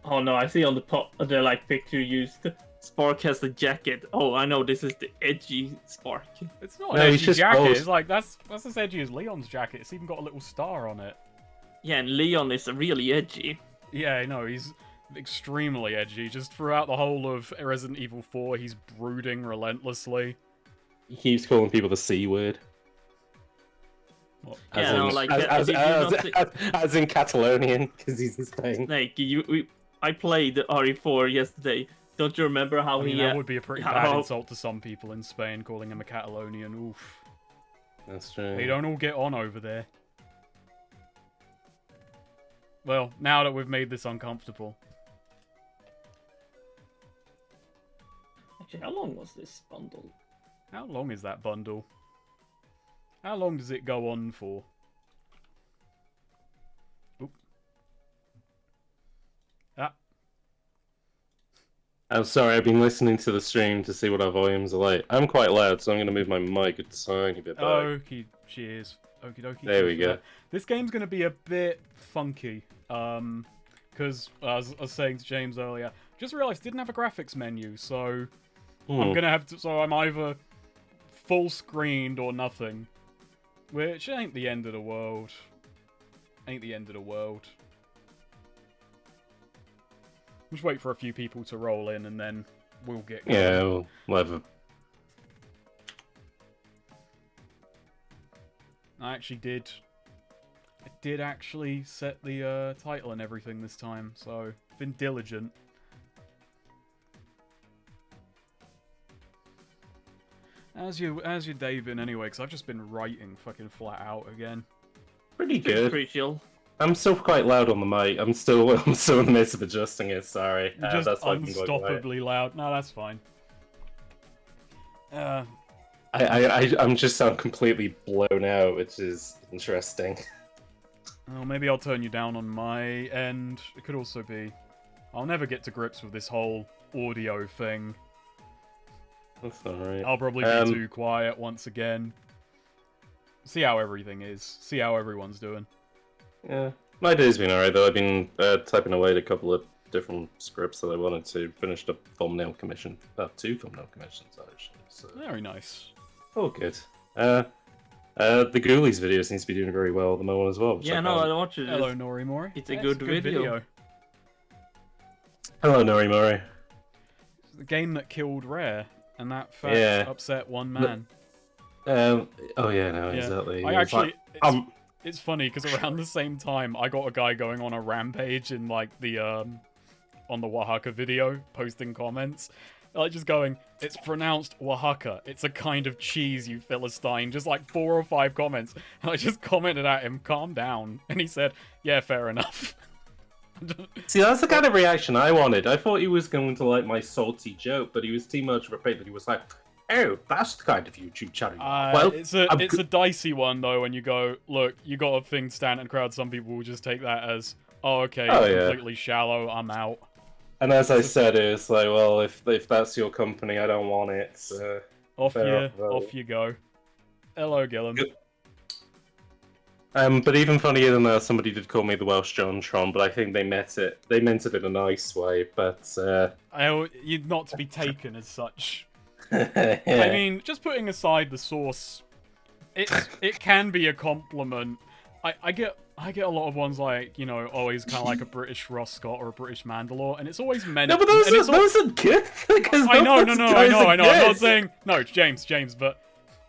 Oh no, I see on the the like picture used. Spark has the jacket. Oh, I know this is the edgy Spark. It's not No, an he's edgy just jacket. old. It's like that's as edgy as Leon's jacket. It's even got a little star on it. Yeah, and Leon is really edgy. Yeah, no, he's extremely edgy. Just throughout the whole of Resident Evil 4, he's brooding relentlessly. He keeps calling people the C word. What? Yeah, no, like did you not see... as in Catalonian, because he's in Spain. Snake, I played RE4 yesterday. Don't you remember how I mean, he? that would be a pretty bad insult to some people in Spain, calling him a Catalonian. Oof. That's true. They don't all get on over there. Well, now that we've made this uncomfortable. Actually, how long was this bundle? How long is that bundle? How long does it go on for? Oop. Ah. I'm sorry, I've been listening to the stream to see what our volumes are like. I'm quite loud, so I'm going to move my mic a tiny bit back. Okie cheers. Okie dokie. There we go. This game's going to be a bit funky. Because, as I was saying to James earlier, just realised didn't have a graphics menu, so I'm going to have to... So I'm either full screened or nothing. Which ain't the end of the world. Ain't the end of the world. Just wait for a few people to roll in and then we'll get going. Yeah, we'll have a... I did actually set the title and everything this time, so been diligent. How's your day been anyway? Because I've just been writing fucking flat out again. Pretty good. Pretty chill. I'm still quite loud on the mic. I'm still in the midst of adjusting it. Sorry. You're just that's why I've been going quiet. unstoppably loud. No, that's fine. I'm just sound completely blown out, which is interesting. Well, maybe I'll turn you down on my end. It could also be... I'll never get to grips with this whole audio thing. That's alright. I'll probably be too quiet once again. See how everything is. See how everyone's doing. Yeah. My day's been alright, though. I've been typing away at a couple of different scripts that I wanted to finish the thumbnail commission. 2 thumbnail commissions, actually. So. Very nice. Oh, good. The Ghoulies video seems to be doing very well at the moment as well. Yeah, no, I watched it. Hello, Norimori. It's a good video. Hello, Norimori. It's the game that killed Rare, and that fact upset one man. Oh yeah, no, exactly. I actually, it's funny because around the same time, I got a guy going on a rampage in like the on the Oaxaca video, posting comments, like just going, "It's pronounced Oaxaca. It's a kind of cheese, you Philistine." Just like 4 or 5 comments, and I just commented at him, "Calm down," and he said, "Yeah, fair enough." See, that's the kind of reaction I wanted. I thought he was going to like my salty joke, but he was too much of a pig that he was like, "Oh, that's the kind of YouTube channel." Well, it's a dicey one though. When you go, look, you got a thing stand in crowd. Some people will just take that as, "Oh, okay, completely shallow. I'm out." And as I said, it's like, well, if that's your company, I don't want it. So off you go. Hello, Gillen. Good. But even funnier than that, somebody did call me the Welsh John Tron, but I think they meant it in a nice way. But you're not to be taken as such. Yeah. I mean, just putting aside the source, it can be a compliment. I get a lot of ones like, you know, always kind of like a British Ross Scott or a British Mandalore, and it's always meant. No, but those are good. I know. I'm not saying no, James, but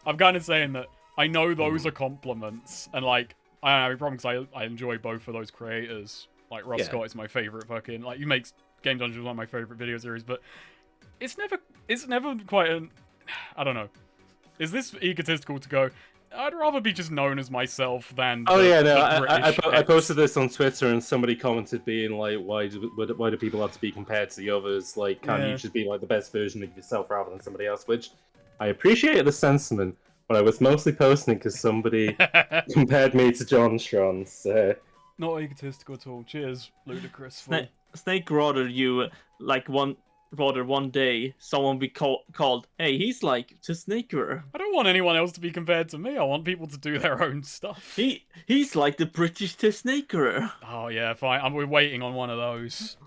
I'm kind of saying that I know those are compliments, and like I don't have a problem because I enjoy both of those creators. Like Ross Scott is my favorite fucking he makes Game Dungeons one of my favorite video series, but it's never quite an, I don't know. Is this egotistical to go, I'd rather be just known as myself than I posted this on Twitter and somebody commented being like, why do people have to be compared to the others? Like, can't you just be like the best version of yourself rather than somebody else? Which I appreciate the sentiment, but I was mostly posting because somebody compared me to John Tron, so... Not egotistical at all. Cheers, ludicrous. Snake rather one day someone be called, "Hey, he's like TehStreamerer." I don't want anyone else to be compared to me. I want people to do their own stuff. He's like the British TehStreamerer. Oh yeah, fine. We're waiting on one of those.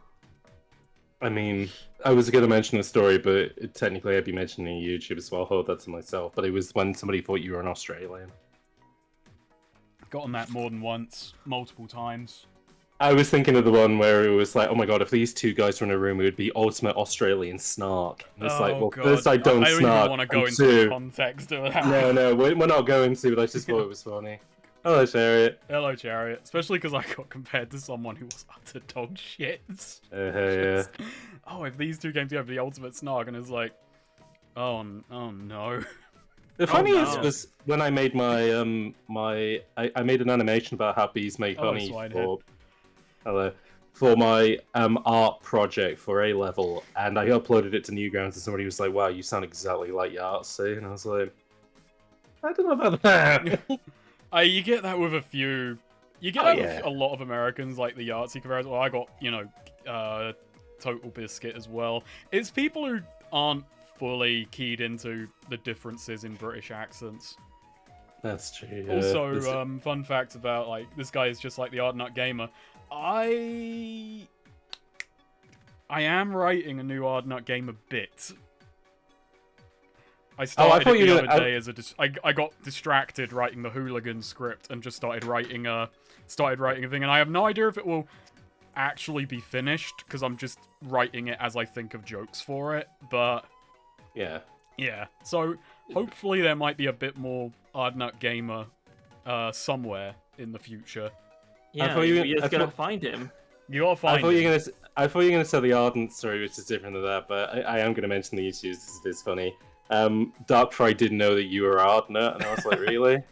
I mean, I was going to mention a story, but technically I'd be mentioning YouTube as well. Hold that to myself. But it was when somebody thought you were an Australian. Gotten that more than once, multiple times. I was thinking of the one where it was like, oh my god, if these two guys were in a room, it would be ultimate Australian snark. And it's like, well, God. first I don't even snark. want to go into the context of that. No, we're not going to, but I just thought it was funny. Hello, Chariot. Hello, Chariot. Especially because I got compared to someone who was utter dog shit. Yeah. Oh, if these two came together, the ultimate snark, and it's like, oh no. The funniest was when I made my I made an animation about how bees make honey for my art project for A level, and I uploaded it to Newgrounds, and somebody was like, "Wow, you sound exactly like your artsy," and I was like, "I don't know about that." You get that with a few. You get that with a lot of Americans, like the artsy comparison. Well, I got Total Biscuit as well. It's people who aren't fully keyed into the differences in British accents. That's true. Also, fun fact about like this guy is just like the Art Nut Gamer. I am writing a new Art Nut Gamer bit. I started it the other day as I got distracted writing the hooligan script and just started writing a thing, and I have no idea if it will actually be finished because I'm just writing it as I think of jokes for it, but yeah. So hopefully there might be a bit more Ardnut Gamer somewhere in the future. Yeah, you just gotta find him. You gotta find him. I thought you were gonna say the Ardent story, which is different than that, but I am gonna mention the issues because it is funny. Darkfry didn't know that you were Ardnut, and I was like, really?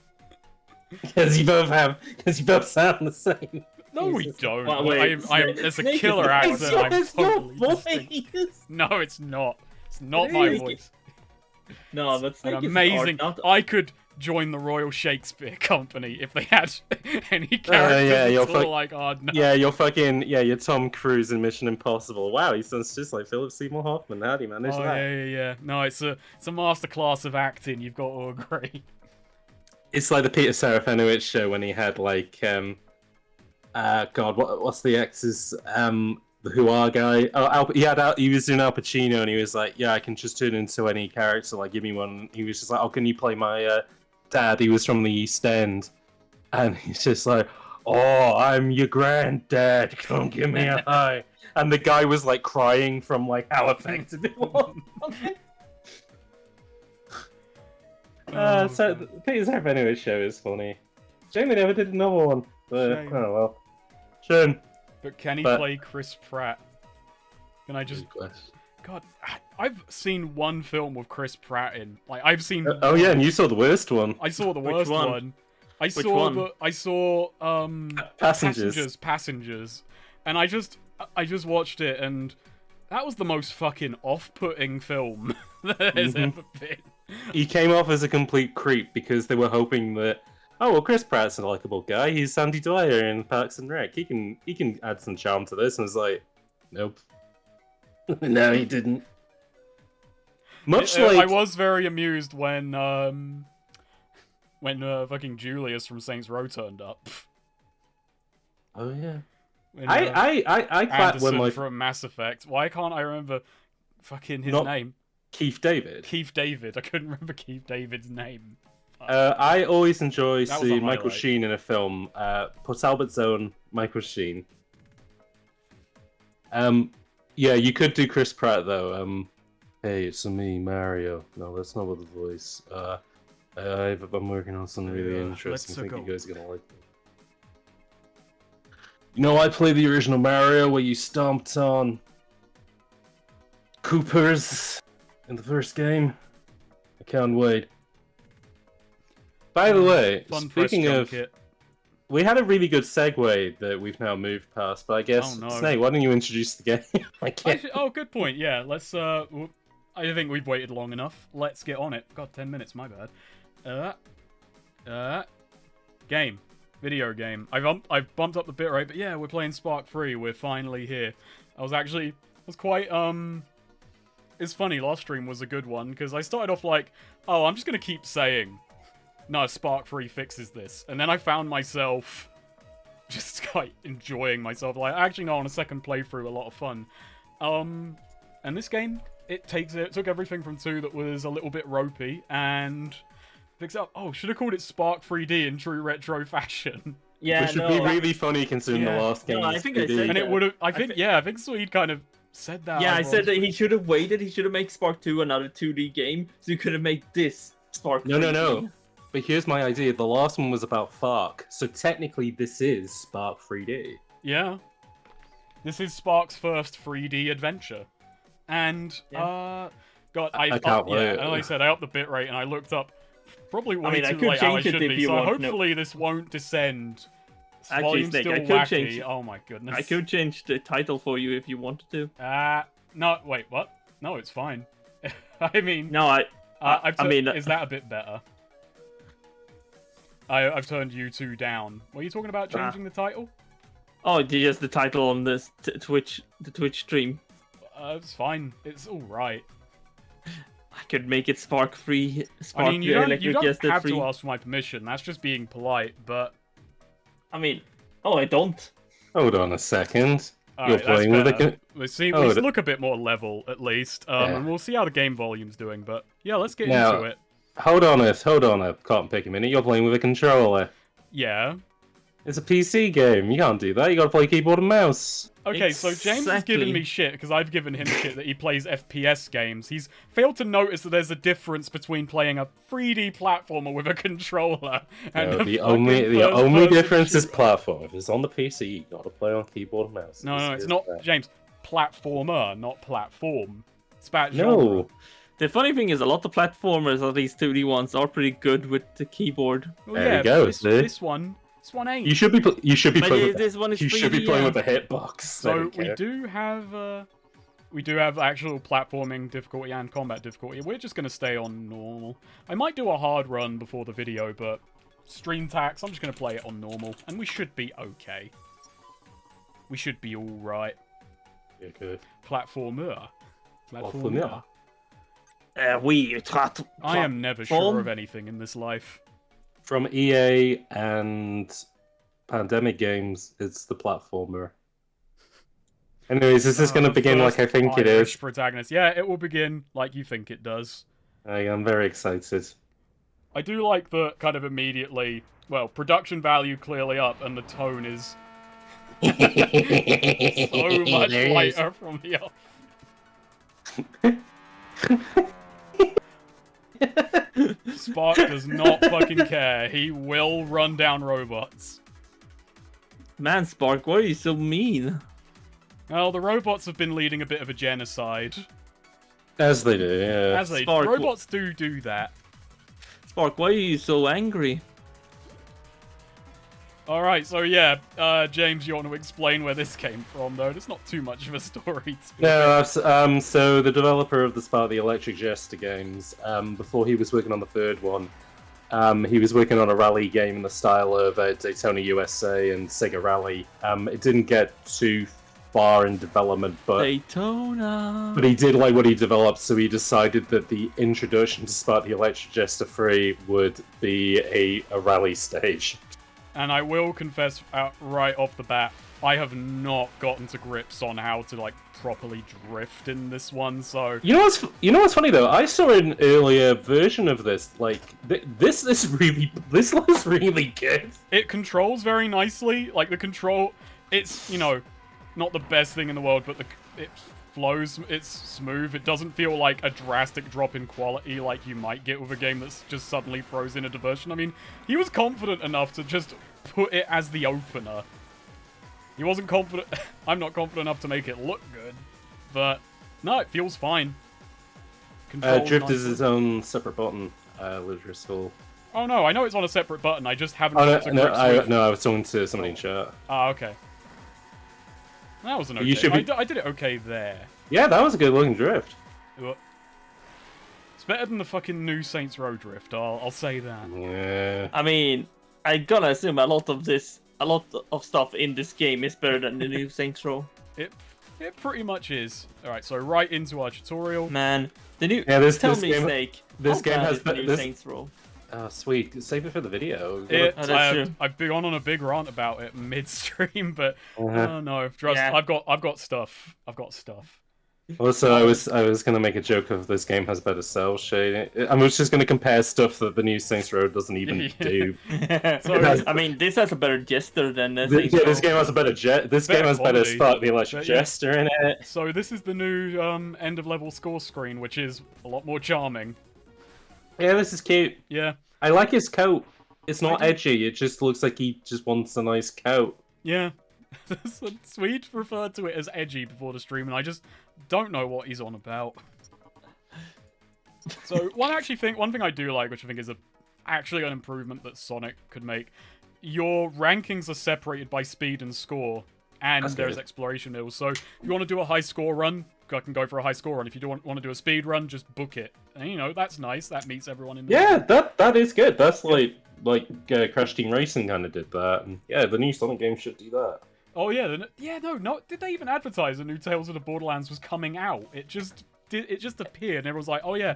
Because you both sound the same. No, we don't. Well, wait, it's a killer accent. It's your voice. No, it's not. It's not my voice. No, that's amazing. I could join the Royal Shakespeare Company if they had any characters like Ardnut. Yeah, you're Tom Cruise in Mission Impossible. Wow, he sounds just like Philip Seymour Hoffman. How do you manage that? Yeah. No, it's a masterclass of acting. You've got to agree. It's like the Peter Serafinowicz show when he had like what's the ex's the Who Are guy? He was doing Al Pacino, and he was like, "Yeah, I can just turn into any character. Like, give me one." He was just like, "Oh, can you play my dad? He was from the East End," and he's just like, "Oh, I'm your granddad. Come give me a high." And the guy was like crying from like how effective it was. So Peter Serafinowicz show is funny. Jamie never did another one, but oh well. Shame. But can he play Chris Pratt? Can I just... God, I've seen one film with Chris Pratt in. Like, I've seen... oh yeah, and you saw the worst one. I saw the worst one. I saw Passengers. And I just watched it, and that was the most fucking off-putting film that has ever been. He came off as a complete creep because they were hoping that, oh well, Chris Pratt's a likable guy. He's Sandy Dwyer in Parks and Rec. He can add some charm to this. And it's like, nope. No, he didn't. I was very amused when fucking Julius from Saints Row turned up. Oh yeah. When, I clapped when my from Mass Effect. Why can't I remember fucking his name? Keith David. Keith David. I couldn't remember Keith David's name. I always enjoy seeing Michael Sheen in a film. Port Albert's own Michael Sheen. Yeah, you could do Chris Pratt though. Hey, it's me, Mario. No, that's not what the voice. I'm working on something really interesting. I think you guys are gonna like it. You know, I played the original Mario where you stomped on Coopers in the first game. I can't wait. By the way, speaking of, we had a really good segue that we've now moved past, but I guess, Snake, why don't you introduce the game? Oh, good point. Yeah, let's, I think we've waited long enough. Let's get on it. God, 10 minutes, my bad. Game. Video game. I've bumped up the bitrate, but yeah, we're playing Spark 3. We're finally here. I was quite, it's funny, last stream was a good one, because I started off like, oh, I'm just gonna keep saying, no, Spark 3 fixes this. And then I found myself just quite enjoying myself. Like, actually, no, on a second playthrough, a lot of fun. And this game, it took everything from 2 that was a little bit ropey and picks up. Oh, should have called it Spark 3D in true retro fashion. Yeah, Which would be really funny considering the last game. No, I was think I 3D. said And it would have. I think Swede kind of said that. Yeah, I said that he should have waited. He should have made Spark 2 another 2D game, so you could have made this Spark 3D. No. But here's my idea. The last one was about Fark, so technically this is Spark 3D. Yeah. This is Spark's first 3D adventure. And, God, I can't wait. Yeah, and like I said, I upped the bitrate and I looked up probably way I too could late how I change it should if be, you so want. hopefully this won't descend. Actually, Volume's Snake, still I could wacky. change it. Oh my goodness. I could change the title for you if you wanted to. No, wait, what? No, it's fine. I mean... No, is that a bit better? I've turned you two down. Were you talking about changing the title? Oh, just the title on this the Twitch stream. It's fine. It's all right. I could make it Spark 3. Spark I mean, you don't Jester have 3. to ask for my permission. That's just being polite. But I mean, I don't. Hold on a second. all You're right, playing with a... Let's Oh, look a bit more level at least, and we'll see how the game volume's doing. But yeah, let's get Now- into it. Hold on a can't pick a minute. You're playing with a controller. Yeah. It's a PC game. You can't do that. You gotta play keyboard and mouse. Okay, so James has given me shit because I've given him shit that he plays FPS games. He's failed to notice that there's a difference between playing a 3D platformer with a controller and No, a the only first-person difference is shooter. platform. If it's on the PC, you gotta play on keyboard and mouse. No, it's not, James. Platformer, not platform. It's about No. genre. The funny thing is, a lot of platformers, at least 2D ones, are pretty good with the keyboard. Well, There yeah, you go, but see? this one ain't. You should be But playing with this one is you should be 3D, playing yeah. with the hitbox. So we do have actual platforming difficulty and combat difficulty. We're just gonna stay on normal. I might do a hard run before the video, but stream tax, I'm just gonna play it on normal, and we should be okay. We should be all right. Yeah, good. Platformer. Platformer. I am never sure of anything in this life. From EA and Pandemic Games, it's the platformer. Anyways, is this going to begin like I think it Irish is? Protagonist. Yeah, it will begin like you think it does. I'm very excited. I do like the kind of immediately, well, production value clearly up, and the tone is so much lighter from the off. Spark does not fucking care. He will run down robots. Man, Spark, why are you so mean? Well, the robots have been leading a bit of a genocide. As they do, yeah. As they Spark, robots do that. Spark, why are you so angry? Alright, so yeah, James, you want to explain where this came from, though? It's not too much of a story. No, so the developer of the Electric Jester games, before he was working on the third one, he was working on a rally game in the style of Daytona USA and Sega Rally. It didn't get too far in development, but Daytona. he did like what he developed, so he decided that the introduction to Spark the Electric Jester 3 would be a rally stage. And I will confess right off the bat, I have not gotten to grips on how to like properly drift in this one. So you know what's funny though? I saw an earlier version of this. Like this looks really good. it controls very nicely. Like the control, it's not the best thing in the world, but it flows. It's smooth. It doesn't feel like a drastic drop in quality like you might get with a game that's just suddenly throws in a diversion. I mean, he was confident enough to just put it as the opener. He wasn't confident. I'm not confident enough to make it look good, but no, it feels fine. Drift is its own separate button. Ludicrous Hall. Oh no, I know it's on a separate button. I just haven't. Oh got to grips with... I was talking to somebody in chat. Ah, okay. That was an okay. You should be... I did it okay there. Yeah, that was a good looking drift. It's better than the fucking new Saints Row drift. I'll say that. Yeah. I mean, I gotta assume a lot of stuff in this game is better than the new Saints Row. It pretty much is. All right, so right into our tutorial. Man, the new. Yeah, this Tell me, game, Snake. this game has the new this. Saints Row. Oh, sweet. Save it for the video. I've been on a big rant about it mid-stream, but no, trust. Yeah. I've got stuff. Also, I was gonna make a joke of this game has better cell shading. I was just gonna compare stuff that the new Saints Row doesn't even do. So, I mean, this has a better Jester than the Yeah, this game has a better This game has better quality. Spark the Electric But yeah. Jester in it. So this is the new end of level score screen, which is a lot more charming. Yeah, this is cute. Yeah. I like his coat. It's not edgy. It just looks like he just wants a nice coat. Yeah. Swede referred to it as edgy before the stream, and I just don't know what he's on about. So one thing I do like, which I think is actually an improvement that Sonic could make, your rankings are separated by speed and score, and there's exploration hills. So if you want to do a high score run, I can go for a high score run. If you want to do a speed run, just book it. And, you know, that's nice. That meets everyone in the middle. That is good. That's like Crash Team Racing kind of did that. And yeah, the new Sonic game should do that. Oh yeah, no. Did they even advertise the new Tales of the Borderlands was coming out? It just appeared, and everyone was like, "Oh yeah."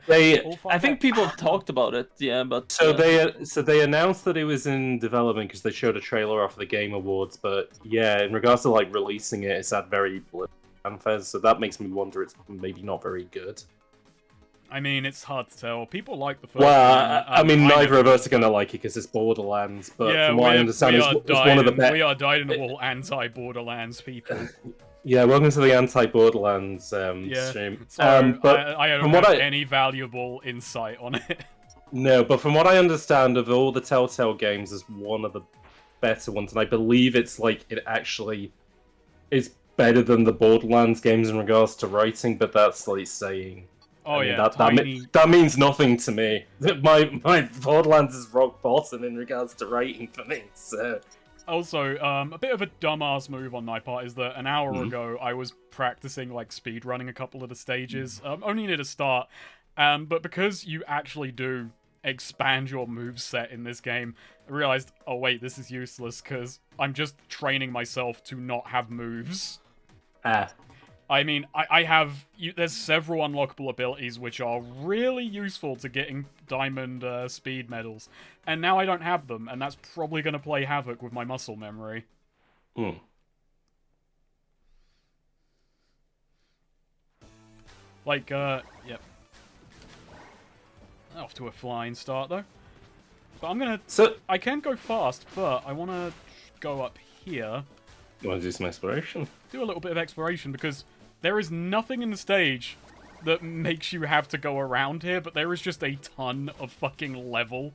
I think people have talked about it, yeah, but they announced that it was in development because they showed a trailer off the Game Awards. But yeah, in regards to like releasing it, it's had very blurry fanfare, so that makes me wonder it's maybe not very good. I mean, it's hard to tell. People like the first one. Well, I mean, neither of us are gonna like it because it's Borderlands. But yeah, from what I understand, it's one of the best. We are dyed-in-the-wool anti-Borderlands people. Yeah, welcome to the anti-Borderlands stream. So, but I don't have any valuable insight on it. No, but from what I understand of all the Telltale games, is one of the better ones, and I believe it's like it actually is better than the Borderlands games in regards to writing. But that's like saying. Oh I mean, yeah, that means nothing to me. My Borderlands is rock bottom in regards to writing for me. So. Also, a bit of a dumbass move on my part is that an hour ago I was practicing like speedrunning a couple of the stages, only near the start, but because you actually do expand your moveset in this game, I realized, oh wait, this is useless because I'm just training myself to not have moves. I mean, there's several unlockable abilities which are really useful to getting diamond speed medals, and now I don't have them, and that's probably going to play havoc with my muscle memory. Like, yep. Off to a flying start, though. But I can go fast, but I want to go up here. You want to do some exploration? Do a little bit of exploration, because there is nothing in the stage that makes you have to go around here, but there is just a ton of fucking level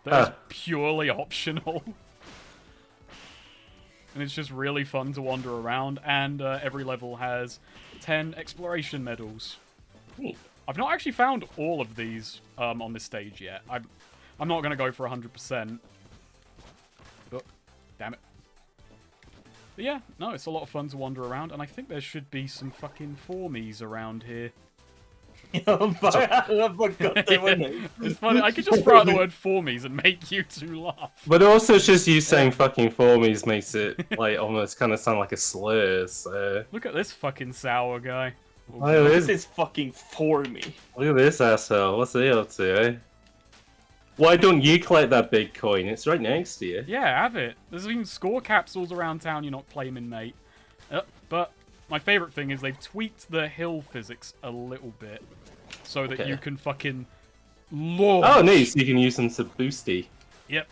that is purely optional. And it's just really fun to wander around, and every level has 10 exploration medals. I've not actually found all of these on this stage yet. I'm not going to go for 100%. But, damn it. But yeah, no, it's a lot of fun to wander around, and I think there should be some fucking formies around here. It's funny, I could just throw out the word formies and make you two laugh. But also just you saying fucking formies makes it like almost kind of sound like a slur, so... Look at this fucking sour guy. This is fucking formy. Look at this asshole, what's he up to, eh? Why don't you collect that big coin? It's right next to you. Yeah, have it. There's even score capsules around town you're not claiming, mate. But my favourite thing is they've tweaked the hill physics a little bit so that you can fucking launch. Oh, nice. You can use them to boosty. Yep.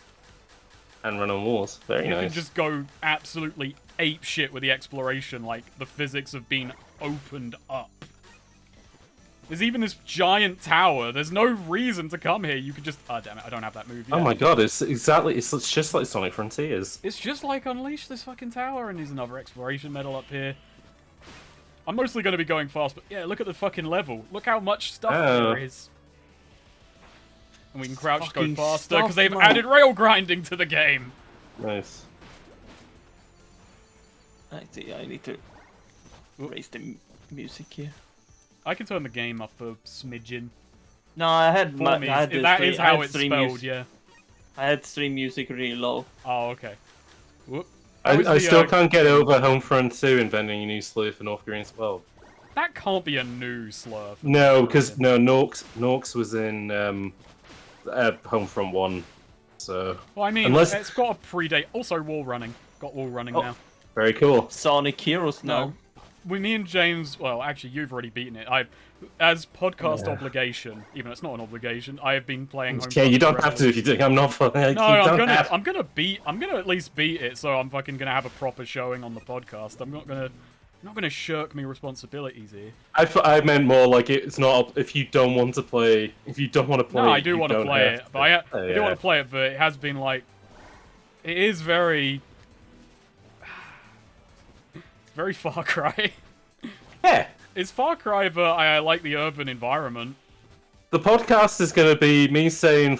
And run on walls. Very nice. You can just go absolutely ape shit with the exploration, like the physics have been opened up. There's even this giant tower. There's no reason to come here. You could just... Oh, damn it. I don't have that move yet. Oh my god, it's just like Sonic Frontiers. It's just like Unleash this fucking tower, and there's another exploration medal up here. I'm mostly going to be going fast, but yeah, look at the fucking level. Look how much stuff there is. And we can crouch to go faster, because they've added rail grinding to the game. Nice. I need to raise the music here. I can turn the game up a smidgen. No, I had that is how it's spelled, yeah. I had stream music really low. Oh, okay. Whoop. I still can't get over Homefront 2 inventing a new slur for North Korean as well. That can't be a new slur. No, because Norks was in Homefront 1. So. Well, I mean, it's got a predate. Also, wall running. Got wall running now. Very cool. Sonic Heroes now. me and James. Well, actually, you've already beaten it. As podcast obligation, even though it's not an obligation, I have been playing. Okay, you don't have to if you think I'm not. No, I'm gonna at least beat it. So I'm fucking gonna have a proper showing on the podcast. I'm not gonna shirk my responsibilities here. I meant more like it's not if you don't want to play. If you don't want to play, no, I do want to play it, but I do want to to play it. But it has been like, it is very, it's very Far Cry. Yeah, It's Far Cry, but I like the urban environment. the podcast is going to be me saying,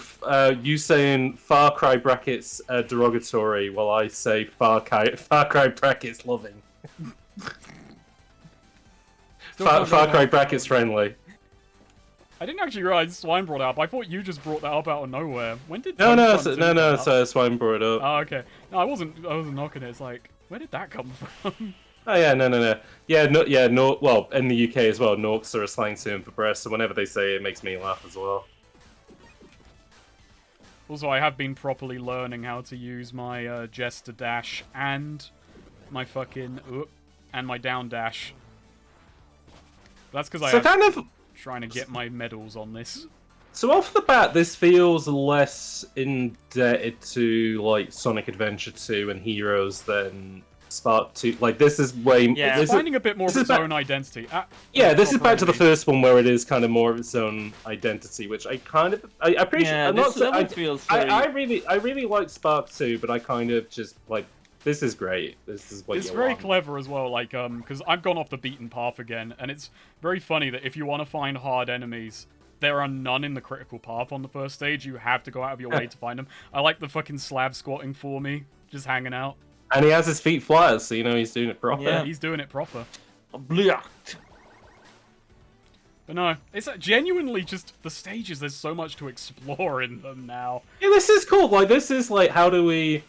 you saying Far Cry brackets derogatory, while I say Far Cry brackets loving. Far Cry brackets friendly. I didn't actually realize Swine brought it up. I thought you just brought that up out of nowhere. When did No, so Swine brought it up. Oh, okay. No, I wasn't knocking it. It's like, where did that come from? Oh yeah, no. Yeah, no. Well, in the UK as well, Norks are a slang term for breast, so whenever they say it, it makes me laugh as well. Also, I have been properly learning how to use my Jester dash and my fucking and my down dash. That's because I'm trying to get my medals on this. So off the bat, this feels less indebted to like Sonic Adventure 2 and Heroes than Spark 2. Like this is way. Yeah, it's finding a bit more of its own identity. Yeah, this is back to the first one where it is kind of more of its own identity, which I appreciate. Yeah, I really like Spark 2, but I kind of just like. This is great. This is what it's very clever as well, like, because I've gone off the beaten path again, and it's very funny that if you want to find hard enemies, there are none in the critical path on the first stage. You have to go out of your way to find them. I like the fucking slab squatting for me, just hanging out. And he has his feet flat, so you know he's doing it proper. Yeah, he's doing it proper. But no, it's genuinely just the stages. There's so much to explore in them now. Yeah, this is cool. Like, this is like, how do we...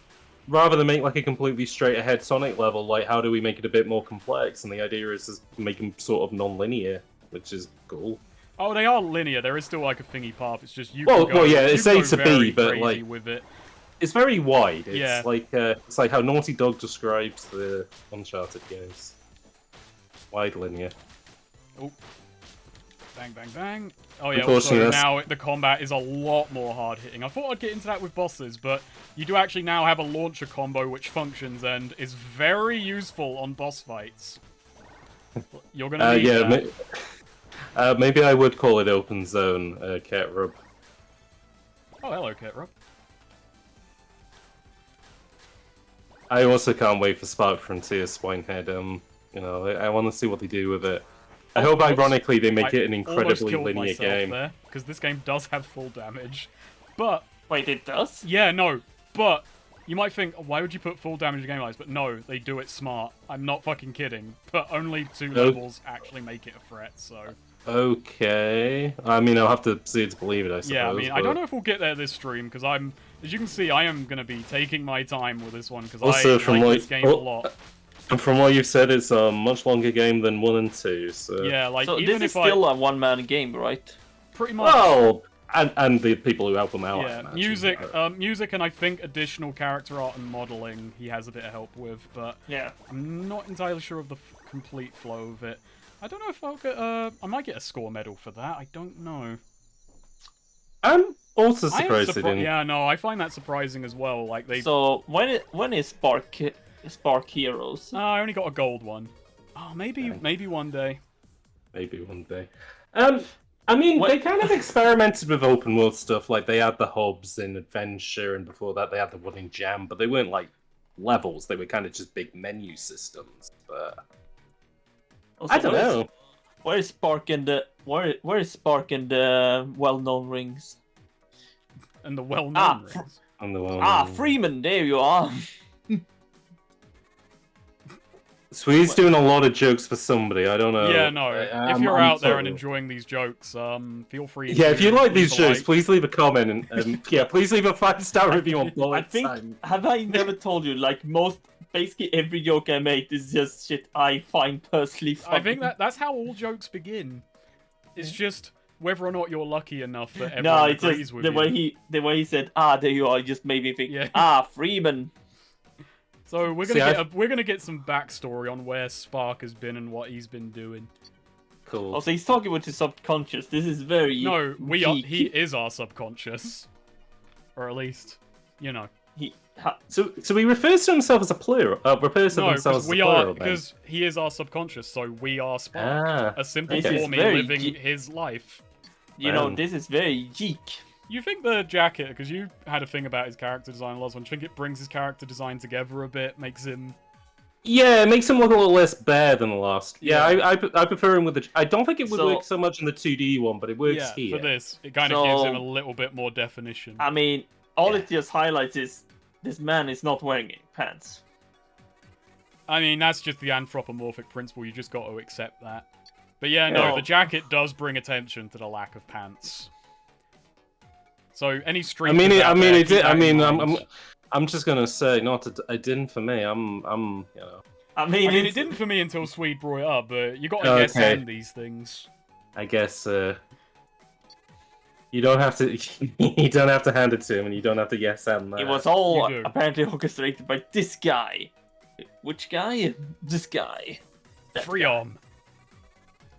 Rather than make like a completely straight ahead Sonic level, like how do we make it a bit more complex? And the idea is to make them sort of non-linear, which is cool. Oh, they are linear. There is still like a thingy path. It's just you. Well, yeah, it's A to B, but like with it. It's very wide. It's like how Naughty Dog describes the Uncharted games. Wide linear. Oh. Bang, bang, bang. Oh yeah, also now the combat is a lot more hard-hitting. I thought I'd get into that with bosses, but you do actually now have a launcher combo which functions and is very useful on boss fights. You're gonna need that. Maybe I would call it open zone, Cat Rub. Oh, hello, Cat Rub. I also can't wait for Spark Frontier Swinehead. You know, I want to see what they do with it. I hope, ironically, they make it an incredibly linear game. Because this game does have full damage, but wait, it does? Yeah, no, but you might think, why would you put full damage in game like this? But no, they do it smart. I'm not fucking kidding. But only 2 levels actually make it a threat. So. Okay. I mean, I'll have to see it to believe it. I suppose. Yeah, I mean, I don't know if we'll get there this stream because as you can see, I am gonna be taking my time with this one because I like this game a lot. And from what you've said, it's a much longer game than 1 and 2, so... Yeah, like, so even this is still a one-man game, right? Pretty much. Well, and the people who help them out, yeah, music, and I think additional character art and modeling he has a bit of help with, but... Yeah. I'm not entirely sure of the complete flow of it. I don't know if I'll get, I might get a score medal for that, I don't know. I'm also surprised they didn't... Yeah, no, I find that surprising as well, like, they... So, when is Spark Heroes? I only got a gold one. Oh, maybe one day. Maybe one day. I mean, they kind of experimented with open world stuff. Like, they had the hubs in Adventure, and before that they had the one in Jam, but they weren't, like, levels. They were kind of just big menu systems. But... Also, I don't know. Where is Spark in the... Where is Spark in the well-known rings? And the well-known rings? Freeman, there you are! Swede's doing a lot of jokes for somebody, I don't know. Yeah, no. If you're out there and enjoying these jokes, feel free to... Yeah, if you like these jokes, please leave a comment and yeah, please leave a 5-star review on Bullet. I think, have I never told you, like, basically every joke I make is just shit I find personally funny. I think that's how all jokes begin. It's just whether or not you're lucky enough that everyone agrees with you. The way he said, there you are, just made me think, Freeman. So we're gonna get some backstory on where Spark has been and what he's been doing. Cool. Also, he's talking with his subconscious. This is very No, geek. he is our subconscious, or at least, you know. So he refers to himself as a plural. Refers to himself as a plural. Because he is our subconscious, so we are Spark. A simple This is for me very living his life. You know, this is very geek. You think the jacket, because you had a thing about his character design last one, do you think it brings his character design together a bit, makes him... Yeah, it makes him look a little less bare than the last. Yeah, I prefer him with the... I don't think it would work so much in the 2D one, but it works here. For this, it kind of gives him a little bit more definition. I mean, all it just highlights is this man is not wearing pants. I mean, that's just the anthropomorphic principle, you just got to accept that. But yeah, no, the jacket does bring attention to the lack of pants. So any streamers I'm just gonna say, it didn't for me. I'm, you know. I mean, it didn't for me until Swede brought it up, but you got to yes and these things. I guess you don't have to. You don't have to hand it to him, and you don't have to yes and that. It was all apparently orchestrated by this guy. Which guy? This guy. Freon.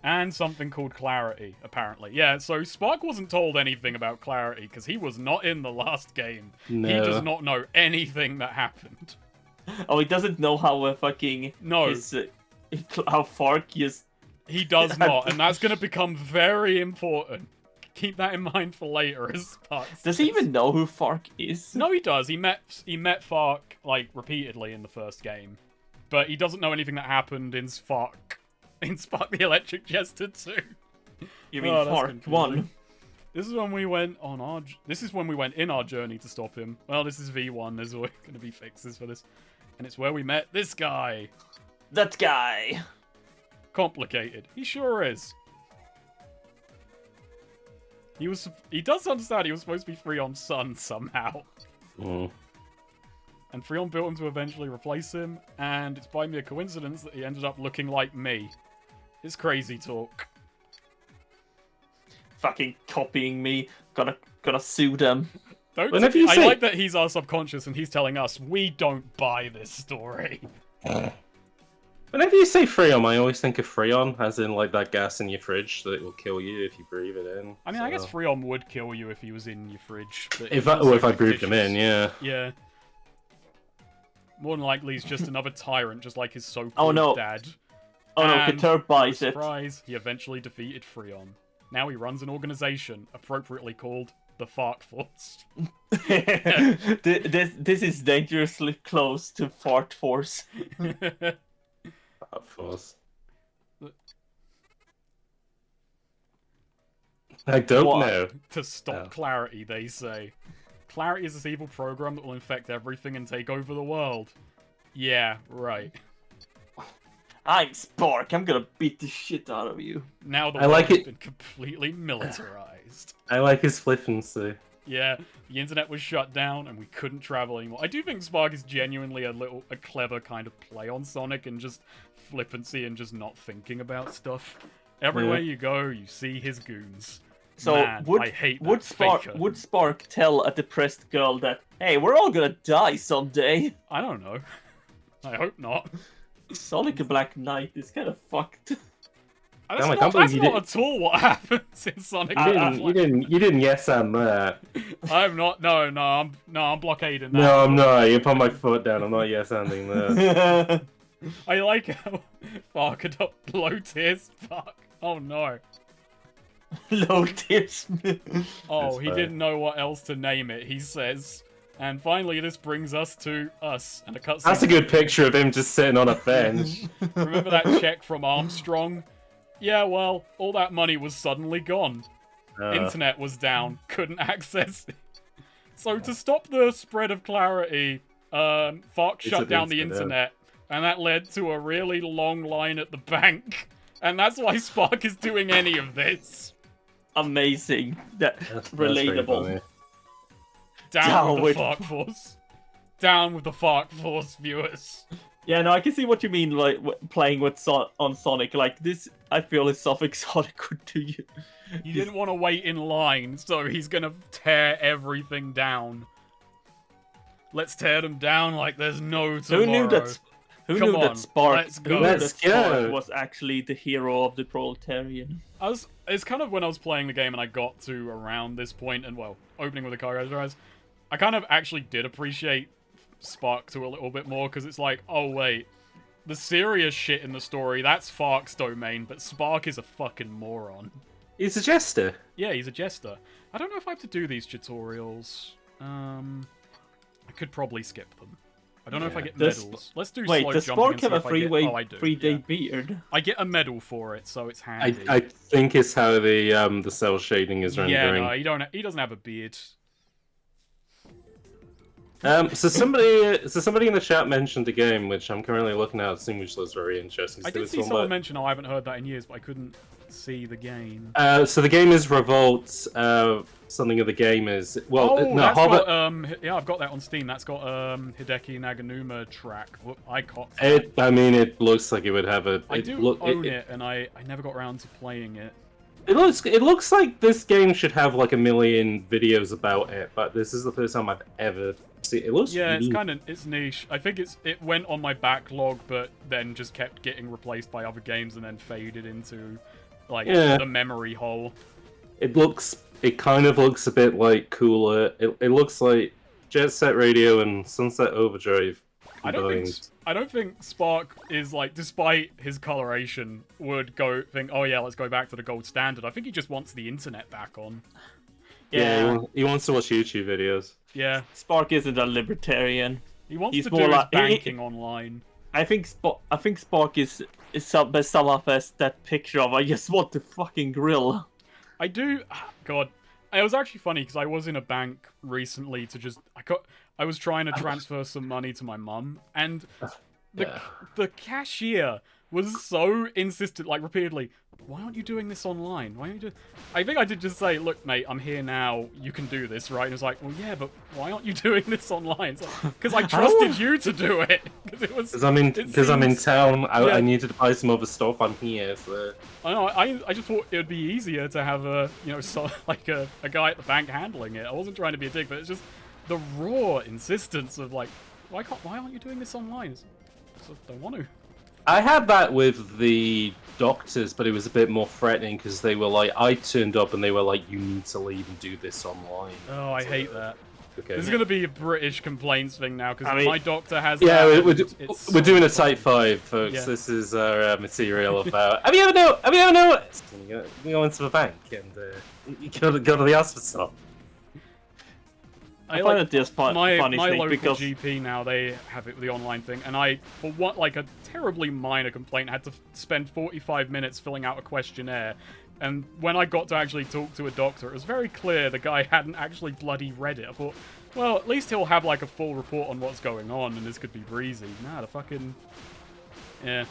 And something called Clarity, apparently. Yeah, so Spark wasn't told anything about Clarity, because he was not in the last game. No. He does not know anything that happened. Oh, he doesn't know how fucking... No. How Fark is... He does not, and that's going to become very important. Keep that in mind for later as Spark says. Does he even know who Fark is? No, he does. He met Fark, like, repeatedly in the first game. But he doesn't know anything that happened in Spark the Electric Jester 2. You mean Fark 1? This is when we went on our... This is when we went in our journey to stop him. Well, this is V1. There's always going to be fixes for this. And it's where we met this guy. That guy. Complicated. He sure is. He does understand he was supposed to be Freon's son somehow. Mm. And Freon built him to eventually replace him, and it's by mere coincidence that he ended up looking like me. It's crazy talk. Fucking copying me. Gotta sue them. I like that he's our subconscious and he's telling us we don't buy this story. Whenever you say Freon, I always think of Freon, as in like that gas in your fridge that will kill you if you breathe it in. I mean, I guess Freon would kill you if he was in your fridge. But if I breathed him in, yeah. Yeah. More than likely, he's just another tyrant, just like his so-called dad. Oh no, Kater buys it. Surprise, he eventually defeated Freon. Now he runs an organization, appropriately called the Fart Force. This is dangerously close to Fart Force. Fart Force. I don't know. To stop Clarity, they say. Clarity is this evil program that will infect everything and take over the world. Yeah, right. I'm Spark. I'm gonna beat the shit out of you. Now the world has been completely militarized. I like his flippancy. Yeah, the internet was shut down and we couldn't travel anymore. I do think Spark is genuinely a clever kind of play on Sonic and just flippancy and just not thinking about stuff. Everywhere you go, you see his goons. So Man, would Spark tell a depressed girl that, hey, we're all gonna die someday? I don't know. I hope not. Sonic Black Knight is kind of fucked. That's not at all what happens in Sonic Black. You didn't yes and that. I'm not. No, I'm blockading that. No, I'm not. You put my foot down. I'm not yes anding that. I like how Fark adopted low tier Spark. Oh no. Low tier. Oh, he didn't know what else to name it, he says. And finally, this brings us to us and a cutscene. That's a good picture of him just sitting on a bench. Remember that check from Armstrong? Yeah, well, all that money was suddenly gone. Internet was down, couldn't access it. So to stop the spread of Clarity, Fark shut down the internet, and that led to a really long line at the bank. And that's why Spark is doing any of this. Amazing. That's relatable. Down with the Fark Force. Down with the Fark Force, viewers. Yeah, no, I can see what you mean, like, playing with on Sonic. Like, this, I feel, is something Sonic would do you. He didn't want to wait in line, so he's gonna tear everything down. Let's tear them down like there's no tomorrow. Who knew that? Who Come knew on, that Spark? let's go. Who knew that Let's Spark go. was actually the hero of the proletarian? It's kind of when I was playing the game and I got to around this point and, well, opening with the car rise, I kind of actually did appreciate Spark to a little bit more, because it's like, oh wait, the serious shit in the story, that's Fark's domain, but Spark is a fucking moron. He's a jester. Yeah, he's a jester. I don't know if I have to do these tutorials. I could probably skip them. I don't know if I get medals. Let's do Wait, slow does jumping Spark and see have a if I get... three-way, Oh, I do, 3-day yeah. beard? I get a medal for it, so it's handy. I think it's how the cell shading is rendering. Yeah, no, he doesn't have a beard. So somebody in the chat mentioned a game which I'm currently looking at, seeing which looks very interesting. I did see someone mention, oh, I haven't heard that in years, but I couldn't see the game. So the game is Revolt. Something of the game is that's got, yeah, I've got that on Steam. That's got Hideki Naganuma track. I mean, it looks like it would have a. I do own it, and I never got around to playing it. It looks like this game should have like a million videos about it, but this is the first time I've ever seen it. It looks it's niche. I think it went on my backlog, but then just kept getting replaced by other games, and then faded into like the memory hole. It kind of looks a bit like cooler. It looks like Jet Set Radio and Sunset Overdrive. I don't think Spark is like, despite his coloration, would think, oh yeah, let's go back to the gold standard. I think he just wants the internet back on. Yeah, he wants to watch YouTube videos. Yeah, Spark isn't a libertarian. He wants to do his banking online. I think Spark is sum up as that picture of I just want to fucking grill. I do. God, it was actually funny because I was in a bank recently I was trying to transfer some money to my mum, and the cashier was so insistent, like repeatedly, why aren't you doing this online? Why aren't you I think I did just say, look, mate, I'm here now. You can do this, right? And it's like, well, yeah, but why aren't you doing this online? Because I trusted you to do it. Because I'm in town. I needed to buy some other stuff. I'm here. So. I know. I just thought it would be easier to have a a guy at the bank handling it. I wasn't trying to be a dick, but it's just the raw insistence of like, why aren't you doing this online? I don't want to. I had that with the doctors, but it was a bit more threatening because they were like, I turned up and they were like, you need to leave and do this online. Oh, I hate that. Okay. This is going to be a British complaints thing now because my doctor has. Yeah, we're doing a Type 5, folks. Yeah. This is our material about. Have you ever noticed? You go into the bank and you go to the hospital. I find it just funny my thing local because GP now, they have it with the online thing, and I, for what, like a terribly minor complaint, had to spend 45 minutes filling out a questionnaire. And when I got to actually talk to a doctor, it was very clear the guy hadn't actually bloody read it. I thought, well, at least he'll have like a full report on what's going on, and this could be breezy. Nah, the fucking... Yeah.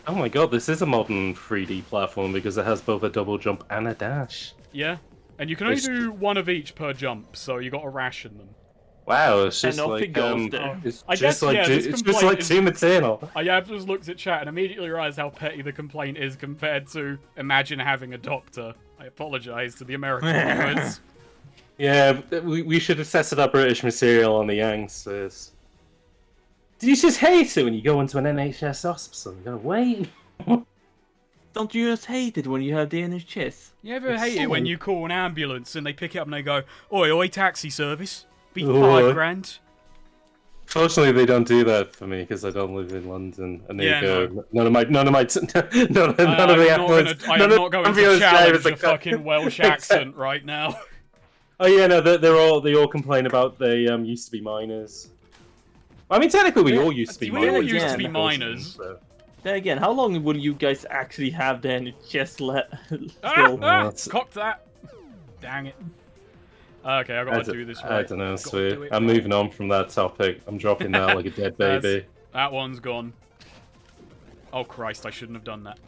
Oh my god, this is a modern 3D platform because it has both a double jump and a dash. Yeah. And you can only do one of each per jump, so you got to ration them. Wow, it's just like Doom Eternal. I just looked at chat and immediately realized how petty the complaint is compared to imagine having a doctor. I apologize to the American viewers. Yeah, we should have tested our British material on the Yanks first. Do you just hate it when you go into an NHS hospital? You gotta wait. Don't you just hate it when you have the NHS? You ever hate it when you call an ambulance and they pick it up and they go, oi, oi, taxi service, be £5 Fortunately, they don't do that for me because I don't live in London. And they go, none of the ambulance, I'm not going to challenge a fucking Welsh accent right now. Oh yeah, no, they all complain about they used to be miners. I mean, technically, we all used to be miners. We all used to be miners. So. Then again, how long will you guys actually have the NHS cocked that. Dang it. Okay, I've got to do this right. I don't know, sweet. I'm moving on from that topic. I'm dropping that like a dead baby. That one's gone. Oh Christ, I shouldn't have done that.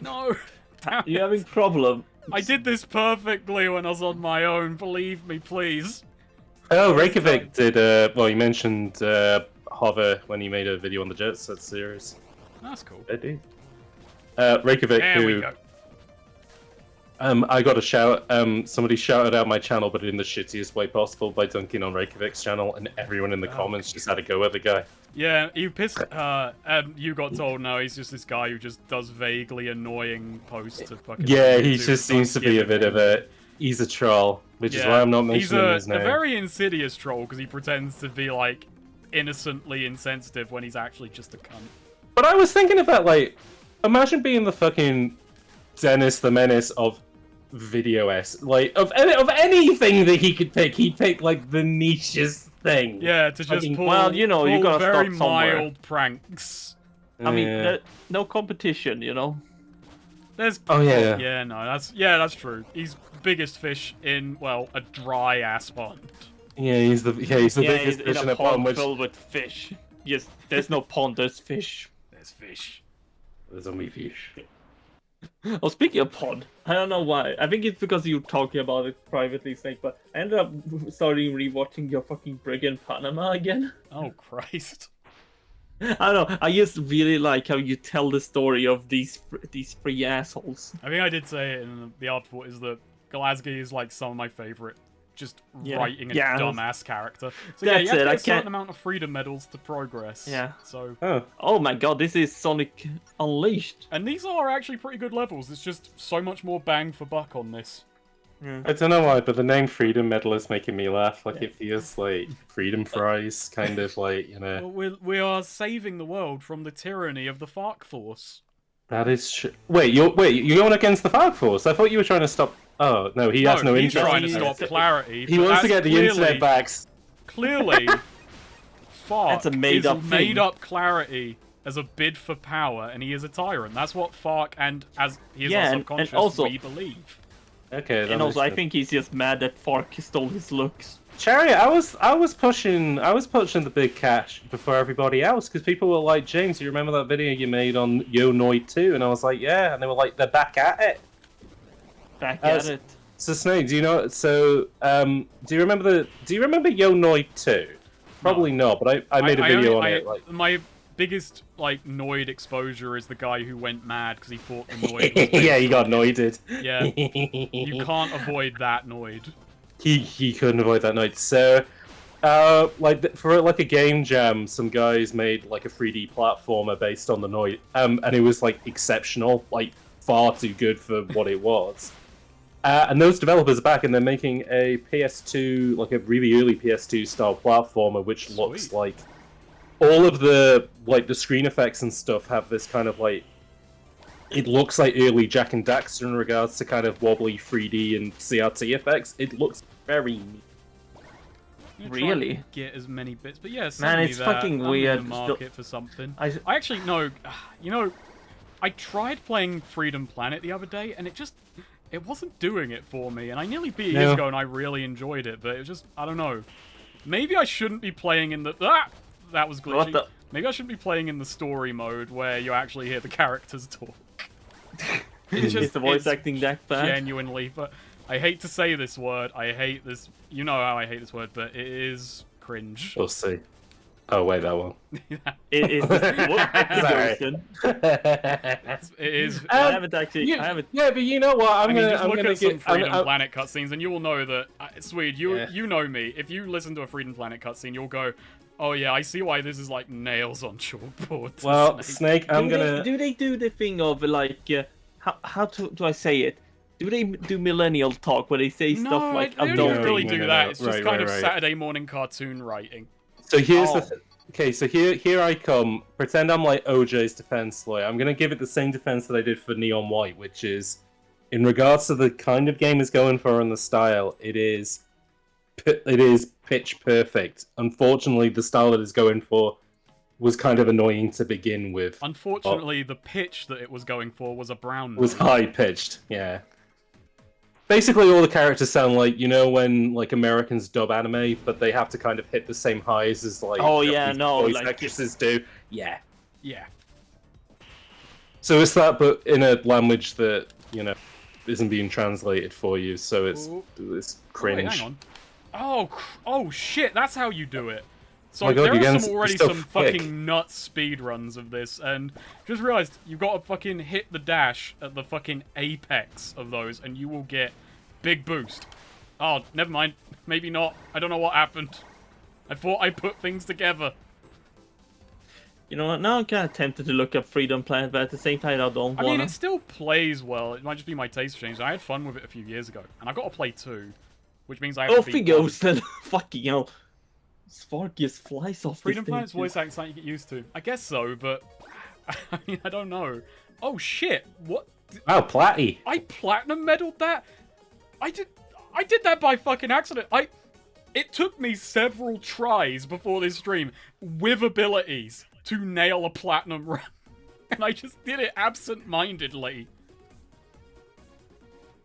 No! You're having problem. I did this perfectly when I was on my own, believe me, please. Oh, Reykjavik did, well, you mentioned Hover when he made a video on the Jet Set series. That's cool. I do. Reykjavik, there we go. I got a shout. Somebody shouted out my channel, but in the shittiest way possible by dunking on Reykjavik's channel, and everyone in the comments just had to go at the guy. Yeah, you pissed. And you got told no, he's just this guy who just does vaguely annoying posts to fucking. Yeah, he just seems to be a bit of a. He's a troll, which is why I'm not mentioning his name. He's a very insidious troll because he pretends to be like innocently insensitive when he's actually just a cunt. But I was thinking about like, imagine being the fucking Dennis the Menace of video like of anything that he could pick. He'd pick like the nichest thing. Yeah, to just pull. Well, you know, you gotta very stop somewhere. mild pranks. I mean, no competition, you know. There's. Oh yeah. Yeah, no, that's true. He's biggest fish in a dry ass pond. Yeah, he's the biggest fish in a pond which... filled with fish. Yes, there's no pond, there's fish. There's fish. There's only fish. Oh, speaking of pond, I don't know why. I think it's because you were talking about it privately, Snake, but I ended up starting rewatching your fucking Brig in Panama again. Oh, Christ. I don't know, I just really like how you tell the story of these three assholes. I think I did say it in the article, is that Glasgow is like some of my favourite just writing a dumbass character. So yeah, you have to get a certain amount of freedom medals to progress. Yeah. So. Oh my god, this is Sonic Unleashed. And these are actually pretty good levels. It's just so much more bang for buck on this. I don't know why, but the name Freedom Medal is making me laugh. Like it feels like Freedom Fries, kind of like, you know. Well, we are saving the world from the tyranny of the FARC force. That is Wait, you're going against the FARC force? I thought you were trying to stop. Oh no, he has no interest. He's trying to stop Clarity. He wants to get the internet back. Clearly, FARC is made up Clarity as a bid for power, and he is a tyrant. That's what FARC and as he is our subconscious, and also, we believe. Okay, and also I think he's just mad that FARC stole his looks. Cherry, I was pushing the big cash before everybody else because people were like, James, you remember that video you made on Yo Noid 2? And I was like, yeah, and they were like, they're back at it. Back at it. So Snake, do you know? So do you remember Yo Noid 2? Probably not, but I made a video on it. Like... My biggest Noid exposure is the guy who went mad because he thought the Noid was yeah, he got Noided. Yeah, you can't avoid that Noid. He couldn't avoid that Noid. So, for like a game jam, some guys made like a 3D platformer based on the Noid, and it was like exceptional, like far too good for what it was. And those developers are back, and they're making a PS2, like a really early PS2 style platformer, which looks like all of the screen effects and stuff have this kind of like, it looks like early Jak and Daxter in regards to kind of wobbly 3D and CRT effects. It looks very neat. Really? Get as many bits, but yeah, man, it's fucking weird. In the market for something. I actually know. You know, I tried playing Freedom Planet the other day, and it wasn't doing it for me. And I nearly beat it years ago, and I really enjoyed it, but it was just, I don't know. Maybe I shouldn't be playing in the that was glitchy. Maybe I shouldn't be playing in the story mode where you actually hear the characters talk. Is the voice acting that bad? Genuinely, but I hate to say this word. I hate this. You know how I hate this word, but it is cringe. We'll see. Oh wait, that one. It is. Sorry. It is. I haven't actually. I haven't. Yeah, but you know what? I'm gonna just look at some Freedom Planet cutscenes, and you will know that. Swede, you know me. If you listen to a Freedom Planet cutscene, you'll go, "Oh yeah, I see why this is like nails on chalkboard." Well, Snake, Do they do the thing of like, how do I say it? Do they do millennial talk where they say stuff like adult? No, they don't really do that. It's just kind of Saturday morning cartoon writing. So here's the thing. Okay, so here I come. Pretend I'm like OJ's defense lawyer. I'm gonna give it the same defense that I did for Neon White, which is, in regards to the kind of game it's going for and the style, it is pitch perfect. Unfortunately, the style that it's going for was kind of annoying to begin with. Unfortunately, the pitch that it was going for was a brown noise. Was high pitched, yeah. Basically, all the characters sound like, you know, when like Americans dub anime, but they have to kind of hit the same highs as like voice actresses do. Yeah. Yeah. So it's that, but in a language that, you know, isn't being translated for you, so it's cringe. Oh, wait, hang on. Oh shit! That's how you do it. So my God, there you're are getting some already so some quick. fucking nuts speedruns of this, and just realized you've got to fucking hit the dash at the fucking apex of those, and you will get big boost. Oh, never mind. Maybe not. I don't know what happened. I thought I put things together. You know what? Now I'm kind of tempted to look up Freedom Planet, but at the same time, I don't I wanna. mean, it still plays well. It might just be my taste change. I had fun with it a few years ago, and I got to play 2, which means I have Off to he beat goes then. Fucking hell. Sparkius flies off Freedom this thing, Planet's too. voice acting something you get used to. I guess so, but I mean, I don't know. Oh shit! What? Wow, Platty. I platinum medaled that? I did that by fucking accident. It took me several tries before this stream with abilities to nail a platinum run. And I just did it absent-mindedly.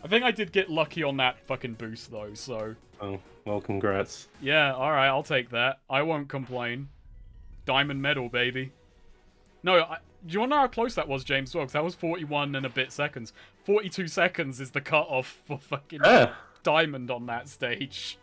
I think I did get lucky on that fucking boost though, so... Oh, well, congrats. Yeah, alright, I'll take that. I won't complain. Diamond medal, baby. No, do you want to know how close that was, James? Well, 'cause that was 41 and a bit seconds. 42 seconds is the cutoff for fucking diamond on that stage.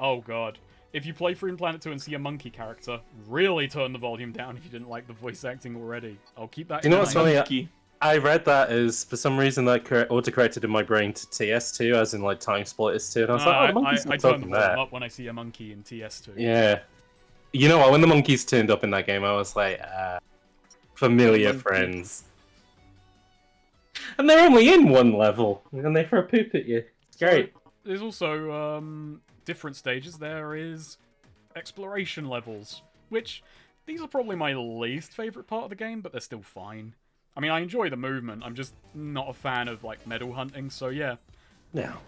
Oh god. If you play Freedom Planet 2 and see a monkey character, really turn the volume down if you didn't like the voice acting already. I'll keep that in You know what's mind. funny? I read that as, for some reason, that autocorrected in my brain to TS2, as in, like, Time Splitters 2, and I was like, oh, the monkey's I not turn the talking volume there. up when I see a monkey in TS2. Yeah. You know what, when the monkeys turned up in that game, I was like, familiar Monkey. friends. And they're only in one level, and they throw poop at you. It's great. There's also different stages. There is exploration levels, which these are probably my least favorite part of the game, but they're still fine. I mean, I enjoy the movement. I'm just not a fan of like medal hunting. So yeah,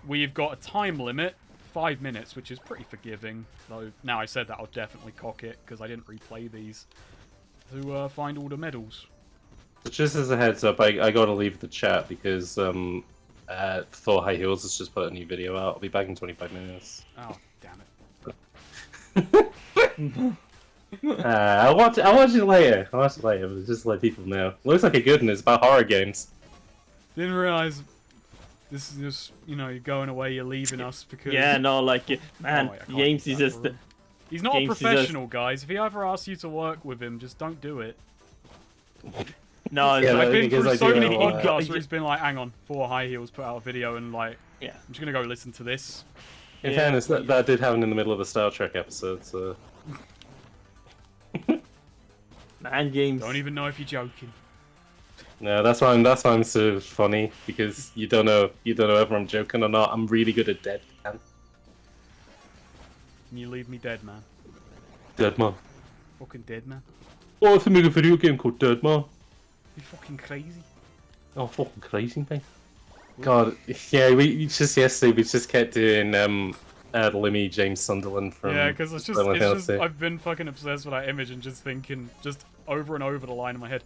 we've got a time limit, 5 minutes, which is pretty forgiving. Though now I said that, I'll definitely cock it because I didn't replay these to find all the medals. So just as a heads up, I gotta leave the chat because Thor High Heels has just put a new video out. I'll be back in 25 minutes. Oh, damn it. I'll watch it later. But just to let people know. Looks like a good one. It's about horror games. Didn't realize this is just, you know, you're going away, you're leaving us because... Yeah, no, like, man, Oh, wait, I can't James do is that just... for him. He's not a James is professional, guys. If he ever asks you to work with him, just don't do it. No, it's Yeah, like, I've been because through I so do many have a lot. podcasts where he's been like, hang on, 4 High Heels put out a video and like, yeah. I'm just gonna go listen to this. In Yeah, fairness, that did happen in the middle of a Star Trek episode, so... Man, James. Don't even know if you're joking. No, that's why I'm so funny, because you don't know whether I'm joking or not. I'm really good at dead man. Can you leave me dead, man? Dead man. Fucking dead, man. Oh, I have to make a video game called Dead Man. You fucking crazy. Oh, fucking crazy thing. God, yeah, we just yesterday we just kept doing Limmy James Sunderland from... Yeah, because it's Silent Hill just 2. I've been fucking obsessed with that image and just thinking, just over and over the line in my head,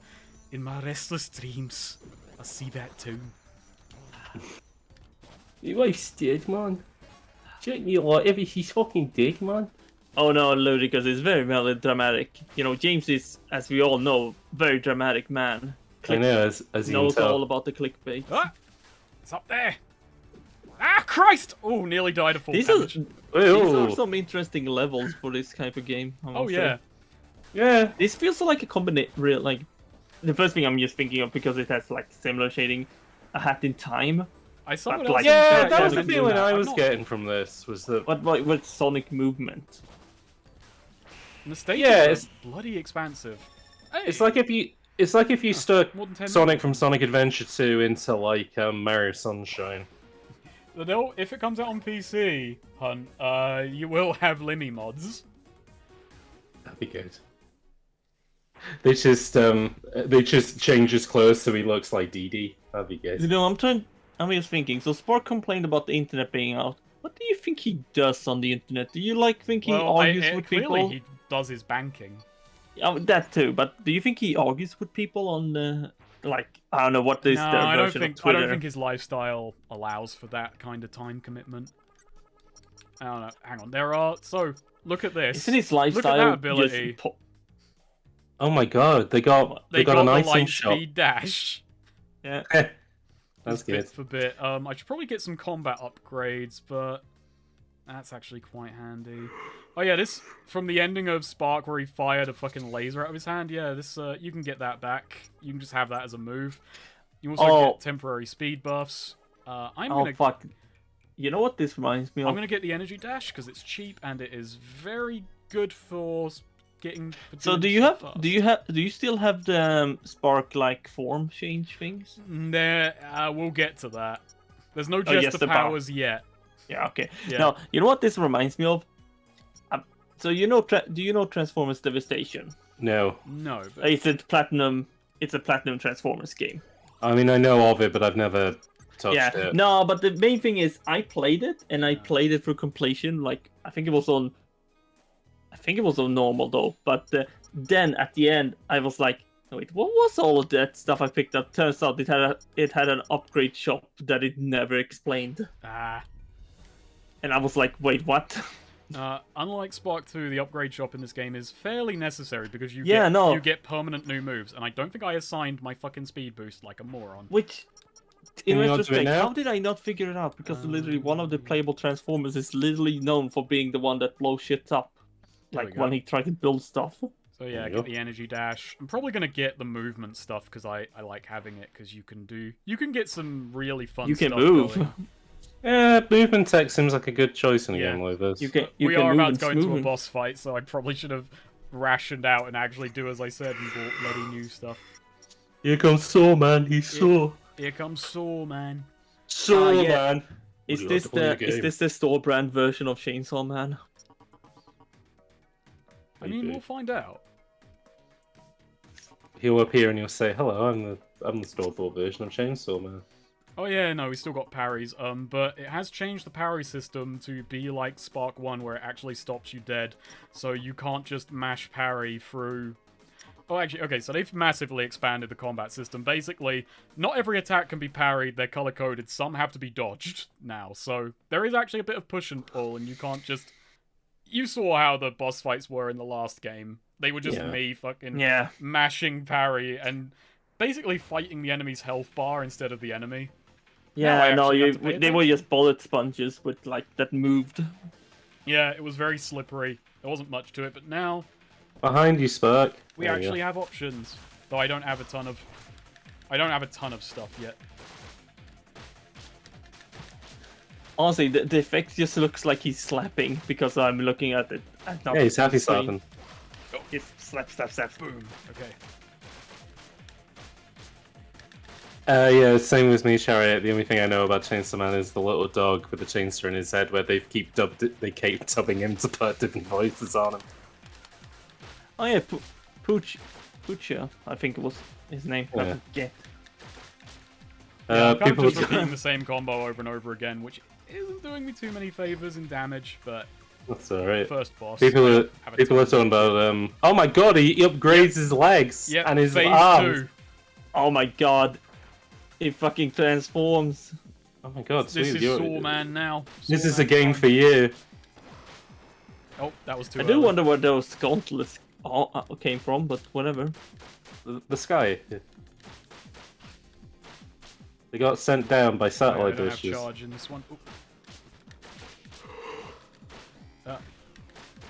in my restless dreams, I see that too. Your wife's dead, man. Shouldn't you like if she's fucking dead, man? Oh no, Ludicrous is very melodramatic. You know, James is, as we all know, very dramatic man. I know, as you can Knows tell. all about the clickbait. Ah! It's up there! Ah, Christ! Oh, nearly died of full These are, damage. these are some interesting levels for this type of game. I Oh, must yeah. say. Yeah. This feels like a combination, real like. The first thing I'm just thinking of, because it has like similar shading, a Hat in Time. I saw But it like- Yeah, Yeah, that was yeah, the yeah, feeling yeah. I I'm was not- getting from this, was that... But like with Sonic movement. And the stages Yeah, are it's- bloody expansive. Hey, It's like if you stuck more than 10 Sonic from Sonic Adventure 2 into like Mario Sunshine. If it comes out on PC, Hunt, you will have Limmy mods. That'd be good. They just change his clothes so he looks like Dee Dee. That'd be good. You know, I'm just thinking. So Spark complained about the internet being out. What do you think he does on the internet? Do you like think he Well, argues with clearly people? he does his banking. That too, but do you think he argues with people on like I don't know what is No, their I don't version of think Twitter? his lifestyle allows for that kind of time commitment. I don't know. Hang on. There are look at this. Isn't his Look at lifestyle that ability. just Oh my god, they got They got an the item light shop. speed dash. yeah? That's Just good. bit for bit. I should probably get some combat upgrades, but That's actually quite handy. Oh yeah, this from the ending of Spark where he fired a fucking laser out of his hand. Yeah, this you can get that back. You can just have that as a move. You also get temporary speed buffs. Fuck. You know what this reminds me of? I'm gonna get the energy dash because it's cheap and it is very good for getting. So do you still have the spark like form change things? Nah, we'll get to that. There's no Jester powers yet. Yeah, okay. Yeah. Now, you know what this reminds me of? So do you know Transformers Devastation? No. No. But... It's a platinum Transformers game. I mean, I know of it, but I've never touched it. No, but the main thing is I played it and I played it through completion. Like I think it was on normal though. But then at the end, I was like, wait, what was all of that stuff I picked up? Turns out it had an upgrade shop that it never explained. And I was like, wait, what? Unlike Spark 2, the upgrade shop in this game is fairly necessary because you get permanent new moves, and I don't think I assigned my fucking speed boost like a moron. Which, in retrospect, how did I not figure it out? Because literally one of the playable Transformers is literally known for being the one that blows shit up. Like when he tried to build stuff. So yeah, get the energy dash. I'm probably gonna get the movement stuff because I like having it because you can get some really fun stuff. You can move. Going. Yeah, movement tech seems like a good choice in a game like this. We are about to go into a boss fight, so I probably should have rationed out and actually do as I said and bought bloody new stuff. Here comes Saw Man, he's Saw. Here comes Saw Man. Saw Man. Is this the store brand version of Chainsaw Man? I mean, we'll find out. He'll appear and he'll say, "Hello, I'm the store bought version of Chainsaw Man." Oh yeah, no, we still got parries, but it has changed the parry system to be like Spark 1 where it actually stops you dead, so you can't just mash parry through... Oh, actually, okay, so they've massively expanded the combat system. Basically, not every attack can be parried, they're color-coded, some have to be dodged now, so there is actually a bit of push and pull, and you can't just... You saw how the boss fights were in the last game. They were just me fucking mashing parry and basically fighting the enemy's health bar instead of the enemy. Yeah, no, they were just bullet sponges with like that moved. Yeah, it was very slippery. There wasn't much to it, but now behind you, Spark. We actually have options, though I don't have a ton of stuff yet. Honestly, the effect just looks like he's slapping because I'm looking at it. Yeah, he's happy slapping. Oh, just slap, slap, slap. Boom. Okay. Yeah, same with me, Chariot. The only thing I know about Chainsaw Man is the little dog with the chainsaw in his head, where they keep dubbing him to put different voices on him. Oh yeah, Pucha, I think it was his name. I forget. I'm kind of just repeating the same combo over and over again, which isn't doing me too many favors in damage, but that's alright. First boss. People are talking about oh my god, he upgrades his legs and his arms. 2. Oh my god. It fucking transforms. Oh my god, this is Saw Man now. This is a game for you. Oh, that was too I do wonder where those gauntlets came from, but whatever. The sky. They got sent down by satellite dishes. I don't have charge in this one.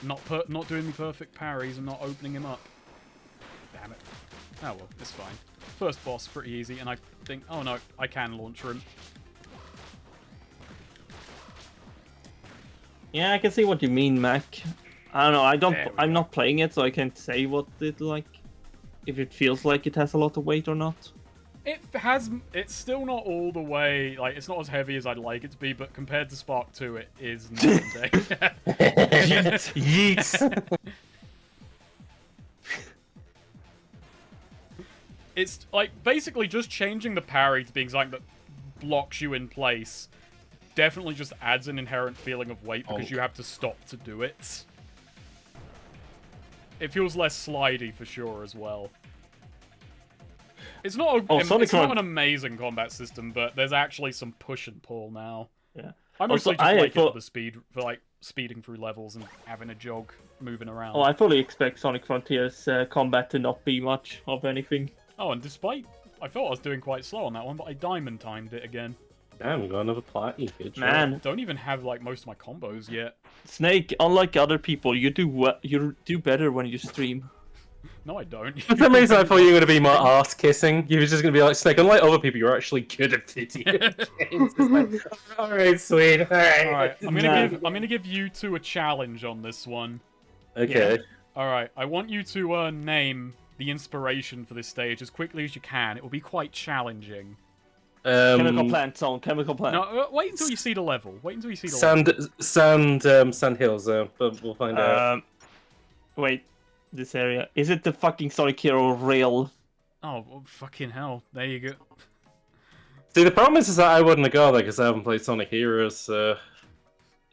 Not doing the perfect parries and not opening him up. Damn it. Oh well, it's fine. First boss, pretty easy, and I think... Oh no, I can launch him. Yeah, I can see what you mean, Mac. I don't know, I'm not playing it, so I can't say what it like... If it feels like it has a lot of weight or not. It's still not all the way... Like, it's not as heavy as I'd like it to be, but compared to Spark 2, it is night and day. Yeet! It's, like, basically just changing the parry to being something that blocks you in place definitely just adds an inherent feeling of weight because you have to stop to do it. It feels less slidey for sure as well. It's not an amazing combat system, but there's actually some push and pull now. Yeah. I mostly just like it for like speeding through levels and having a jog moving around. Oh, I fully expect Sonic Frontiers combat to not be much of anything. Oh, and despite... I thought I was doing quite slow on that one, but I diamond timed it again. Damn, we got another platinum. Good job. Man, Don't even have like most of my combos yet. Snake, unlike other people, you do better when you stream. No, I don't. For some reason, I thought you were going to be more ass kissing. You were just going to be like, Snake, unlike other people, you're actually good at video games. Like, alright, sweet. Alright. I'm gonna give you two a challenge on this one. Okay. Alright, I want you to name the inspiration for this stage as quickly as you can. It will be quite challenging. Chemical plant zone, chemical plant. No, wait until you see the level. Wait until you see the level. Sand hills, but we'll find out. Wait, this area. Is it the fucking Sonic Hero rail? Oh, well, fucking hell. There you go. See, the problem is that I wouldn't have gone there because I haven't played Sonic Heroes, so...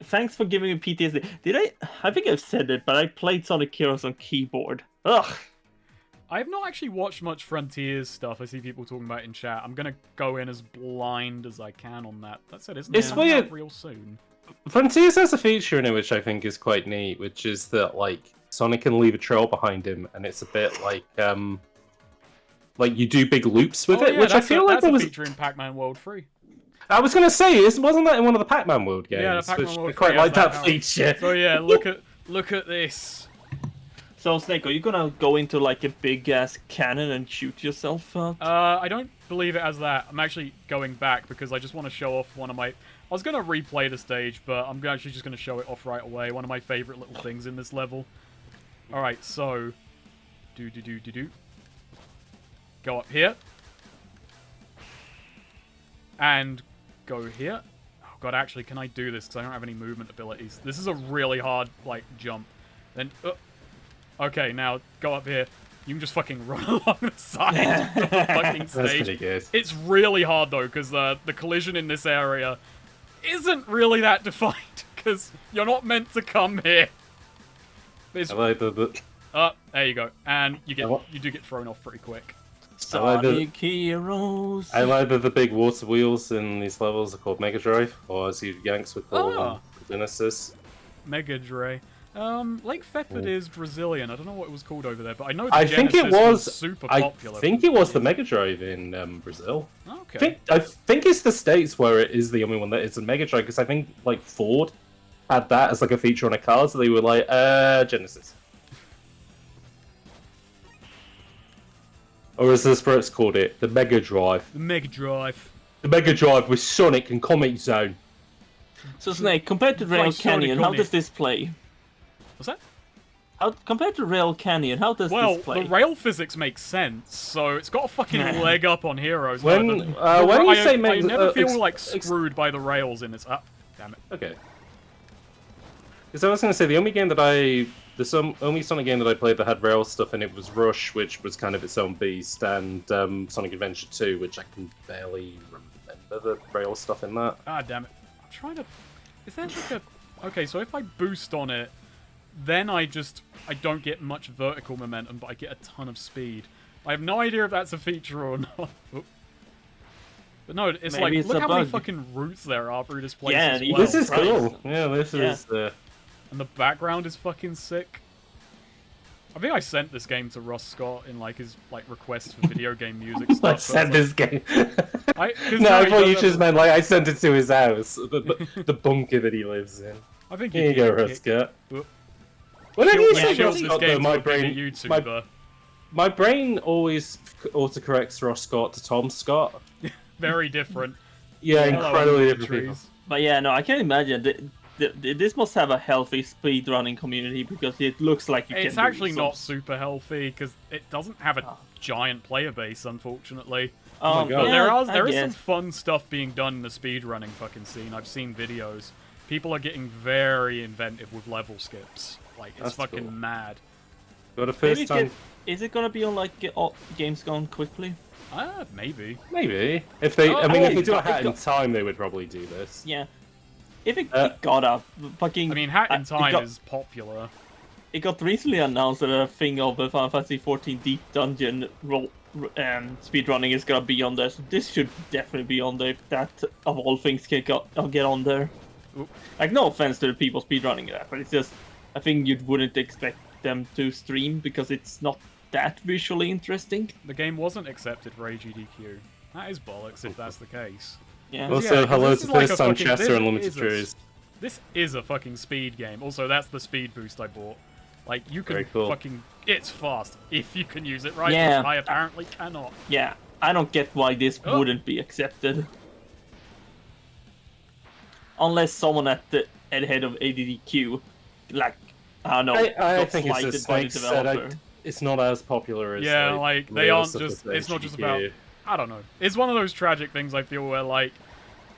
Thanks for giving me PTSD. Did I think I've said it, but I played Sonic Heroes on keyboard. Ugh! I've not actually watched much Frontiers stuff. I see people talking about it in chat. I'm gonna go in as blind as I can on that. That said, isn't it out real soon? Frontiers has a feature in it which I think is quite neat, which is that, like, Sonic can leave a trail behind him, and it's a bit like you do big loops with it, which I feel like that's a feature in Pac-Man World 3. I was gonna say, wasn't that in one of the Pac-Man World games? Yeah, the Pac-Man World 3 I quite like that feature. So yeah, look at this. So Snake, are you gonna go into like a big ass cannon and shoot yourself? I don't believe it as that. I'm actually going back because I just want to show off one of my... I was gonna replay the stage, but I'm actually just gonna show it off right away. One of my favorite little things in this level. All right, so go up here and go here. Oh god, actually, can I do this? Because I don't have any movement abilities. This is a really hard like jump. Then, okay, now go up here. You can just fucking run along the side of the fucking stage. That's pretty good. It's really hard though, because the collision in this area isn't really that defined. Because you're not meant to come here. I like there you go, and you do get thrown off pretty quick. Sonic Heroes. I like that the big water wheels in these levels are called Mega Drive, or as you Yanks would call them, Genesis. Mega Drive. Lake Fepard is Brazilian. I don't know what it was called over there, but I know the Genesis think it was super popular. I think it was the Mega Drive in Brazil. Okay. I think it's the States where it is the only one that is a Mega Drive, because I think like Ford had that as like a feature on a car, so they were like, Genesis. Or as the Spirits called it, the Mega Drive. The Mega Drive. The Mega Drive with Sonic and Comet Zone. So Snake, compared to Rail Canyon, how does this play? What's that? Compared to Rail Canyon, how does this play? Well, the rail physics makes sense, so it's got a fucking leg up on Heroes. When you say I never feel like screwed by the rails in this. Damn it. Okay. Because I was going to say, the only only Sonic game that I played that had rail stuff in it was Rush, which was kind of its own beast, and Sonic Adventure 2, which I can barely remember the rail stuff in that. Ah, damn it. I'm trying to... Is there like a... Okay, so if I boost on it, then I don't get much vertical momentum, but I get a ton of speed. I have no idea if that's a feature or not. But no, it's Maybe like, look how many bug. fucking routes there are through this place Yeah, as well. This is cool. Yeah, this is... And the background is fucking sick. I think I sent this game to Ross Scott in like his request for video game music stuff. I sent this game. I thought you just meant like I sent it to his house, the bunker that he lives in. I think here you go, Ross Scott. Whenever you say Ross Scott, though, my brain, my brain always autocorrects Ross Scott to Tom Scott. Very different. Yeah, incredibly different people. But yeah, no, I can imagine. This must have a healthy speedrunning community, because it looks like it's actually not super healthy because it doesn't have a giant player base, unfortunately. Oh my God. But there is some fun stuff being done in the speedrunning fucking scene. I've seen videos. People are getting very inventive with level skips. Like, it's fucking cool. Mad. Got a first time. Is it gonna be on like Games Gone Quickly? Maybe. Maybe. If they, if they do a Hat in Time, they would probably do this. Yeah. If it got a fucking... I mean, Hat in Time is popular. It got recently announced that a thing of the Final Fantasy 14 Deep Dungeon speedrunning is gonna be on there, so this should definitely be on there if that, of all things, can get on there. Oop. Like, no offense to the people speedrunning that, but it's just, I think you wouldn't expect them to stream because it's not that visually interesting. The game wasn't accepted for AGDQ. That is bollocks if that's the case. Yeah. Also, hello to like first time fucking, Chester and Limited Trees. This is a fucking speed game. Also, that's the speed boost I bought. Like, you can Cool. fucking... It's fast, if you can use it right, Yeah. which I apparently cannot. Yeah, I don't get why this wouldn't be accepted. Unless someone at the head of ADDQ, like, I don't know, I got think it's slighted just by the like said, developer. it's not as popular as Yeah, like they real aren't stuff just... with It's not just HDQ. about... I don't know. It's one of those tragic things, I feel, where, like,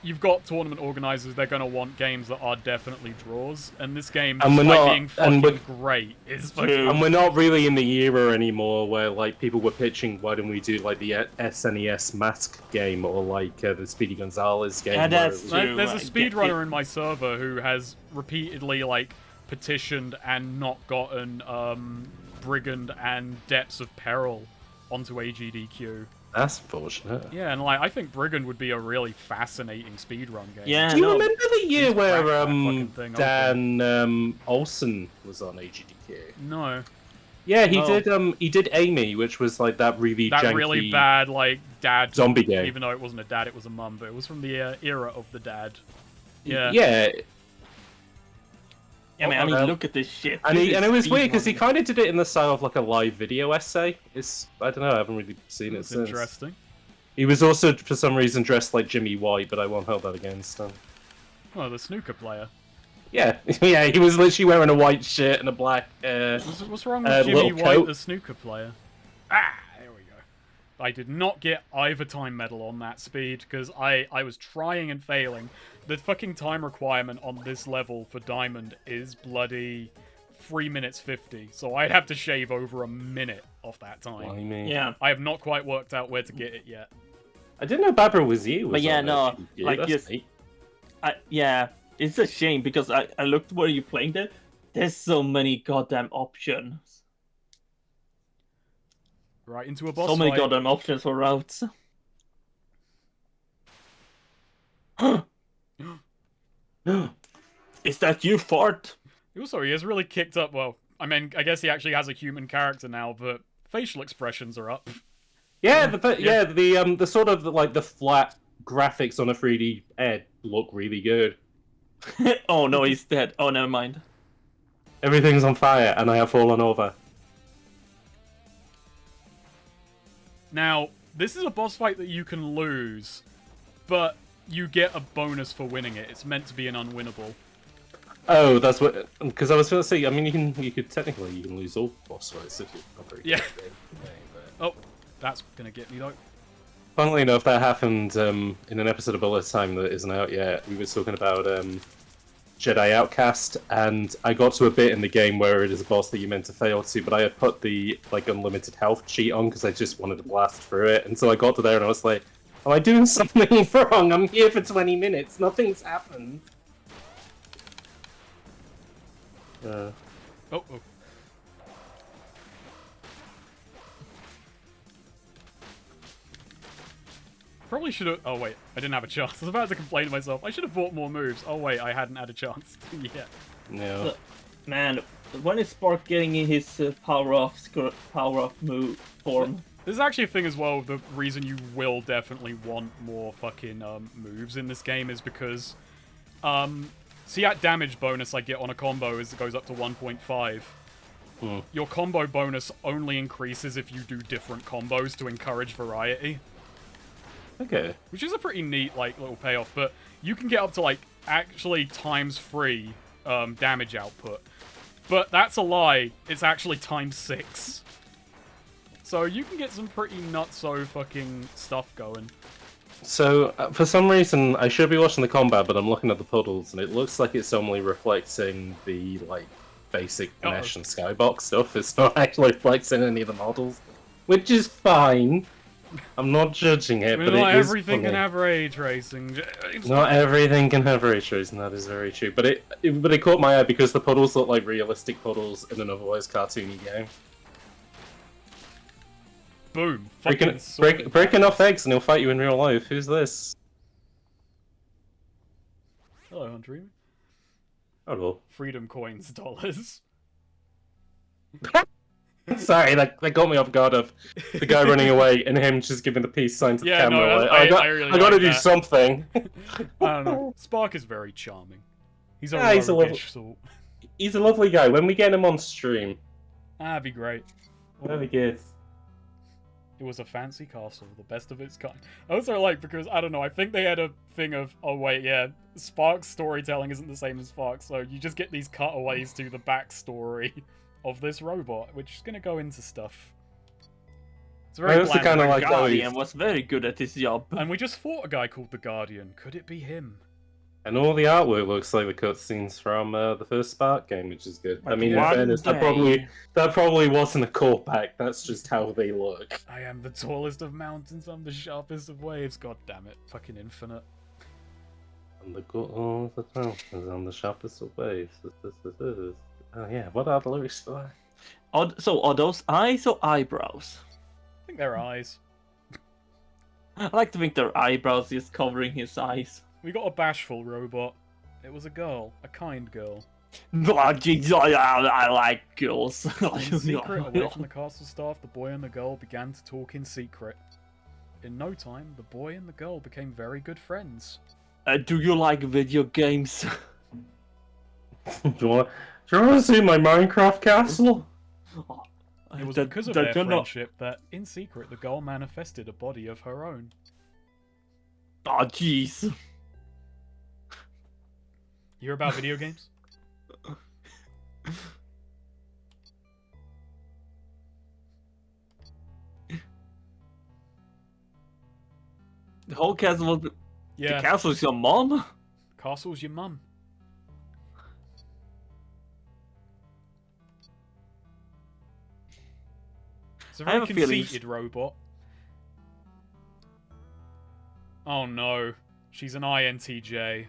you've got tournament organizers, they're going to want games that are definitely draws, and this game, despite being fucking great, is fucking... And we're not really in the era anymore where, like, people were pitching, why don't we do, like, the SNES Mask game, or, like, the Speedy Gonzales game. Yeah, that's true. There's a speedrunner in my server who has repeatedly, like, petitioned and not gotten, Brigand and Depths of Peril onto AGDQ. That's unfortunate. Yeah, and like I think Brigand would be a really fascinating speedrun game. Yeah, Do you remember the year where Dan Olsen was on AGDQ? No. Yeah, he did Amy, which was like that really janky, really bad like dad zombie game. Even though it wasn't a dad, it was a mum, but it was from the era of the dad. Yeah. Yeah. Yeah, man, I mean, look at this shit. And it was weird because he kind of did it in the style of like a live video essay. I don't know, I haven't really seen it since. Interesting. He was also, for some reason, dressed like Jimmy White, but I won't hold that against him. Oh, the snooker player. Yeah, yeah, he was literally wearing a white shirt and a black. What's wrong with Jimmy White, the snooker player? Ah, there we go. I did not get either time medal on that speed because I was trying and failing. The fucking time requirement on this level for Diamond is bloody 3 minutes 50, so I'd have to shave over a minute off that time. Yeah. I have not quite worked out where to get it yet. I didn't know Barbara was you. But yeah, no, like just, yeah, it's a shame because I looked where you're playing there. There's so many goddamn options. Right into a boss So many goddamn options for routes. Is that you, Fart? Also, he has really kicked up. Well, I mean, I guess he actually has a human character now, but facial expressions are up. Yeah, the sort of like the flat graphics on a 3D Ed look really good. Oh no, he's dead. Oh, never mind. Everything's on fire, and I have fallen over. Now, this is a boss fight that you can lose, but you get a bonus for winning it. It's meant to be an unwinnable. Oh, that's what. Because I was going to say, I mean, you could technically lose all boss fights if you're not very good. Oh, that's gonna get me though. Funnily enough, that happened in an episode of Bullet Time that isn't out yet. We were talking about Jedi Outcast, and I got to a bit in the game where it is a boss that you're meant to fail to, but I had put the like unlimited health cheat on because I just wanted to blast through it, and so I got to there and I was like, am I doing something wrong? I'm here for 20 minutes. Nothing's happened. Oh. Probably should have... Oh, wait. I didn't have a chance. I was about to complain to myself. I should have bought more moves. Oh, wait. I hadn't had a chance yet. No. Man, when is Spark getting in his power-up move form? There's actually a thing as well. The reason you will definitely want more fucking moves in this game is because... see that damage bonus I get on a combo as it goes up to 1.5. Your combo bonus only increases if you do different combos to encourage variety. Okay. Which is a pretty neat, like, little payoff, but you can get up to, like, actually ×3 damage output. But that's a lie. It's actually ×6. So you can get some pretty nutso fucking stuff going. So, for some reason, I should be watching the combat, but I'm looking at the puddles, and it looks like it's only reflecting the, like, basic mesh and skybox stuff. It's not actually reflecting any of the models, which is fine. I'm not judging it, but not it is everything funny. can have ray tracing. Not everything can have ray tracing, that is very true. But it caught my eye because the puddles look like realistic puddles in an otherwise cartoony game. Boom. Break enough eggs and he'll fight you in real life. Who's this? Hello, Hunter. Hello. Freedom coins, dollars. Sorry, that got me off guard of the guy running away and him just giving the peace sign to the camera. No, like, I really I gotta like do that. something. I don't know. Spark is very charming. He's a Yeah, roguish sort. He's a lovely guy. When we get him on stream, That'd be great. that'd be good. It was a fancy castle, the best of its kind. I also like, because, I don't know, I think they had a thing of, oh wait, yeah, Spark's storytelling isn't the same as Spark, so you just get these cutaways to the backstory of this robot, which is going to go into stuff. It's very also bland. kind of The like how Guardian was very good at his job. And we just fought a guy called the Guardian. Could it be him? And all the artwork looks like the cutscenes from the first Spark game, which is good. I mean, in One fairness, that probably wasn't a callback. That's just how they look. I am the tallest of mountains, I'm the sharpest of waves. God damn it. Fucking Infinite. And the good the mountains on the sharpest of waves. Oh yeah, what are the lyrics for that? So are those eyes or eyebrows? I think they're eyes. I like to think they're eyebrows just covering his eyes. We got a bashful robot. It was a girl. A kind girl. I like girls. In secret, away from the castle staff, the boy and the girl began to talk in secret. In no time, the boy and the girl became very good friends. Do you like video games? Do you want to see my Minecraft castle? It was because of their friendship that, in secret, the girl manifested a body of her own. Oh, jeez. You hear about video games? The whole castle was... Yeah. The castle's your mom? Castle's your mum. It's a very conceited robot. Oh no. She's an INTJ.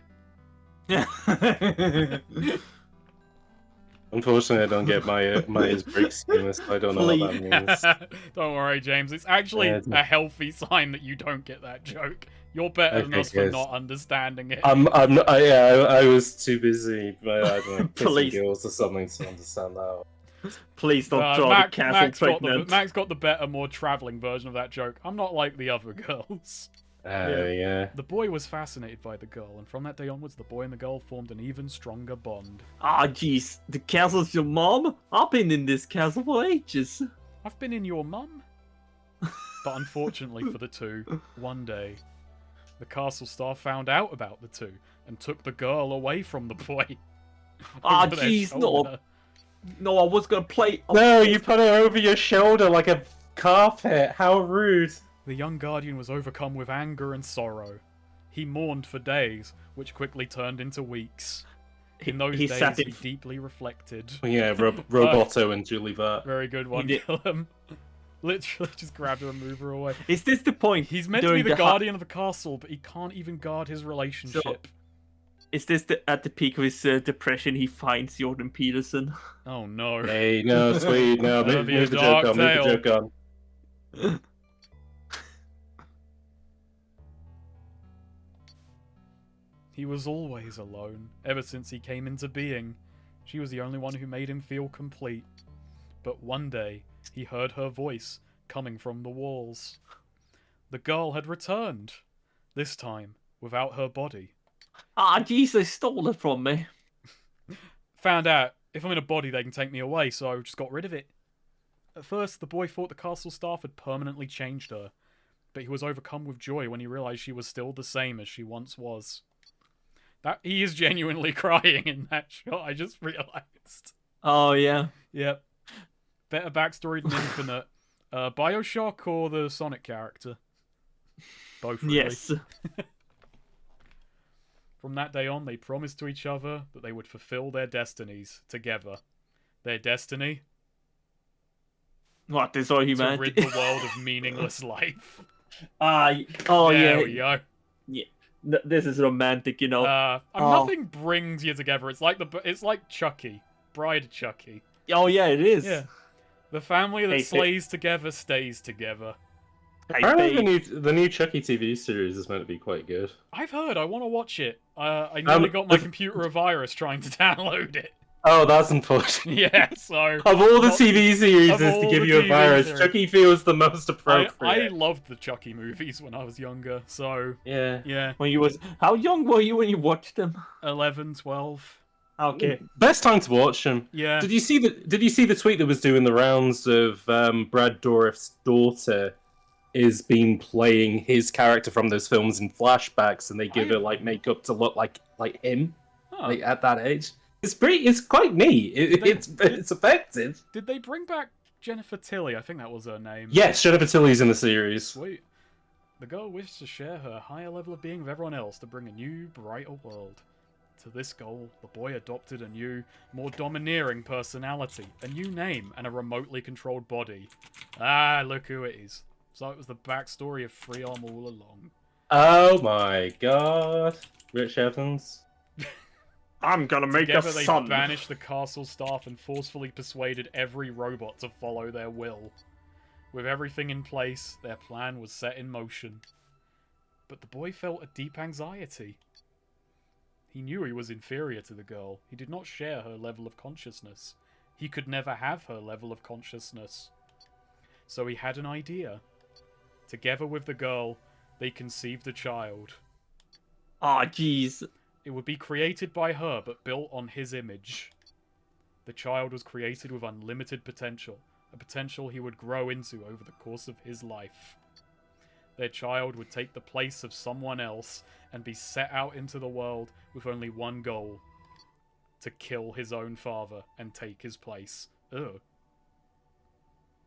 Unfortunately, I don't get my break schema, so I don't know what that means. Don't worry, James. It's actually a healthy sign that you don't get that joke. You're better than us for not understanding it. I was too busy, I don't know, kissing girls or something to understand that. Please don't draw the castle pregnant. Max got the better, more travelling version of that joke. I'm not like the other girls. Yeah. The boy was fascinated by the girl, and from that day onwards, the boy and the girl formed an even stronger bond. Ah, jeez. The castle's your mom? I've been in this castle for ages. I've been in your mum. But unfortunately for the two, one day, the castle staff found out about the two and took the girl away from the boy. Ah, jeez, no. No, I was gonna play... No, you put it over your shoulder like a carpet. How rude. The young guardian was overcome with anger and sorrow. He mourned for days, which quickly turned into weeks. In those days, he deeply reflected. Yeah, Roboto and Julie Vart. Very good one, Gillum. Literally just grabbed her and moved her away. Is this the point? He's meant to be the guardian of the castle, but he can't even guard his relationship. So, is this at the peak of his depression he finds Jordan Peterson? Oh no. Hey, no, sweet, no, move the joke on, move the joke on. He was always alone, ever since he came into being. She was the only one who made him feel complete. But one day, he heard her voice coming from the walls. The girl had returned, this time without her body. Ah, jeez, they stole it from me. Found out, if I'm in a body, they can take me away, so I just got rid of it. At first, the boy thought the castle staff had permanently changed her, but he was overcome with joy when he realized she was still the same as she once was. He is genuinely crying in that shot, I just realized. Oh, yeah. Yep. Better backstory than Infinite. Bioshock or the Sonic character? Both, really. Yes. From that day on, they promised to each other that they would fulfill their destinies together. Their destiny? What, destroy humanity? To rid the world of meaningless life. Oh, there we go. Yeah. This is romantic, you know. Nothing brings you together. It's like Chucky. Bride Chucky. Oh, yeah, it is. Yeah. The family that slays together stays together. Apparently the new Chucky TV series is meant to be quite good. I've heard. I want to watch it. I nearly got my computer a virus trying to download it. Oh, that's unfortunate. Yeah, so... Of all the TV series to give you a TV virus, series. Chucky feels the most I appropriate. loved the Chucky movies when I was younger, so... Yeah. When you was how young were you when you watched them? 11, 12... Okay. Best time to watch them. Yeah. Did you see the tweet that was doing the rounds of Brad Dourif's daughter is been playing his character from those films in flashbacks, and they give her like makeup to look like him, like at that age. It's quite neat. It's effective. Did they bring back Jennifer Tilly? I think that was her name. Yes, Jennifer Tilly's in the series. Sweet. The girl wished to share her higher level of being with everyone else to bring a new, brighter world. To this goal, the boy adopted a new, more domineering personality, a new name, and a remotely controlled body. Ah, look who it is. So it was the backstory of Freearm all along. Oh my god. Rich Evans. I'm gonna make Together a they son. banished the castle staff and forcefully persuaded every robot to follow their will. With everything in place, their plan was set in motion. But the boy felt a deep anxiety. He knew he was inferior to the girl. He did not share her level of consciousness. He could never have her level of consciousness. So he had an idea. Together with the girl, they conceived a child. Ah, jeez. It would be created by her, but built on his image. The child was created with unlimited potential, a potential he would grow into over the course of his life. Their child would take the place of someone else and be set out into the world with only one goal: to kill his own father and take his place. Ugh.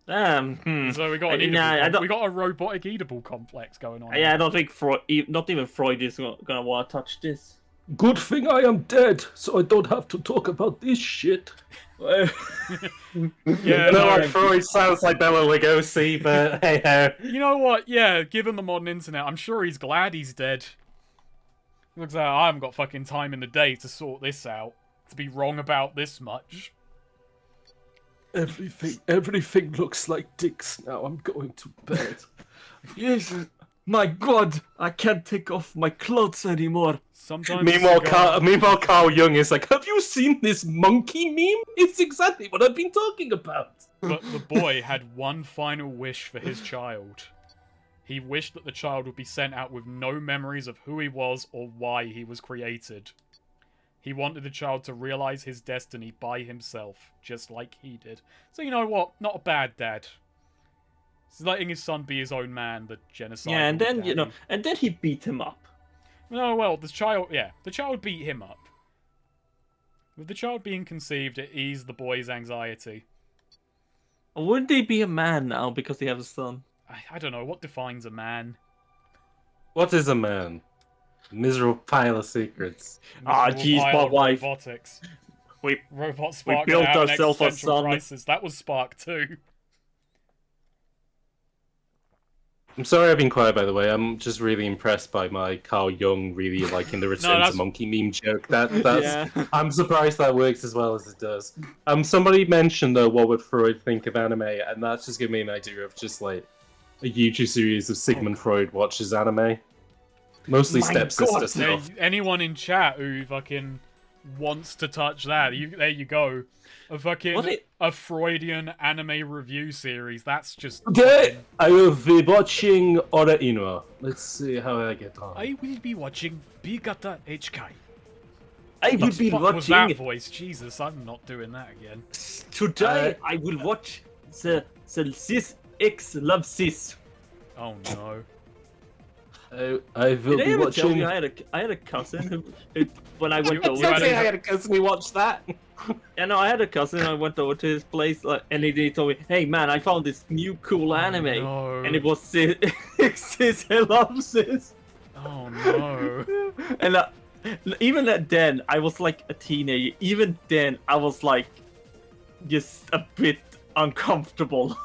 So we got an we got a robotic Oedipal complex going on. Yeah, I don't think Freud, not even Freud, is gonna want to touch this. Good thing I am dead, so I don't have to talk about this shit. Yeah, no, like Freud sounds like Bela Lugosi, but hey. You know what? Yeah, given the modern internet, I'm sure he's glad he's dead. Looks like I haven't got fucking time in the day to sort this out. To be wrong about this much. Everything looks like dicks now. I'm going to bed. Yes, my God, I can't take off my clothes anymore. Sometimes. Meanwhile, Carl Jung is like, "Have you seen this monkey meme? It's exactly what I've been talking about." But the boy had one final wish for his child. He wished that the child would be sent out with no memories of who he was or why he was created. He wanted the child to realize his destiny by himself, just like he did. So you know what? Not a bad dad. He's letting his son be his own man, the genocide. Yeah, and then daddy. and then he beat him up. No, well, the child beat him up. With the child being conceived, it eased the boy's anxiety. Wouldn't they be a man now because they have a son? I don't know, what defines a man? What is a man? Miserable pile of secrets. Ah, jeez, my wife. Robotics. We Robot Spark built have an ourselves a existential son. crisis. That was Spark too. I'm sorry I've been quiet, by the way. I'm just really impressed by my Carl Jung really liking the return to monkey meme joke. That's Yeah. I'm surprised that works as well as it does. Somebody mentioned though, what would Freud think of anime, and that's just giving me an idea of just like a YouTube series of Sigmund Freud watches anime. Mostly My stepsister God. stuff. Anyone in chat who fucking wants to touch that, there you go. A Freudian anime review series. That's just. Today, I will be watching Ora Ino. Let's see how I get on. I will be watching Bigata HK. I will be What was that watching voice? Jesus, I'm not doing that again. today. I will watch the Cis X Love Cis. Oh no. I will Did I be ever tell watching. you I had a cousin who when I went You- over. you had I had a cousin who watched that. Yeah, no, I had a cousin. I went over to his place, and he told me, "Hey, man, I found this new cool anime, no. and it was Cis Love Cis." Oh no. And even then, I was like a teenager. Even then, I was like just a bit uncomfortable.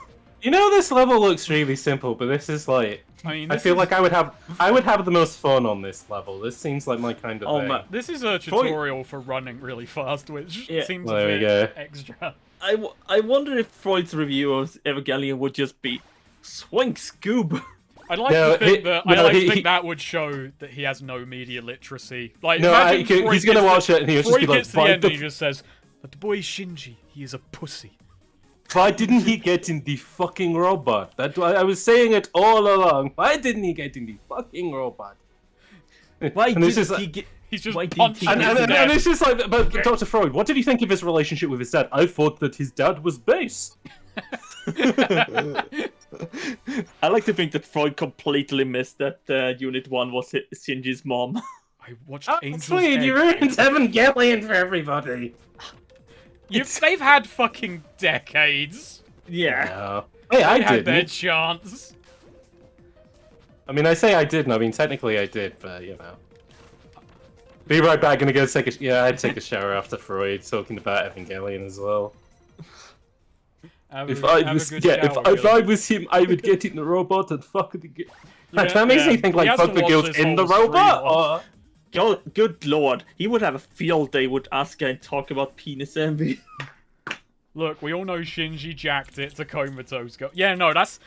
You know, this level looks really simple, but this is like. I feel like I would have the most fun on this level. This seems like my kind of thing. Man. This is a tutorial for running really fast, which seems a There we bit go. extra. I wonder if Freud's review of Evangelion would just be Swing Scoob. I'd like to think that would show that he has no media literacy. Like, No, imagine Freud he's gonna gets watch it and he'll just Freud be like, gets to the end and he just says, But the boy Shinji, he is a pussy. Why didn't he get in the fucking robot? I was saying it all along. Why didn't he get in the fucking robot? Why and did just he get? He's just Why did punching he And, get his and, dad. and it's just like, but Dr. Freud, what did he think of his relationship with his dad? I thought that his dad was base. I like to think that Freud completely missed that Unit 1 was Shinji's mom. I watched Oh, Angel's sweet, Egg. you ruined Evangelion for everybody. They've had fucking decades. Yeah. Hey, I They had their didn't. chance. I mean, I say I didn't. I mean, technically I did, but you know. Be right back. Gonna go take a I'd take a shower after Freud talking about Evangelion as well. If I was him, I would get in the robot and fuck the. That makes me think like fuck the girls in the robot. Or... Good lord, he would have a field day with Asuka and talk about penis envy. Look, we all know Shinji jacked it to Comatose. Yeah, no, that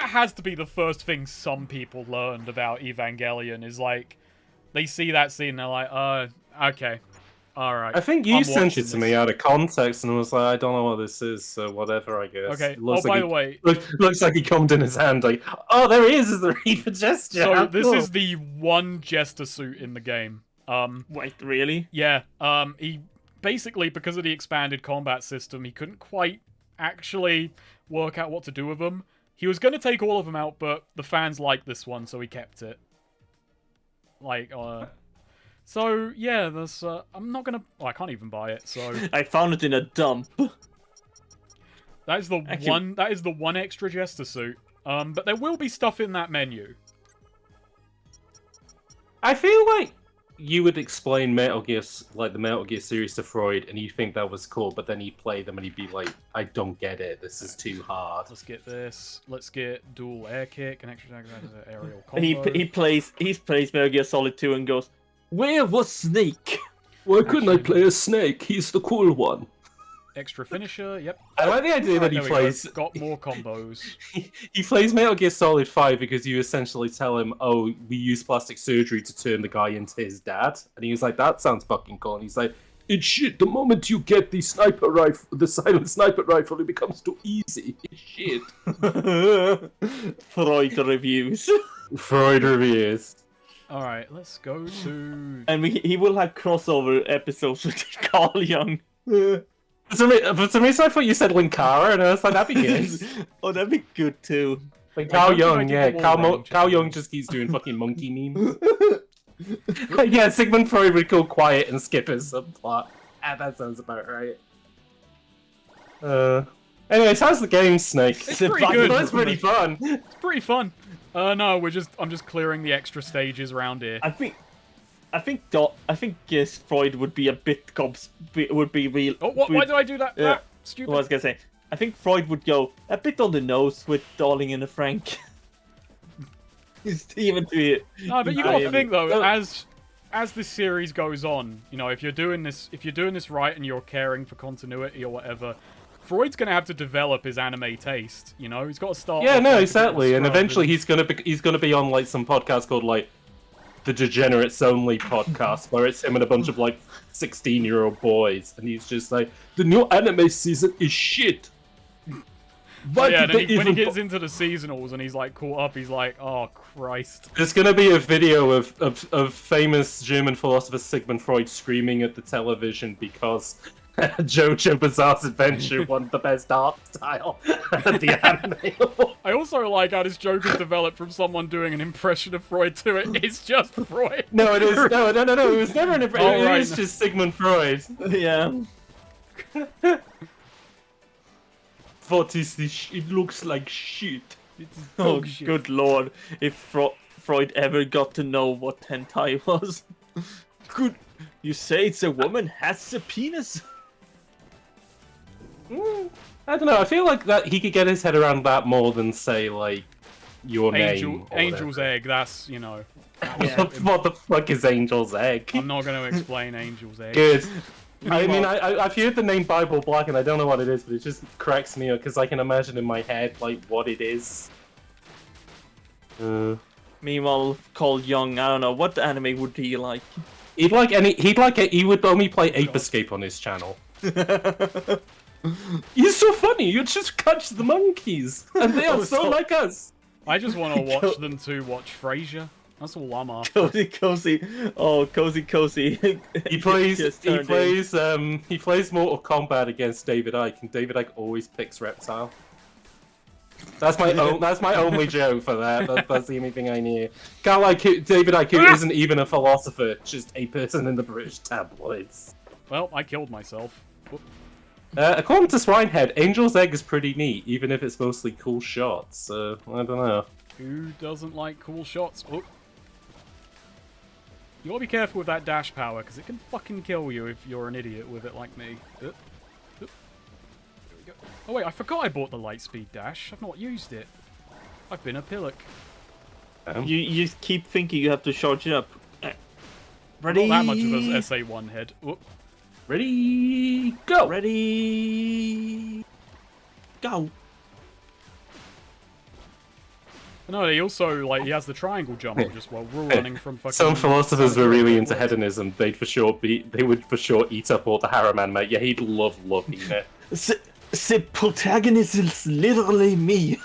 has to be the first thing some people learned about Evangelion is like they see that scene and they're like, okay. Alright. I think you sent it to this. me out of context and was like, I don't know what this is, so whatever, I guess. Okay, By the way... Looks like he combed in his hand, like, oh, there he is the Reaper Jester! So, this is the one Jester suit in the game. Wait, really? Yeah, he... Basically, because of the expanded combat system, he couldn't quite actually work out what to do with them. He was going to take all of them out, but the fans liked this one, so he kept it. So, yeah, there's, I'm not gonna... Oh, I can't even buy it, so... I found it in a dump. That is the one extra Jester suit. But there will be stuff in that menu. I feel like you would explain Metal Gear, like the Metal Gear series to Freud, and you'd think that was cool, but then he'd play them and he'd be like, I don't get it, this is too hard. Let's get this. Let's get dual air kick, an extra aerial combo. He plays Metal Gear Solid 2 and goes, where was Snake? Why couldn't I play a Snake? He's the cool one. Extra finisher, yep. I like the idea that he plays... Got more combos. He plays Metal Gear Solid 5 because you essentially tell him, oh, we use plastic surgery to turn the guy into his dad. And he was like, that sounds fucking cool. And he's like, it's shit. The moment you get the sniper rifle, the silent sniper rifle, it becomes too easy. It's shit. Freud reviews. Freud reviews. Alright, let's go to... And he will have crossover episodes with Carl Jung. For some reason, I thought you said Linkara, and I was like, that'd be good. Oh, that'd be good too. Like Carl Jung, yeah. Carl Jung just keeps doing fucking monkey memes. Yeah, Sigmund Freud would go quiet and skip his subplot. That sounds about right. Anyways, how's the game, Snake? It's pretty good. That's pretty fun. It's pretty fun. No, I'm just clearing the extra stages around here. I think yes, Freud would be a bit would be real. Oh, why did I do that? Yeah. Stupid. What I was gonna say. I think Freud would go a bit on the nose with Darling in a Frank. Even to it. No, but you gotta think though, as this series goes on, you know, if you're doing this right and you're caring for continuity or whatever, Freud's gonna have to develop his anime taste. You know, he's got to start. Yeah, no, exactly, and eventually he's gonna be on like some podcast called like the Degenerates Only podcast, where it's him and a bunch of like 16-year-old boys, and he's just like, the new anime season is shit. When he gets into the seasonals and he's like caught up, he's like, oh Christ. There's gonna be a video of famous German philosopher Sigmund Freud screaming at the television because JoJo Bizarre's Adventure won the best art style at the anime. I also like how this joke is developed from someone doing an impression of Freud to it. It's just Freud. No, it is no. It was never an impression. Oh, right. It was just Sigmund Freud. Yeah. What is this? It looks like shit. Oh, shit. Good lord! If Freud ever got to know what hentai was. Good. You say it's a woman has a penis? I don't know. I feel like that he could get his head around that more than say like your name. Angel's Egg. That's, you know. Yeah. What the fuck is Angel's Egg? I'm not going to explain Angel's Egg. Good. I mean, I've heard the name Bible Black, and I don't know what it is, but it just cracks me up because I can imagine in my head like what it is. Meanwhile, Carl Jung, I don't know what anime would he like. He would only play Ape Escape on his channel. You're so funny. You just catch the monkeys, and they are so like us. I just want to watch them to watch Frasier. That's all I'm after. Cozy. Oh, Cozy. He plays Mortal Kombat against David Icke, and David Icke always picks Reptile. That's my only joke for that. That's the only thing I need. Can't like David Icke, who isn't even a philosopher, just a person in the British tabloids. Well, I killed myself. According to Swinehead, Angel's Egg is pretty neat, even if it's mostly cool shots. So I don't know. Who doesn't like cool shots? Oh. You gotta be careful with that dash power, because it can fucking kill you if you're an idiot with it like me. There we go. Oh wait, I forgot I bought the Lightspeed dash. I've not used it. I've been a pillock. You keep thinking you have to charge it up. Ready? Not that much of a SA1 head. Oh. Ready, go! Ready, go! No, he also, like, he has the triangle jump just while we're running from fucking... Some philosophers were really into hedonism. They would for sure eat up all the Harriman, mate. Yeah, he'd love eating it. The protagonist is literally me.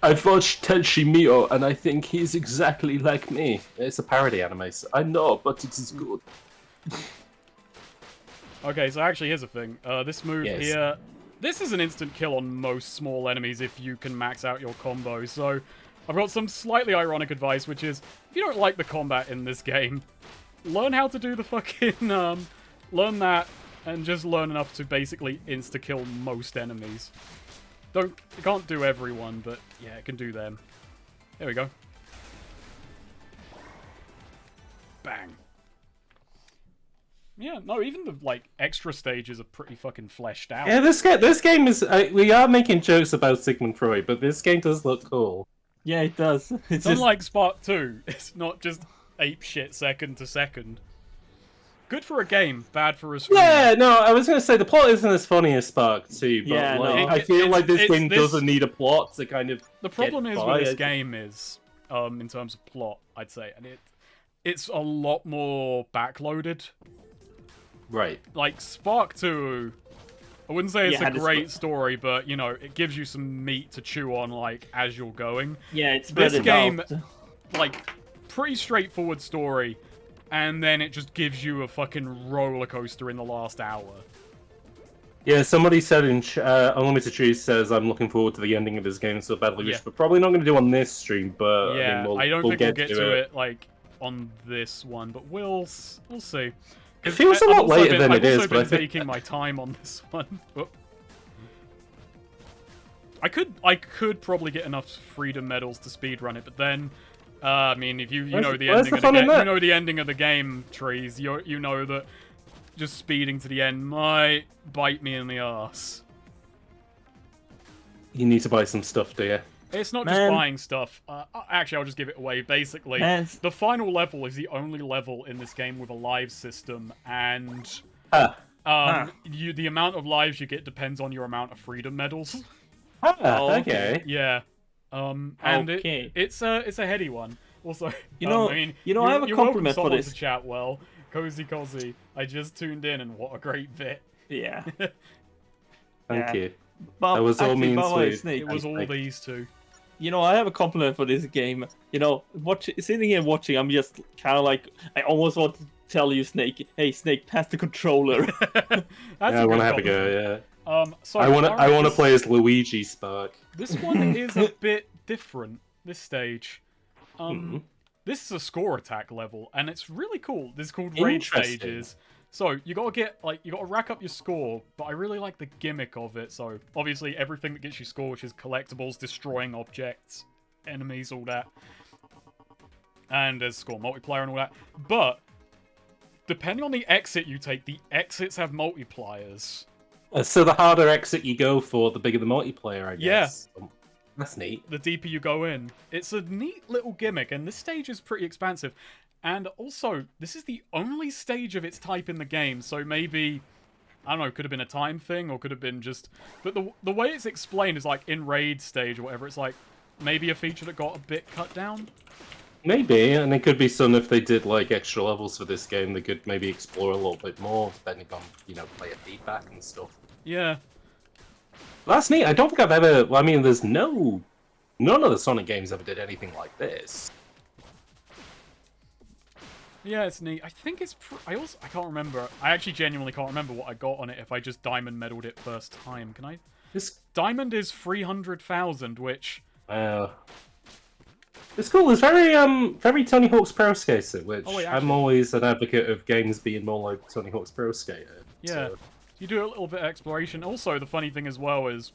I've watched TehStreamerer, and I think he's exactly like me. It's a parody anime, so I know, but it is good. Okay, so actually, here's the thing. This move here... This is an instant kill on most small enemies if you can max out your combo, so... I've got some slightly ironic advice, which is, if you don't like the combat in this game, learn how to do the fucking, learn that, and just learn enough to basically insta-kill most enemies. It can't do everyone, but yeah, it can do them. There we go. Bang. Yeah, no, even the, like, extra stages are pretty fucking fleshed out. Yeah, this game is, we are making jokes about Sigmund Freud, but this game does look cool. Yeah, it does. It's unlike Spark 2. It's not just ape shit second to second. Good for a game, bad for a screen. Yeah, no, I was going to say the plot isn't as funny as Spark 2, but yeah, like, I feel like this game doesn't need a plot to kind of. The problem is with this game is, in terms of plot, I'd say, and it's a lot more backloaded. Right. Like Spark 2. I wouldn't say it's a great story, but, you know, it gives you some meat to chew on, like, as you're going. Yeah, it's this game, like, pretty straightforward story, and then it just gives you a fucking roller coaster in the last hour. Yeah, somebody said in Unlimited Trees says, I'm looking forward to the ending of this game so badly wish, but probably not going to do on this stream, but yeah, I mean, I don't think we'll get to it, like, on this one, but we'll see. It feels a lot later than it is, but I've also been taking my time on this one. Oh. I could probably get enough freedom medals to speedrun it, but then, I mean, if you know the ending of the game, you know the ending of the game, Trees, you know that just speeding to the end might bite me in the arse. You need to buy some stuff, do you? It's not just buying stuff. Actually, I'll just give it away. Basically, the final level is the only level in this game with a live system, and the amount of lives you get depends on your amount of freedom medals. Okay. Yeah. And it's a heady one. Also, I have a compliment for this. To chat well, Cozy. I just tuned in, and what a great bit. Yeah. Thank you. But that was all me and Sweet. Snake. It was all these two. I have a compliment for this game. Sitting here watching, I'm just kind of like, I almost want to tell you, Snake, hey, Snake, pass the controller. I want to have a go, yeah. So I want to play as Luigi Spark. This one is a bit different, this stage. This is a score attack level, and it's really cool. This is called Raid Stages. So, you gotta rack up your score, but I really like the gimmick of it. So, obviously, everything that gets you score, which is collectibles, destroying objects, enemies, all that. And there's score multiplier and all that. But, depending on the exit you take, the exits have multipliers. So the harder exit you go for, the bigger the multiplayer, I guess. Yeah. That's neat. The deeper you go in. It's a neat little gimmick, and this stage is pretty expansive. And also, this is the only stage of its type in the game, so maybe, I don't know, could have been a time thing, or could have been just... But the way it's explained is like in Raid stage or whatever, it's like maybe a feature that got a bit cut down. Maybe, and it could be some if they did like extra levels for this game, they could maybe explore a little bit more, depending on, you know, player feedback and stuff. Yeah. That's neat. I don't think I've ever. Well, I mean, there's none of the Sonic games ever did anything like this. Yeah, it's neat. I think it's. I can't remember. I actually genuinely can't remember what I got on it if I just diamond medaled it first time. Can I? This Diamond is 300,000, which. It's cool. It's very Tony Hawk's Pro Skater, which Oh, wait, I'm always an advocate of games being more like Tony Hawk's Pro Skater. Yeah. So. You do a little bit of exploration. Also, the funny thing as well is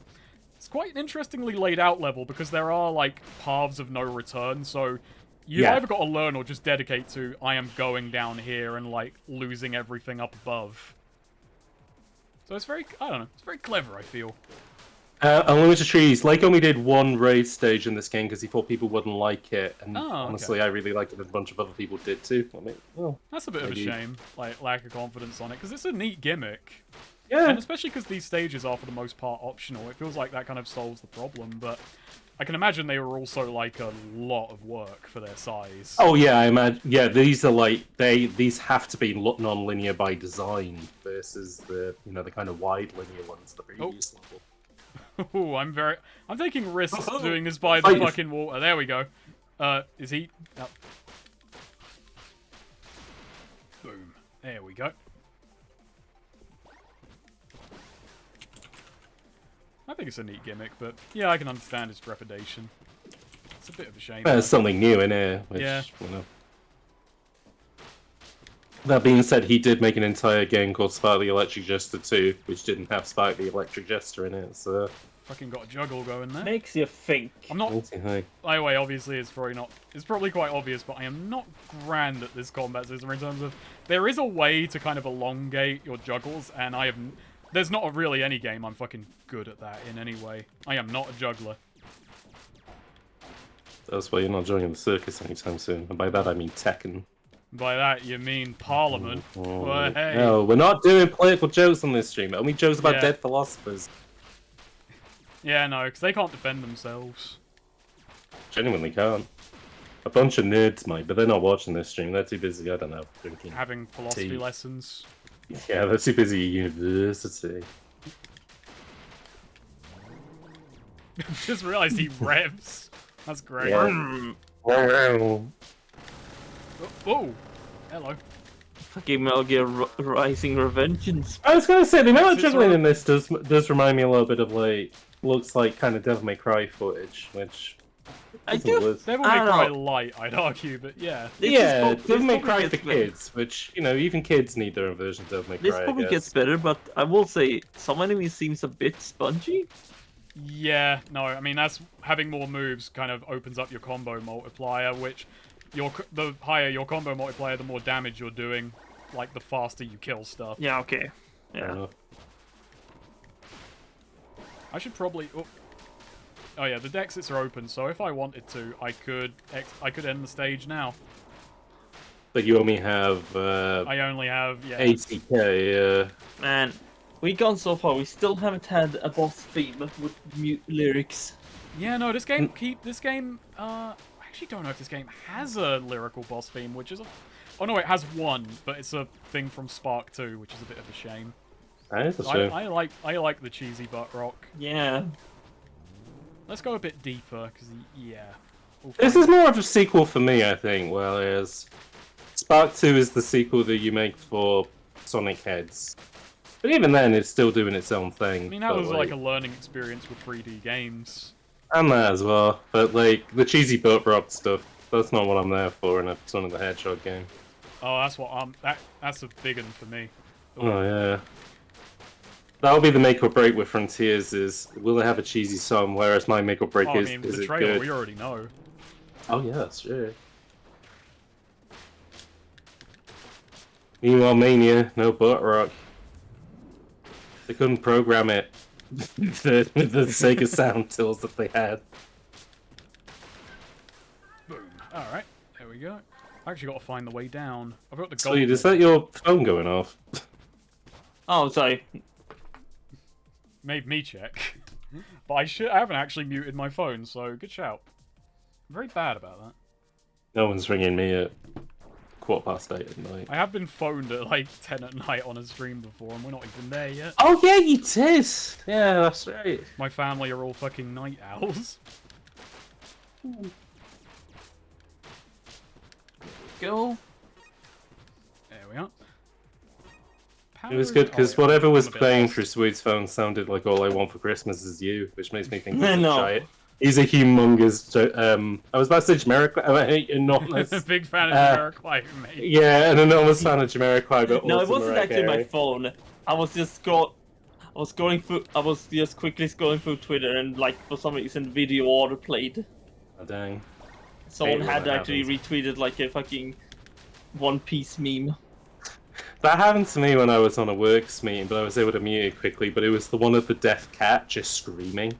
it's quite an interestingly laid out level because there are like paths of no return. So you've either got to learn or just dedicate to I am going down here and like losing everything up above. So it's very, I don't know, it's very clever, I feel. Unlimited Trees. Lake only did one raid stage in this game because he thought people wouldn't like it, and honestly, I really liked it, and a bunch of other people did too. I mean, well, that's a bit of a shame, like lack of confidence on it, because it's a neat gimmick. Yeah. And especially because these stages are for the most part optional, it feels like that kind of solves the problem. But I can imagine they were also like a lot of work for their size. Oh yeah, I imagine. Yeah, these are like these have to be non-linear by design versus the the kind of wide linear ones the previous level. Ooh, I'm taking risks doing this by the fucking water. There we go. Is he? Oh. Boom. There we go. I think it's a neat gimmick, but yeah, I can understand its trepidation. It's a bit of a shame. There's something new in here, which, That being said, he did make an entire game called Spark the Electric Jester 2, which didn't have Spark the Electric Jester in it, so... Fucking got a juggle going there. Makes you think. I'm not... By the way, obviously, it's probably quite obvious, but I am not grand at this combat system in terms of... There is a way to kind of elongate your juggles, and I have... There's not really any game I'm fucking good at that in any way. I am not a juggler. That's why you're not joining the circus anytime soon. And by that, I mean Tekken. By that, you mean Parliament. Well, hey. No, we're not doing political jokes on this stream. Only jokes about dead philosophers. Yeah, no, because they can't defend themselves. Genuinely can't. A bunch of nerds might, but they're not watching this stream. They're too busy, I don't know, drinking having philosophy lessons. Yeah, they're too busy at university. Just realised he revs. That's great. Yeah. Oh, hello. Fucking Metal Gear Rising Revengeance. I was gonna say, the amount of juggling in this does remind me a little bit of like, looks like kind of Devil May Cry footage, which... I do. Devil May Cry light, I'd argue, but yeah. Yeah, Devil May Cry for kids, which, even kids need their own version of Devil May Cry, This probably gets better, but I will say, some enemies seems a bit spongy. Yeah, no, I mean, that's having more moves kind of opens up your combo multiplier, which the higher your combo multiplier, the more damage you're doing, like the faster you kill stuff. Yeah, okay. Yeah. I should probably... Oh yeah, the exits are open, so if I wanted to, I could end the stage now. But you only have... I only have, 80k, Man, we've gone so far, we still haven't had a boss theme with mute lyrics. Yeah, no, this game, I actually don't know if this game has a lyrical boss theme, which is a... Oh no, it has one, but it's a thing from Spark 2, which is a bit of a shame. That is a shame. I like the cheesy butt rock. Yeah. Let's go a bit deeper, because, yeah. This is more of a sequel for me, I think, whereas Spark 2 is the sequel that you make for Sonic Heads. But even then, it's still doing its own thing. I mean, that was like a learning experience with 3D games. And that as well, but like, the cheesy butt rock stuff, that's not what I'm there for in a Sonic the Hedgehog game. Oh, that's what that's a big one for me. Oh, yeah. That'll be the make or break with Frontiers is, will it have a cheesy song, whereas my make or break is the it trailer, good? we already know. Oh yeah, that's true. Meanwhile, Mania, no butt rock. They couldn't program it with the Sega sound tools that they had. Boom. Alright, there we go. I actually got to find the way down. I've got the gold. Sweet, is that your phone going off? Oh, sorry. Made me check. But I haven't actually muted my phone, so good shout. I'm very bad about that. No one's ringing me at 8:15 at night. I have been phoned at like 10 at night on a stream before, and we're not even there yet. Oh yeah, you did. Yeah, that's right. My family are all fucking night owls. Go. There we are. It was good because whatever was playing through lost. Sweet's phone sounded like All I Want for Christmas Is You, which makes me think he's No. a giant. He's a humongous. I was about to say Jamiroquai, enormous. Big fan of Jamiroquai, mate. Yeah, an enormous fan of Jamiroquai, but No, it also wasn't Mariah actually my Carey. phone. I was just quickly scrolling through Twitter, and like for some reason, video order played. Oh dang! Someone Hate when had that actually happens. retweeted like a fucking One Piece meme. That happened to me when I was on a works meeting, but I was able to mute it quickly. But it was the one of the deaf cat just screaming.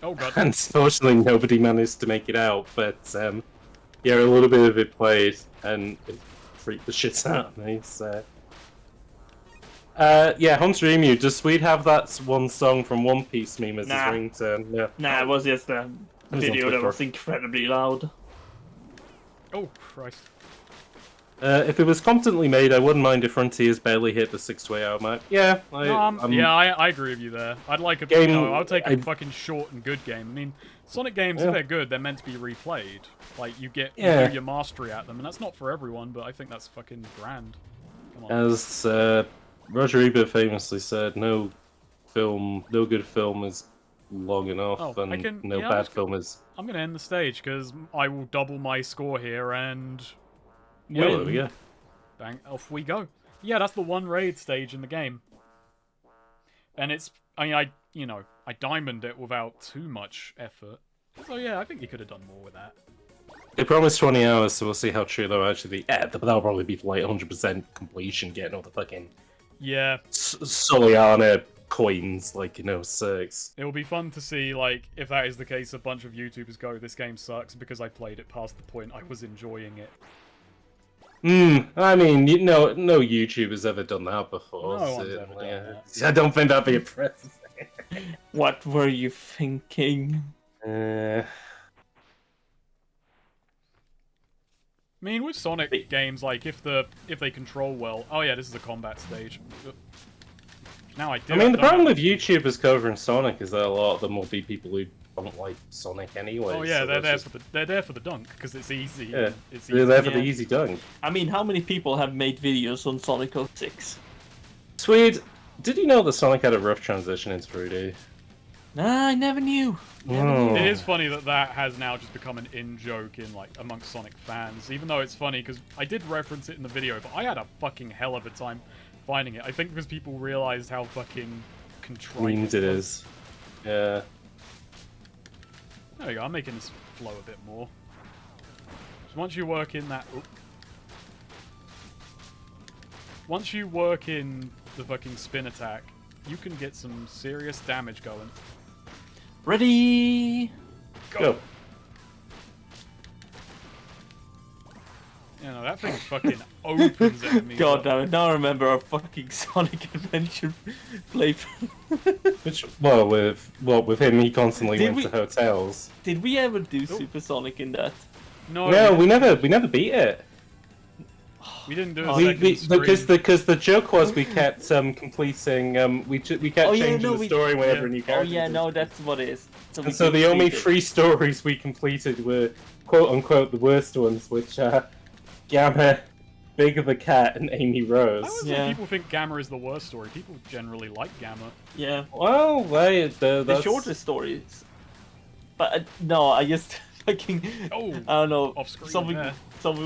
Oh god. And unfortunately, nobody managed to make it out. But yeah, a little bit of it played, and it freaked the shit out of me. So. Yeah, Hunter Emu, does Sweet have that one song from One Piece meme as Nah. his ringtone? Yeah. Nah, it was just a It was on video that Twitter. was incredibly loud. Oh Christ. If it was competently made, I wouldn't mind if Frontiers barely hit the 6 to 8 hour mark. Yeah, I agree with you there. I'd like a Game- I'll take a fucking short and good game. I mean, Sonic games, Yeah. if they're good, they're meant to be replayed. Like you do your mastery at them, and that's not for everyone, but I think that's fucking grand. Come on. As Roger Ebert famously said, no good film is long enough, Oh, and no yeah, bad film is. I'm gonna end the stage because I will double my score here and Yeah, there we go. bang, off we go. Yeah, that's the one raid stage in the game. And it's, I mean, I diamonded it without too much effort. So yeah, I think you could have done more with that. They promised 20 hours, so we'll see how true they'll actually be. Yeah, that'll probably be like 100% completion, getting all the fucking Yeah, Soliana coins, like, Circs. it will be fun to see, like, if that is the case, a bunch of YouTubers go, this game sucks because I played it past the point I was enjoying it. I mean, no YouTuber's ever done that before. No so, one's ever done that. I don't think that'd be impressive. What were you thinking? I mean, with Sonic games, like, if they control well... Oh yeah, this is a combat stage. Now I do... I mean, the don't problem I? with YouTubers covering Sonic is that a lot of them will be people who don't like Sonic anyway. Oh yeah, so they're that's there for the dunk, because it's easy. Yeah, It's they're there for Yeah. the easy dunk. I mean, how many people have made videos on Sonic 06? Swede, did you know that Sonic had a rough transition into 3D? Nah, I never knew. Oh. It is funny that that has now just become an in-joke in, like, amongst Sonic fans. Even though it's funny, because I did reference it in the video, but I had a fucking hell of a time finding it. I think because people realized how fucking contrite Means it is. Yeah. There we go, I'm making this flow a bit more. So once you work in that... Once you work in the fucking spin attack, you can get some serious damage going. Ready? Go. You know, that thing fucking opens enemies God up. damn it, now I remember our fucking Sonic Adventure playthrough. Which, with him, he constantly Did went to hotels. Did we ever do Supersonic in that? No, No, we never beat it. we didn't do a We second stream. because the joke was we kept completing we kept Oh, yeah, changing no, the story whenever yeah. a new Oh character. yeah, was no, that's what it is. And so the only 3 stories we completed were quote unquote the worst ones, which are Gamma, Big of the Cat, and Amy I Rose. always Yeah. think people think Gamma is the worst story. People generally like Gamma. Yeah, Well, the that's shortest stories. But no, I just fucking Oh, I don't know. off screen Something there.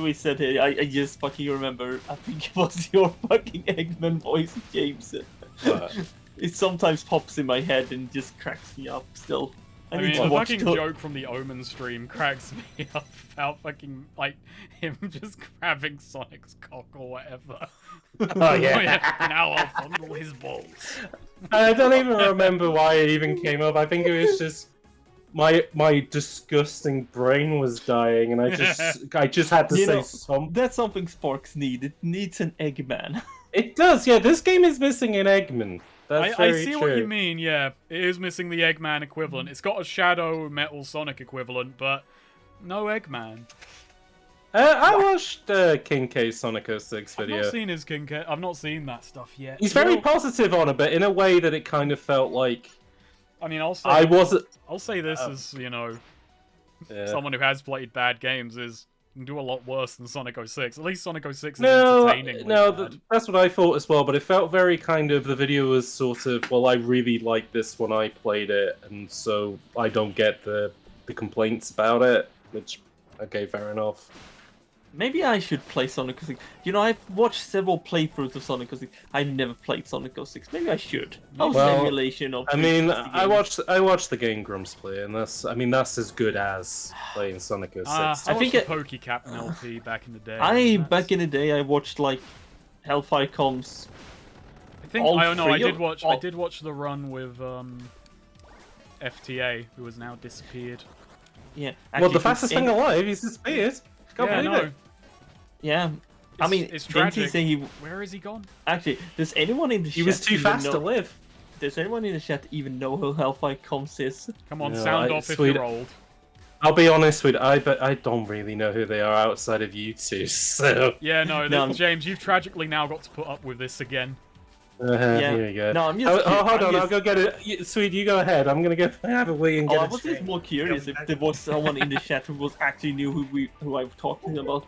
we said here. I just fucking remember. I think it was your fucking Eggman voice, James. What? It sometimes pops in my head and just cracks me up. Still, I need mean, to the watch fucking the- joke from the Omen stream cracks me up about fucking, like, him just grabbing Sonic's cock or whatever. Oh yeah. Now I'll fondle his balls. I don't even remember why it even came up. I think it was just my disgusting brain was dying, and I just had to You say know, something. That's something Sparks need. It needs an Eggman. It does, yeah. This game is missing an Eggman. That's I very see true. what you mean, yeah. It is missing the Eggman equivalent. It's got a Shadow Metal Sonic equivalent, but no Eggman. I watched King K's Sonic 06 video. I've not seen his King K. I've not seen that stuff yet. He's very positive on it, but in a way that it kind of felt like. I mean, I'll say. I'll say this as someone who has played bad games can do a lot worse than Sonic 06. At least Sonic 06 is entertaining. That's what I thought as well. But it felt very kind of the video was sort of I really liked this when I played it, and so I don't get the complaints about it. Which, okay, fair enough. Maybe I should play Sonic 06. I've watched several playthroughs of Sonic 06. I've never played Sonic 06. Maybe I should. Simulation of. I mean, I watched the Game Grumps play, and that's as good as playing Sonic 06. I think the PokeCaptain LP back in the day. Back in the day, I watched like Hellfire Combs. I did watch the run with FTA, who has now disappeared. Yeah. Actually, the fastest thing alive, he's disappeared. Can't believe it. Yeah. It's tragic. Where is he gone? Actually, does anyone in the chat? He was too fast to live. Does anyone in the chat even know who Hellfire Combs is? Come on, sound off if you're old. I'll be honest with you, but I don't really know who they are outside of you two. So. Yeah, no, James, you've tragically now got to put up with this again. Here you go. No, I'm just. Hold on, I'll go get it. Sweet, you go ahead. I'm gonna go have a wee and get I was just more curious if there was someone in the chat who actually knew who I was talking about.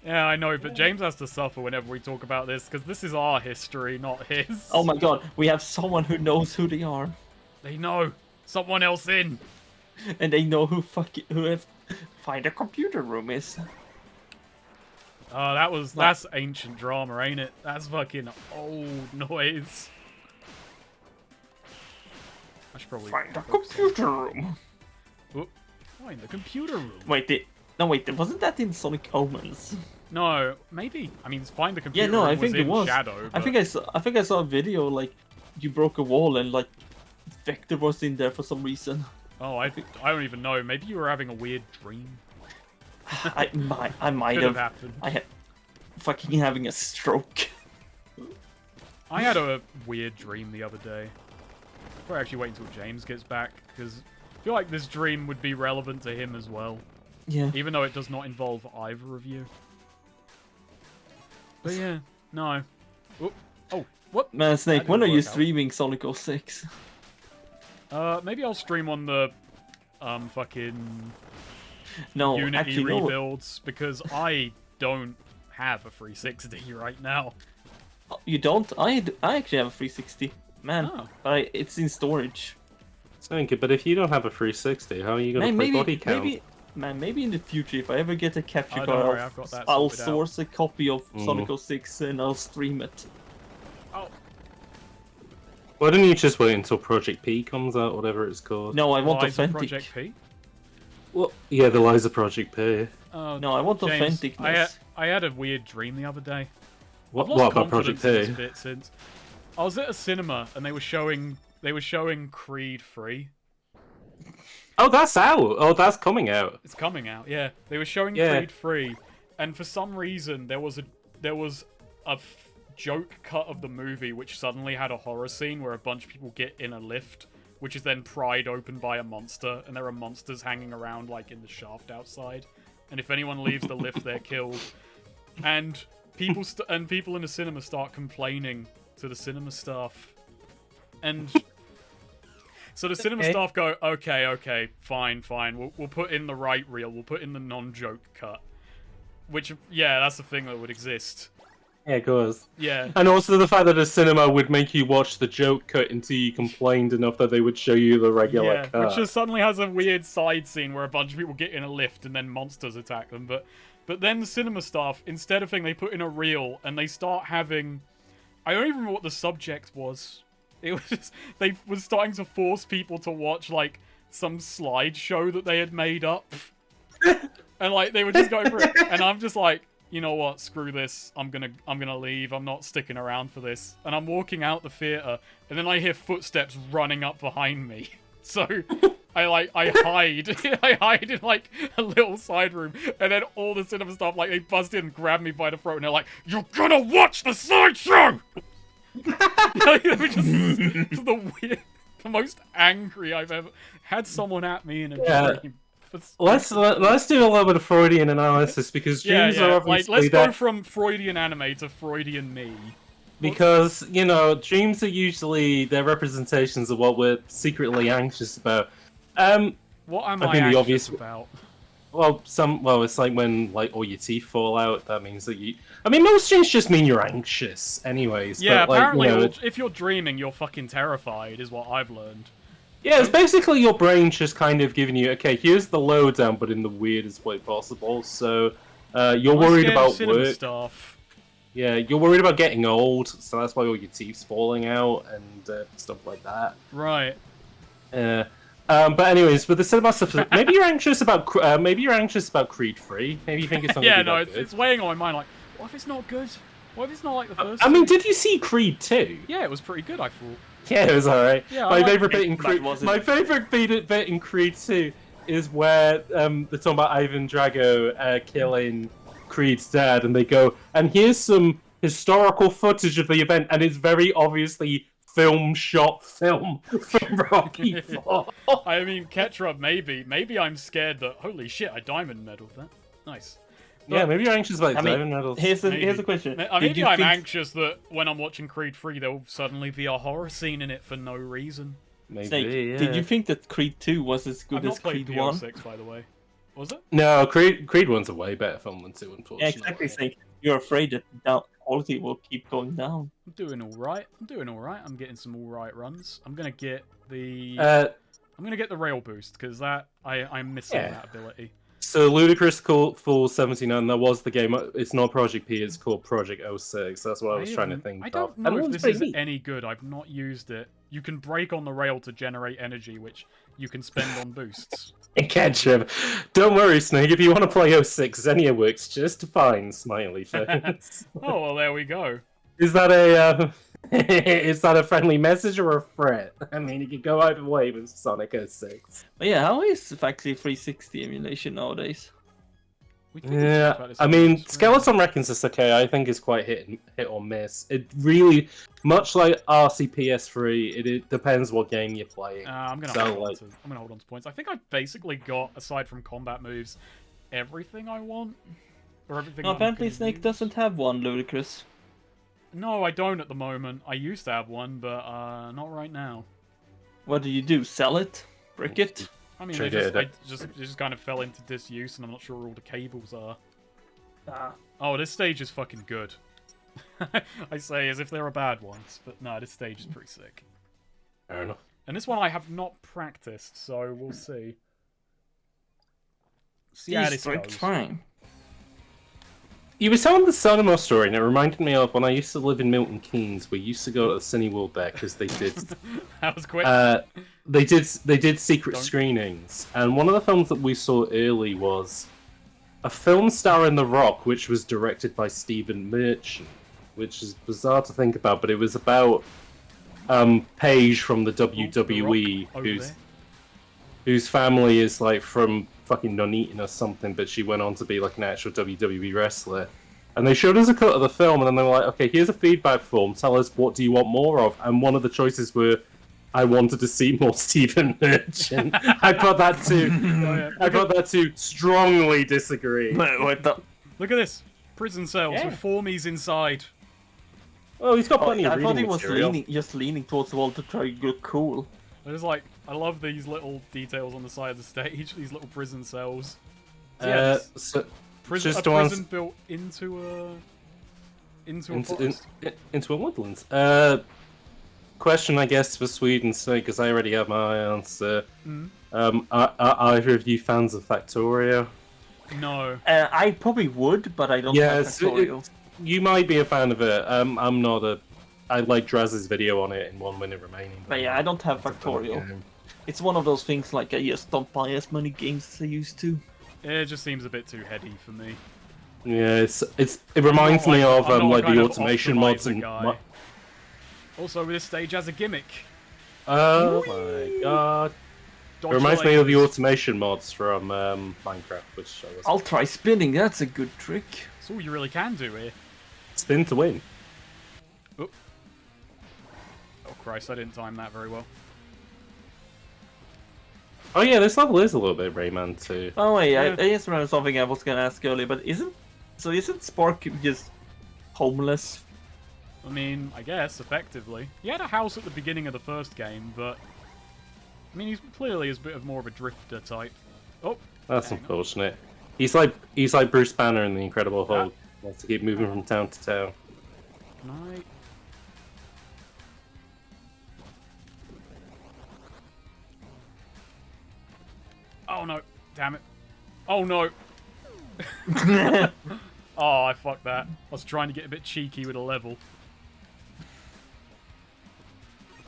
Yeah, I know, but James has to suffer whenever we talk about this because this is our history, not his. Oh my god, we have someone who knows who they are. They know someone else in, and they know who Find a Computer Room is. Oh, that's ancient drama, ain't it? That's fucking old noise. I should probably Find a Computer Room. Oh, find the computer room. Wait, wasn't that in Sonic Omens? No, maybe. I mean, find the computer room. Yeah, no, I think it was. Shadow. But... I think I saw a video like you broke a wall and like Vector was in there for some reason. Oh, I don't even know. Maybe you were having a weird dream. I might have happened. I had fucking having a stroke. I had a weird dream the other day. I'll actually wait until James gets back because I feel like this dream would be relevant to him as well. Yeah. Even though it does not involve either of you. But yeah, no. Oh, what? Man, Snake, when are you streaming Sonic 06? Maybe I'll stream on the fucking Unity actually, rebuilds because I don't have a 360 right now. You don't? I actually have a 360. Man, it's in storage. But if you don't have a 360, how are you going to play body count? Maybe in the future, if I ever get a capture card, I'll source a copy of Sonic 06 and I'll stream it. Oh. Why don't you just wait until Project P comes out, whatever it's called? No, I want authentic. Project P? Well, yeah, the Liza Project P. No, I want James, authenticness. I had a weird dream the other day. What about Project P? I was at a cinema and they were showing Creed 3. Oh, that's out. Oh, that's coming out. It's coming out. Yeah, they were showing Creed 3, and for some reason there was a joke cut of the movie which suddenly had a horror scene where a bunch of people get in a lift, which is then pried open by a monster, and there are monsters hanging around like in the shaft outside. And if anyone leaves the lift, they're killed. And people in the cinema start complaining to the cinema staff, and. So the cinema staff go, okay, fine. We'll put in the right reel. We'll put in the non-joke cut. Which, yeah, that's the thing that would exist. Yeah, it goes. Yeah. And also the fact that a cinema would make you watch the joke cut until you complained enough that they would show you the regular cut. Which just suddenly has a weird side scene where a bunch of people get in a lift and then monsters attack them. But then the cinema staff, instead of they put in a reel and they start having... I don't even remember what the subject was. It was just, they were starting to force people to watch, like, some slideshow that they had made up. And, like, they were just going for it. And I'm just like, you know what, screw this. I'm gonna leave. I'm not sticking around for this. And I'm walking out the theater, and then I hear footsteps running up behind me. So, I hide. I hide in, like, a little side room. And then all the cinema staff, like, they buzzed in and grabbed me by the throat, and they're like, "You're gonna watch the slideshow!" They were just the most angry I've ever had someone at me in a dream. let's do a little bit of Freudian analysis because dreams are obviously let's go from Freudian anime to Freudian me. Because dreams are usually their representations of what we're secretly anxious about. What am I anxious about? Well, it's like when all your teeth fall out. That means that you. I mean, most dreams just mean you're anxious, anyways. Yeah, but, apparently, if you're dreaming, you're fucking terrified, is what I've learned. Yeah, it's basically your brain just kind of giving you, okay, here's the lowdown, but in the weirdest way possible. So, you're worried about work. Stuff. Yeah, you're worried about getting old, so that's why all your teeth's falling out and stuff like that. Right. But anyways, with the cinema stuff, maybe you're anxious about Creed 3. Maybe you think it's not. Yeah, no, it's weighing on my mind. Like, what if it's not good? What if it's not like the first? I mean, did you see Creed 2? Yeah, it was pretty good. I thought. Yeah, it was alright. Yeah, my favorite bit in Creed 2 is where they're talking about Ivan Drago killing Creed's dad, and they go, and here's some historical footage of the event, and it's very obviously film from Rocky IV. I mean, Ketra, maybe I'm scared that, holy shit, I diamond medaled that. Nice. But, yeah, maybe you're anxious about diamond medals. Here's the question. Maybe I'm anxious that when I'm watching Creed 3, there'll suddenly be a horror scene in it for no reason. Maybe, Snake, yeah. Did you think that Creed 2 was as good as Creed 1? I've not played PO6, by the way. Was it? No, Creed 1's a way better film than 2, unfortunately. Yeah, exactly, Snake. You're afraid that the quality will keep going down. I'm doing alright. I'm getting some alright runs. I'm gonna get the rail boost, because I'm missing that ability. So Ludicrous Full 79, that was the game. It's not Project P, it's called Project 06. That's what I was trying to think of. I don't know if this is any good. I've not used it. You can break on the rail to generate energy, which you can spend on boosts. Ketchup. Don't worry, Snake. If you want to play 06, Xenia works just fine, smiley face. Oh, well, there we go. Is that a friendly message or a threat? I mean, it could go either way with Sonic 06. But yeah, how is Factory 360 emulation nowadays? Yeah, I mean, Skeleton Reckons it's okay. I think it's quite hit or miss. It really, much like RCPS3, it depends what game you're playing. I'm gonna hold on to points. I think I've basically got, aside from combat moves, everything I want. Or everything. No, apparently Snake doesn't have one, Ludicrous. No, I don't at the moment. I used to have one, but not right now. What do you do? Sell it? Brick it? I mean, it just kind of fell into disuse, and I'm not sure where all the cables are. Oh, this stage is fucking good. I say as if there are bad ones, but no, this stage is pretty sick. Fair enough. And this one I have not practiced, so we'll see. See how this goes. Fine. You were telling the cinema story, and it reminded me of when I used to live in Milton Keynes. We used to go to the Cineworld there because they did. That was quick. They did secret screenings, and one of the films that we saw early was a film starring The Rock, which was directed by Stephen Merchant, which is bizarre to think about, but it was about Paige from the WWE, whose family is like from fucking Nuneaton or something, but she went on to be like an actual WWE wrestler. And they showed us a cut of the film, and then they were like, okay, here's a feedback form, tell us what do you want more of. And one of the choices were, I wanted to see more Stephen Merchant. I put that to strongly disagree. Look at this. Prison cells with formies inside. Oh, he's got plenty of reading material. I thought he was just leaning towards the wall to try to look cool. There's like, I love these little details on the side of the stage, these little prison cells. Prison built into a forest. Into a woodland. Question, I guess, for Sweden's sake, because I already have my answer. Are either of you fans of Factorio? No. I probably would, but I don't have Factorio. You might be a fan of it. I'm not I like Draz's video on it in 1 minute remaining. But yeah, I don't have Factorio. It's one of those things like I just don't buy as many games as I used to. It just seems a bit too heady for me. Yeah, it reminds me of like the automation mods and. Also, this stage has a gimmick. Oh my god! It reminds me of the automation mods from Minecraft, which I was. I'll try spinning. That's a good trick. That's all you really can do here. Spin to win. Oh Christ! I didn't time that very well. Oh yeah, this level is a little bit Rayman too. Oh wait, Yeah. I just remember something I was gonna ask earlier, but isn't Spark just homeless? I mean, I guess, effectively. He had a house at the beginning of the first game, but... I mean, he's clearly a bit more of a drifter type. Oh, That's unfortunate. He's like Bruce Banner in The Incredible Hulk. He wants to keep moving from town to town. Night. Oh no! Damn it! Oh no! Oh, I fucked that. I was trying to get a bit cheeky with a level.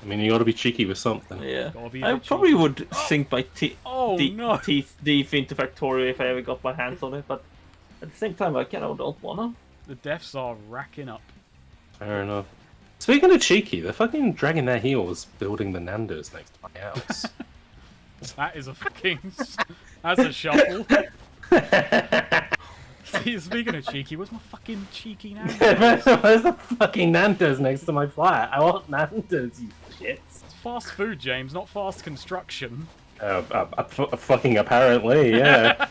I mean, you got to be cheeky with something. Yeah, Gotta be a I bit probably cheeky. would sink my Oh no! teeth deep into Factorio if I ever got my hands on it, but at the same time, I kind of don't wanna. The deaths are racking up. Fair enough. Speaking of cheeky, they're fucking dragging their heels building the Nando's next to my house. That is a fucking... That's a shuffle. See, speaking of cheeky, where's my fucking cheeky now? Where's the fucking Nando's next to my flat? I want Nando's, you shits. It's fast food, James, not fast construction. Fucking apparently, yeah.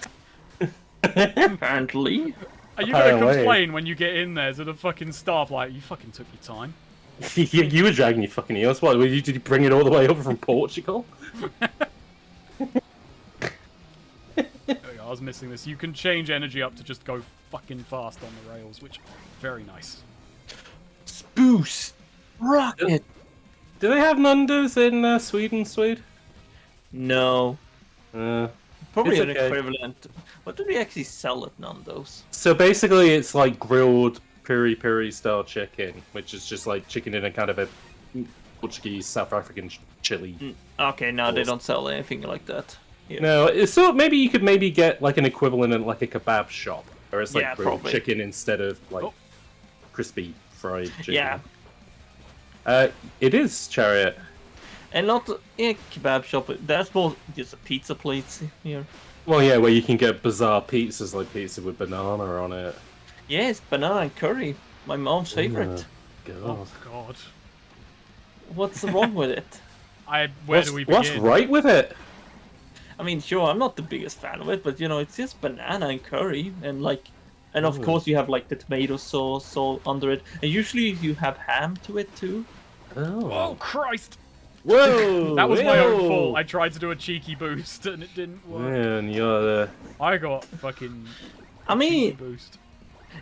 Apparently. Are you gonna Apparently. complain when you get in there to the fucking staff like, you fucking took your time? You were dragging your fucking heels. What, did you bring it all the way over from Portugal? There we go, I was missing this. You can change energy up to just go fucking fast on the rails, which very nice. Boost! Rocket! Do they have Nando's in Sweden, Swede? No. Probably It's an okay. equivalent. What do they actually sell at Nando's? So basically, it's like grilled piri style chicken, which is just like chicken in a kind of a Portuguese, South African chili. Okay, no, they don't sell anything like that. Yeah. No, so maybe you could get like an equivalent in like a kebab shop, or it's like Yeah, grilled probably. chicken instead of like crispy fried chicken. Yeah. It is Chariot. And not a kebab shop, that's more just a pizza place here. Well, yeah, where you can get bizarre pizzas like pizza with banana on it. Yes, banana and curry. My mom's favorite. God. Oh god. What's wrong with it? Where do we begin? What's right with it? I mean, sure, I'm not the biggest fan of it, but you know, it's just banana and curry, and like, and of course you have like the tomato sauce all under it, and usually you have ham to it too. Oh Christ! Whoa! That was my own whoa. fault. I tried to do a cheeky boost and it didn't work. Man, you're I got fucking I cheeky mean, boost.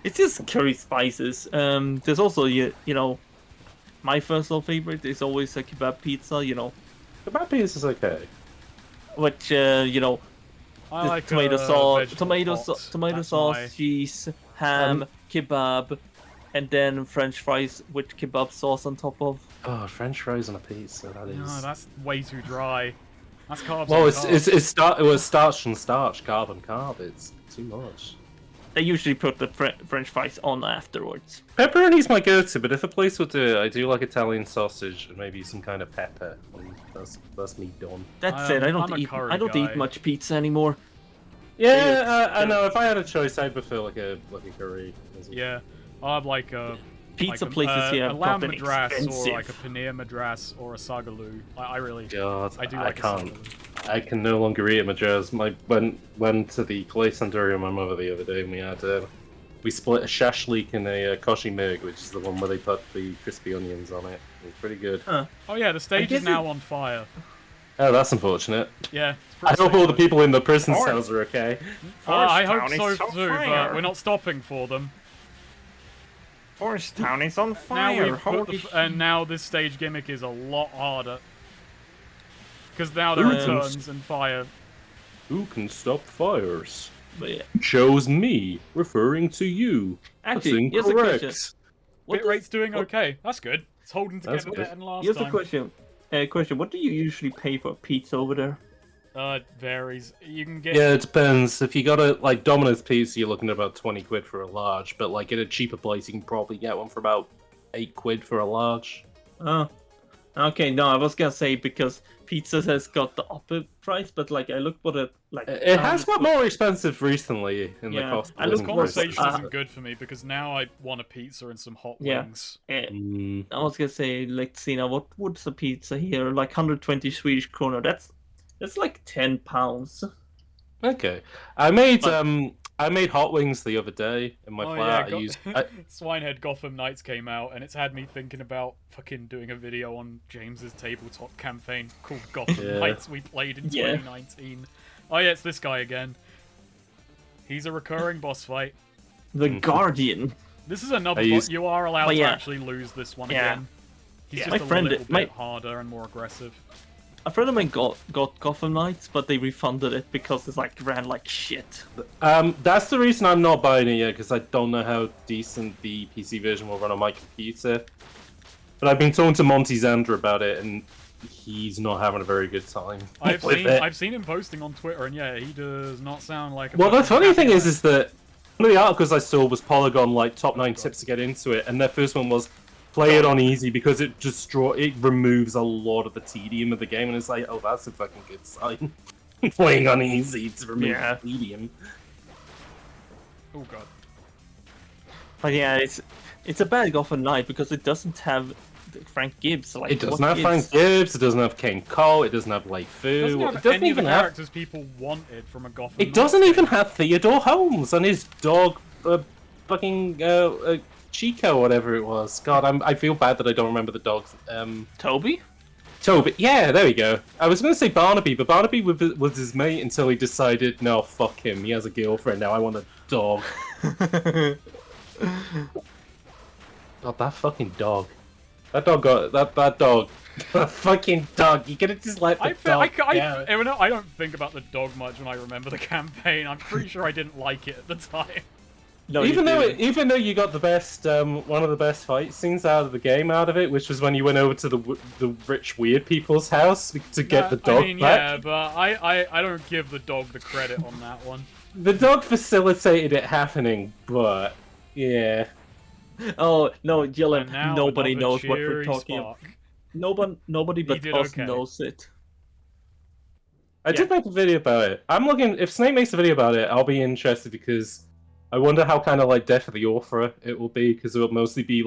it's just curry spices. There's also you know, my personal favorite is always a kebab pizza. You know, kebab pizza is okay. which you know, I the like tomato sauce, tomato That's sauce, my- cheese, ham, kebab, and then French fries with kebab sauce on top of. Oh, French fries on a pizza. That is. No, that's way too dry. That's carbs. Well, on it's carbs. it was starch and starch, carb and carb. It's too much. They usually put the French fries on afterwards. Pepperoni's my go-to, but if a place would do it, I do like Italian sausage and maybe some kind of pepper. And that's me done. That's it. I I'm don't a eat. curry I don't guy. eat much pizza anymore. Yeah, I know. If I had a choice, I'd prefer like a curry. Yeah, I'd like a Pizza like places here a have lamb gotten madras or expensive. like a paneer madras or a sagaloo. I really, God, I do I like a can't. sagaloo. I can no longer eat at Madras. Went to the Calais Tandoori with my mother the other day, and we split a shashlik and a koshi mirg, which is the one where they put the crispy onions on it. It was pretty good. Oh yeah, the stage guess is now on fire. Oh, that's unfortunate. Yeah. It's I pretty hope all the sick. people in the prison cells are okay. I hope Town is so on too, fire. but we're not stopping for them. Forest Town is on Now fire. we've put Holy and now this stage gimmick is a lot harder. Because now there are turns and fire. Who can stop fires? But yeah. Chose me, referring to you. Actually, That's here's a incorrect. question. What Bit rate's doing what- okay. That's good. It's holding That's together good. better than last Here's a time. question. Question. What do you usually pay for pizza over there? It varies. You can get Yeah, it depends. If you got a like Domino's pizza, you're looking at about 20 quid for a large. But like at a cheaper place, you can probably get one for about 8 quid for a large. Oh. Okay, no, I was gonna say because pizza has got the upper price, but like I looked for it like It has got more expensive recently in the Yeah, cost. I this looked living for- crisis. conversation uh, isn't good for me because now I want a pizza and some hot Yeah. wings. Mm. I was gonna say, let's see now, what would a pizza here? Like 120 Swedish kronor. That's It's like £10. Okay, I made hot wings the other day in my flat. Yeah, I used Swinehead Gotham Knights came out, and it's had me thinking about fucking doing a video on James's tabletop campaign called Gotham Knights we played in 2019. Oh yeah, it's this guy again. He's a recurring boss fight. The Guardian. This is another you are allowed to actually lose this one again. He's just a little bit harder and more aggressive. A friend of mine got Gotham Knights, but they refunded it because it ran like shit. That's the reason I'm not buying it yet, because I don't know how decent the PC version will run on my computer. But I've been talking to Monty Zander about it, and he's not having a very good time. I've seen him posting on Twitter, and yeah, he does not sound like. Well, the funny thing is that one of the articles I saw was Polygon top 9 tips to get into it, and their first one was play it on easy because it removes a lot of the tedium of the game, and it's like, oh, that's a fucking good sign. Playing on easy to remove the tedium. Oh god. But yeah, it's a bad Gotham Knight because it doesn't have Frank Gibbs. It doesn't have Frank Gibbs. It doesn't have Kane Cole. It doesn't have Leigh Fu. It doesn't any even of the characters people wanted from a Gotham. It doesn't even have Theodore Holmes and his dog, fucking Chico, whatever it was. God, I feel bad that I don't remember the dog's. Toby. Yeah, there we go. I was going to say Barnaby, but Barnaby was his mate until he decided, no, fuck him. He has a girlfriend now. I want a dog. God, that fucking dog. That dog got that dog. That fucking dog. You could have just let the dog. I don't think about the dog much when I remember the campaign. I'm pretty sure I didn't like it at the time. No, even though you got the best one of the best fight scenes out of the game out of it, which was when you went over to the rich weird people's house to get the dog back. Yeah, but I don't give the dog the credit on that one. The dog facilitated it happening, but yeah. Oh no, Gillen! Nobody knows what we're talking about. Nobody but us knows it. I did make a video about it. I'm looking. If Snake makes a video about it, I'll be interested because I wonder how kind of Death of the Author it will be, because it will mostly be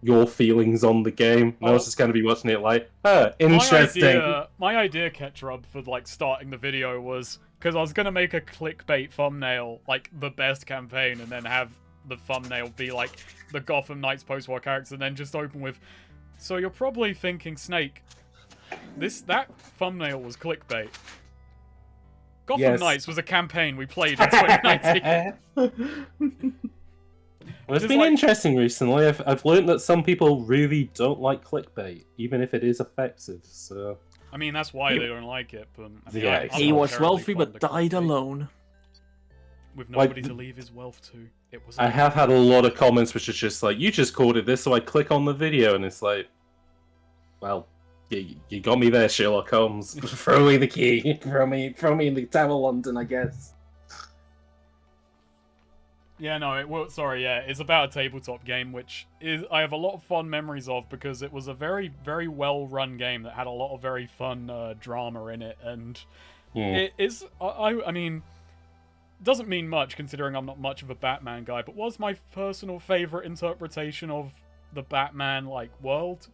your feelings on the game. And I was just going to be watching it interesting. My idea, Ketrub, for starting the video was because I was going to make a clickbait thumbnail, the best campaign, and then have the thumbnail be the Gotham Knights post-war characters, and then just open with, so you're probably thinking, Snake, that thumbnail was clickbait. Gotham Knights was a campaign we played in 2019. Well, it's been interesting recently. I've learned that some people really don't like clickbait, even if it is effective. So I mean, that's why they don't like it. But he was wealthy but died alone, with nobody to leave his wealth to. I have had a lot of comments which are just you just called it this, so I click on the video and it's well. You got me there, Sherlock Holmes. Throw me the key. Throw me in the Tower of London, I guess. Yeah, no, it's about a tabletop game, which I have a lot of fond memories of because it was a very, very well-run game that had a lot of very fun drama in it, and it is. I mean, doesn't mean much considering I'm not much of a Batman guy, but was my personal favorite interpretation of the Batman world.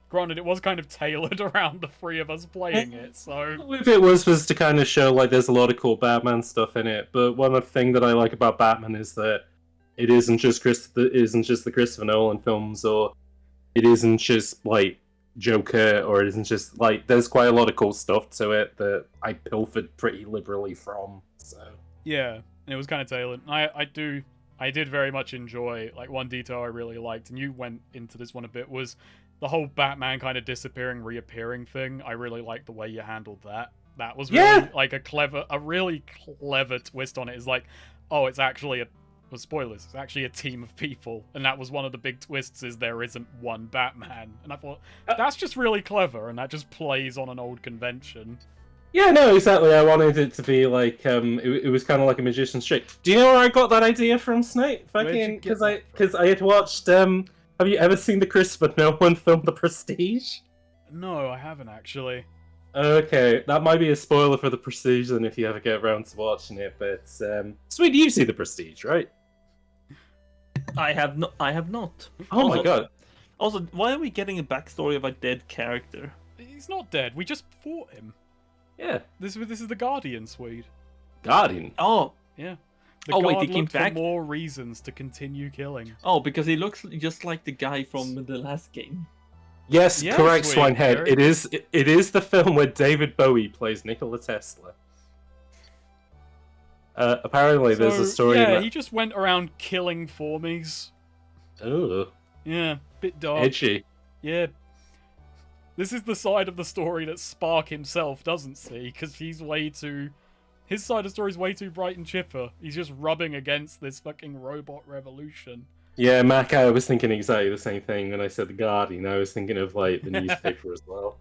Granted, it was kind of tailored around the three of us playing it, so... If it was to kind of show, there's a lot of cool Batman stuff in it, but one of the things that I like about Batman is that it isn't just the Christopher Nolan films, or it isn't just, Joker, or it isn't just, there's quite a lot of cool stuff to it that I pilfered pretty liberally from, so... Yeah, and it was kind of tailored. I did very much enjoy, one detail I really liked, and you went into this one a bit, was... the whole Batman kind of disappearing, reappearing thing. I really liked the way you handled that. That was really a really clever twist on it. It's oh, it's actually spoilers. It's actually a team of people, and that was one of the big twists. Is there isn't one Batman, and I thought that's just really clever, and that just plays on an old convention. Yeah, no, exactly. I wanted it to be it was kind of like a magician's trick. Do you know where I got that idea from, Snake? Because I had watched. Have you ever seen the Christopher Nolan film The Prestige? No, I haven't actually. Okay, that might be a spoiler for The Prestige then if you ever get around to watching it, but Sweet, you see The Prestige, right? I have not. Oh my god. Also, why are we getting a backstory of a dead character? He's not dead. We just fought him. Yeah. This is the Guardian Swede. Guardian? Oh. Yeah. Oh, wait, he came back? For more reasons to continue killing. Oh, because he looks just like the guy from the last game. Yes, Yeah, correct, sweet, Swinehead. Gary. It is the film where David Bowie plays Nikola Tesla. Apparently, there's a story. Yeah, he just went around killing formies. Oh, Yeah, bit dark. edgy. Yeah. This is the side of the story that Spark himself doesn't see, because he's way too... His side of the story is way too bright and chipper. He's just rubbing against this fucking robot revolution. Yeah, Mac, I was thinking exactly the same thing when I said the Guardian. I was thinking of like the newspaper as well.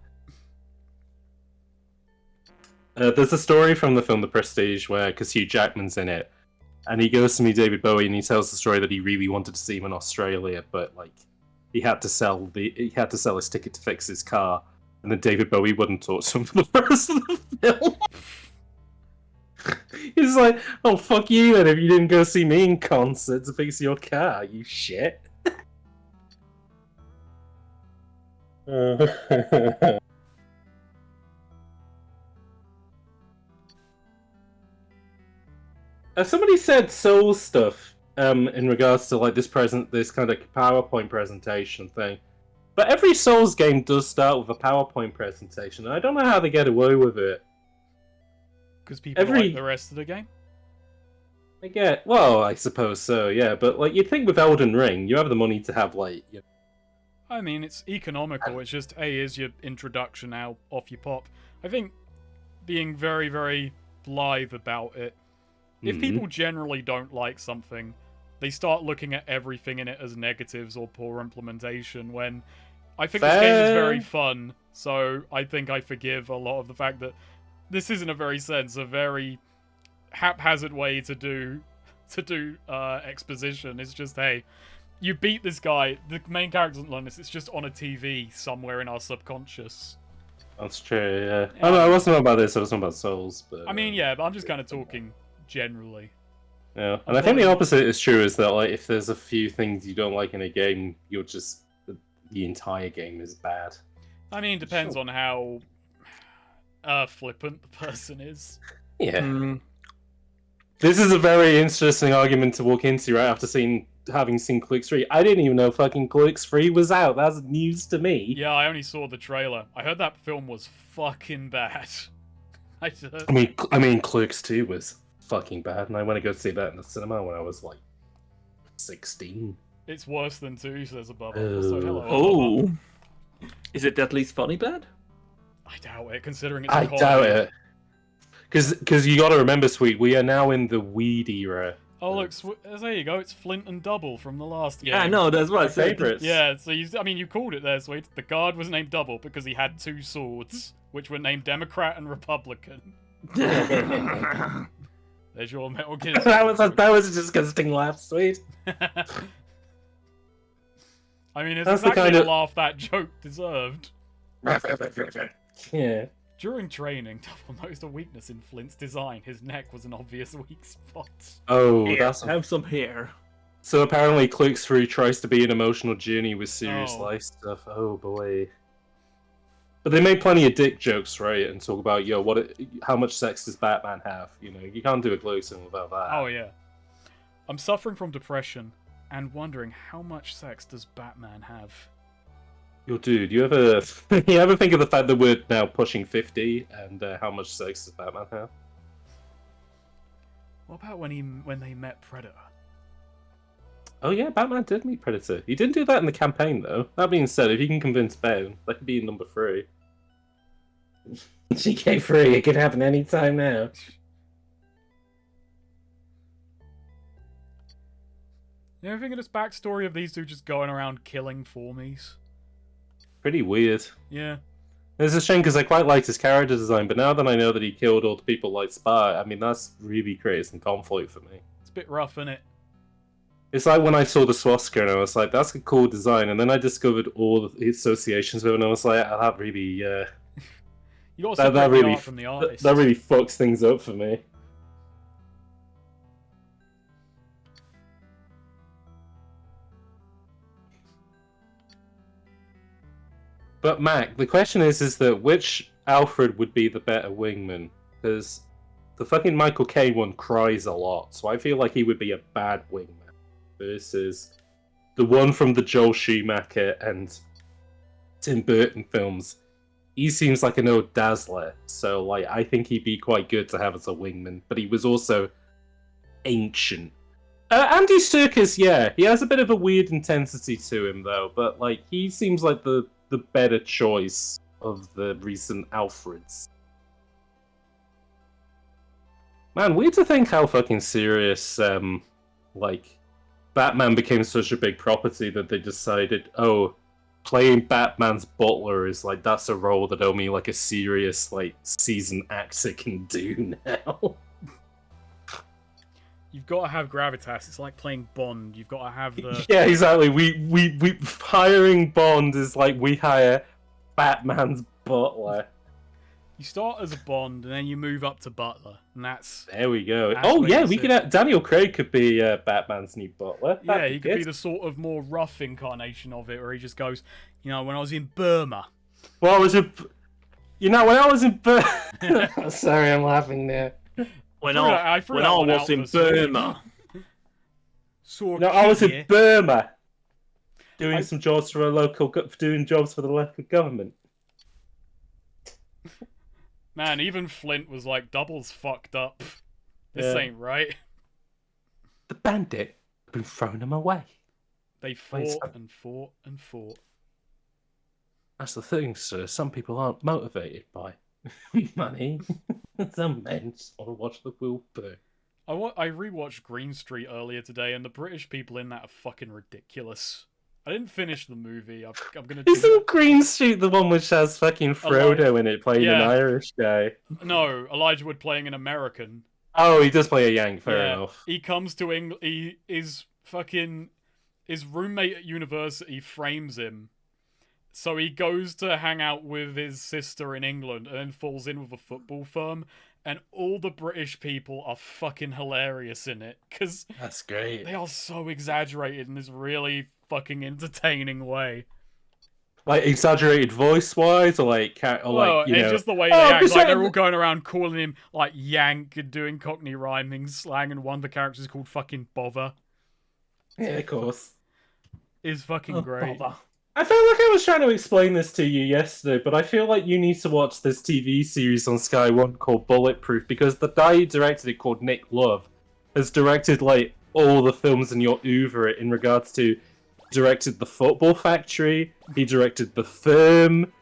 There's a story from the film The Prestige where, because Hugh Jackman's in it, and he goes to meet David Bowie and he tells the story that he really wanted to see him in Australia, but like he had to sell his ticket to fix his car, and then David Bowie wouldn't talk to him for the rest of the film. He's like, "Oh fuck you then! If you didn't go see me in concert to fix your car, you shit." Somebody said soul stuff in regards to like this kind of PowerPoint presentation thing, but every Souls game does start with a PowerPoint presentation, and I don't know how they get away with it. Because people like the rest of the game? Well, I suppose so, yeah, but like you'd think with Elden Ring, you have the money to have like. You know... I mean, it's economical. It's just, hey, here's your introduction. Now off you pop. I think being very, very blithe about it. If people generally don't like something, they start looking at everything in it as negatives or poor implementation, when I think this game is very fun, so I think I forgive a lot of the fact that this is, in a very sense, a very haphazard way to do exposition. It's just, hey, you beat this guy, the main character doesn't learn this, it's just on a TV somewhere in our subconscious. That's true, yeah. Oh, no, I wasn't about this, I was talking about Souls, but... I mean, yeah, but I'm just kind of talking... generally. Yeah, and I think the opposite is true, is that like if there's a few things you don't like in a game, you're just the entire game is bad. I mean, depends on how flippant the person is. Yeah. This is a very interesting argument to walk into right after having seen Clerks 3. I didn't even know fucking Clerks 3 was out. That's news to me. Yeah, I only saw the trailer. I heard that film was fucking bad. I mean, Clerks 2 was fucking bad, and I went to go see that in the cinema when I was like 16. It's worse than 2, says Above. Oh. So hello. Oh, is it at least funny bad? I doubt it, considering it's. I doubt it, because you got to remember, Sweet, we are now in the weed era. Oh look, there you go. It's Flint and Double from the last game. Yeah, no, that's what I said. Favorites. Yeah, so you called it there, Sweet. The guard was named Double because he had 2 swords, which were named Democrat and Republican. There's your Metal Gear. that was a disgusting laugh, Sweet. I mean, it's That's exactly the laugh that joke deserved. Yeah. During training, Double noticed a weakness in Flint's design. His neck was an obvious weak spot. Oh, have some hair. So apparently Clerks 3 tries to be an emotional journey with serious life stuff. Oh boy. But they made plenty of dick jokes, right? And talk about, how much sex does Batman have? You know, you can't do a Clerks film without that. Oh yeah. I'm suffering from depression and wondering how much sex does Batman have? Yo, dude, you ever think of the fact that we're now pushing 50 and how much sex does Batman have? What about when they met Predator? Oh yeah, Batman did meet Predator. He didn't do that in the campaign though. That being said, if you can convince Ben, that could be number 3. GK3, it could happen anytime now. You ever think of this backstory of these two just going around killing formies? Pretty weird. Yeah. It's a shame because I quite liked his character design, but now that I know that he killed all the people like Spy, I mean, that's really created some conflict for me. It's a bit rough, isn't it? It's like when I saw the swastika and I was like, that's a cool design, and then I discovered all the associations with it and I was like, oh, that really, you got to separate the art from the artist. That really fucks things up for me. But Mac, the question is that which Alfred would be the better wingman? Because the fucking Michael Caine one cries a lot, so I feel like he would be a bad wingman. Versus the one from the Joel Schumacher and Tim Burton films. He seems like an old dazzler, so like I think he'd be quite good to have as a wingman. But he was also ancient. Andy Serkis, yeah, he has a bit of a weird intensity to him though. But like he seems like the better choice of the recent Alfreds. Man, weird to think how fucking serious, like, Batman became such a big property that they decided, oh, playing Batman's butler is like, that's a role that only like a serious, like, seasoned actor can do now. You've got to have gravitas. It's like playing Bond. You've got to have the... Yeah, exactly. We hiring Bond is like we hire Batman's butler. You start as a Bond, and then you move up to butler, and that's... There we go. Oh yeah, we could have... Daniel Craig could be Batman's new butler. Yeah, he could be the sort of more rough incarnation of it, where he just goes, you know, when I was in Burma. Well, I was in... You know, when I was in Burma... Sorry, I'm laughing there. When I was in Burma. No, I was in Burma. Doing some jobs for doing jobs for the local government. Man, even Flint was like, Double's fucked up. This ain't right. The bandit have been throwing them away. They fought and fought and fought. That's the thing, sir. Some people aren't motivated by money. Some men just want to watch the world burn. I rewatched Green Street earlier today, and the British people in that are fucking ridiculous. I didn't finish the movie. I'm gonna. Isn't Green Street the one which has fucking Frodo in it, playing an Irish guy? No, Elijah Wood playing an American. Oh, he does play a Yank. Fair enough. He comes to England. His roommate at university frames him, so he goes to hang out with his sister in England, and then falls in with a football firm. And all the British people are fucking hilarious in it, because that's great. They are so exaggerated in this really fucking entertaining way. Like exaggerated voice-wise, or like, it's just the way they act. Like they're all going around calling him like Yank and doing Cockney rhyming slang, and one of the characters is called fucking Bother. Yeah, of course. Is fucking great. Bother. I felt like I was trying to explain this to you yesterday, but I feel like you need to watch this TV series on Sky One called Bulletproof, because the guy who directed it, called Nick Love, has directed like all the films in your oeuvre in regards to directed The Football Factory, he directed The Firm,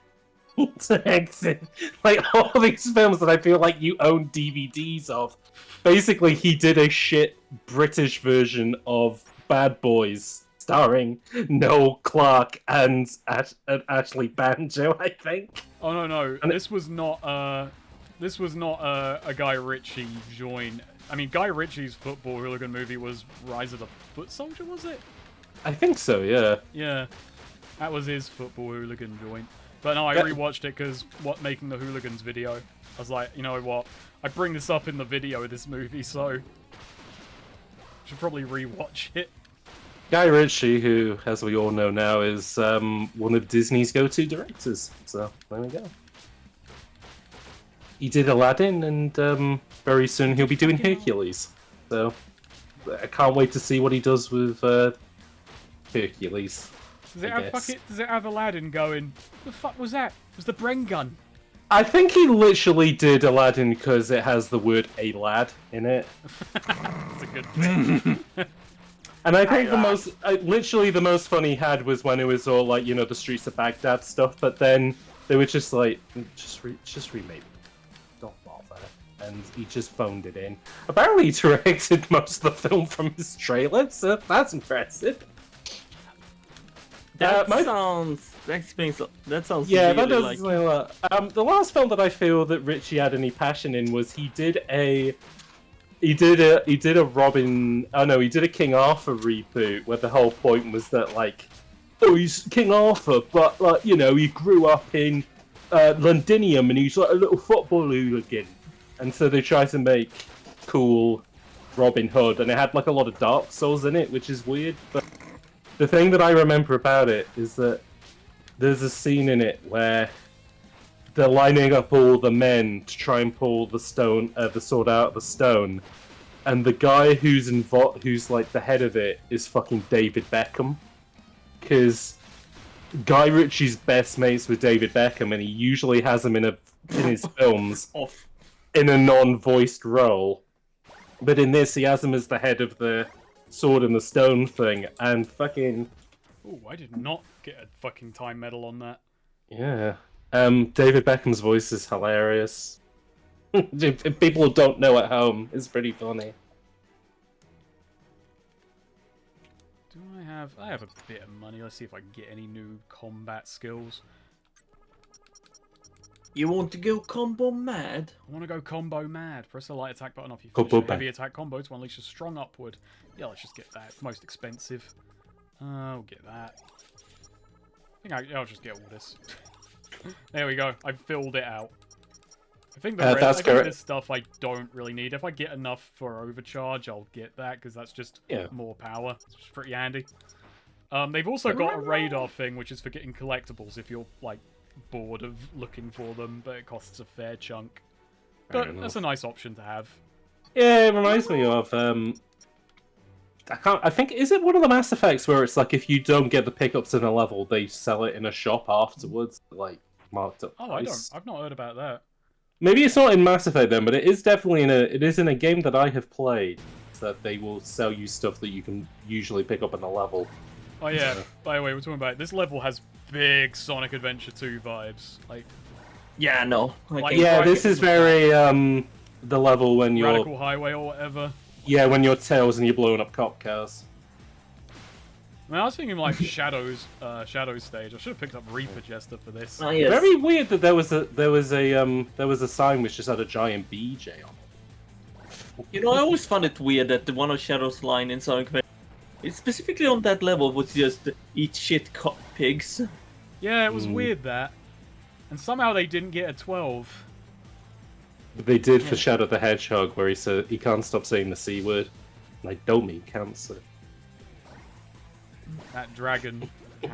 he directed like all these films that I feel like you own DVDs of. Basically, he did a shit British version of Bad Boys, starring Noel Clarke and Ashley Banjo, I think. Oh no! This was not a Guy Ritchie joint. I mean, Guy Ritchie's football hooligan movie was Rise of the Foot Soldier, was it? I think so, yeah. Yeah, that was his football hooligan joint. But no, I rewatched it because making the Hooligans video. I was like, you know what? I bring this up in the video of this movie, so I should probably rewatch it. Guy Ritchie, who, as we all know now, is one of Disney's go-to directors. So, there we go. He did Aladdin, and very soon he'll be doing Hercules. So, I can't wait to see what he does with Hercules. Does it have Aladdin going, the fuck was that? It was the Bren gun. I think he literally did Aladdin because it has the word "a lad" in it. That's a good thing. And I think literally the most fun he had was when it was all like, you know, the streets of Baghdad stuff, but then they were just like, just remake it. Don't bother. And he just phoned it in. Apparently he directed most of the film from his trailer, so that's impressive. That sounds yeah, really that does like... a lot. The last film that I feel that Ritchie had any passion in was he did a King Arthur reboot where the whole point was that like, oh, he's King Arthur, but like, you know, he grew up in Londinium and he's like a little football hooligan, and so they tried to make cool Robin Hood, and it had like a lot of Dark Souls in it, which is weird. But the thing that I remember about it is that there's a scene in it where they're lining up all the men to try and pull the sword out of the stone, and the guy who's like the head of it is fucking David Beckham, because Guy Ritchie's best mates with David Beckham, and he usually has him in his films in a non-voiced role, but in this he has him as the head of the sword and the stone thing, and fucking. Ooh, I did not get a fucking time medal on that. Yeah. David Beckham's voice is hilarious. If people don't know at home, it's pretty funny. Do I have a bit of money. Let's see if I can get any new combat skills. You want to go combo mad? I want to go combo mad. Press the light attack button off. You Combo finish a mad. heavy attack combo to unleash a strong upward. Yeah, let's just get that. It's the most expensive. I'll get that. I think I'll just get all this. There we go. I filled it out. I think that's correct. this stuff I don't really need. If I get enough for overcharge, I'll get that because that's just more power. It's pretty handy. They've also got a radar thing, which is for getting collectibles if you're like bored of looking for them, but it costs a fair chunk. But that's a nice option to have. Yeah, it reminds me of I think, is it one of the Mass Effects where it's like if you don't get the pickups in a level, they sell it in a shop afterwards, like marked up price? I've not heard about that. Maybe it's not in Mass Effect then, but it is definitely in a game that I have played, that they will sell you stuff that you can usually pick up in a level. Oh yeah, by the way, we're talking about this level has big Sonic Adventure 2 vibes. Like, yeah, no. Yeah, this is very the level when you're Radical Highway or whatever. Yeah, when you're Tails and you're blowing up cop cars. I mean, I was thinking like Shadows stage. I should have picked up Reaper Jester for this. Oh, yes. Very weird that there was a sign which just had a giant BJ on it. You know, I always found it weird that the one of Shadow's line in Sonic Adventure, it's specifically on that level, was just eat shit pigs. Yeah, it was weird that, and somehow they didn't get a 12. They did for Shadow the Hedgehog, where he said he can't stop saying the C word. And I don't mean cancer. That dragon.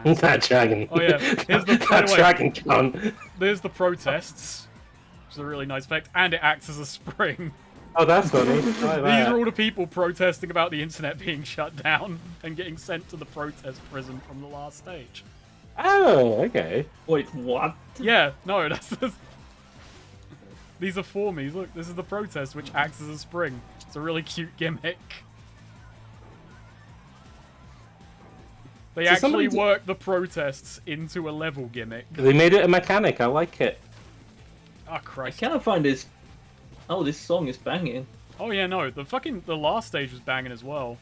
That dragon. Oh yeah, here's that dragon cunt. There's the protests, which is a really nice effect, and it acts as a spring. Oh, that's funny. These are all the people protesting about the internet being shut down and getting sent to the protest prison from the last stage. Oh, okay. Wait, what? Yeah, no, that's... These are formies. Look, this is the protest, which acts as a spring. It's a really cute gimmick. They actually work the protests into a level gimmick. They made it a mechanic. I like it. Oh, Christ. I cannot find this. Oh, this song is banging. Oh, yeah, no. The last stage was banging as well.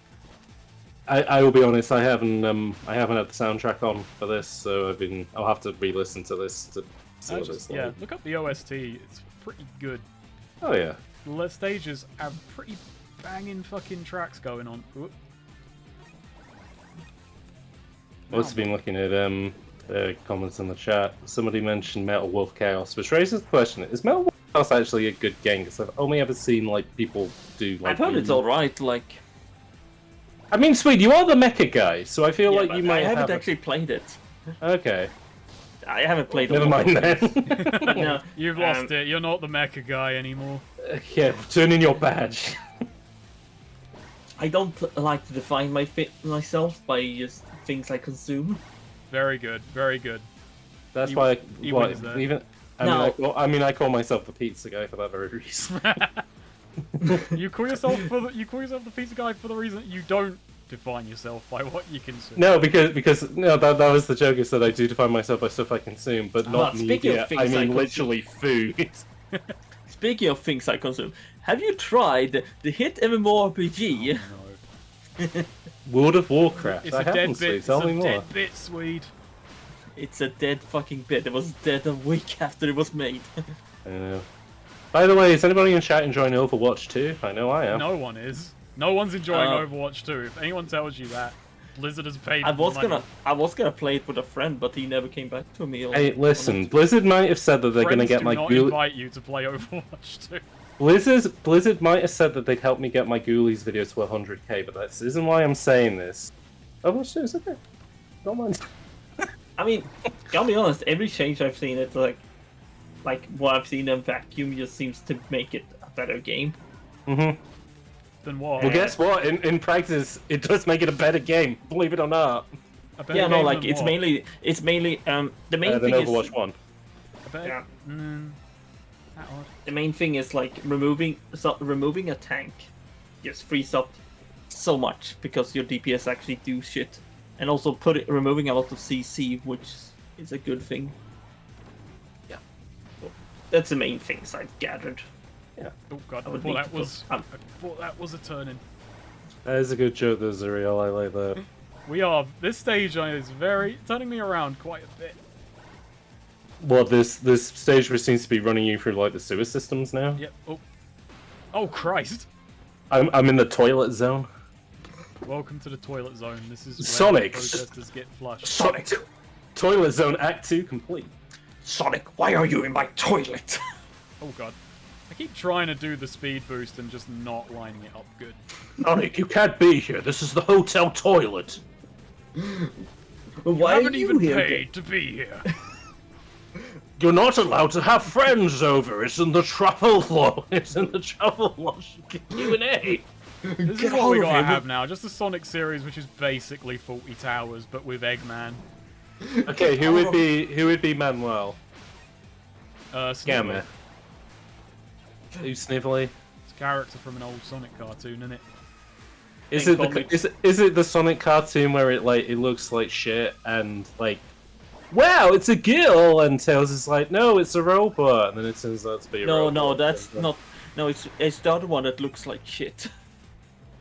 I will be honest. I haven't had the soundtrack on for this, so I'll have to re-listen to this to see what it's like. Yeah, look up the OST. It's pretty good. Oh yeah. The stages have pretty banging fucking tracks going on. Oop. I've also been looking at comments in the chat. Somebody mentioned Metal Wolf Chaos, which raises the question: is Metal Wolf Chaos actually a good game? Because I've only ever seen like people do. Like, I've heard it's alright. Like, I mean, Swede, you are the mecha guy, so I feel like you might. I haven't actually played it. Okay. I haven't played it. Never mind then. No, You've lost it. You're not the mecha guy anymore. Yeah, turn in your badge. I don't like to define myself by just things I consume. Very good. Very good. That's I call myself the pizza guy for that very reason. You call yourself the pizza guy for the reason that you don't define yourself by what you consume. No, because that was the joke, is that I do define myself by stuff I consume, but not media. I mean literally food. Speaking of things I consume, have you tried the hit MMORPG? No. World of Warcraft. It's I a dead haven't, bit. Tell me more. Dead bit, Swede. It's a dead fucking bit. It was dead a week after it was made. I know. By the way, is anybody in chat enjoying Overwatch 2? I know I am. No one is. No one's enjoying Overwatch 2. If anyone tells you that, Blizzard has paid. I was gonna play it with a friend, but he never came back to me. Hey, listen, Blizzard might have said that they're gonna get my Ghoulies. Invite you to play Overwatch 2. Blizzard might have said that they'd help me get my Ghoulies video to 100k, but that isn't why I'm saying this. Overwatch 2 is okay. Don't mind. I mean, gotta be honest, every change I've seen, it's like what I've seen in Vacuum just seems to make it a better game. Mm-hmm. Then what? Well, guess what? In practice, it does make it a better game. Believe it or not. Yeah, no, like it's mainly the main thing is Overwatch 1. Yeah. That odd. The main thing is like removing a tank just frees up so much because your DPS actually do shit, and also removing a lot of CC, which is a good thing. Yeah, well, that's the main things I've gathered. Yeah. Oh god, I thought that was a turn-in. That is a good joke, though, Zuriel. I like that. This stage is turning me around quite a bit. What, this stage which seems to be running you through like the sewer systems now? Yep. Oh Christ! I'm in the toilet zone. Welcome to the toilet zone. This is where Sonic. protesters get flushed. Sonic. Toilet zone Act 2 complete. Sonic, why are you in my toilet? Oh god. I keep trying to do the speed boost and just not lining it up good. Sonic, you can't be here. This is the hotel toilet. Why I haven't are you even here? paid to be here. You're not allowed to have friends over. It's in the travel law. It's in the travel law. Q&A. This is what we gotta have now. Just a Sonic series, which is basically 40 Towers, but with Eggman. Okay, who would be Manuel? Snivel. Who's Snively? It's a character from an old Sonic cartoon, isn't it? Is it the Sonic cartoon where it looks like shit and like, wow, it's a girl, and Tails is like, no, it's a robot, and then it turns out to be a robot. No, that's not. No, it's the other one that looks like shit.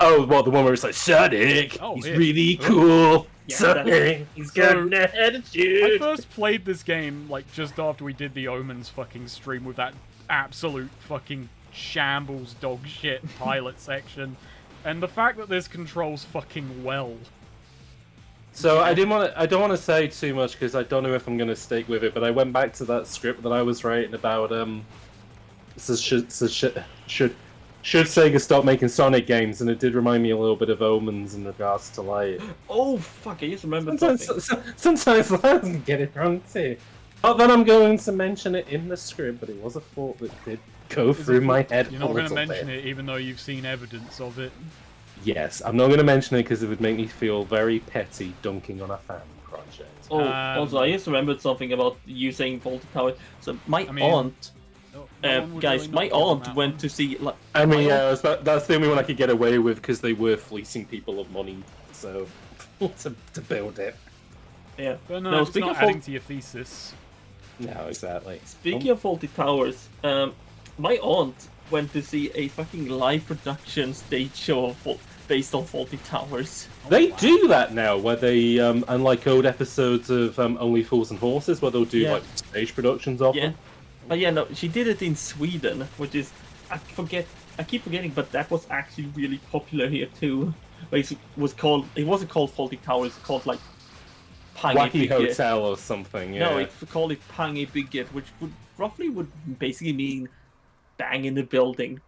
Oh, well, the one where it's like, Sonic, he's really cool. Yeah, Sonic, he's got an attitude. I first played this game like just after we did the Omens fucking stream with that absolute fucking shambles dog shit pilot section, and the fact that this controls fucking well. So I don't want to say too much because I don't know if I'm going to stick with it, but I went back to that script that I was writing about should Sega stop making Sonic games, and it did remind me a little bit of Omens in regards to like. Oh fuck! I just remembered sometimes I can get it wrong too. Not that I'm going to mention it in the script, but it was a thought that did go through my head. You're not going to mention it, even though you've seen evidence of it. Yes, I'm not going to mention it because it would make me feel very petty dunking on a fan project. Oh, also, I just remembered something about you saying Volta Tower. So my aunt, my aunt went to see. Like, I mean, yeah, that's the only one I could get away with because they were fleecing people of money, so to build it. Yeah. But no, it's not adding to your thesis. No, exactly. Speaking of Faulty Towers, my aunt went to see a fucking live production stage show based on Faulty Towers. They do that now, where they, unlike old episodes of Only Fools and Horses, where they'll do like stage productions of them. But yeah, no, she did it in Sweden, which is I keep forgetting, but that was actually really popular here too. Like, it wasn't called Faulty Towers, it's called like Wacky Hotel or something. Yeah. No, it's called it Pangy Bigget, which would basically mean bang in the building.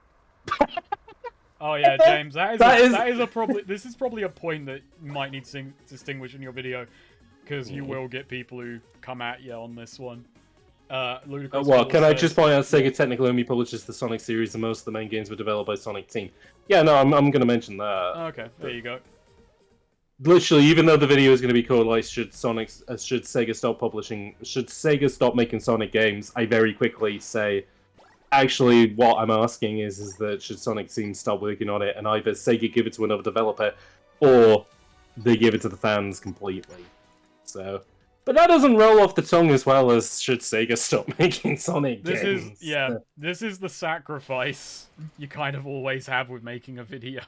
Oh yeah, James, this is probably a point that you might need to distinguish in your video, because you will get people who come at you on this one. Well, can I just point out Sega technically only publishes the Sonic series, and most of the main games were developed by Sonic Team. Yeah, no, I'm going to mention that. Okay, there you go. Literally, even though the video is going to be called like should Sega stop making Sonic games, I very quickly say, actually, what I'm asking is that should Sonic Team stop working on it, and either Sega give it to another developer, or they give it to the fans completely. So, but that doesn't roll off the tongue as well as should Sega stop making Sonic games. This is the sacrifice you kind of always have with making a video.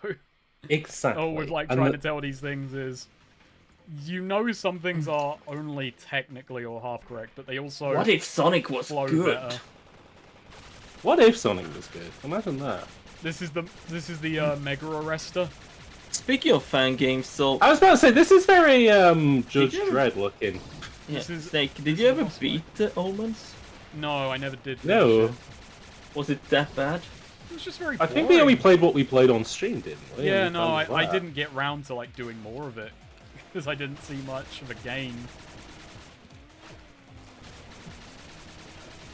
Exactly. Oh, with like trying to tell these things is, you know, some things are only technically or half correct, but they also. What if Sonic was good? Better. What if Sonic was good? Imagine that. This is the Mega Arrestor. Speaking of fan games, so I was about to say this is very Judge Dredd looking. Yeah, Snake, did you ever beat the Omens? No, I never did. No. Was it that bad? It was just very boring. I think we only played what we played on stream, didn't we? Yeah, no, I didn't get round to like doing more of it because I didn't see much of a gain.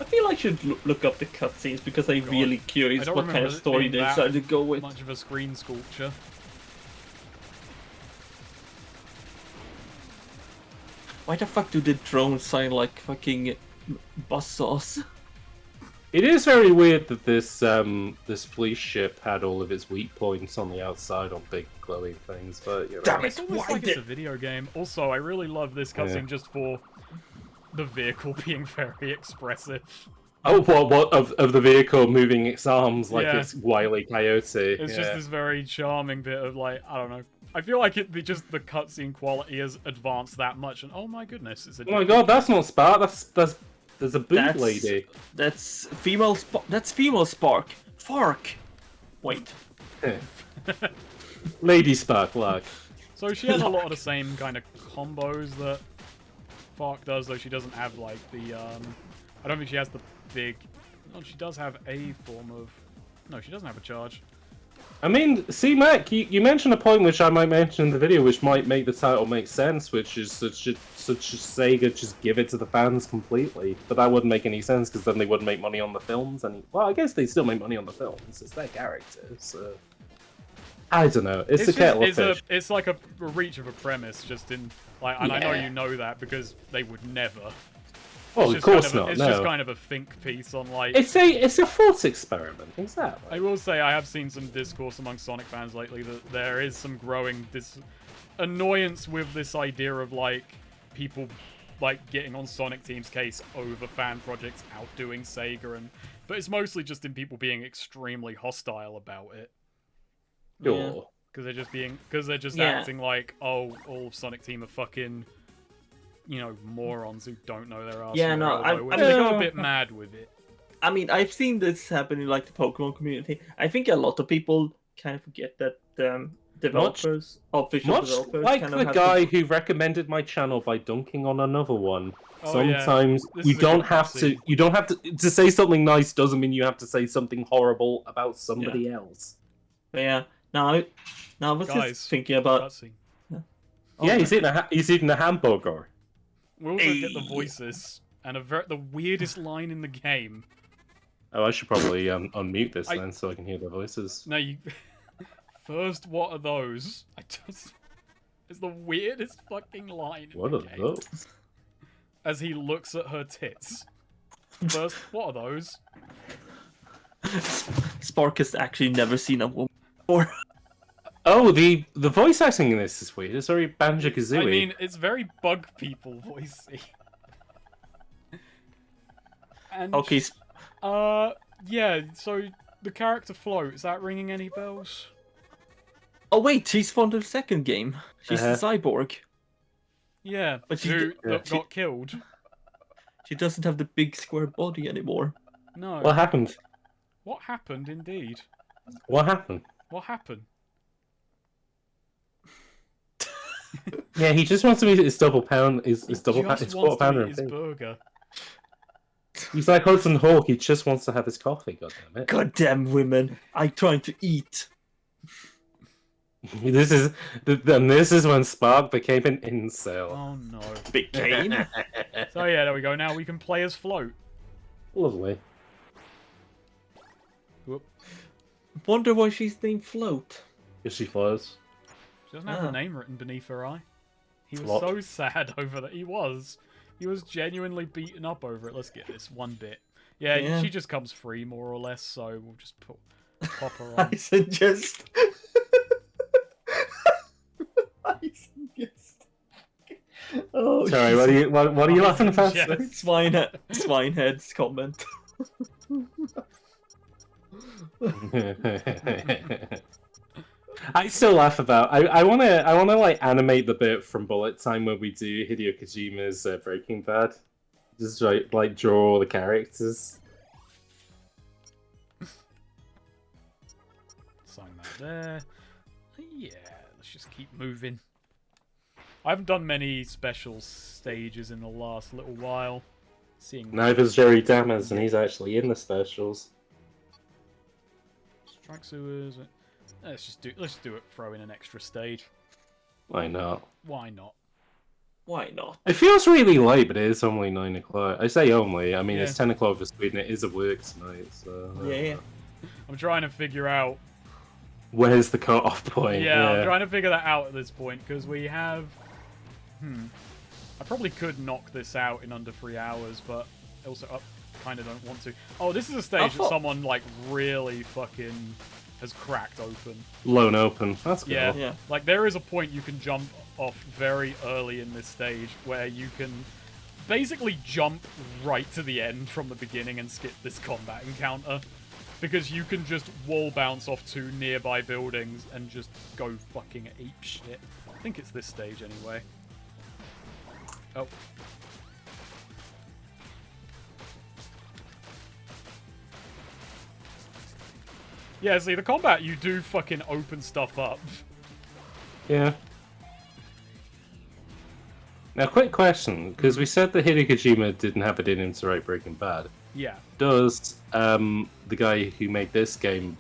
I feel I should look up the cutscenes because I'm really curious what kind of story they decided to go with. Much of a screen sculpture. Why the fuck do the drones sound like fucking buzzsaws? It is very weird that this this police ship had all of its weak points on the outside on big glowing things, but you know. Damn it! It's almost like it's a video game. Also, I really love this cutscene just for the vehicle being very expressive. Oh, what of the vehicle moving its arms like it's Wile E. Coyote. It's just this very charming bit of like, I don't know. I feel like just the cutscene quality has advanced that much, and oh my goodness, it's a. Oh my god, that's not Spark. There's a boot lady. That's female. That's female Spark. Fark. Wait. Lady Spark, like. So she has a lot of the same kind of combos that Fark does, though she doesn't have like the. I don't think she has the big. No, she does have a form of. No, she doesn't have a charge. I mean, see, Mac, you mentioned a point which I might mention in the video, which might make the title make sense, which is such as Sega just give it to the fans completely. But that wouldn't make any sense because then they wouldn't make money on the films. Well, I guess they still make money on the films. It's their characters. I don't know. It's a kettle of fish. It's like a reach of a premise, just in like, and I know you know that because they would never. Oh, of course not. It's no. just kind of a think piece on like. It's a thought experiment, exactly. I will say I have seen some discourse among Sonic fans lately that there is some growing annoyance with this idea of like people like getting on Sonic Team's case over fan projects outdoing Sega, but it's mostly just in people being extremely hostile about it. Sure. Because they're just acting like, oh, all of Sonic Team are fucking. You know, morons who don't know their ass. Yeah, no, I they go a bit mad with it. I mean, I've seen this happen in like the Pokemon community. I think a lot of people kind of forget that developers, official developers, like kind the of guy who recommended my channel by dunking on another one. Oh, Sometimes you don't have to say something nice. Doesn't mean you have to say something horrible about somebody else. But yeah, now I was just thinking about. Yeah, he's eating a hamburger. We also get the voices and the weirdest line in the game. Oh, I should probably unmute this then so I can hear the voices. No, you. First, what are those? It's the weirdest fucking line in what the are game. those? As he looks at her tits. First, what are those? Spark has actually never seen a woman before. Oh, the voice acting in this is weird. It's very Banjo-Kazooie. I mean, it's very bug people voicey. And okay. Yeah. So the character Float, is that ringing any bells? Oh wait, she's from the second game. She's the cyborg. Yeah, but who got killed. She doesn't have the big square body anymore. No. What happened? What happened, indeed? What happened? What happened? Yeah, he just wants to eat his double pound, his quarter pounder. His burger. He's like Hudson Hawk. He just wants to have his coffee. Goddamn it! Goddamn women! I'm trying to eat. This is when Spark became an incel. Oh no! Became. So yeah, there we go. Now we can play as Float. Lovely. Whoop. Wonder why she's named Float. Yes, she flows. She doesn't have her name written beneath her eye. He was What? so sad over that. He was genuinely beaten up over it. Let's get this one bit. Yeah, she just comes free more or less. So we'll just pop her on. I suggest. Oh, sorry. What are you laughing about? Swinehead's comment. I still laugh about. I wanna like animate the bit from Bullet Time where we do Hideo Kojima's Breaking Bad. Just like draw all the characters. Sign that there. Yeah, let's just keep moving. I haven't done many special stages in the last little while. Neither's Jerry Dammers, and he's actually in the specials. Strike sewers. Let's do it. Throw in an extra stage. Why not? Why not? Why not? It feels really late, but it is only 9 o'clock. I say only. I mean, Yeah. it's 10 o'clock for Sweden. It is at work tonight, so... Yeah. I'm trying to figure out... Where's the cut-off point? Yeah, I'm trying to figure that out at this point, because we have... I probably could knock this out in under 3 hours, but also kind of don't want to. Oh, this is a stage that someone, like, really fucking has cracked open. Lone open. That's cool. Yeah. Like, there is a point you can jump off very early in this stage where you can basically jump right to the end from the beginning and skip this combat encounter. Because you can just wall bounce off 2 nearby buildings and just go fucking ape shit. I think it's this stage anyway. Oh. Yeah, see, the combat, you do fucking open stuff up. Yeah. Now, quick question, because we said that Hideo Kojima didn't have it in him to write Breaking Bad. Yeah. Does the guy who made this game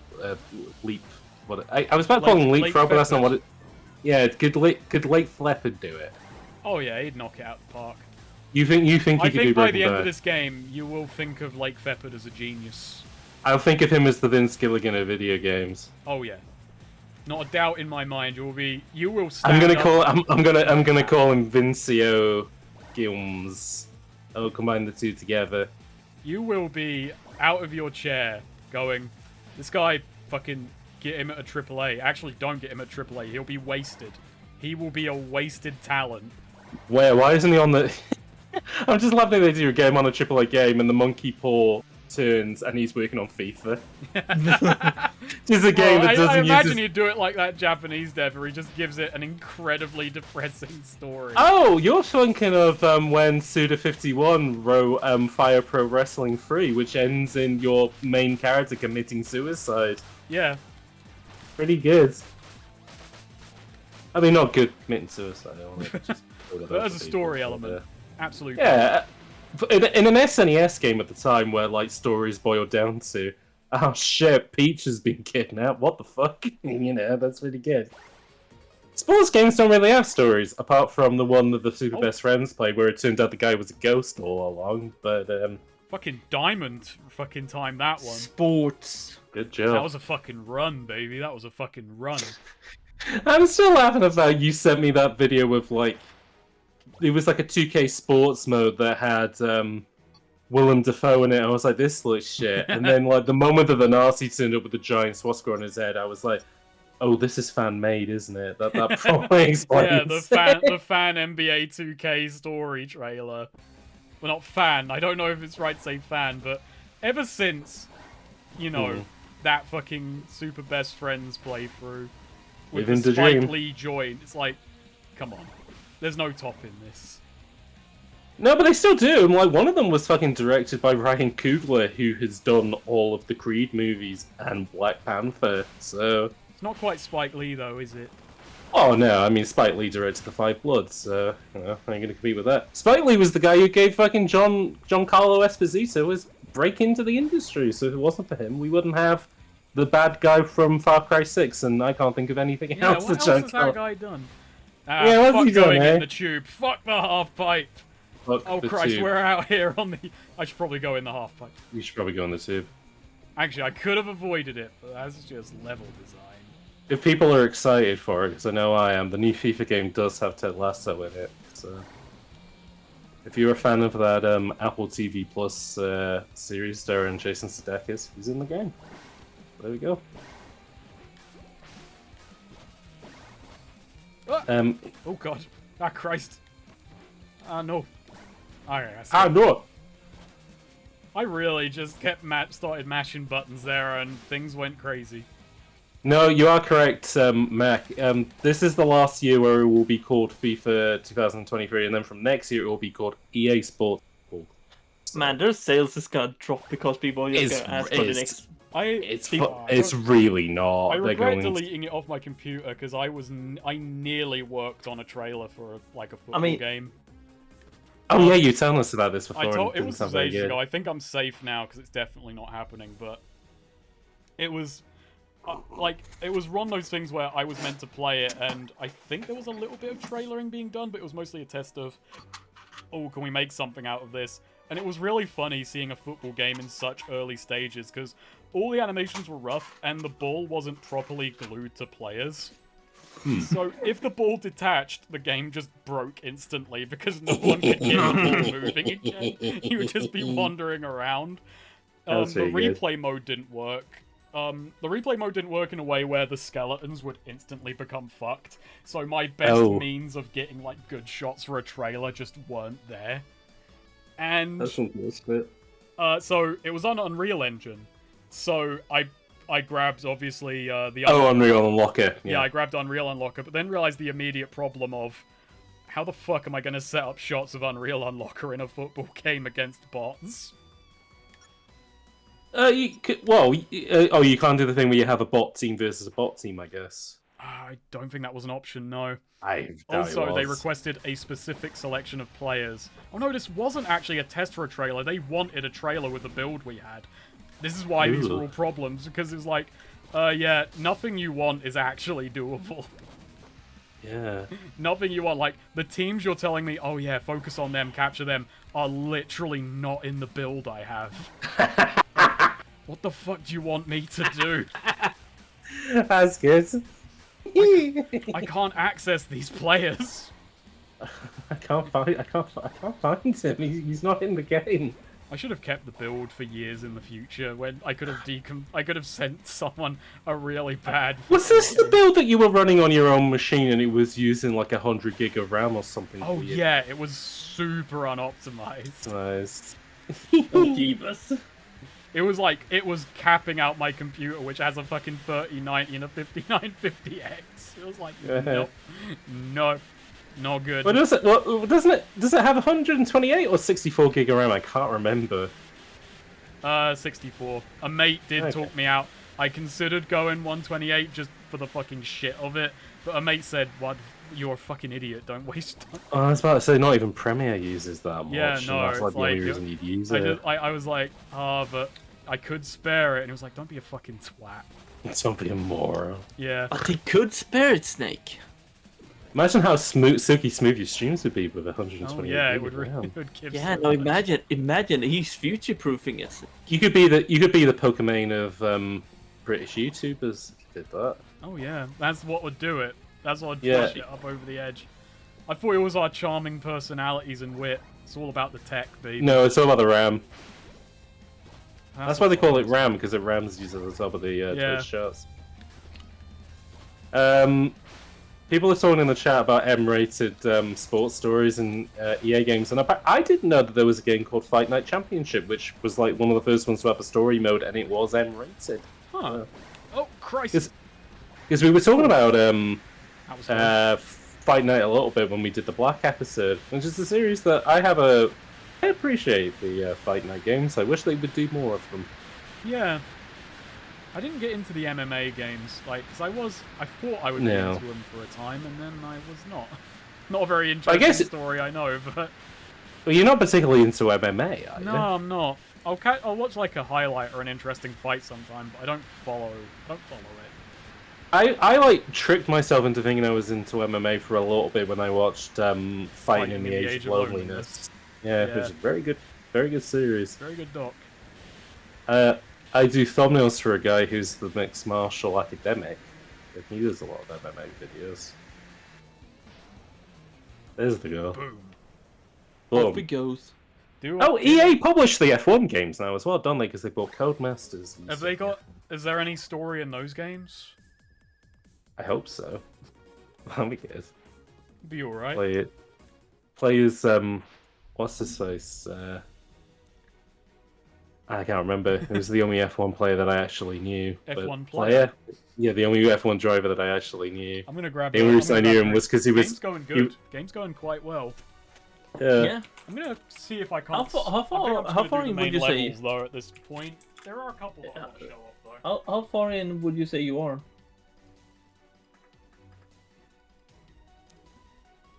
leap? What I was about to call him Leapfrog, but that's not what it. Yeah, could Late Leopard do it? Oh yeah, he'd knock it out the park. You think he could do Breaking Bad? I think by the end of this game, you will think of Lake Leopard as a genius. I'll think of him as the Vince Gilligan of video games. Oh yeah, not a doubt in my mind. You will. I'm gonna call him Vincio Gilms. I'll combine the two together. You will be out of your chair, going, "This guy, fucking get him at a AAA." Actually, don't get him at AAA. He'll be wasted. He will be a wasted talent. Why isn't he on the? I'm just laughing they do a game on a AAA game and the monkey paw turns and he's working on FIFA. Just a game that doesn't I imagine use he'd do it like that Japanese dev where he just gives it an incredibly depressing story. Oh, you're thinking of when Suda51 wrote Fire Pro Wrestling 3, which ends in your main character committing suicide. Yeah. Pretty good. I mean, not good committing suicide. But there's a story element. Absolutely. Yeah. In an SNES game at the time where, like, stories boiled down to, oh shit, Peach has been kidnapped, what the fuck? You know, that's really good. Sports games don't really have stories, apart from the one that the Super Best Friends played, where it turned out the guy was a ghost all along, but, Fucking Diamond fucking time that one. Sports. Good job. That was a fucking run, baby. That was a fucking run. I'm still laughing about you sent me that video of, like, it was like a 2K sports mode that had Willem Dafoe in it. I was like, this looks shit. And then, like, the moment that the Nazi turned up with the giant swastika on his head, I was like, oh, this is fan-made, isn't it? That probably explains. Yeah, the fan NBA 2K story trailer. Well, not fan. I don't know if it's right to say fan, but ever since, you know, that fucking Super Best Friends playthrough with the Spike Lee joint, it's like, come on. There's no topping this. No, but they still do. And, like, one of them was fucking directed by Ryan Coogler, who has done all of the Creed movies and Black Panther, so... It's not quite Spike Lee, though, is it? Oh, no, I mean, Spike Lee directed The Five Bloods, so, you know, I ain't gonna compete with that. Spike Lee was the guy who gave fucking Giancarlo Esposito his break into the industry, so if it wasn't for him, we wouldn't have the bad guy from Far Cry 6, and I can't think of anything else that what else has that guy done? Yeah, what's he done, in the tube. Fuck the half pipe. Fuck oh the Christ, tube. we're out here on the... I should probably go in the half pipe. You should probably go on the tube. Actually, I could have avoided it, but that's just level design. If people are excited for it, because I know I am, the new FIFA game does have Ted Lasso in it, so... If you're a fan of that Apple TV Plus series starring Jason Sudeikis, he's in the game. There we go. Oh god. Ah, Christ. Ah, no. Okay, no! I really just kept started mashing buttons there and things went crazy. No, you are correct, Mac. This is the last year where it will be called FIFA 2023, and then from next year it will be called EA Sports. Man, their sales is gonna drop because people are just gonna ask for the next... It's really not. I regret deleting it off my computer because I nearly worked on a trailer for a football game. Oh yeah, you told us about this before. It was ages ago. I think I'm safe now because it's definitely not happening. But it was. like, it was one of those things where I was meant to play it, and I think there was a little bit of trailering being done, but it was mostly a test of, oh, can we make something out of this? And it was really funny seeing a football game in such early stages, because all the animations were rough, and the ball wasn't properly glued to players. So if the ball detached, the game just broke instantly, because no one could get the ball moving again. You would just be wandering around. The replay mode didn't work. The replay mode didn't work in a way where the skeletons would instantly become fucked. So my best means of getting like good shots for a trailer just weren't there. And that's unfortunate. So it was on Unreal Engine. So I grabbed obviously the Unreal Unlocker. Yeah, I grabbed Unreal Unlocker, but then realized the immediate problem of how the fuck am I going to set up shots of Unreal Unlocker in a football game against bots? You can't do the thing where you have a bot team versus a bot team, I guess. I don't think that was an option, no. Also, they requested a specific selection of players. Oh no, this wasn't actually a test for a trailer. They wanted a trailer with the build we had. This is why these were all problems, because it's like, yeah, nothing you want is actually doable. Yeah. Nothing you want. Like, the teams you're telling me, oh yeah, focus on them, capture them, are literally not in the build I have. What the fuck do you want me to do? That's good. I can't access these players. I can't find him. He's not in the game. I should have kept the build for years in the future when I could have sent someone a really bad. Was this the build that you were running on your own machine and it was using like 100 gig of RAM or something? Oh yeah, it was super unoptimized. Nice. It was capping out my computer, which has a fucking 3090 and a 5950X. It was like, no, not good. But does it have 128 or 64 gig of RAM? I can't remember. 64. A mate did talk me out. I considered going 128 just for the fucking shit of it, but a mate said, "What? You're a fucking idiot. Don't waste time." Oh, I was about to say, not even Premiere uses that much. Yeah, no, that's like the only reason you'd use it. I was like, but I could spare it, and he was like, "Don't be a fucking twat. Don't be a moron." Yeah. But they could spare it, Snake. Imagine how silky smooth your streams would be with 128. Oh yeah, it would give. Yeah, no, imagine he's future-proofing it. You could be the Pokemon of British YouTubers if you did that. Oh yeah, that's what would do it. That's what would push it up over the edge. I thought it was our charming personalities and wit. It's all about the tech, baby. No, it's all about the RAM. That's why they call it RAM, because it rams you to the top of the Twitch charts. People are talking in the chat about M-rated sports stories in EA games, and I didn't know that there was a game called Fight Night Championship, which was like one of the first ones to have a story mode, and it was M-rated. Huh. Oh, Christ! Because we were talking about Fight Night a little bit when we did the Black episode, which is a series that I appreciate the Fight Night games. I wish they would do more of them. Yeah. I didn't get into the MMA games, like, because I thought I would get into them for a time, and then I was not. Not a very interesting story, I know, but... Well, you're not particularly into MMA, are you? No, I'm not. I'll watch, like, a highlight or an interesting fight sometime, but I don't follow it. I like, tricked myself into thinking I was into MMA for a little bit when I watched Fighting in the Age of Loneliness. Yeah, which is very good series. Very good doc. I do thumbnails for a guy who's the mixed martial academic. He does a lot of MMA videos. There's the girl. Boom. Off it goes. EA published the F1 games now as well, don't they? Because they bought Codemasters. Have they got... Is there any story in those games? I hope so. That'll be good. Be alright. Play as, what's his face? I can't remember. It was the only F1 player that I actually knew. F1 player? Yeah, the only F1 driver that I actually knew. I'm gonna grab. The only reason I knew him was because he was. Game's going good. Game's going quite well. Yeah. I'm gonna see if I can't. How far in would you say? Though at this point, there are a couple that I'll show off though. How far in would you say you are?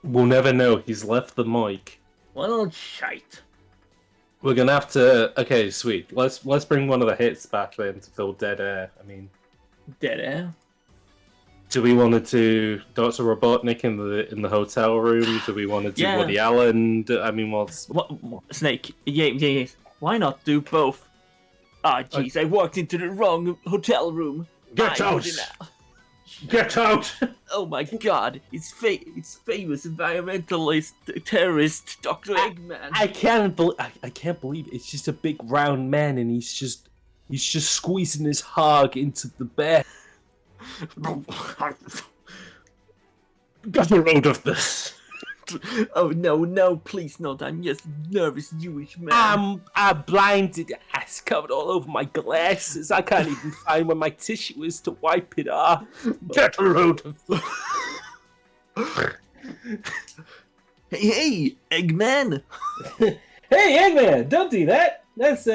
We'll never know. He's left the mic. Well, shite. We're gonna have to. Okay, sweet. Let's bring one of the hits back then to fill dead air. I mean, Dead air. Do we want to do Dr. Robotnik in the hotel room? Do we want to do Woody Allen? I mean, what's... What, Snake, yeah. Why not do both? Ah, jeez, I walked into the wrong hotel room. Get out! Get out! Oh my god, it's famous environmentalist, terrorist, Dr. Eggman. I can't believe it. It's just a big round man, and he's just squeezing his hog into the bed. Get a load of this. Oh no, please not. I'm just a nervous Jewish man. I'm blinded. It's covered all over my glasses. I can't even find where my tissue is to wipe it off. Get a load of this. Hey, Eggman. Hey, Eggman, don't do that. That's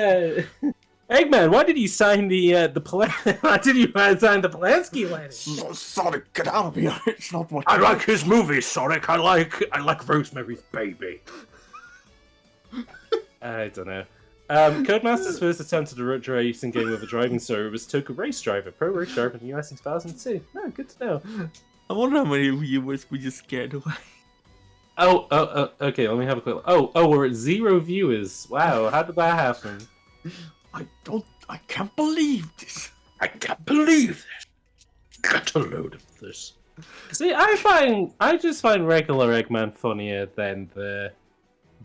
Eggman, why did you sign why did you sign the Polanski letter? Sonic, get out of here. It's not what I like his movies, Sonic. I like Rosemary's Baby. I don't know. Codemaster's first attempt at a racing game with a driving story was Toku Race Driver, Pro Race Driver in the US in 2002. Oh, good to know. I wonder how many viewers we just scared away. Oh, okay, let me have a quick look. Oh, we're at 0 viewers. Wow, how did that happen? I can't believe this. I can't believe this. Get a load of this. See, I just find regular Eggman funnier than the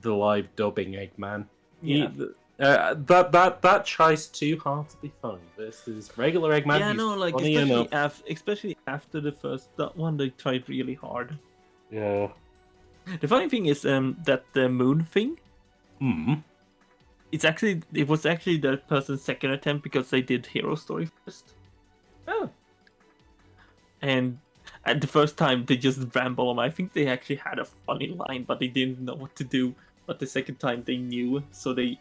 live dubbing Eggman. Yeah. That tries too hard to be funny. Versus regular Eggman. Yeah, no, like especially after the first one, they tried really hard. Yeah. The funny thing is that the moon thing. Hmm. It was actually the person's second attempt because they did Hero Story first. Oh. And at the first time they just ramble on. I think they actually had a funny line, but they didn't know what to do. But the second time they knew, so they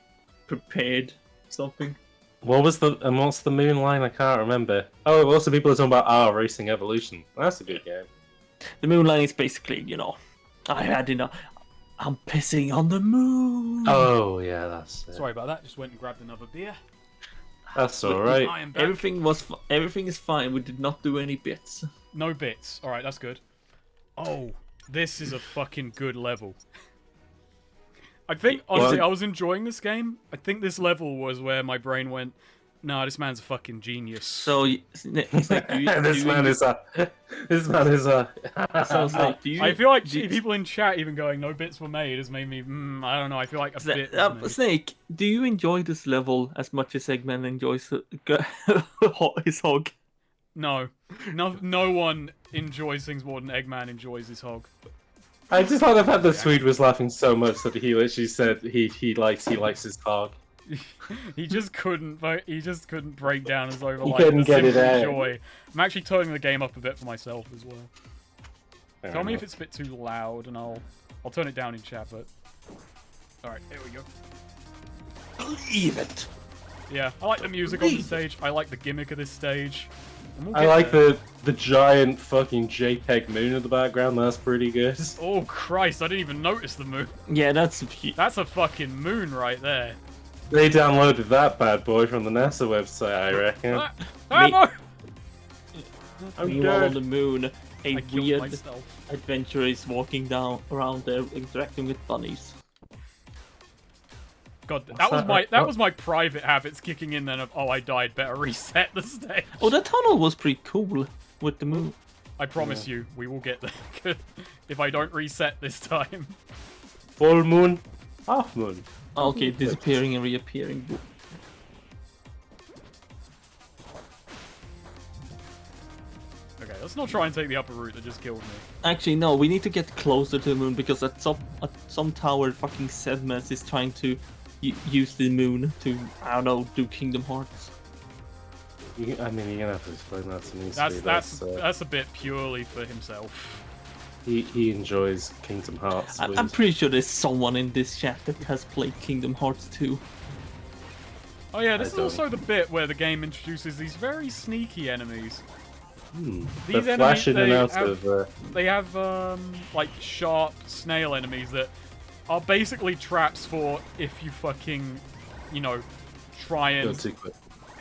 prepared something. What's the moon line? I can't remember. Oh, also people are talking about Racing Evolution. That's a good game. The moon line is basically, I had enough. I'm pissing on the moon. Oh yeah, that's it. Sorry about that. Just went and grabbed another beer. That's all right. Everything is fine. We did not do any bits. No bits. All right, that's good. Oh, this is a fucking good level. I think honestly, I was enjoying this game. I think this level was where my brain went, "No, this man's a fucking genius." So it's like, this man is a. Sounds like, I feel like people in chat even going, "No bits were made," has made me. I don't know. I feel like a bit. Snake, do you enjoy this level as much as Eggman enjoys his hog? No one enjoys things more than Eggman enjoys his hog. I just thought the fact that Swede was laughing so much that he literally said he likes his hog. He just couldn't break down as over He like couldn't the get it simple out. joy. I'm actually turning the game up a bit for myself as well. Fair Tell me enough. if it's a bit too loud, and I'll turn it down in chat. But all right, here we go. Believe it. Yeah, I like the music on the stage. I like the gimmick of this stage. And I like the giant fucking JPEG moon in the background. That's pretty good. Oh Christ! I didn't even notice the moon. Yeah, that's a fucking moon right there. They downloaded that bad boy from the NASA website, I reckon. No! I'm on the moon. A I killed weird myself. adventurer is walking around there, interacting with bunnies. God, that was my private habits kicking in. Then of I died. Better reset the stage. Oh, that tunnel was pretty cool with the moon. I promise you, we will get there. If I don't reset this time. Full moon, half moon. Okay, disappearing and reappearing. Okay, let's not try and take the upper route that just killed me. Actually, no, we need to get closer to the moon because at some tower, fucking Sedmas is trying to use the moon to, I don't know, do Kingdom Hearts. I mean, you're gonna have to explain that to me. That's a bit purely for himself. He enjoys Kingdom Hearts. I'm pretty sure there's someone in this chat that has played Kingdom Hearts 2. Oh yeah, this is also the bit where the game introduces these very sneaky enemies. These enemies, they have like sharp snail enemies that are basically traps for if you fucking, try and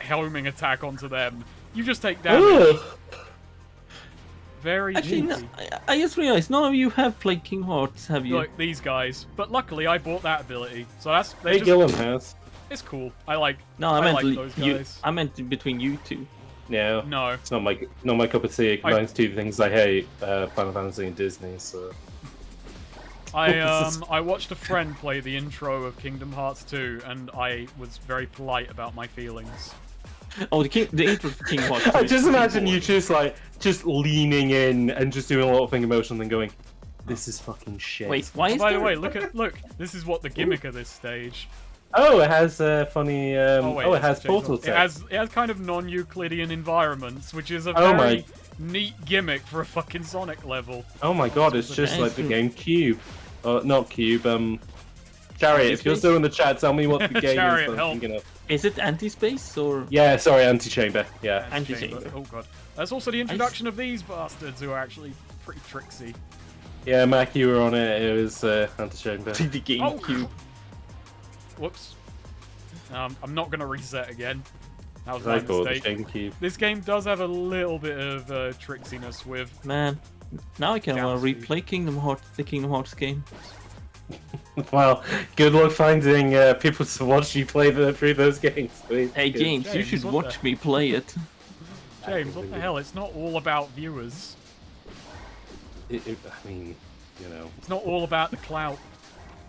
homing attack onto them, You just take damage. Ugh. Very Actually, cheeky. I just realized none of you have played King Hearts, have you? Look, these guys. But luckily, I bought that ability, so that's. Hey, Gillen has. It's cool. I like. No, I like those guys. I meant in between you two. Yeah. No. It's not my cup of tea. It combines two things I hate: Final Fantasy and Disney. So. I watched a friend play the intro of Kingdom Hearts 2, and I was very polite about my feelings. Oh, the intro for King Hearts. I just imagine you just leaning in and just doing a lot of finger motion and going, "This is fucking shit." Wait, why is By there... the way, look. This is what the gimmick of this stage. Oh, it has funny. Wait, it has portal it text. has kind of non-Euclidean environments, which is a Oh very neat gimmick for a fucking Sonic level. Oh my god, it's just like the game Cube. Not Cube. Chariot. If you're still in the chat, tell me what the game Chariot, is. That I'm thinking of. Is it anti-space or... Yeah, sorry, Anti-Chamber. Yeah. Anti-Chamber. Oh god. There's also the introduction of these bastards who are actually pretty tricksy. Yeah, Mac, you were on it. It was Anti-Chamber. the GameCube. Whoops. I'm not gonna reset again. That was I my call it mistake. the GameCube. This game does have a little bit of tricksiness with. Man, now I can want to Galaxy. replay the Kingdom Hearts game. Well, good luck finding people to watch you play through those games, please. Hey James, you James, should what watch the- me play it. James, what the hell? It's not all about viewers. I mean, you know, It's not all about the clout.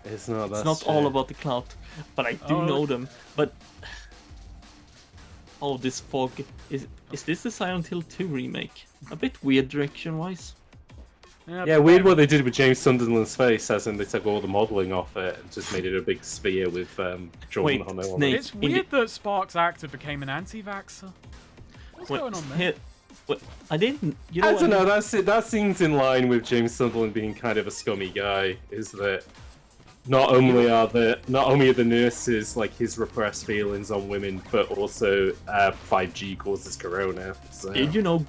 it's not. It's not all about the clout, but I do Oh, know them. But oh, this fog is this the Silent Hill 2 remake? A bit weird direction-wise. Yeah, weird what they did with James Sunderland's face, as in they took all the modelling off it and just made it a big sphere with drawn Wait, on it. Snake. It's weird that Spark's actor became an anti-vaxxer. What's going on there? I didn't. You know I what? don't know. That seems in line with James Sunderland being kind of a scummy guy. Is that not only are the nurses like his repressed feelings on women, but also 5G causes corona. So. Did you know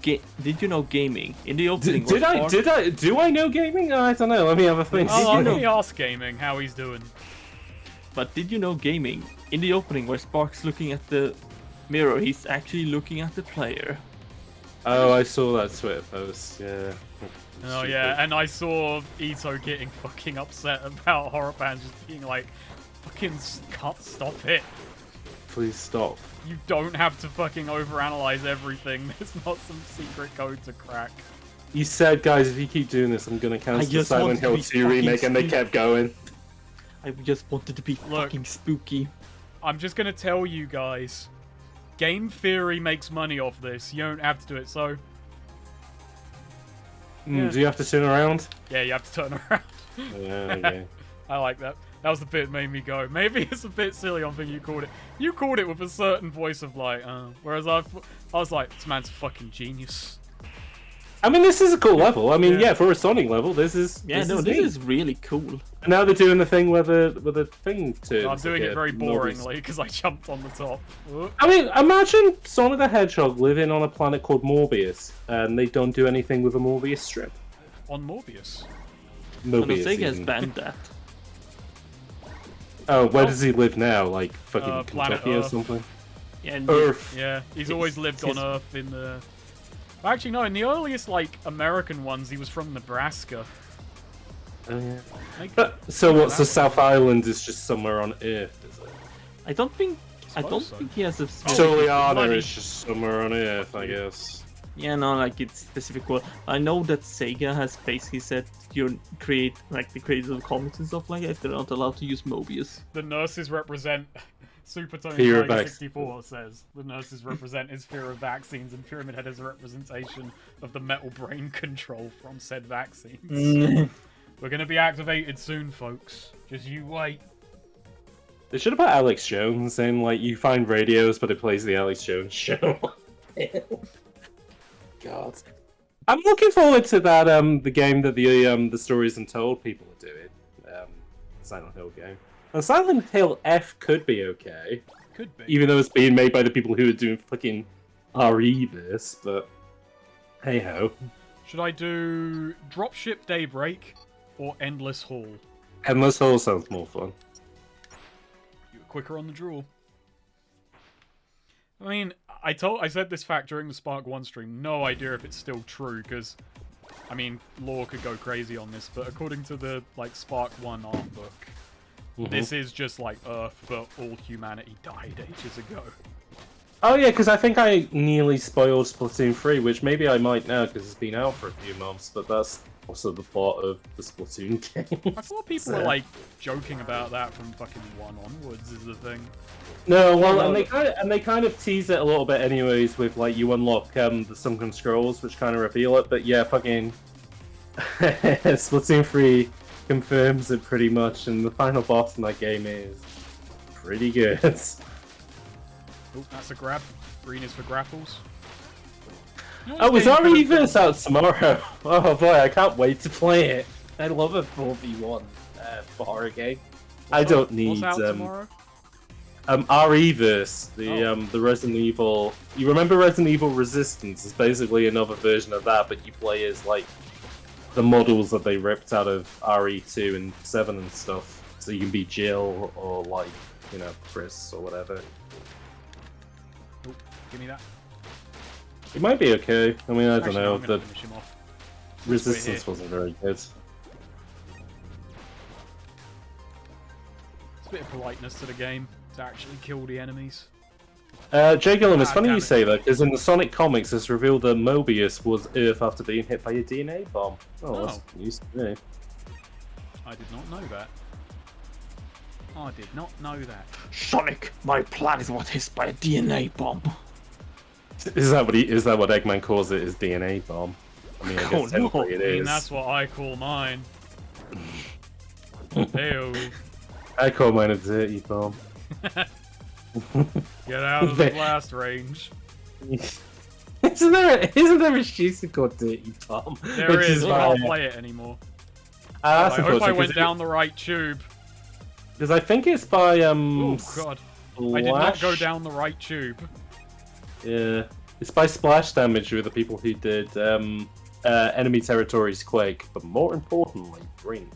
gaming in the opening? Do I know gaming? I don't know. Let me have a think. Oh, you know- let me ask Gaming how he's doing. But did you know gaming in the opening where Spark's looking at the mirror? He's actually looking at the player. Oh, I saw that Twitter post. Yeah. Oh yeah, and I saw Ito getting fucking upset about horror fans just being like, fucking stop it. Please stop. You don't have to fucking overanalyze everything. There's not some secret code to crack. You said, guys, if you keep doing this, I'm gonna cancel the just Silent want Hill to be 2 remake, fucking and they stupid. kept going. I just wanted to be Look. fucking spooky. I'm just gonna tell you guys, game theory makes money off this. You don't have to do it, so Yeah. Do you have to turn around? yeah, you have to turn around. Yeah, okay. I like that. That was the bit that made me go. Maybe it's a bit silly on thing you called it. You called it with a certain voice of like, whereas I was like, this man's a fucking genius. I mean, this is a cool level. I mean, Yeah. yeah, for a Sonic level, this is Yeah, this this neat. is really cool. And now they're doing the thing where the thing turns. I'm doing like it very a Morbius. boringly because I jumped on the top. Whoop. I mean, imagine Sonic the Hedgehog living on a planet called Morbius, and they don't do anything with a Morbius strip. On Morbius. And Morbius. Sega has even. banned that. Oh, where does he live now? Like fucking Planet Kentucky or Earth. something? Yeah, and Earth. Yeah, he's always lived on his- Earth in the... Actually, no, in the earliest, like, American ones, he was from Nebraska. Oh, yeah. Like, But so what? So South Island is just somewhere on Earth, is it? I don't think Suppose so. he has a specific Soliana money. is just somewhere on Earth, I guess. Yeah, no, like it's specific. Well, I know that Sega has basically said you create like the creators of comics and stuff like that. They're not allowed to use Mobius. the nurses represent... Super Tony Fear of Tiger vac- 64 says the nurses represent his fear of vaccines, and Pyramid Head is a representation of the metal brain control from said vaccines. We're gonna be activated soon, folks. Just you wait. They should have put Alex Jones in, like, you find radios, but it plays the Alex Jones show. God. I'm looking forward to that, the game that the Stories Untold people are doing. Silent Hill game. And Silent Hill F could be okay, Could be. even though it's being made by the people who are doing fucking RE this, but hey-ho. Should I do Dropship Daybreak or Endless Hall? Endless Hall sounds more fun. You're quicker on the draw. I mean, I said this fact during the Spark 1 stream. No idea if it's still true, because, I mean, lore could go crazy on this, but according to the, like, Spark 1 art book, this is just like Earth, but all humanity died ages ago. Oh yeah, because I think I nearly spoiled Splatoon 3, which maybe I might now because it's been out for a few months, but that's also the plot of the Splatoon game. I thought people were like joking about that from fucking 1 onwards is the thing. No, well, and they kind of tease it a little bit anyways with like you unlock the Sunken Scrolls, which kind of reveal it, but yeah, fucking Splatoon 3 confirms it pretty much, and the final boss in that game is pretty good. Oh, that's a grab. Green is for grapples. You know Oh, is RE-verse out tomorrow? Oh boy, I can't wait to play it. I love a 4v1 horror game. I don't need what's out tomorrow? RE-verse, the Resident Evil. You remember Resident Evil Resistance? It's basically another version of that, but you play as like the models that they ripped out of RE2 and 7 and stuff. So you can be Jill or like, you know, Chris or whatever. Oh, give me that. It might be okay. I mean, I don't know. No, The Resistance wasn't very good. It's a bit of politeness to the game to actually kill the enemies. Jay Gillen, it's funny you say that, because in the Sonic comics it's revealed that Mobius was Earth after being hit by a DNA bomb. Oh, that's news to me. I did not know that. I did not know that. Sonic, my planet was hit by a DNA bomb. Is that what Eggman calls it? His DNA bomb? I mean, I guess technically it is. I mean, that's what I call mine. Ew. I call mine a dirty bomb. Get out of the blast range. Isn't there a shooter called Dirty Bomb? There is, but I can't play it anymore. I hope I went down the right tube. Because I think it's by Oh god. I did not go down the right tube. Yeah. It's by Splash Damage, who are the people who did Enemy Territories Quake, but more importantly, Brink.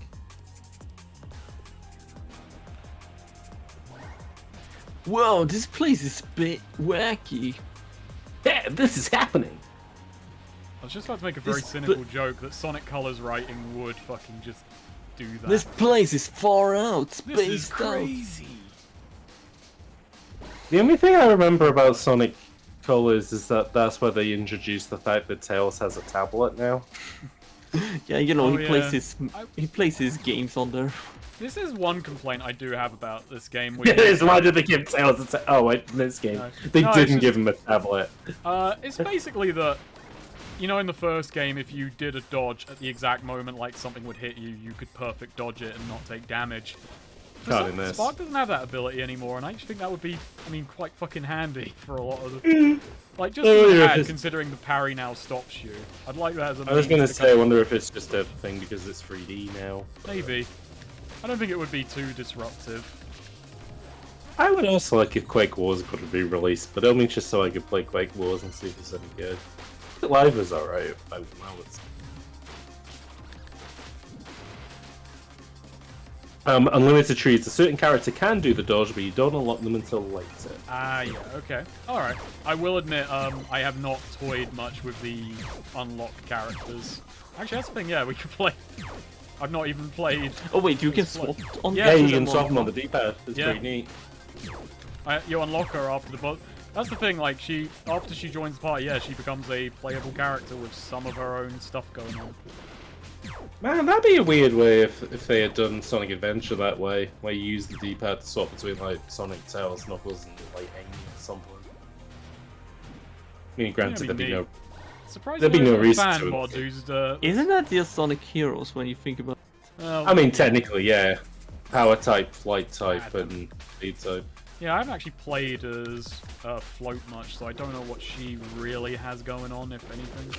Whoa, this place is a bit wacky. Yeah, this is happening. I was just about to make a very cynical joke that Sonic Colors writing would fucking just do that. This place is far out, This is spaced out. crazy. The only thing I remember about Sonic Colors is that that's where they introduced the fact that Tails has a tablet now. Yeah, you know, Oh, he plays his games on there. This is one complaint I do have about this game. It is, why did they give Tails a tablet? Oh wait, in this game. No. They No, it's didn't just- give him a tablet. It's basically that, you know, in the first game, if you did a dodge at the exact moment like something would hit you, you could perfect dodge it and not take damage. Can't in this. Spark doesn't have that ability anymore, and I actually think that would be, I mean, quite fucking handy for a lot of the... Like, just Oh, as yeah, bad, it's- considering the parry now stops you. I'd like that as a I was means gonna to say, I wonder if it's just a thing because it's 3D now. Maybe. I don't think it would be too disruptive. I would also like if Quake Wars could be released, but only just so I could play Quake Wars and see if it's any good. Live is alright. I would know it's. Unlimited trees. A certain character can do the dodge, but you don't unlock them until later. Ah, yeah, okay. Alright. I will admit, I have not toyed much with the unlocked characters. Actually, that's the thing, yeah, we could play... I've not even played... Oh wait, you can swap on Yeah, Yeah, you can swap them on the D-pad. It's Yeah. pretty neat. You unlock her after the boss. That's the thing, like, after she joins the party, yeah, she becomes a playable character with some of her own stuff going on. Man, that'd be a weird way if they had done Sonic Adventure that way, where you use the D-pad to swap between like Sonic, Tails, Knuckles, and like Amy or something. I mean, granted, there'd be no. Surprisingly, There'd be no there's a reason fan to mod who's Isn't that just Sonic Heroes when you think about it? I mean, technically, yeah. Power type, flight type, and speed type. Yeah, I haven't actually played as Float much, so I don't know what she really has going on, if anything.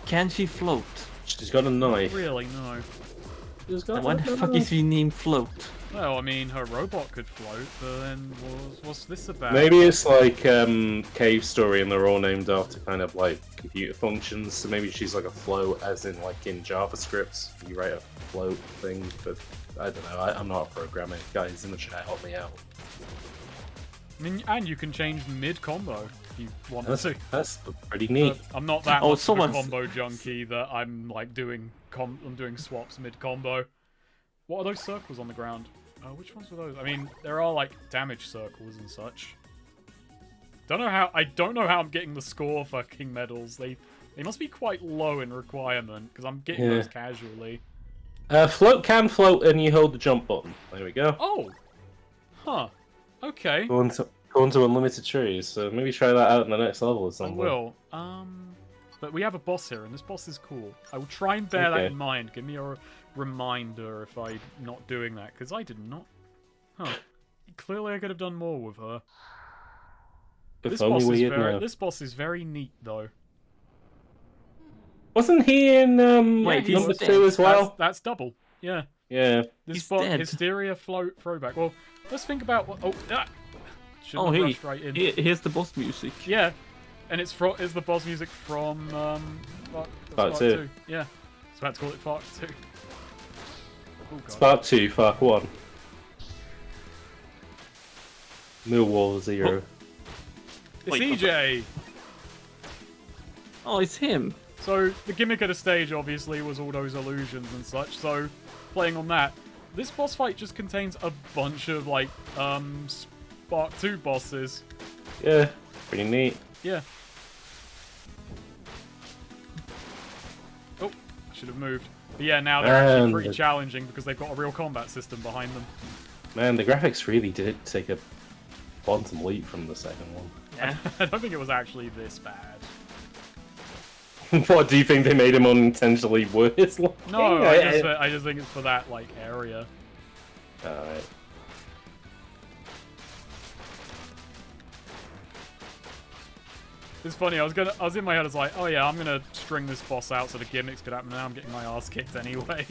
Can she float? She's got a knife. Really, no. She's got Why the fuck is she named Float? Well, I mean, her robot could float, but then what's this about? Maybe it's like Cave Story, and they're all named after kind of like computer functions. So maybe she's like a float, as in like in JavaScript, you write a float thing. But I don't know. I'm not a programmer. Guys in the chat, help me out. I mean, and you can change mid-combo if you want to. That's pretty neat. But I'm not that much of a someone's- combo junkie that I'm like doing swaps mid-combo. What are those circles on the ground? Which ones were those? I mean, there are like damage circles and such. I don't know how I'm getting the score for King medals. They must be quite low in requirement because I'm getting those casually. Float can float and you hold the jump button. There we go. Oh, huh. Okay. Go into unlimited trees. So maybe try that out in the next level or I something. will. But we have a boss here, and this boss is cool. I will try and bear that in mind. Give me a reminder if I'm not doing that, because I did not. Huh. Clearly, I could have done more with her. This boss is very neat, though. Wasn't he in Wait, number 2 as well? That's double. Yeah. Yeah. This He's bot dead. Hysteria throwback. Well, let's think about what. Shouldn't have hey, rushed right in. Here's the boss music. Yeah, and it's the boss music from Part 2. Yeah, it's about to call it Part 2. Oh, God. Spark 2, Spark 1. Millwall 0. It's Wait, EJ. Oh, it's him. So the gimmick of the stage obviously was all those illusions and such. So playing on that, this boss fight just contains a bunch of like Spark 2 bosses. Yeah, pretty neat. Yeah. Oh, I should have moved. But yeah, now they're actually pretty challenging because they've got a real combat system behind them. Man, the graphics really did take a quantum leap from the second one. Yeah. I don't think it was actually this bad. What, do you think they made him unintentionally worse? No, I just think it's for that like area. Alright. It's funny. I was in my head. I was like, oh yeah, I'm gonna string this boss out so the gimmicks could happen. Now I'm getting my ass kicked anyway.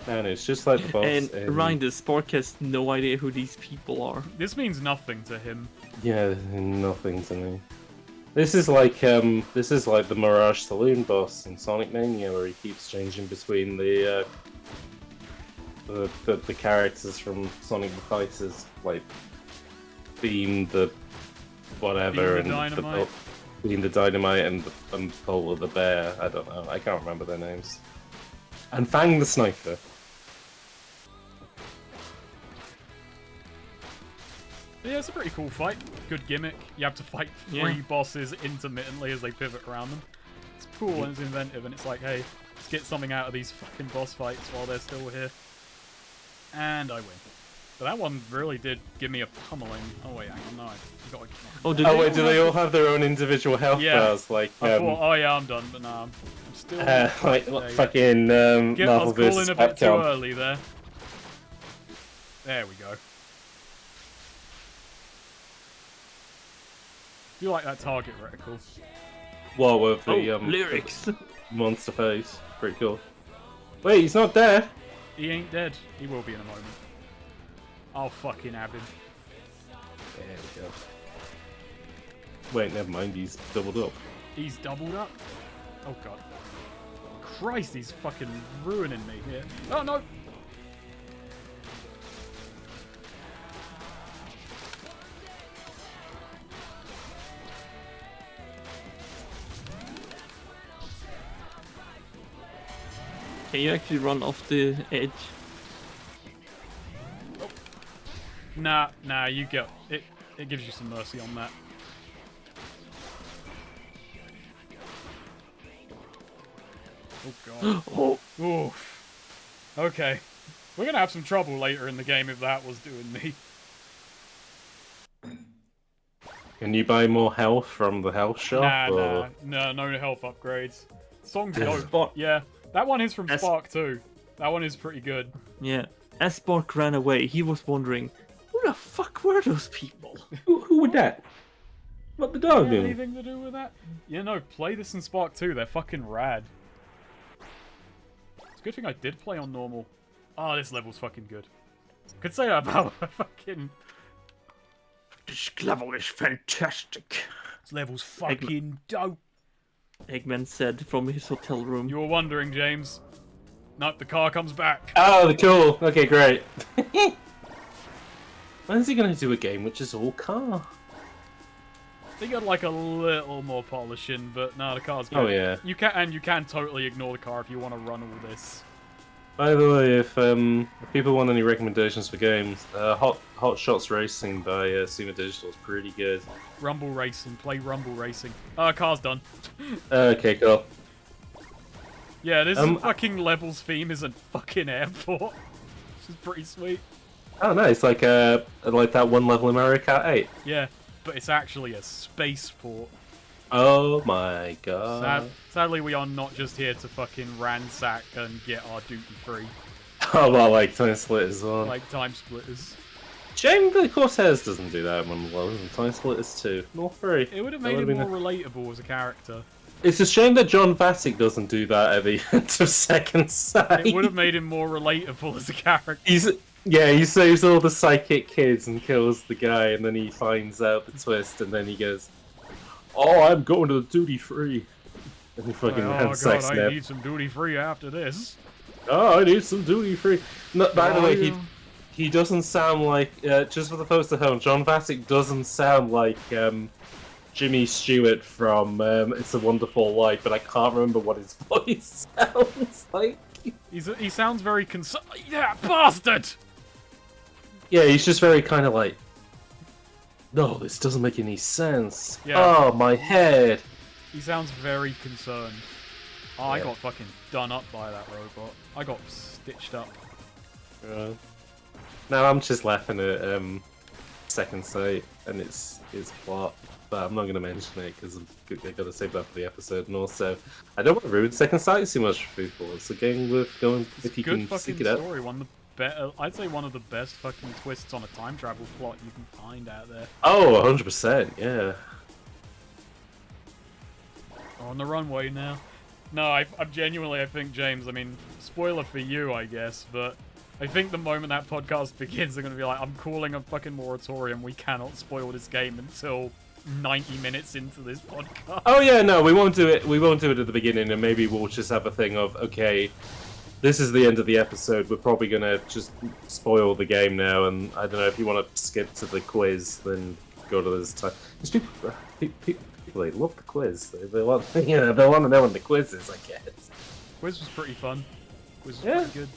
Man, it's just like the boss. And Ryan, the Spark has no idea who these people are. This means nothing to him. Yeah, nothing to me. This is like the Mirage Saloon boss in Sonic Mania, where he keeps changing between the characters from Sonic the Fighters, like Beam the whatever, Beam the Dynamite. Beam the Dynamite and Polar the Bear. I don't know. I can't remember their names. And Fang the Sniper. Yeah, it's a pretty cool fight. Good gimmick. You have to fight three bosses intermittently as they pivot around them. It's cool and it's inventive, and it's like, hey, let's get something out of these fucking boss fights while they're still here. And I win. But that one really did give me a pummeling. Oh wait, hang on, no, I gotta get my... Do they all have their own individual health bars? Like, I thought, oh yeah, I'm done, but no, I'm still... like fucking I Marvel was calling vs. a bit too Capcom. early there. There we go. Do you like that target reticle? What with the lyrics? monster face? Pretty cool. Wait, he's not dead. He ain't dead. He will be in a moment. I'll fucking have him. There we go. Wait, never mind. He's doubled up. He's doubled up? Oh god. Christ, he's fucking ruining me here. Oh no! Can you actually run off the edge? Oh. Nah, you go. It gives you some mercy on that. Oh god. Oh. Oof. Okay. We're gonna have some trouble later in the game if that was doing me. Can you buy more health from the health shop? No health upgrades. Song's dope. Spark. Yeah, that one is from Spark too. That one is pretty good. Yeah. As Spark ran away, he was wondering, who the fuck were those people? Who would that? What the dog doing? Anything to do with that? Yeah, no, play this in Spark 2. They're fucking rad. It's a good thing I did play on normal. Oh, this level's fucking good. Could say that about fucking... This level is fantastic. This level's fucking dope. Eggman said from his hotel room. You were wondering, James. Nope, the car comes back. Oh, cool. Okay, great. When is he going to do a game which is all car? They got like a little more polishing, but no, the car's good. Oh yeah. You can totally ignore the car if you want to run all this. By the way, if people want any recommendations for games, Hot Shots Racing by Sumo Digital is pretty good. Rumble Racing, play Rumble Racing. Car's done. Okay, cool. Yeah, this fucking levels theme is a fucking airport. Which is pretty sweet. Oh, nice. Like that one level in Mario Kart 8. Yeah, but it's actually a spaceport. Oh my god. Sadly, we are not just here to fucking ransack and get our duty free. Oh, well, like Time Splitters as well. Like Time Splitters. Shame that Cortez doesn't do that in one of the levels, and Time Splitters too. Not free. It would have made him more relatable as a character. It's a shame that John Vatic doesn't do that at the end of Second Sight. It would have made him more relatable as a character. He saves all the psychic kids and kills the guy, and then he finds out the twist, and then he goes, "Oh, I'm going to the duty free." And he fucking ransacks I need some duty free after this. Oh, I need some duty free. No, by the way, he doesn't sound like just for the folks at home. John Vatic doesn't sound like Jimmy Stewart from It's a Wonderful Life, but I can't remember what his voice sounds like. He sounds very yeah, bastard. Yeah, he's just very kind of like, no, this doesn't make any sense. Yeah. Oh, my head. He sounds very concerned. Oh, yeah. I got fucking done up by that robot. I got stitched up. No, I'm just laughing at Second Sight and its plot, but I'm not going to mention it because I've got to save that for the episode. And also, I don't want to ruin Second Sight too much for people. It's a game worth going if you can seek it out. Story. I'd say one of the best fucking twists on a time travel plot you can find out there. Oh, 100%, yeah. On the runway now. No, I genuinely, I think, James, I mean, spoiler for you, I guess, but I think the moment that podcast begins, they're going to be like, I'm calling a fucking moratorium, we cannot spoil this game until 90 minutes into this podcast. Oh yeah, no, we won't do it at the beginning, and maybe we'll just have a thing of, okay, this is the end of the episode, we're probably going to just spoil the game now, and I don't know, if you want to skip to the quiz, then go to this time. People, they love the quiz. They want, they want to know when the quiz is, I guess. Quiz was pretty fun. Quiz was pretty good.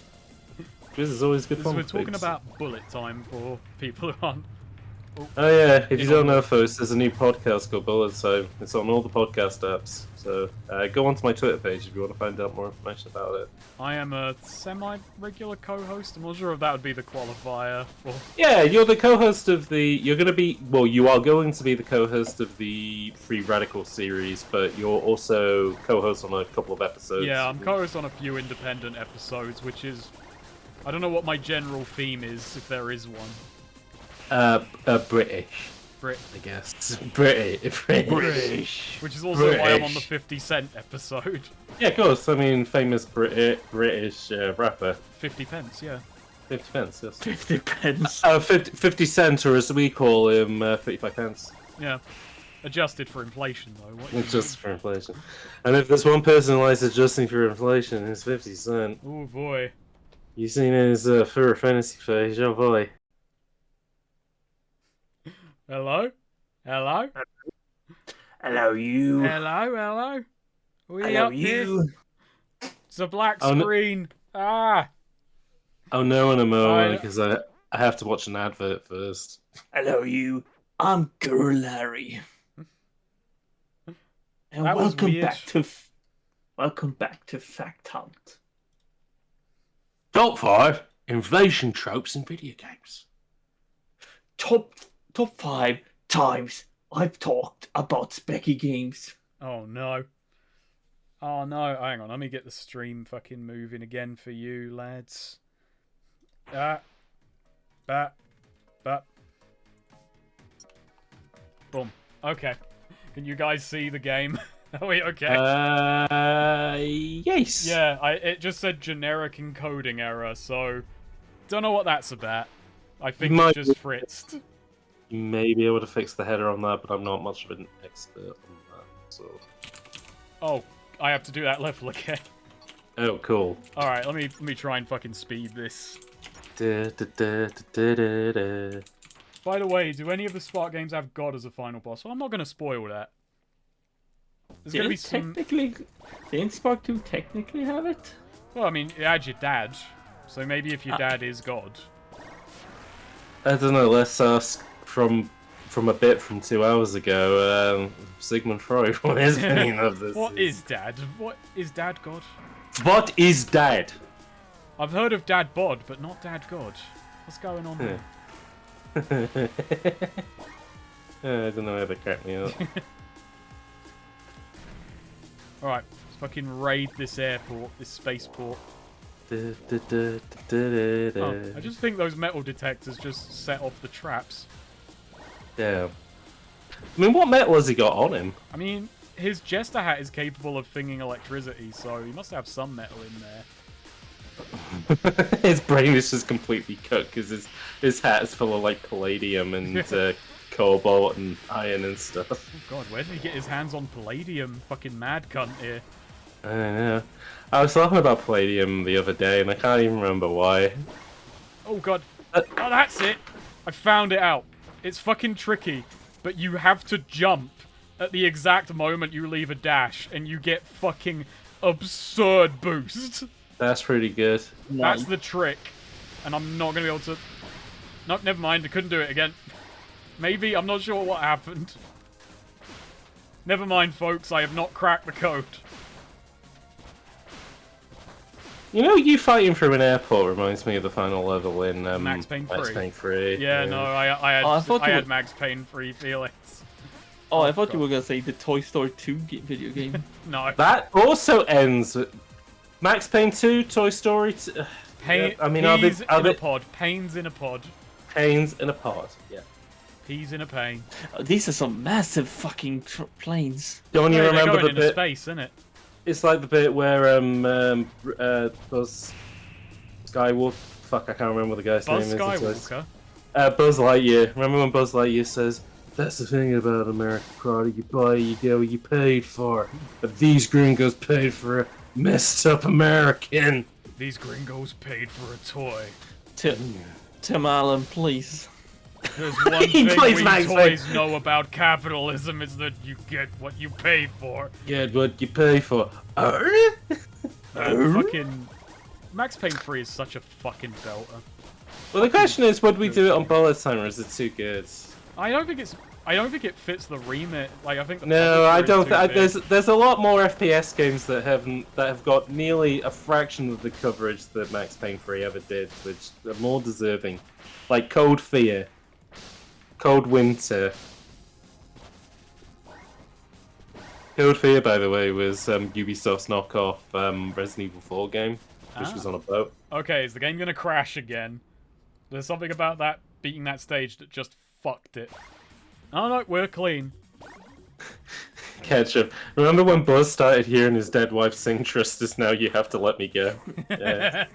Quiz is always good fun. We're talking about bullet time for people who aren't. Oh yeah, if you don't know, folks, there's a new podcast called Bullet Time. It's on all the podcast apps. So go onto my Twitter page if you want to find out more information about it. I am a semi-regular co-host. I'm not sure if that would be the qualifier. Yeah, you're the co-host of the. You are going to be the co-host of the Free Radical series, but you're also co-host on a couple of episodes. Yeah, I'm co-host on a few independent episodes, which is, I don't know what my general theme is, if there is one. British. I guess. British. Which is also why I'm on the 50 Cent episode. Yeah, of course. I mean, famous British rapper. 50 pence, yeah. 50 pence, yes. 50 pence. 50 cent, or as we call him, 35 pence. Yeah. Adjusted for inflation, though. Adjusted for inflation. And if there's one person who likes adjusting for inflation, it's 50 Cent. Oh boy. You seen his fur fantasy face, oh boy. Hello? Hello? Hello, you. Hello? Hello, up you. Here? It's a black screen. Ah! Oh no, in a moment, because I have to watch an advert first. Hello, you. I'm Guru Larry. And That was weird. welcome back to Fact Hunt. Top 5 inflation tropes in video games. Top 5 times I've talked about specky games. Oh no. Oh no. Hang on, let me get the stream fucking moving again for you, lads. Boom. Okay. Can you guys see the game? Are we okay? Yes. Yeah, it just said generic encoding error, so don't know what that's about. I think it just fritzed. You may be able to fix the header on that, but I'm not much of an expert on that, so... Oh, I have to do that level again. Oh, cool. Alright, let me try and fucking speed this. Da, da, da, da, da, da. By the way, do any of the Spark games have God as a final boss? Well, I'm not going to spoil that. There's going to be some... Didn't Spark 2 technically have it? Well, I mean, it had your dad. So maybe if your dad is God. I don't know, let's ask from a bit from 2 hours ago, Sigmund Freud, what his opinion of this What is dad? What is dad God? What is dad? I've heard of Dad Bod, but not Dad God. What's going on there? I don't know how they crack me up. Alright, let's fucking raid this airport, this spaceport. Oh, I just think those metal detectors just set off the traps. Yeah. I mean, what metal has he got on him? I mean, his Jester hat is capable of thinking electricity, so he must have some metal in there. His brain is just completely cooked because his hat is full of like palladium and cobalt and iron and stuff. Oh god, where did he get his hands on palladium? Fucking mad cunt here. I don't know. I was talking about palladium the other day and I can't even remember why. Oh god. Oh, that's it! I found it out. It's fucking tricky, but you have to jump at the exact moment you leave a dash and you get fucking absurd boost. That's pretty good. That's the trick. And I'm not going to be able to... Nope, never mind. I couldn't do it again. Maybe. I'm not sure what happened. Never mind, folks. I have not cracked the code. You know, you fighting through an airport reminds me of the final level in Max Payne 3. Max Payne 3. Yeah, no, I had Max Payne 3 feelings. Oh, I thought you were going to say the Toy Story 2 video game. No. That also ends... Max Payne 2, Toy Story... Pain, I mean, peas in a pod. Pains in a pod. Pains in a pod, yeah. Peas in a pain. These are some massive fucking planes. Don't you remember they're going the into bit... space, isn't it? It's like the bit where Buzz Skywalker... Fuck, I can't remember what the guy's Buzz name is. Skywalker? Buzz Lightyear. Remember when Buzz Lightyear says, "That's the thing about American product, you buy, you get what you paid for. But these gringos paid for a messed up American." These gringos paid for a toy. Tim Allen, please. There's one thing we toys know about capitalism is that you get what you pay for. Get what you pay for. Fucking... Max Payne 3 is such a fucking belter. Well, the question is, would we do it on bullet time, or is it too good? I don't think it fits the remit. Like, I think. No, I don't. There's a lot more FPS games that have got nearly a fraction of the coverage that Max Payne 3 ever did, which are more deserving, like Cold Fear, Cold Winter. Cold Fear, by the way, was Ubisoft's knockoff Resident Evil 4 game, which was on a boat. Okay, is the game gonna crash again? There's something about that beating that stage that just fucked it. Oh no, we're clean. Ketchup. Remember when Buzz started hearing his dead wife sing "Trust Us Now, You Have to Let Me Go"? Yeah.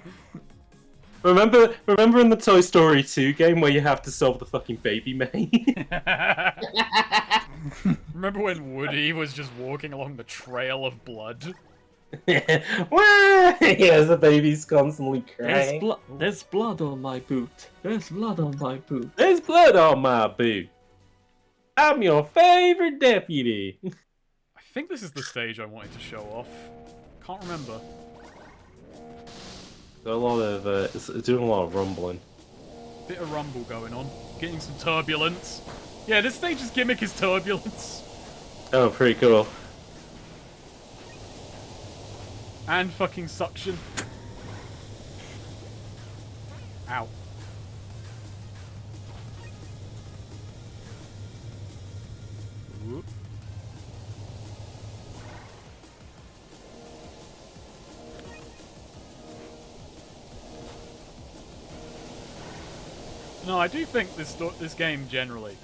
Remember in the Toy Story 2 game where you have to solve the fucking baby maid? Remember when Woody was just walking along the trail of blood? Yes, the baby's constantly crying. There's blood on my boot. There's blood on my boot. There's blood on my boot. I'm your favorite deputy. I think this is the stage I wanted to show off. Can't remember. A lot of it's doing a lot of rumbling. Bit of rumble going on. Getting some turbulence. Yeah, this stage's gimmick is turbulence. Oh, pretty cool. And fucking suction. Ow. Whoop. No, I do think this game generally.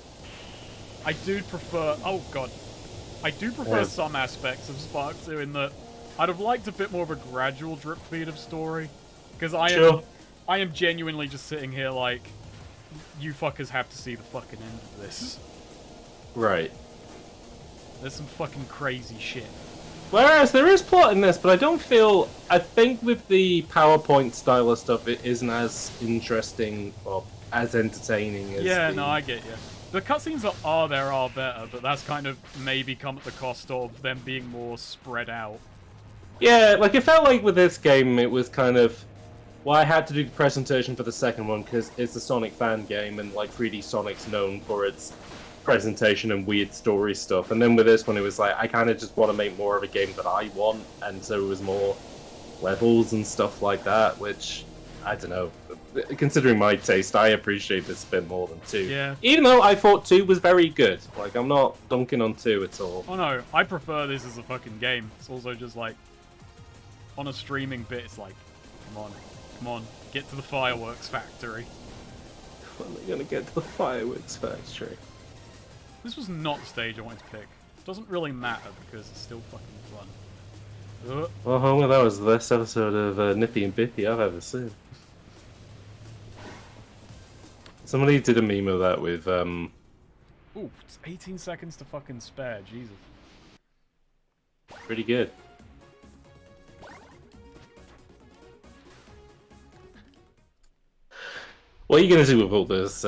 I do prefer. Oh god, I do prefer some aspects of Spark 2 in that I'd have liked a bit more of a gradual drip feed of story, because I am genuinely just sitting here like, you fuckers have to see the fucking end of this. Right. There's some fucking crazy shit. Whereas there is plot in this, but I don't feel. I think with the PowerPoint style of stuff, it isn't as interesting or as entertaining as. Yeah, no, I get you. The cutscenes that are there are better, but that's kind of maybe come at the cost of them being more spread out. Yeah, like it felt like with this game, it was kind of. Well, I had to do the presentation for the second one because it's a Sonic fan game, and like 3D Sonic's known for its presentation and weird story stuff. And then with this one, it was like I kind of just want to make more of a game that I want, and so it was more levels and stuff like that. Which I don't know. Considering my taste, I appreciate this a bit more than 2. Yeah. Even though I thought 2 was very good. Like I'm not dunking on 2 at all. Oh no, I prefer this as a fucking game. It's also just like on a streaming bit. It's like, come on, get to the fireworks factory. When are they gonna get to the fireworks factory? This was not the stage I wanted to pick. It doesn't really matter because it's still fucking fun. Well, that was the best episode of Nippy and Bippy I've ever seen. Somebody did a meme of that with, Ooh, it's 18 seconds to fucking spare, Jesus. Pretty good. What are you going to do with all those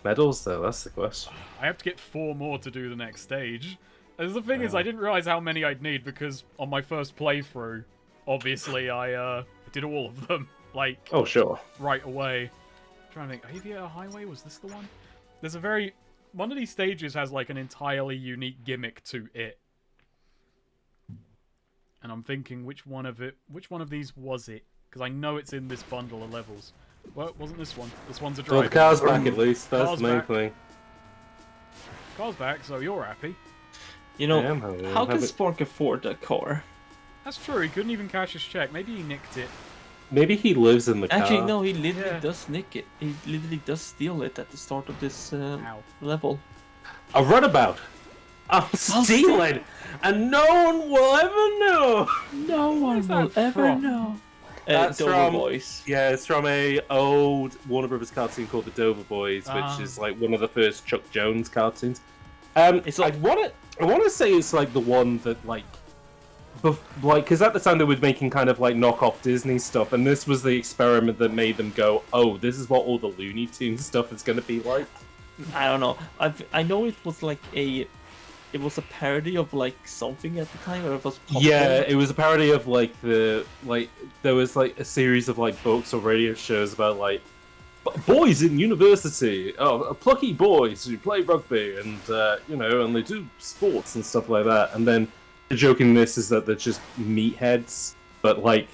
medals, though? That's the question. I have to get 4 more to do the next stage. And the thing is, I didn't realize how many I'd need because on my first playthrough, obviously, I did all of them, like... Oh, sure. Right away. I'm trying to think, Aviator Highway, was this the one? There's a very... One of these stages has, like, an entirely unique gimmick to it. And I'm thinking, which one of these was it? Because I know it's in this bundle of levels. Well, it wasn't this one. This one's a drive. Well, the car's back at least. That's the main thing. Car's back, so you're happy. You know, how can Spark afford that car? That's true. He couldn't even cash his check. Maybe he nicked it. Maybe he lives in the car. Actually, no. He literally does nick it. He literally does steal it at the start of this level. A runabout. I'll steal it, and no one will ever know. No one will ever know. That's Dover from Boys. Yeah, it's from a old Warner Brothers cartoon called The Dover Boys, which is like one of the first Chuck Jones cartoons. It's like, I want to say it's like the one that like because at the time they were making kind of like knockoff Disney stuff, and this was the experiment that made them go, oh, this is what all the Looney Tunes stuff is going to be like. I don't know. I know it was like it was a parody of like something at the time, or it was popular. Yeah, it was a parody of like there was like a series of like books or radio shows about like boys in university, plucky boys who play rugby and and they do sports and stuff like that. And then the joke in this is that they're just meatheads, but like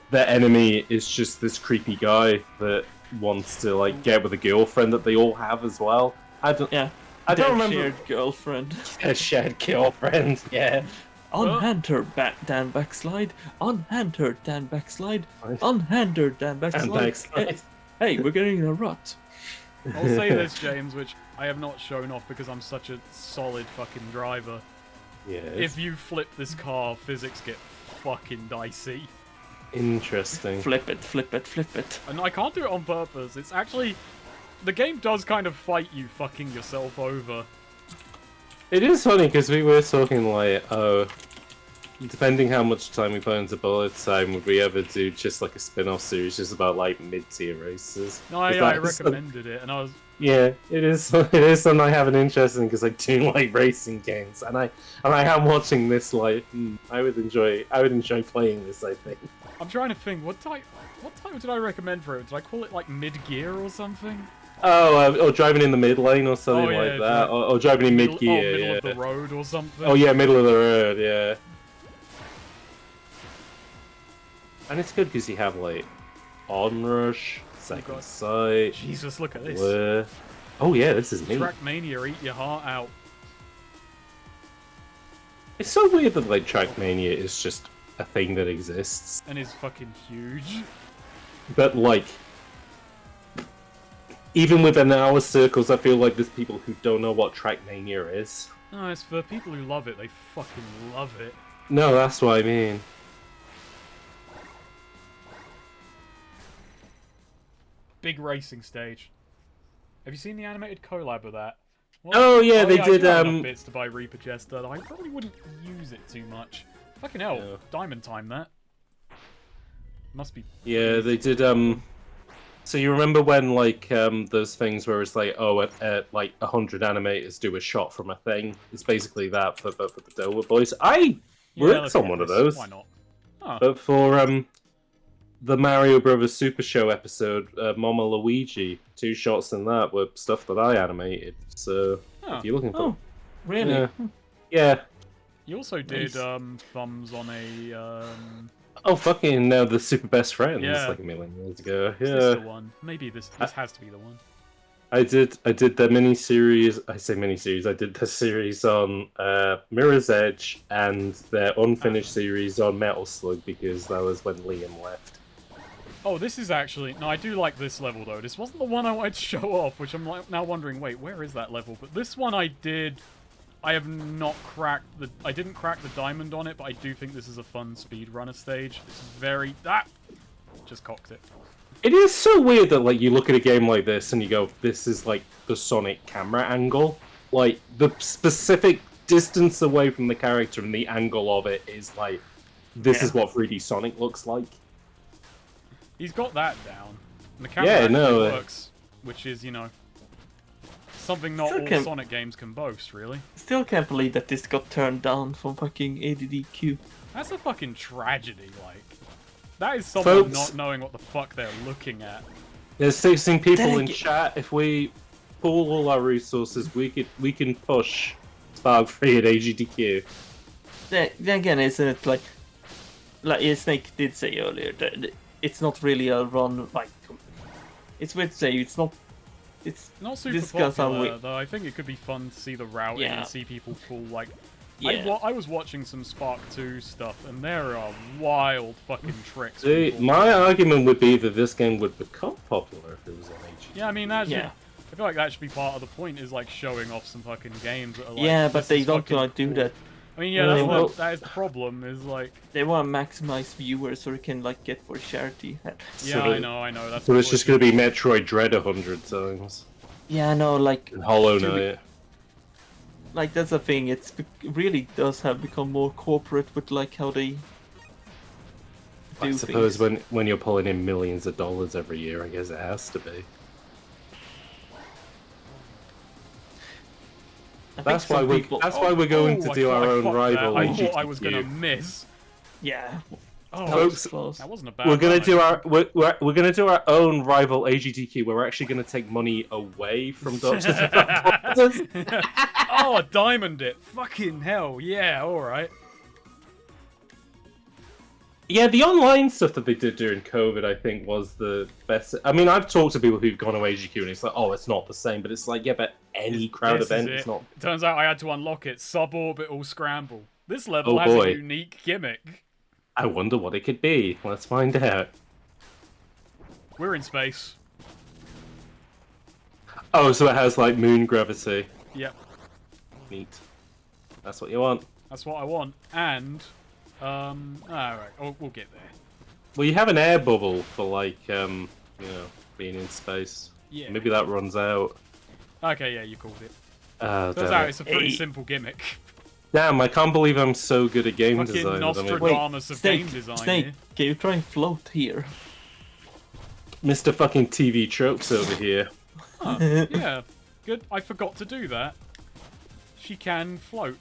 their enemy is just this creepy guy that wants to like get with a girlfriend that they all have as well. I don't remember. Shared girlfriend. A shared girlfriend, yeah. Unhand her, Dan backslide. Unhand her, Dan backslide. Unhand her, Dan backslide. Hey, we're getting in a rut. I'll say this, James, which I have not shown off because I'm such a solid fucking driver. Yes. If you flip this car, physics get fucking dicey. Interesting. Flip it, flip it, flip it. And I can't do it on purpose. It's actually... The game does kind of fight you fucking yourself over. It is funny because we were talking like, depending how much time we put into bullet time, would we ever do just like a spin-off series just about like mid-tier races? No, I recommended it, and I was... Yeah, it is something I have an interest in because I do like racing games, and I am watching this like I would enjoy playing this. I think. I'm trying to think what type did I recommend for it? Did I call it like mid-gear or something? Oh, or driving in the mid lane or something like that, or driving in mid gear, middle of the road or something. Oh yeah, middle of the road, yeah. And it's good because you have like onrush, second sight. Jesus, look at this. Blur. Oh yeah, this is neat. Trackmania, eat your heart out. It's so weird that like Trackmania is just a thing that exists. And is fucking huge. But like, even within our circles, I feel like there's people who don't know what Trackmania is. No, it's for people who love it. They fucking love it. No, that's what I mean. Big racing stage. Have you seen the animated collab of that? What? Oh yeah, they did. I do have enough bits to buy Reaper Jester. I probably wouldn't use it too much. Fucking hell, Yeah. Diamond time that. Must be... Yeah, they did, So you remember when, like, those things where it's like, oh, like 100 animators do a shot from a thing? It's basically that for the Dover boys. I worked on one of those. Why not? Huh. But for the Mario Brothers Super Show episode, Mama Luigi, 2 shots in that were stuff that I animated. So if you're looking for, Oh, really? yeah. You also did Nice. thumbs on a Oh, fucking the Super Best Friends, Yeah. like a million years ago. Is Yeah, this the one? Maybe this has to be the one. I did the mini-series. I say mini-series. I did the series on Mirror's Edge and their unfinished series on Metal Slug because that was when Liam left. Oh, this is actually... No, I do like this level, though. This wasn't the one I wanted to show off, which I'm now wondering, wait, where is that level? But this one I did... I have not cracked the... I didn't crack the diamond on it, but I do think this is a fun speedrunner stage. It's very... Just cocked it. It is so weird that, like, you look at a game like this and you go, this is, like, the Sonic camera angle. Like, the specific distance away from the character and the angle of it is, like, this is what 3D Sonic looks like. He's got that down. And the camera actually works, which is, you know, something not all Sonic games can boast, really. Still can't believe that this got turned down from fucking ADDQ. That's a fucking tragedy, like. That is someone Folks, not knowing what the fuck they're looking at. There's 16 people in chat. If we pool all our resources, we can push Spark Free at AGDQ. Then again, isn't it like Snake did say earlier that it's not really a run like. It's weird to say it's not. It's not super popular, though. I think it could be fun to see the routing and see people pull like. Yeah. I was watching some Spark 2 stuff, and there are wild fucking tricks. See, my argument would be that this game would become popular if it was on AGDQ. Yeah, I mean that. I feel like that should be part of the point. Is like showing off some fucking games that are like. Yeah, but they don't want to do that. I mean, yeah, that is the problem. Is like they want to maximize viewers so they can like get for charity. Yeah, I know. That's so it's just going to be Metroid Dread 100 times. Yeah, no, like and Hollow Knight. Like that's the thing. It really does have become more corporate with like how they. I suppose when you're pulling in millions of dollars every year, I guess it has to be. That's why we're going to do our own rival. I thought I was gonna miss. Yeah. Oh, folks, that wasn't a bad. We're gonna do our own rival AGDQ. Where we're actually gonna take money away from Doctors Without Oh, diamond it! Fucking hell! Yeah, all right. Yeah, the online stuff that they did during COVID, I think, was the best. I mean, I've talked to people who've gone to AGQ, and it's like, oh, it's not the same. But it's like, yeah, but any crowd event is not. Turns out I had to unlock it. Suborbital Scramble. This level has a unique gimmick. I wonder what it could be. Let's find out. We're in space. Oh, so it has, like, moon gravity. Yep. Neat. That's what you want. That's what I want. And, alright. Oh, we'll get there. Well, you have an air bubble for, like, you know, being in space. Yeah. Maybe that runs out. Okay, yeah, you called it. Turns out it's a pretty simple gimmick. Damn, I can't believe I'm so good at game design. Nostradamus of game design. Snake, here. can you try and float here? Mr. fucking TV tropes over here. Huh, yeah, good. I forgot to do that. She can float.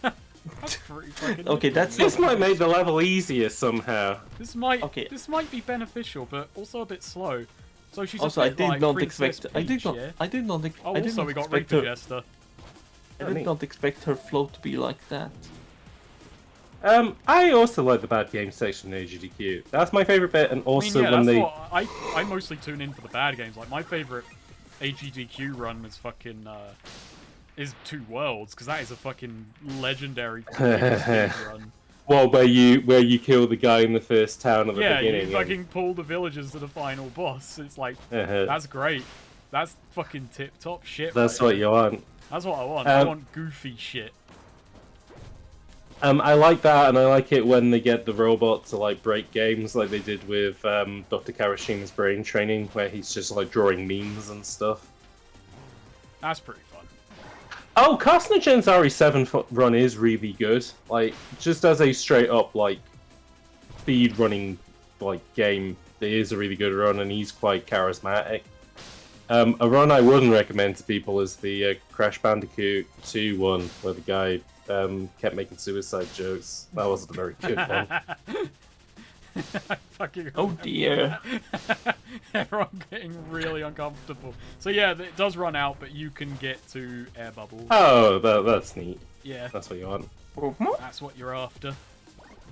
That's pretty fucking okay, this might make the level easier somehow. This might be beneficial, but also a bit slow. So she's also, a bit I did not Princess expect. Peach, I did not. Oh, also we got Reaper Jester. I did not expect her float to be like that. I also like the bad game section in AGDQ. That's my favorite bit, and also when they... I mostly tune in for the bad games. Like, my favorite AGDQ run is fucking, is Two Worlds, because that is a fucking legendary run. Well, where you kill the guy in the first town at the beginning. Yeah, you fucking pull the villagers to the final boss. It's like, that's great. That's fucking tip-top shit. That's what you want. That's what I want. I want goofy shit. I like that, and I like it when they get the robot to like break games, like they did with Dr. Karashima's Brain Training, where he's just like drawing memes and stuff. That's pretty fun. Oh, Carcinogen's RE7 run is really good. Like, just as a straight up like speed running like game, it is a really good run, and he's quite charismatic. A run I wouldn't recommend to people is the Crash Bandicoot 2 one, where the guy kept making suicide jokes. That wasn't a very good one. Fucking Oh dear. Everyone getting really uncomfortable. So yeah, it does run out, but you can get to air bubbles. Oh, that's neat. Yeah, That's what you want. that's what you're after.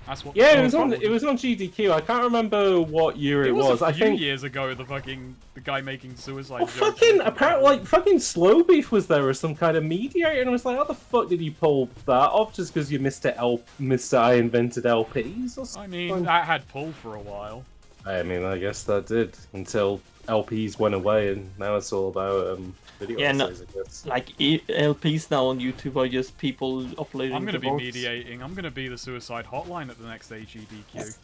That's what. Yeah, it was on GDQ. I can't remember what year it was. A few I think years ago. The guy making suicide well, jokes. fucking apparently, like fucking Slow Beef was there as some kind of mediator, and I was like, how the fuck did you pull that off? Just because you Mr. I invented LPs or something? I mean, that had pull for a while. I mean, I guess that did until LPs went away, and now it's all about video essays, I guess. Like LPs now on YouTube are just people uploading. I'm gonna be votes. mediating. I'm gonna be the suicide hotline at the next AGDQ.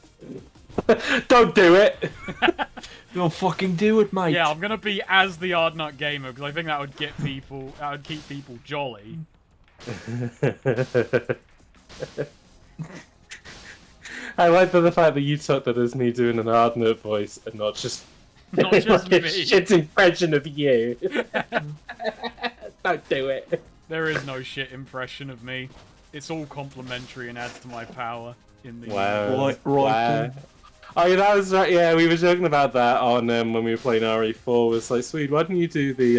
Don't do it! Don't fucking do it, mate. Yeah, I'm gonna be as the Ardnut gamer because I think that would get people. That would keep people jolly. I like the fact that you took that as me doing an Ardnut voice and not just Not just like a me. shit impression of you. Don't do it. There is no shit impression of me. It's all complimentary and adds to my power in the. Wow. Right. Wow. Oh, yeah, that was right. Yeah, we were joking about that on when we were playing RE4. It's like, sweet, why didn't you do the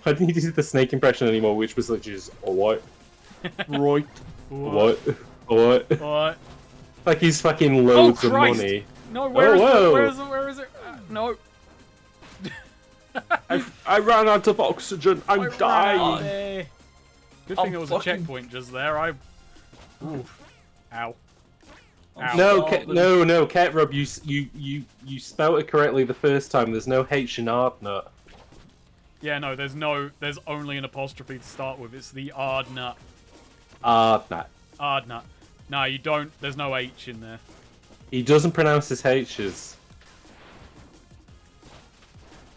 why didn't you do the snake impression anymore? Which was like just what? Right. What? What? What? Like he's fucking loads of Christ. money. No, where is whoa. it? Where is it? Where is it? No. I ran out of oxygen. I'm I ran out dying. there. Good I'm thing there was a checkpoint just there. Oof. Ow. Ow. No, Ketrub, you spelt it correctly the first time. There's no H in Ardnut. Yeah, no, there's only an apostrophe to start with. It's the Ardnut. Ardnut. Ardnut. No, you don't. There's no H in there. He doesn't pronounce his H's.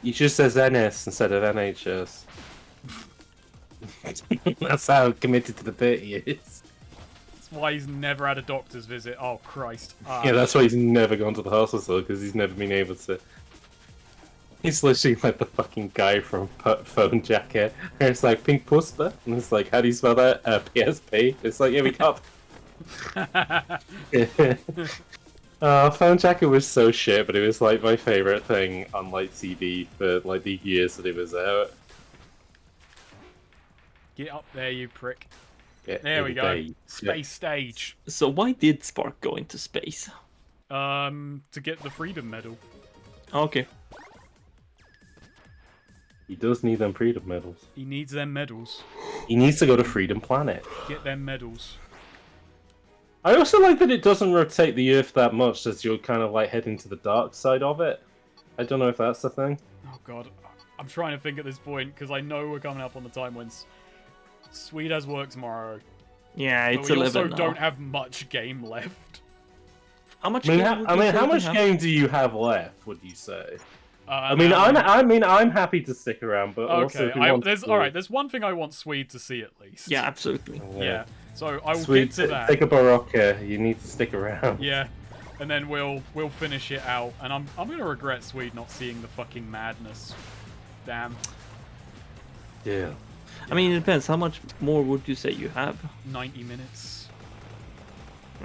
He just says NS instead of NHS. That's how committed to the bit he is. That's why he's never had a doctor's visit. Oh, Christ. Yeah, that's why he's never gone to the hospital, because he's never been able to. He's literally like the fucking guy from Phone Jacket. And it's like, Pink Puspa? And it's like, how do you spell that? PSP? It's like, yeah, we can't. Phone Jacket was so shit, but it was like my favourite thing on like TV for like the years that it was out. Get up there, you prick. Yeah, There we go. yeah. Space stage. So why did Spark go into space? To get the Freedom Medal. Okay. He does need them Freedom medals. He needs them medals. He needs to go to Freedom Planet. Get them medals. I also like that it doesn't rotate the Earth that much as you're kind of like heading to the dark side of it. I don't know if that's the thing. Oh god, I'm trying to think at this point because I know we're coming up on the time when Swede has work tomorrow. Yeah, But it's we 11 also now. don't have much game left. How much? I mean, game would you say how we much have? game do you have left? Would you say? I'm happy to stick around, but also Okay, if you want to... alright, there's one thing I want Swede to see at least. Yeah, absolutely. Yeah. So I will Sweet, get to that. take a Barocca. You need to stick around. Yeah. And then we'll finish it out. And I'm gonna regret Swede not seeing the fucking madness. Damn. Yeah. I mean, it depends. How much more would you say you have? 90 minutes.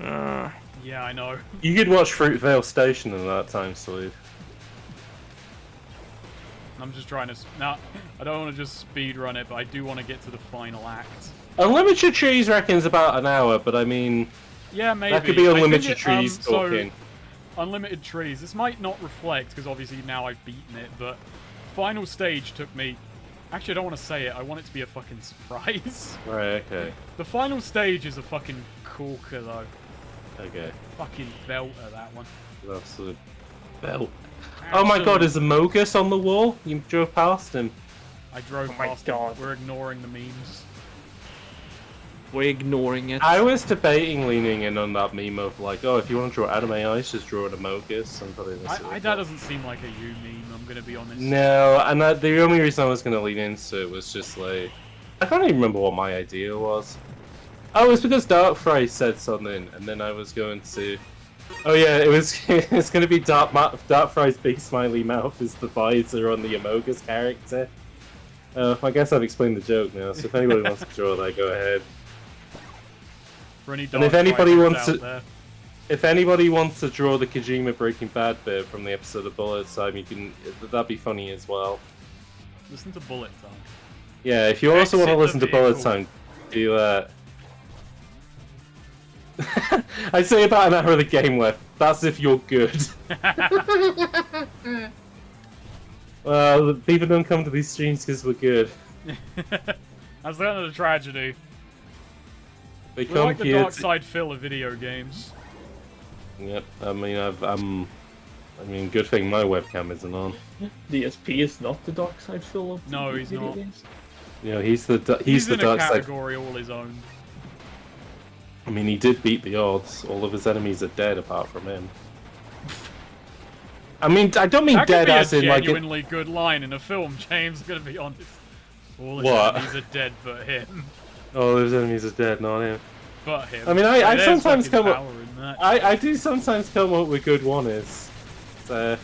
Uh, Yeah, I know. You could watch Fruitvale Station in that time, Sweet. I'm just trying to... Now, I don't want to just speed run it, but I do want to get to the final act. Unlimited Trees reckons about an hour, but I mean... Yeah, maybe. That could be I think Unlimited Trees talking. So, Unlimited Trees. This might not reflect, because obviously now I've beaten it, but final stage took me... Actually, I don't want to say it. I want it to be a fucking surprise. Right, okay. The final stage is a fucking corker, though. Okay. Fucking belter, that one. That's a belt. Oh my god, is a Mogus on the wall? You drove past him. I drove Oh my past God. it. We're ignoring the memes. we're ignoring it. I was debating leaning in on that meme of like, oh, if you want to draw anime ice, just draw an Amogus and put it in the circle. That doesn't seem like a you meme, I'm gonna be honest. No, and the only reason I was going to lean into it was just like, I can't even remember what my idea was. Oh, it's because Darkfry said something, and then I was going to... Oh yeah, it was. It's going to be Darkfry's big smiley mouth is the visor on the Amogus character. I guess I've explained the joke now, so if anybody wants to draw that, go ahead. For any And if anybody wants to... there. If anybody wants to draw the Kojima Breaking Bad bit from the episode of Bullet Time, you can. That'd be funny as well. Listen to Bullet Time. Yeah, if you also want to listen to Bullet Time, do that. I'd say about an hour of the game left. That's if you're good. Well, the people don't come to these streams because we're good. That's the end of the tragedy. They We're come like the here. dark side Phil of video games. Yep. I mean, good thing my webcam isn't on. DSP is not the dark side Phil of No, he's video not. games. You know, he's the in dark a side. category all his own. I mean, he did beat the odds. All of his enemies are dead apart from him. I mean, I don't mean That dead could be as a in like. genuinely good line in a film, James, gonna be honest. All his What? enemies are dead but him. All of his enemies are dead, not him. But him. I mean, I There's sometimes fucking come up. power in that. I do sometimes come up with good one-is. So.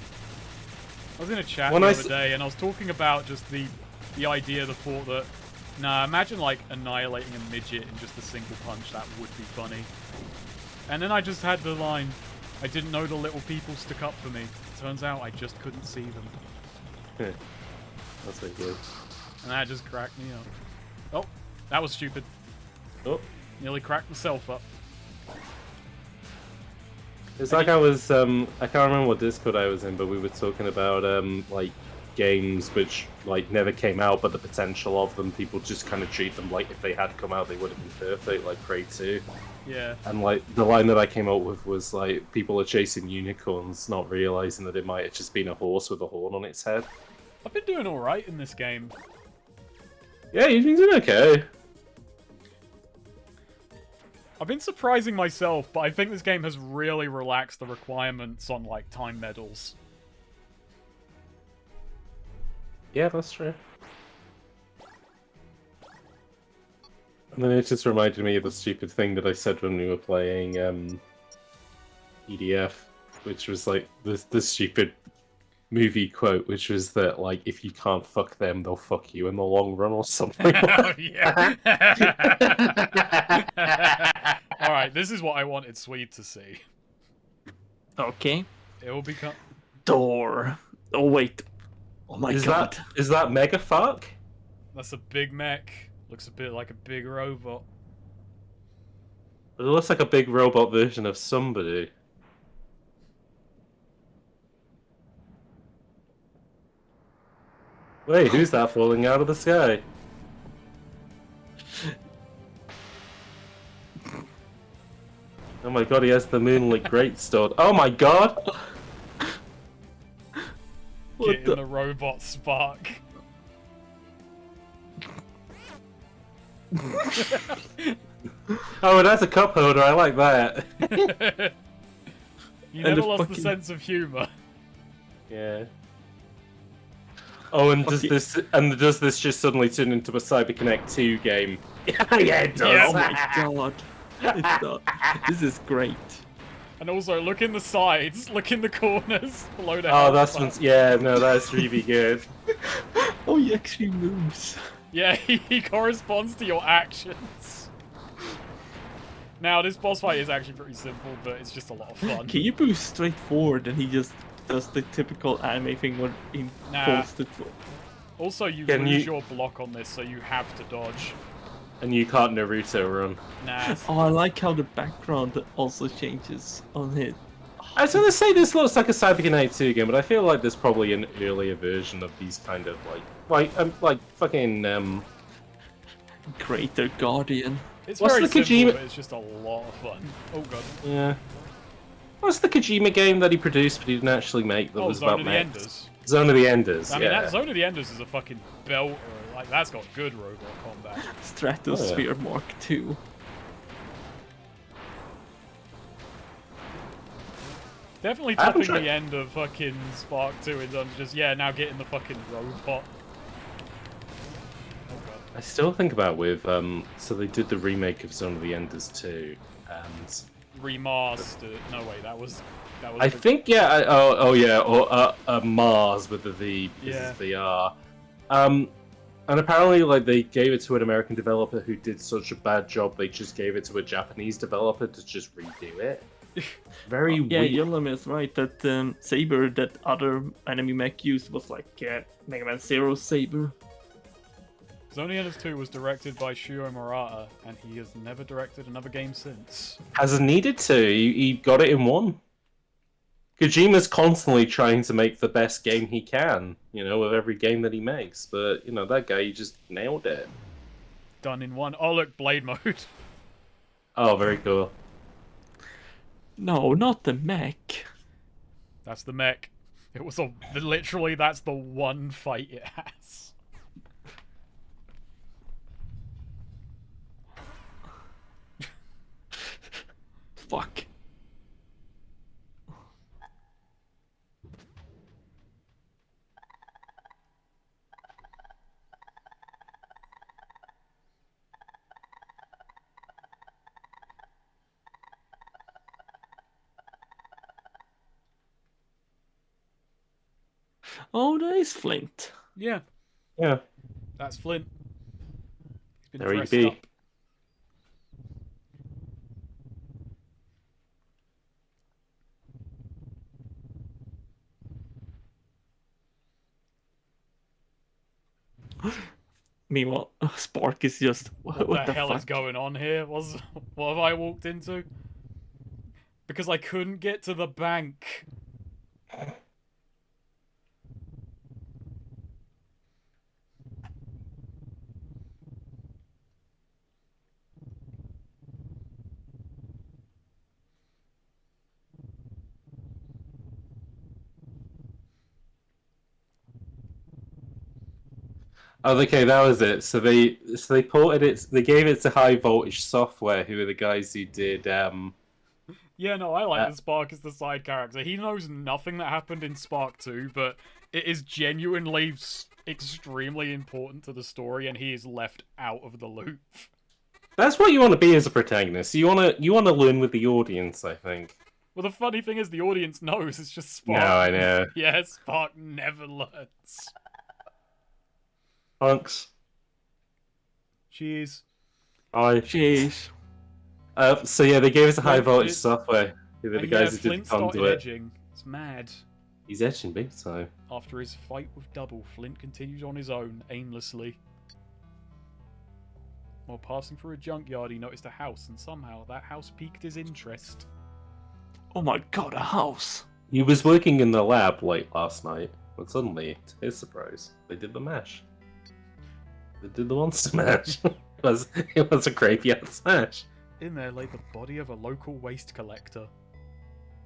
I was in a chat When the I other day and I was talking about just the idea, the thought that, nah, imagine like annihilating a midget in just a single punch, that would be funny. And then I just had the line, I didn't know the little people stuck up for me. Turns out I just couldn't see them. That's very good. And that just cracked me up. Oh, that was stupid. Oh. Nearly cracked myself up. It's like I was, I can't remember what Discord I was in, but we were talking about, like, games which, like, never came out, but the potential of them, people just kind of treat them like if they had come out, they would have been perfect, like Prey 2. Yeah. And, like, the line that I came up with was, like, people are chasing unicorns, not realizing that it might have just been a horse with a horn on its head. I've been doing alright in this game. Yeah, you've been doing okay. I've been surprising myself, but I think this game has really relaxed the requirements on, like, time medals. Yeah, that's true. And then it just reminded me of the stupid thing that I said when we were playing EDF, which was like the stupid movie quote, which was that like if you can't fuck them, they'll fuck you in the long run or something. Oh, yeah. Alright, this is what I wanted Swede to see. Okay. It will become... Door. Oh wait. Oh my god. Is that mega fuck? That's a big mech. Looks a bit like a big robot. It looks like a big robot version of somebody. Wait, who's that falling out of the sky? Oh my god, he has the Moonlit Greatsword. Oh my god! Get in the robot spark. Oh, that's a cup holder, I like that. You never lost the sense of humor. Yeah. Oh, and does this just suddenly turn into a CyberConnect 2 game? Yeah, it does. Yeah. Oh my god. It's not. This is great. And also, look in the sides, look in the corners, below the Oh, health that's bar. yeah, no, that's really good. Oh, he actually moves. Yeah, he corresponds to your actions. Now, this boss fight is actually pretty simple, but it's just a lot of fun. Can you move straight forward and he just does the typical anime thing when he pulls the... Also, you Can lose you- your block on this, so you have to dodge. And you can't Naruto run. Nah. Oh, I like how the background also changes on it. I was gonna say this looks like a CyberConnect 2 game, but I feel like there's probably an earlier version of these kind of like fucking Greater Guardian. It's What's very the simple, Kojima- but it's just a lot of fun. Oh god. yeah. What's the Kojima game that he produced but he didn't actually make that Oh, was Zone about of the mechs? Enders. Zone of the Enders. I mean, yeah. that Zone of the Enders is a fucking belter. Like, that's got good robot combat. Stratosphere Mark II. Definitely I haven't topping tried- the end of fucking Spark 2 in terms of just, yeah, now get in the fucking robot. Oh god. I still think about with so they did the remake of Zone of the Enders 2, and Remastered. No way, that was. I think or Mars with the V because it's VR. And apparently, like, they gave it to an American developer who did such a bad job, they just gave it to a Japanese developer to just redo it. Very yeah, weird. Yulem is right. That saber that other enemy mech used was like Mega Man Zero saber. Zone of the Enders 2 was directed by Shuo Murata, and he has never directed another game since. Hasn't needed to. He got it in one. Kojima's constantly trying to make the best game he can, you know, with every game that he makes. But, you know, that guy, he just nailed it. Done in one. Oh, look, Blade mode. Oh, very cool. No, not the mech. That's the mech. It was literally, that's the one fight it has. Fuck. Oh, that is Flint. Yeah. Yeah. That's Flint. He's been There he dressed be. up. Meanwhile, Spark is just What the hell fuck? is going on here? What have I walked into? Because I couldn't get to the bank. Oh, okay, that was it. So they ported it. They gave it to High Voltage Software, who are the guys who did. Yeah, no, I like that Spark is the side character. He knows nothing that happened in Spark 2, but it is genuinely extremely important to the story, and he is left out of the loop. That's what you want to be as a protagonist. You want to learn with the audience, I think. Well, the funny thing is, the audience knows it's just Spark. No, I know. Yeah, Spark never learns. Hunks. Cheers. Jeez. So yeah, they gave it to High Flint Voltage did- Software, who were the guys who did Flint the started conduit. edging. It's mad. He's etching big time. After his fight with Double, Flint continued on his own, aimlessly. While passing through a junkyard, he noticed a house, and somehow that house piqued his interest. Oh my god, a house. He was working in the lab late last night, but suddenly, to his surprise, they did the mash. They did the monster mash. it was a graveyard smash. In there lay the body of a local waste collector.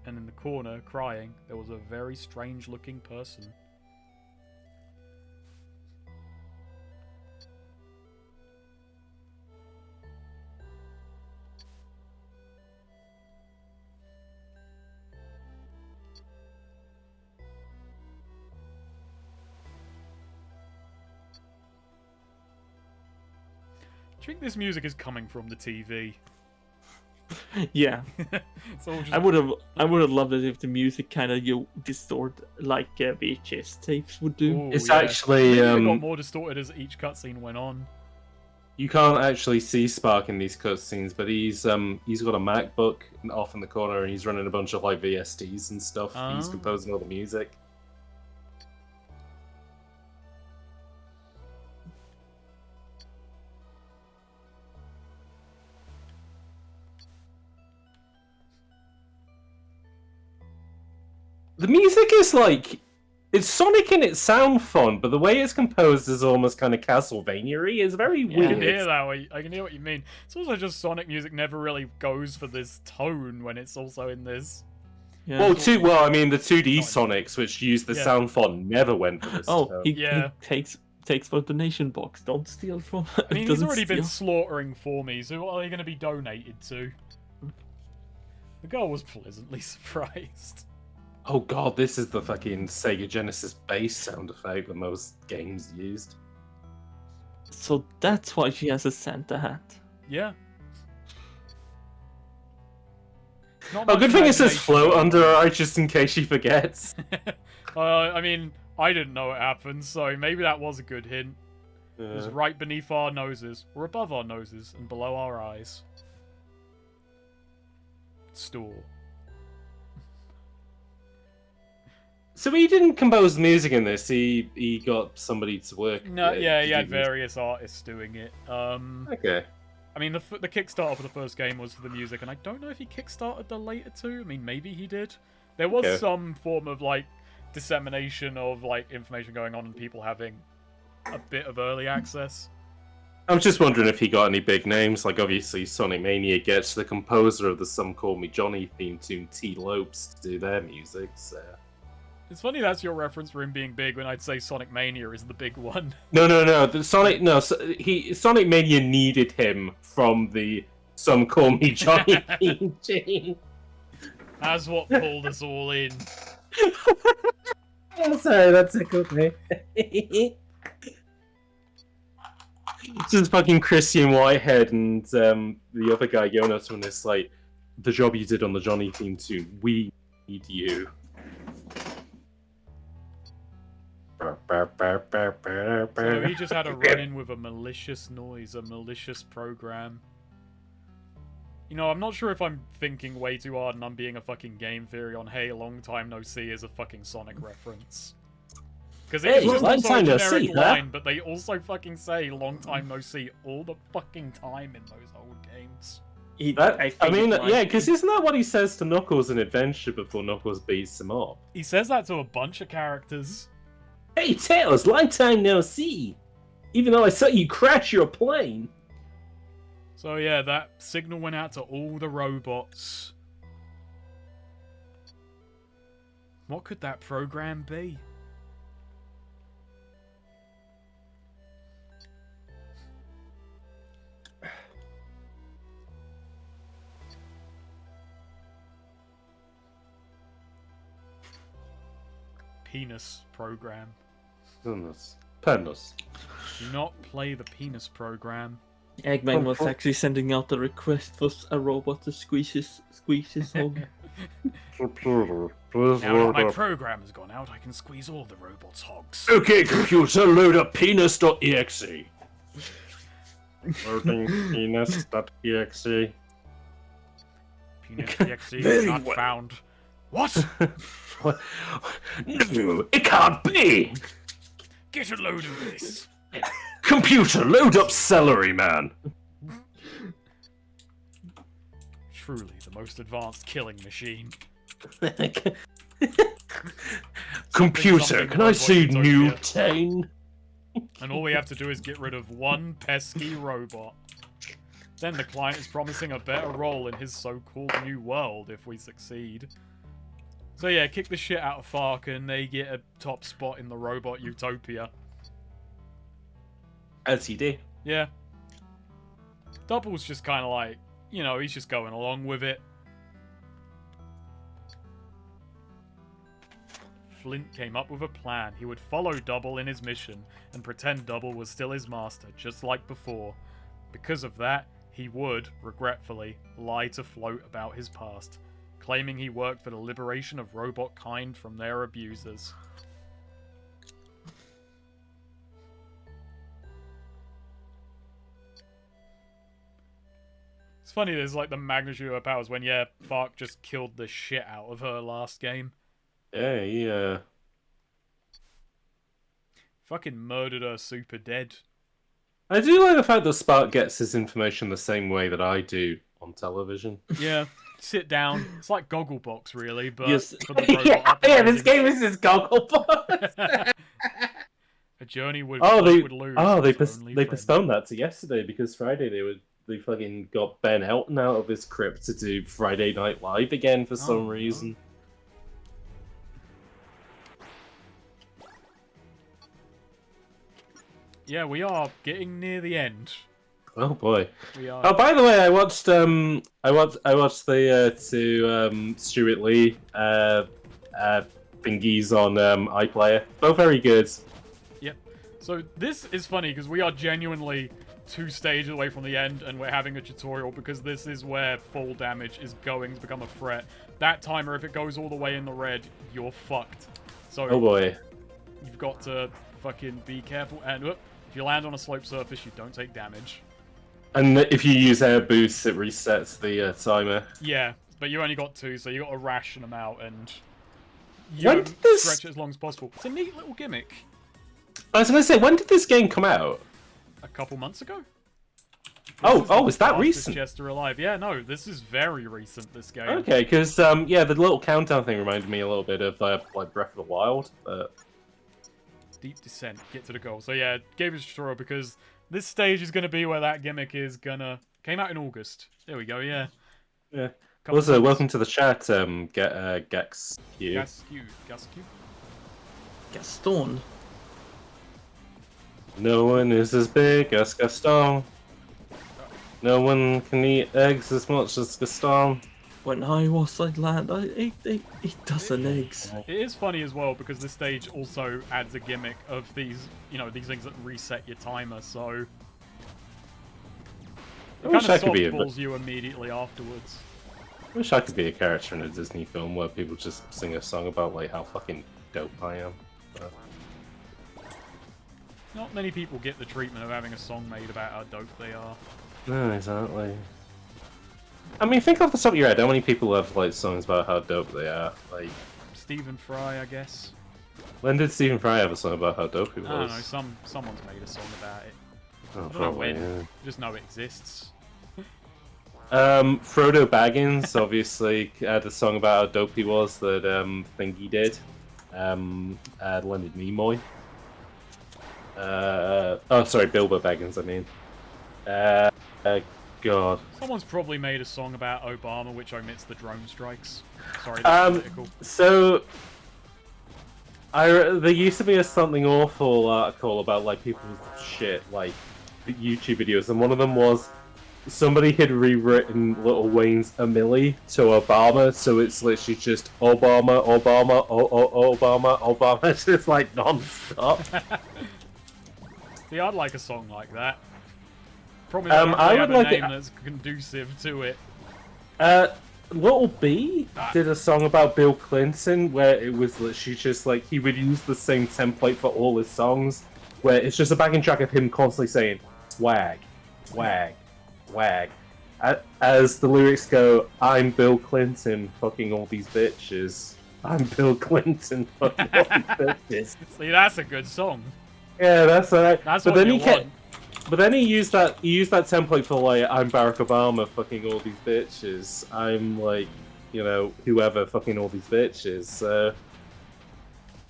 And in the corner, crying, there was a very strange-looking person. Do you think this music is coming from the TV? Yeah. It's all just... I would have loved it if the music kind of distort like VHS tapes would do. Ooh, It's yeah. actually Maybe it got more distorted as each cutscene went on. you can't actually see Spark in these cutscenes, but he's got a MacBook off in the corner and he's running a bunch of like VSTs and stuff. He's Oh. composing all the music. The music is like, it's Sonic and it sound fun, but the way it's composed is almost kind of Castlevania-y. It's very I weird. can hear that. I can hear what you mean. It's also just Sonic music never really goes for this tone when it's also in this. Yeah. Well, I mean, the 2D Sonics, which use the Yeah. sound font, never went for this. Oh, tone. he Yeah. takes for the donation box. Don't steal from. I mean, he's doesn't already been steal. slaughtering for me, so what are they going to be donated to? The girl was pleasantly surprised. Oh god, this is the fucking Sega Genesis bass sound effect that most games used. So that's why she has a Santa hat. Yeah. Not Oh, much good thing it says imagination float going under on. her eye just in case she forgets. I mean, I didn't know it happened, so maybe that was a good hint. It was right beneath our noses, or above our noses, and below our eyes. Stool. So he didn't compose the music in this. He got somebody to work. No, yeah, he to had do music. various artists doing it. Okay. I mean, the Kickstarter for the first game was for the music, and I don't know if he kickstarted the later two. I mean, maybe he did. There was some form of, like, dissemination of, like, information going on and people having a bit of early access. I'm just wondering if he got any big names. Like, obviously, Sonic Mania gets the composer of the Some Call Me Johnny theme tune, T. Lopes, to do their music, so... It's funny that's your reference for him being big when I'd say Sonic Mania is the big one. No. Sonic Mania needed him from the Some Call Me Johnny theme tune. That's what pulled us all in. Oh, sorry, that tickled me. Just fucking Christian Whitehead and the other guy, Jonas, when it's like, the job you did on the Johnny theme tune, we need you. So he just had a run-in with a malicious noise, a malicious program. You know, I'm not sure if I'm thinking way too hard and I'm being a fucking game theory on, hey, long time no see is a fucking Sonic reference. Because it's just also a generic line, but they also fucking say long time no see all the fucking time in those old games. Because isn't that what he says to Knuckles in Adventure before Knuckles beats him up? He says that to a bunch of characters. Hey, Tails, long time no see! Even though I saw you crash your plane! So yeah, that signal went out to all the robots. What could that program be? Penis program. Penis. Do not play the penis program. Eggman was actually sending out a request for a robot to squeeze his hog. Now that my program has gone out, I can squeeze all the robots' hogs. Okay, computer, load up penis.exe. Loading penis.exe. Penis.exe not found. What? No, it can't be! Get a load of this. Computer, load up Celery Man. Truly the most advanced killing machine. Computer, can I see Newtane? And all we have to do is get rid of one pesky robot. Then the client is promising a better role in his so-called new world if we succeed. So yeah, kick the shit out of Fark and they get a top spot in the robot utopia. As he did. Yeah. Double's just kind of like, you know, he's just going along with it. Flint came up with a plan. He would follow Double in his mission and pretend Double was still his master, just like before. Because of that, he would, regretfully, lie to Float about his past, claiming he worked for the liberation of robot kind from their abusers. It's funny, there's like the magnitude of her powers when, yeah, Fark just killed the shit out of her last game. Yeah. Fucking murdered her super dead. I do like the fact that Spark gets his information the same way that I do on television. Yeah, sit down. It's like Gogglebox, really, but Yes. for the robot This game is his Gogglebox. A journey would they lose. they postponed that to yesterday because Friday they fucking got Ben Elton out of his crypt to do Friday Night Live again for some reason. Yeah, we are getting near the end. Oh boy! We are. Oh, by the way, I watched the two Stuart Lee thingies on iPlayer. Both very good. Yep. So this is funny because we are genuinely 2 stages away from the end and we're having a tutorial because this is where fall damage is going to become a threat. That timer, if it goes all the way in the red, you're fucked. So Oh boy. you've got to fucking be careful and if you land on a sloped surface, you don't take damage. And if you use air boost, it resets the timer. Yeah, but you only got 2, so you got to ration them out and stretch it as long as possible. It's a neat little gimmick. I was gonna say, when did this game come out? A couple months ago? Is that recent? Jester alive. Yeah, no, this is very recent, this game. Okay, because, yeah, the little countdown thing reminded me a little bit of, like, Breath of the Wild, but... Deep descent, get to the goal. So yeah, gave us a tutorial because this stage is going to be where that gimmick is gonna... Came out in August. There we go, yeah. Yeah. Also, welcome to the chat, Gex Q. Gaston. No one is as big as Gaston. No one can eat eggs as much as Gaston. When I was at land, I ate 8 dozen eggs. It is funny as well because this stage also adds a gimmick of these, these things that reset your timer, so... It kind of softballs you immediately afterwards. I wish I could be a character in a Disney film where people just sing a song about, like, how fucking dope I am. But... Not many people get the treatment of having a song made about how dope they are. No, exactly. I mean, think off the top of your head, how many people have, like, songs about how dope they are? Like... Stephen Fry, I guess. When did Stephen Fry have a song about how dope he was? I don't know, someone's made a song about it. Oh, I don't probably, know when, yeah. just know it exists. Frodo Baggins obviously had a song about how dope he was that Thingy did. Leonard Nimoy. Bilbo Baggins, I mean. God. Someone's probably made a song about Obama which omits the drone strikes. Sorry, that's political. So... there used to be a Something Awful article about, like, people's shit, like, YouTube videos, and one of them was somebody had rewritten Lil Wayne's A Milli to Obama, so it's literally just Obama, Obama, Obama, Obama. It's just like non-stop. See, I'd like a song like that. Probably don't really have a name that's conducive to it. Lil B did a song about Bill Clinton where it was literally just like he would use the same template for all his songs, where it's just a backing track of him constantly saying swag, swag, swag. As the lyrics go, I'm Bill Clinton fucking all these bitches. I'm Bill Clinton fucking all these bitches. See, that's a good song. Yeah, that's alright. That's what you want. But then he used that template for like I'm Barack Obama fucking all these bitches. I'm like, whoever fucking all these bitches. So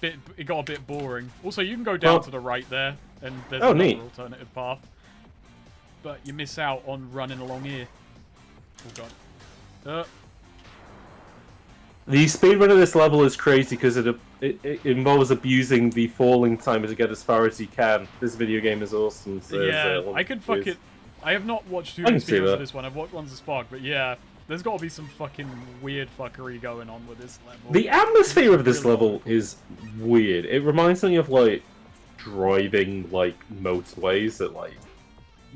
it got a bit boring. Also, you can go down to the right there, and there's another alternative path. But you miss out on running along here. Oh god. The speedrun of this level is crazy because it involves abusing the falling timer to get as far as you can. This video game is awesome. So yeah, I could fuck it. I have not watched too many speedruns of this one. I've watched ones of Spark, but yeah, there's got to be some fucking weird fuckery going on with this level. The atmosphere of this level is weird. It reminds me of like driving like motorways at like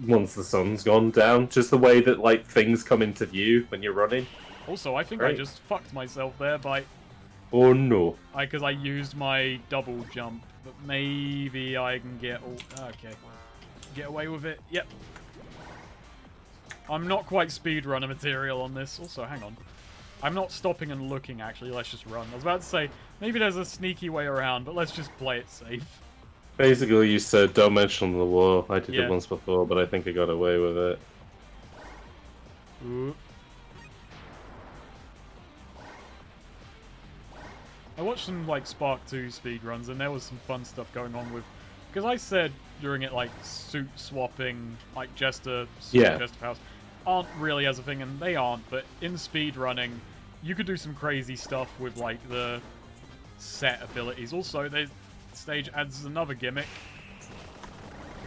once the sun's gone down. Just the way that like things come into view when you're running. Also, I think I just fucked myself there by... Oh no. Because I used my double jump, but maybe I can get... Okay. Get away with it. Yep. I'm not quite speedrunner material on this. Also, hang on. I'm not stopping and looking, actually. Let's just run. I was about to say, maybe there's a sneaky way around, but let's just play it safe. Basically, you said don't mention the war. I did it once before, but I think I got away with it. Ooh. I watched some like Spark 2 speedruns and there was some fun stuff going on with... Because I said during it like suit swapping, like Jester, Jester powers aren't really as a thing, and they aren't, but in speedrunning you could do some crazy stuff with like the set abilities. Also, the stage adds another gimmick,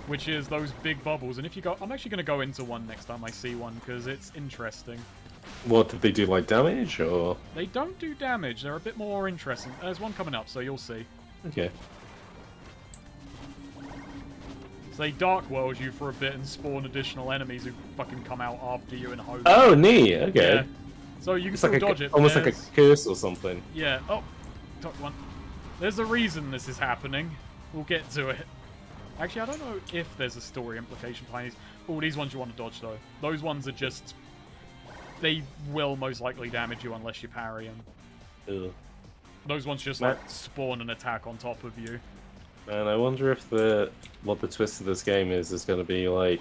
which is those big bubbles, and if you go... I'm actually going to go into one next time I see one, because it's interesting. What, did they do, like, damage, or...? They don't do damage, they're a bit more interesting. There's one coming up, so you'll see. Okay. They dark world you for a bit and spawn additional enemies who fucking come out after you and hope. Oh, neat. Okay. Yeah. So you can It's still like dodge it. almost like a curse or something. Yeah. Oh, took one. There's a reason this is happening. We'll get to it. Actually, I don't know if there's a story implication behind these. Oh, these ones you want to dodge, though. Those ones are just... They will most likely damage you unless you parry them. Ugh. Those ones just, like, spawn an attack on top of you. Man, I wonder if what the twist of this game is going to be like...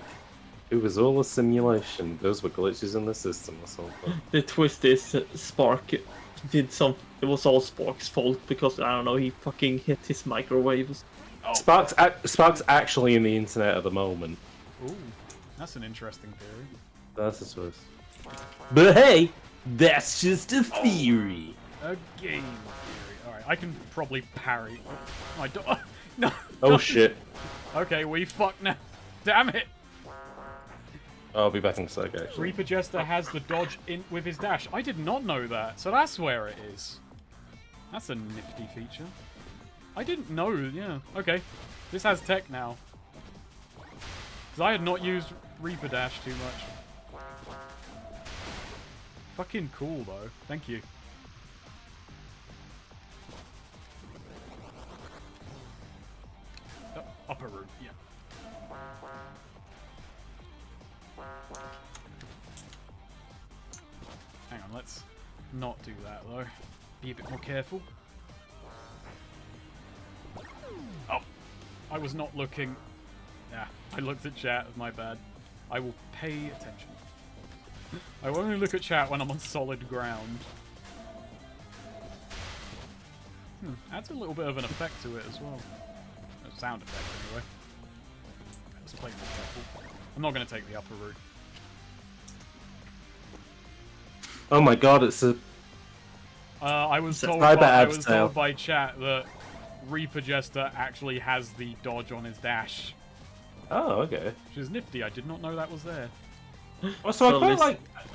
It was all a simulation. Those were glitches in the system or something. The twist is Spark did some... It was all Spark's fault because, I don't know, he fucking hit his microwaves. Oh. Spark's actually in the internet at the moment. Ooh, that's an interesting theory. That's a twist. But hey, that's just a theory. A game theory. Alright, I can probably parry. Oh, I don't... No! Oh no. shit. Okay, we fucked now. Damn it! I'll be back in a sec, actually. Reaper Jester has the dodge in with his dash. I did not know that, so that's where it is. That's a nifty feature. I didn't know, yeah. Okay. This has tech now. Because I had not used Reaper Dash too much. Fucking cool, though. Thank you. Upper room, yeah. Hang on, let's not do that, though. Be a bit more careful. Oh, I was not looking. Yeah, I looked at chat, my bad. I will pay attention. I will only look at chat when I'm on solid ground. Adds a little bit of an effect to it as well. A sound effect, anyway. Let's play more careful. I'm not going to take the upper route. Oh my god, it's a... I was told by chat that Reaper Jester actually has the dodge on his dash. Oh, okay. Which is nifty. I did not know that was there. Well, so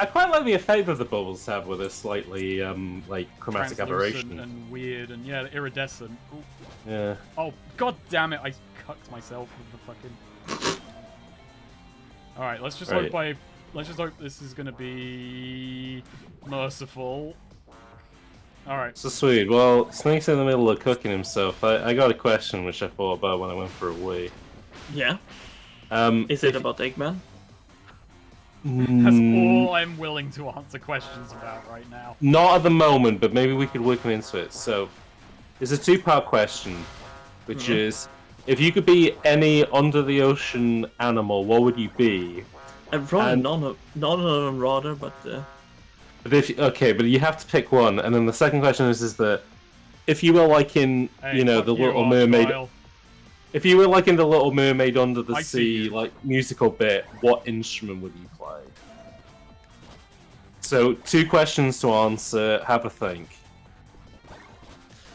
I quite like the effect that the bubbles have with a slightly like chromatic aberration and weird and yeah, iridescent. Ooh. Yeah. Oh god damn it! I cucked myself with the fucking. All right, let's just hope this is gonna be merciful. All right. So sweet. Well, Snake's in the middle of cooking himself. I got a question which I thought about when I went for a wee. Yeah. Is it about Eggman? That's all I'm willing to answer questions about right now. Not at the moment, but maybe we could work him into it. So, there's a two-part question, which is, if you could be any under-the-ocean animal, what would you be? Probably none of them, rather, but... But but you have to pick one, and then the second question is that, if you were like in, the Little Mermaid... Trial. If you were like in the Little Mermaid Under the Sea, like musical bit, what instrument would you play? So 2 questions to answer. Have a think.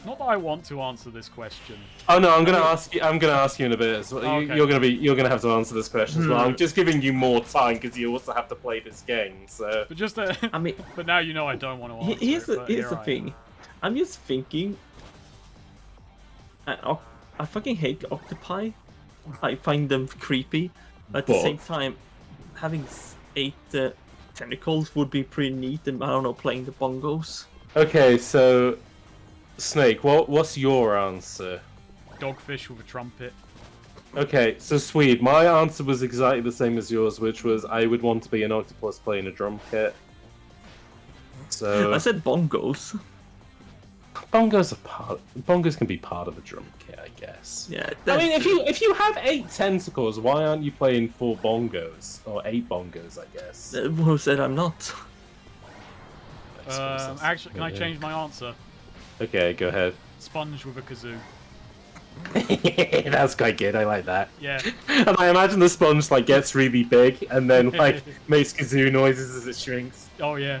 Not that I want to answer this question. Oh no, I'm gonna ask you. I'm gonna ask you in a bit as well. Okay. You're gonna have to answer this question as well. I'm just giving you more time because you also have to play this game. So. But just I mean, but now you know I don't want to answer. Here's the thing. I'm just thinking. I fucking hate octopi. I find them creepy. But at the same time, having 8 tentacles would be pretty neat. And I don't know, playing the bongos. Okay, so Snake, what's your answer? Dogfish with a trumpet. Okay, so sweet. My answer was exactly the same as yours, which was I would want to be an octopus playing a drum kit. So I said bongos. Bongos can be part of a drum kit, I guess. Yeah. I mean, if you have 8 tentacles, why aren't you playing 4 bongos or 8 bongos? I guess. Who said I'm not? Actually, can I change my answer? Okay, go ahead. Sponge with a kazoo. That's quite good. I like that. Yeah. And I imagine the sponge like gets really big and then like makes kazoo noises as it shrinks. Oh yeah.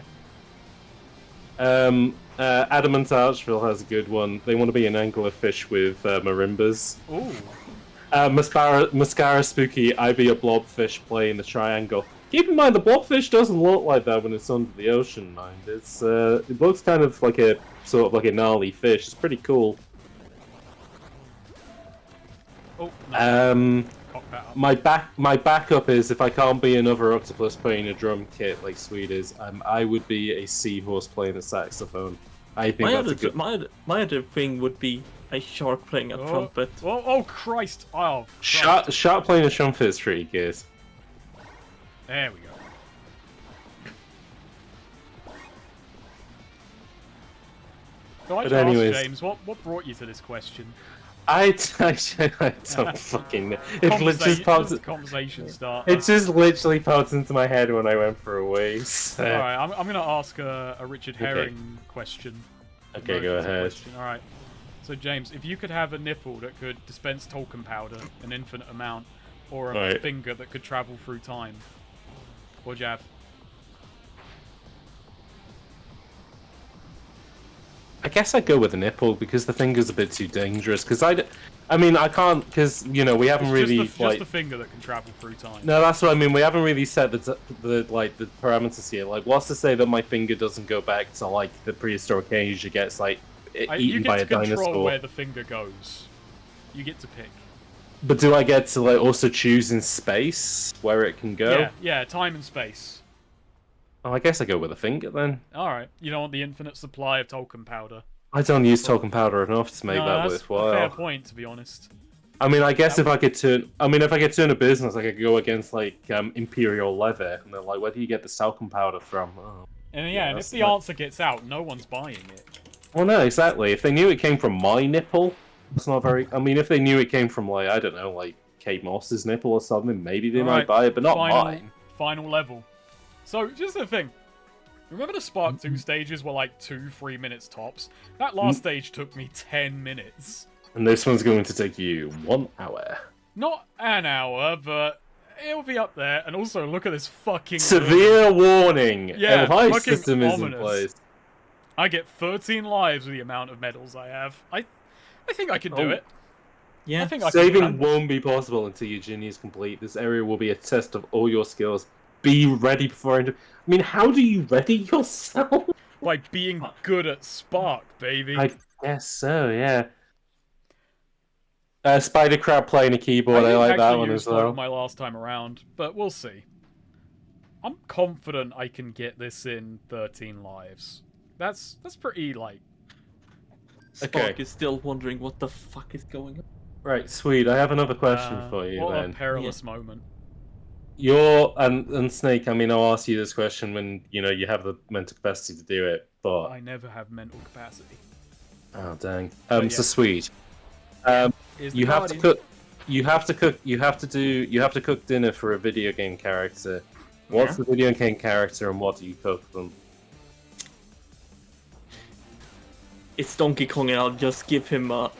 Adamant Archville has a good one. They want to be an anglerfish with marimbas. Ooh. Mascara Spooky, I be a blobfish playing the triangle. Keep in mind, the blobfish doesn't look like that when it's under the ocean, mind. It's it looks kind of like a sort of like a gnarly fish. It's pretty cool. Oh. No. Cock that My backup is if I can't be another octopus playing a drum kit like Swede is, I would be a seahorse playing a saxophone. I think that's a good. My other thing would be a shark playing a trumpet. Oh Christ! Oh. Shark playing a trumpet is pretty good. There we go. So I asked James, what brought you to this question? I don't fucking know. Conversation start. It just literally popped into my head when I went for a wee. So. Alright, I'm going to ask a Richard Herring question. Okay, go ahead. Alright. So, James, if you could have a nipple that could dispense talcum powder, an infinite amount, or a finger that could travel through time, what'd you have? I guess I'd go with a nipple because the finger's a bit too dangerous. Because I mean, I can't because we haven't really just the finger that can travel through time. No, that's what I mean. We haven't really set the parameters here. Like, what's to say that my finger doesn't go back to like the prehistoric age? It gets like eaten by a dinosaur. You get to control where the finger goes. You get to pick. But do I get to like also choose in space where it can go? Yeah, time and space. Oh, I guess I go with a finger then. Alright, you don't want the infinite supply of talcum powder. I don't use talcum powder enough to make that worthwhile. Fair point, to be honest. I mean, I guess if I could turn a business, I could go against like Imperial Leather, and they're like, where do you get the talcum powder from? Oh, and if the answer gets out, no one's buying it. Well, no, exactly. If they knew it came from my nipple, it's not very. I mean, if they knew it came from like I don't know, like Kate Moss's nipple or something, maybe they might buy it, but not mine. Final level. So, just the thing. Remember the Spark 2 stages were like 2-3 minutes tops? That last stage took me 10 minutes. And this one's going to take you 1 hour. Not an hour, but it'll be up there. And also, look at this fucking... Severe warning! Yeah, a life system is in place. I get 13 lives with the amount of medals I have. I think I can do it. Yeah, saving won't be possible until your journey is complete. This area will be a test of all your skills. Be ready before I mean, how do you ready yourself? By being good at Spark, baby. I guess so, yeah. Spider Crab playing a keyboard, I like that one as well. My last time around, but we'll see. I'm confident I can get this in 13 lives. That's pretty, like... Spark is still wondering what the fuck is going on. Right, sweet. I have another question for you, what a perilous moment. And Snake, I mean, I'll ask you this question when, you have the mental capacity to do it, but... I never have mental capacity. Oh, dang. So sweet. You have to cook dinner for a video game character. What's the video game character and what do you cook them? It's Donkey Kong and I'll just give him a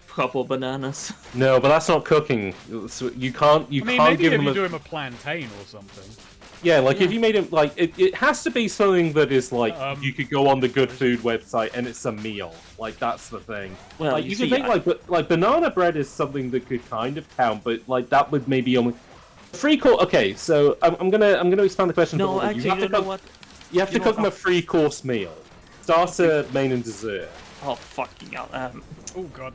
couple of bananas. No, but that's not cooking. So you can't give him you do him a plantain or something. Yeah, like if you made him like it has to be something that is like you could go on the Good Food website and it's a meal. Like that's the thing. Well, like, you can think like banana bread is something that could kind of count, but like that would maybe only free course. Okay, so I'm gonna expand the question. No, actually, you know what? You have to cook them a 3-course meal. Starter, main, and dessert. Oh fucking hell! Oh god.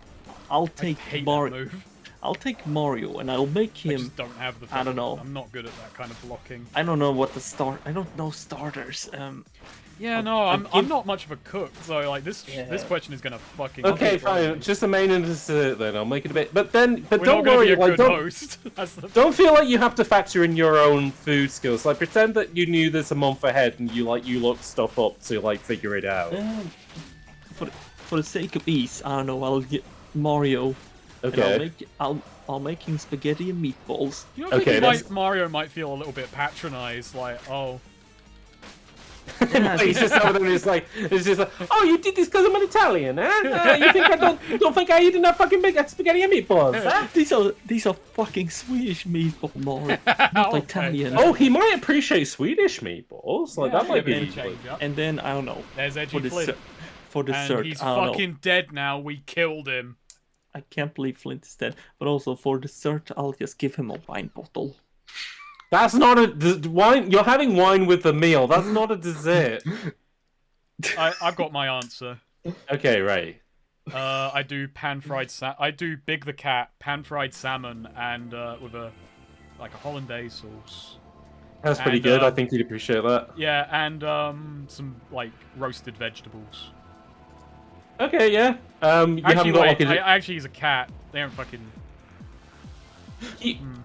I'll take Mario. I'll take Mario and I'll make him. I just don't have the. I don't know. I'm not good at that kind of blocking. I don't know what the start. I don't know starters. Yeah, no, I'm not much of a cook, so like this question is gonna fucking. Okay, fine. Just the main and dessert then. I'll make it a bit. But don't worry. Like don't feel like you have to factor in your own food skills. Like pretend that you knew this a month ahead and you look stuff up to like figure it out. For the sake of ease, I don't know. I'll get Mario. Okay. I'll make him spaghetti and meatballs. You don't think Mario might feel a little bit patronized, like, oh. Yeah, he's just over there. It's just like, oh, you did this because I'm an Italian, huh? You think you don't think I eat enough fucking big spaghetti and meatballs? Huh? These are fucking Swedish meatballs, Mario, not Italian. Oh, he might appreciate Swedish meatballs. Like that might be. And then I don't know. There's Edgy Flint. For dessert, and he's fucking dead now. We killed him. I can't believe Flint is dead. But also for dessert, I'll just give him a wine bottle. That's not a wine. You're having wine with the meal. That's not a dessert. I've got my answer. Okay, right. I do I do Big the Cat, pan-fried salmon, and with a hollandaise sauce. That's pretty good. I think you'd appreciate that. Yeah, and some like roasted vegetables. Okay, yeah. You haven't got like I actually he's a cat. They aren't fucking.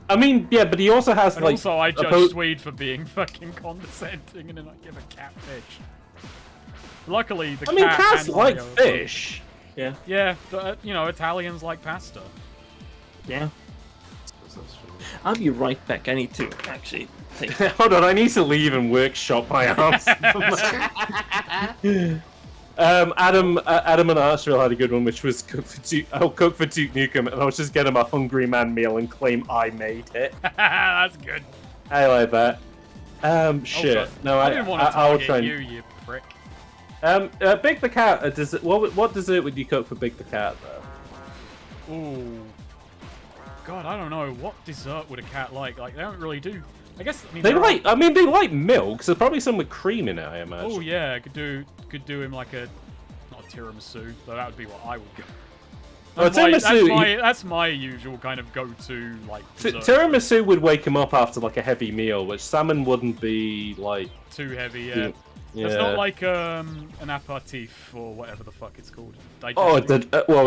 I mean, yeah, but he also has and like. Also, I judge Swede for being fucking condescending and then I give a cat fish. Luckily, the cat. I mean, cats and like Mario fish. Yeah. Yeah, but, you know, Italians like pasta. Yeah. I'll be right back. I need to actually take. Hold on, I need to leave and workshop my answer. Adam and Archville had a good one, which was cook for Duke Nukem, and I'll just get him a Hungry Man meal and claim I made it. That's good. I like that. Shit. Oh, no, I didn't want to target you prick. Big the Cat. What dessert would you cook for Big the Cat, though? Ooh. God, I don't know. What dessert would a cat like? Like, they don't really do. I guess. I mean, they like milk. So probably some with cream in it, I imagine. Oh yeah, could do him like not a tiramisu, though that would be what I would go. That's my usual kind of go-to like. Tiramisu would wake him up after like a heavy meal, which salmon wouldn't be like too heavy. Yeah. It's not like an aperitif or whatever the fuck it's called. Digestive.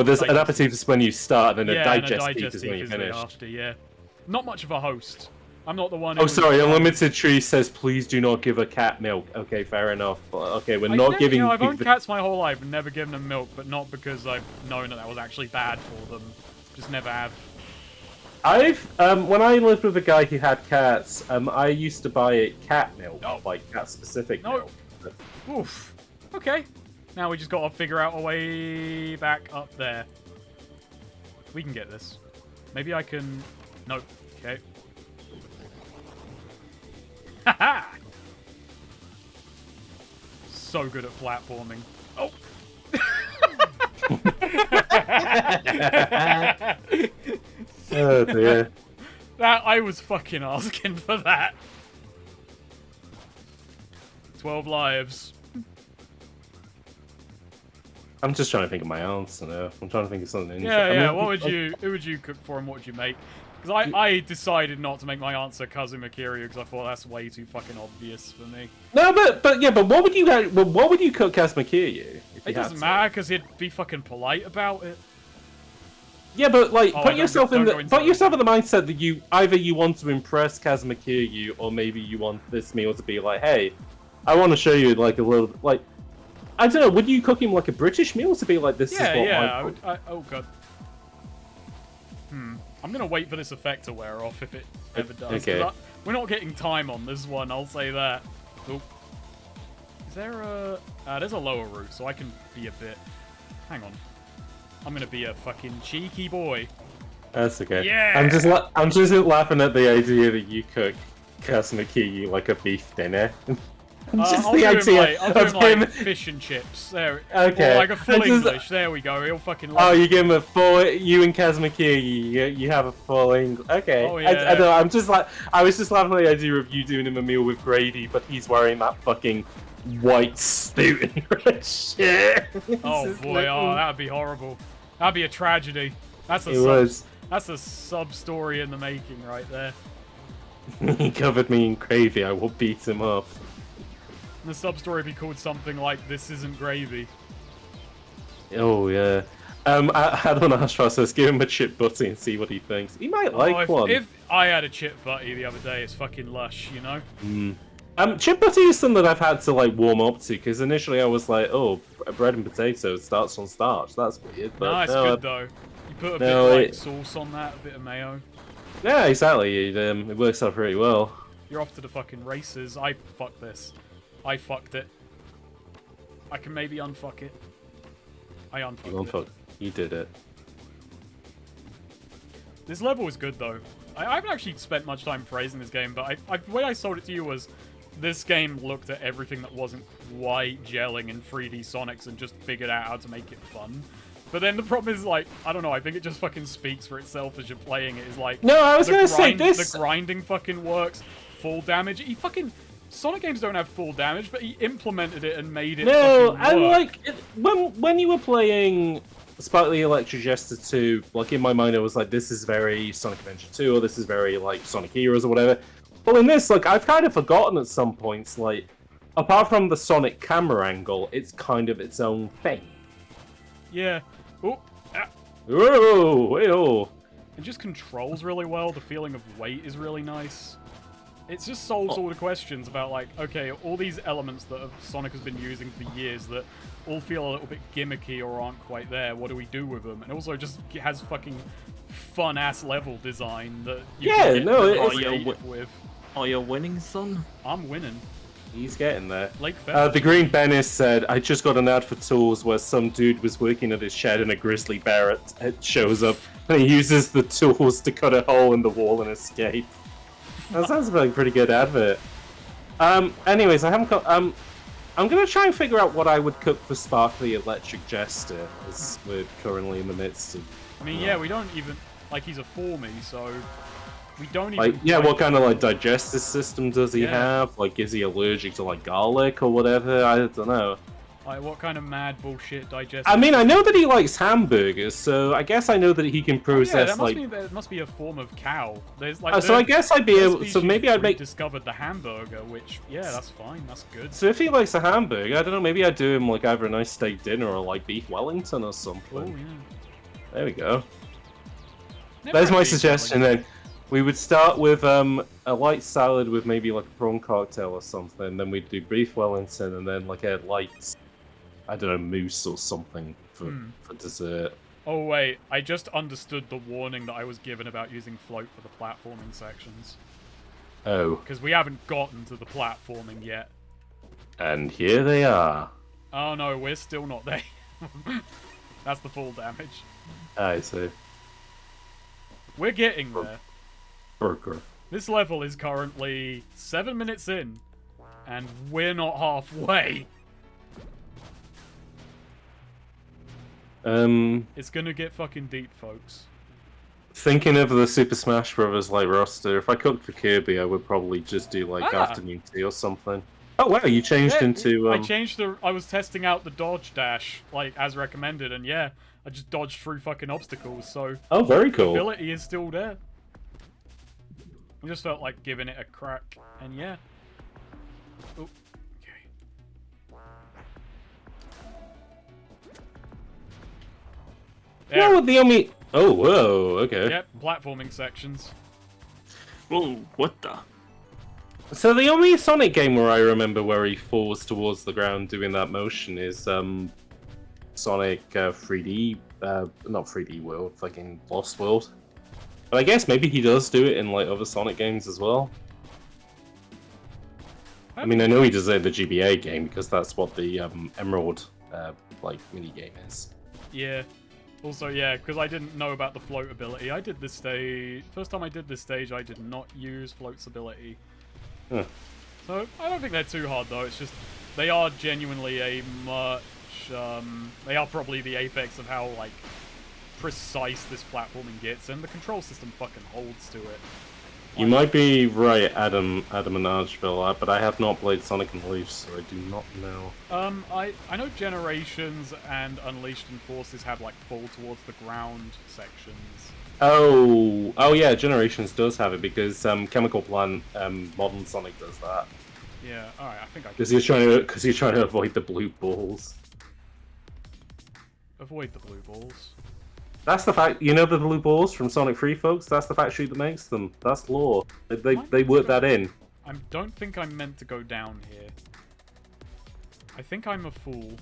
There's an aperitif is when you start, and a digestif is when you finish. After, yeah. Not much of a host. I'm not the one. Oh, sorry. Unlimited Tree says, "Please do not give a cat milk." Okay, fair enough. Okay, we're not giving. You know, I've owned cats my whole life and never given them milk, but not because I've known that was actually bad for them. Just never have. When I lived with a guy who had cats, I used to buy cat milk, like cat-specific milk. Oof. Okay. Now we just gotta figure out a way back up there. We can get this. Maybe I can. Nope. Okay. Haha! So good at platforming. Oh! Oh dear. That I was fucking asking for that. 12 lives. I'm just trying to think of my answer now. I'm trying to think of something interesting. Yeah. Who would you cook for and what would you make? Because I decided not to make my answer Kazuma Kiryu because I thought that's way too fucking obvious for me. No, but what would you cook Kazuma Kiryu? It doesn't matter because he'd be fucking polite about it. Yeah, but like put yourself in the mindset that you either want to impress Kazuma Kiryu or maybe you want this meal to be like, hey, I want to show you like a little like I don't know. Would you cook him like a British meal to be like this? Yeah. Oh god. I'm gonna wait for this effect to wear off if it ever does. Okay. We're not getting time on this one. I'll say that. Oh. Is there a? There's a lower route, so I can be a bit. Hang on. I'm gonna be a fucking cheeky boy. That's okay. Yeah. I'm just laughing at the idea that you cook Kazuma Kiryu like a beef dinner. I'll do him like fish and chips. There. Okay. Or like a full English. There we go. He'll fucking love it. You give him a full. You and Kazuma Kiryu, you have a full English. Okay. Oh, yeah. I know. I was just laughing at the idea of you doing him a meal with gravy, but he's wearing that fucking white suit and red shit. Oh boy, that'd be horrible. That'd be a tragedy. That's a sub story in the making right there. He covered me in gravy. I will beat him up. The sub-story would be called something like "This Isn't Gravy." Oh yeah. Adam Ashfar says, give him a chip butty and see what he thinks. He might like one. If I had a chip butty the other day, it's fucking lush, you know. Chip butty is something that I've had to like warm up to because initially I was like, oh, bread and potatoes starts on starch. That's weird. But no, it's good though. You put a bit of like sauce on that, a bit of mayo. Yeah, exactly. It works out pretty well. You're off to the fucking races. I fucked this. I fucked it. I can maybe unfuck it. I unfucked it. You did it. This level is good though. I haven't actually spent much time praising this game, but the way I sold it to you was this game looked at everything that wasn't quite gelling in 3D Sonics and just figured out how to make it fun. But then the problem is, like, I don't know, I think it just fucking speaks for itself as you're playing it. Is like, no, I was gonna say this. The grinding fucking works. Full damage. Sonic games don't have full damage, but he implemented it and made it. No, fucking work. and like when you were playing Spark the Electric Jester 2, like in my mind, I was like, this is very Sonic Adventure 2, or this is very like Sonic Heroes or whatever. But in this, like, I've kind of forgotten at some points, like, apart from the Sonic camera angle, it's kind of its own thing. Yeah. Oh. Ah. Whoa! Hey-oh. It just controls really well. The feeling of weight is really nice. It just solves all the questions about, like, okay, all these elements that Sonic has been using for years that all feel a little bit gimmicky or aren't quite there. What do we do with them? And also just has fucking fun-ass level design that you can get creative with. Are you winning, son? I'm winning. He's getting there. Lake the Green Bennis said, I just got an ad for tools where some dude was working at his shed and a grizzly bear shows up and he uses the tools to cut a hole in the wall and escape. That sounds like a pretty good advert. Anyways, I haven't got... I'm going to try and figure out what I would cook for Sparkly Electric Jester, as we're currently in the midst of... I mean, yeah, we don't even... Like, he's a for-me, so... We don't even... Like, yeah, what kind of, like, digestive system does he have? Like, is he allergic to, like, garlic or whatever? I don't know. Like, what kind of mad bullshit digestive... I mean, I know that he likes hamburgers, so I guess I know that he can process, there must be a form of cow. There's, like... so I guess I'd be able... So maybe I'd make... discovered the hamburger, which, yeah, that's fine, that's good. So if he likes a hamburger, I don't know, maybe I'd do him, like, either a nice steak dinner or, like, beef Wellington or something. Oh, yeah. There we go. Never There's my suggestion, then. We would start with a light salad with maybe like a prawn cocktail or something. Then we'd do beef Wellington and then like a light, I don't know, mousse or something for dessert. Oh wait, I just understood the warning that I was given about using float for the platforming sections. Oh. Because we haven't gotten to the platforming yet. And here they are. Oh no, we're still not there. That's the full damage. I see. We're getting there. Burger. This level is currently 7 minutes in, and we're not halfway. It's gonna get fucking deep, folks. Thinking of the Super Smash Brothers like roster, if I cooked for Kirby, I would probably just do like afternoon tea or something. Oh wow, you changed into. I changed the. I was testing out the dodge dash like as recommended, and yeah, I just dodged through fucking obstacles. So. Oh, very cool. The ability is still there. I just felt like giving it a crack, and yeah. Oh, okay. There. No, the only... Oh, whoa, okay. Yep, platforming sections. Whoa, what the? So the only Sonic game where I remember where he falls towards the ground doing that motion is Sonic 3D, not 3D World, fucking Lost World. But I guess maybe he does do it in like other Sonic games as well. I mean, I know he does it in the GBA game because that's what the Emerald like mini game is. Yeah. Also, yeah, because I didn't know about the float ability. I did this stage. First time I did this stage, I did not use float's ability. Huh. So I don't think they're too hard though. It's just they are genuinely a much. They are probably the apex of how like precise this platforming gets, and the control system fucking holds to it. You might be right, Adam and Archville, but I have not played Sonic Unleashed, so I do not know. I know Generations and Unleashed and Forces have like fall towards the ground sections. Oh yeah, Generations does have it because Chemical Plant Modern Sonic does that. Yeah, all right, I think I. Because he's trying to avoid the blue balls. Avoid the blue balls. That's the fact. You know the blue balls from Sonic 3, folks. That's the factory that makes them. That's law. They work that in. I don't think I'm meant to go down here. I think I'm a fool.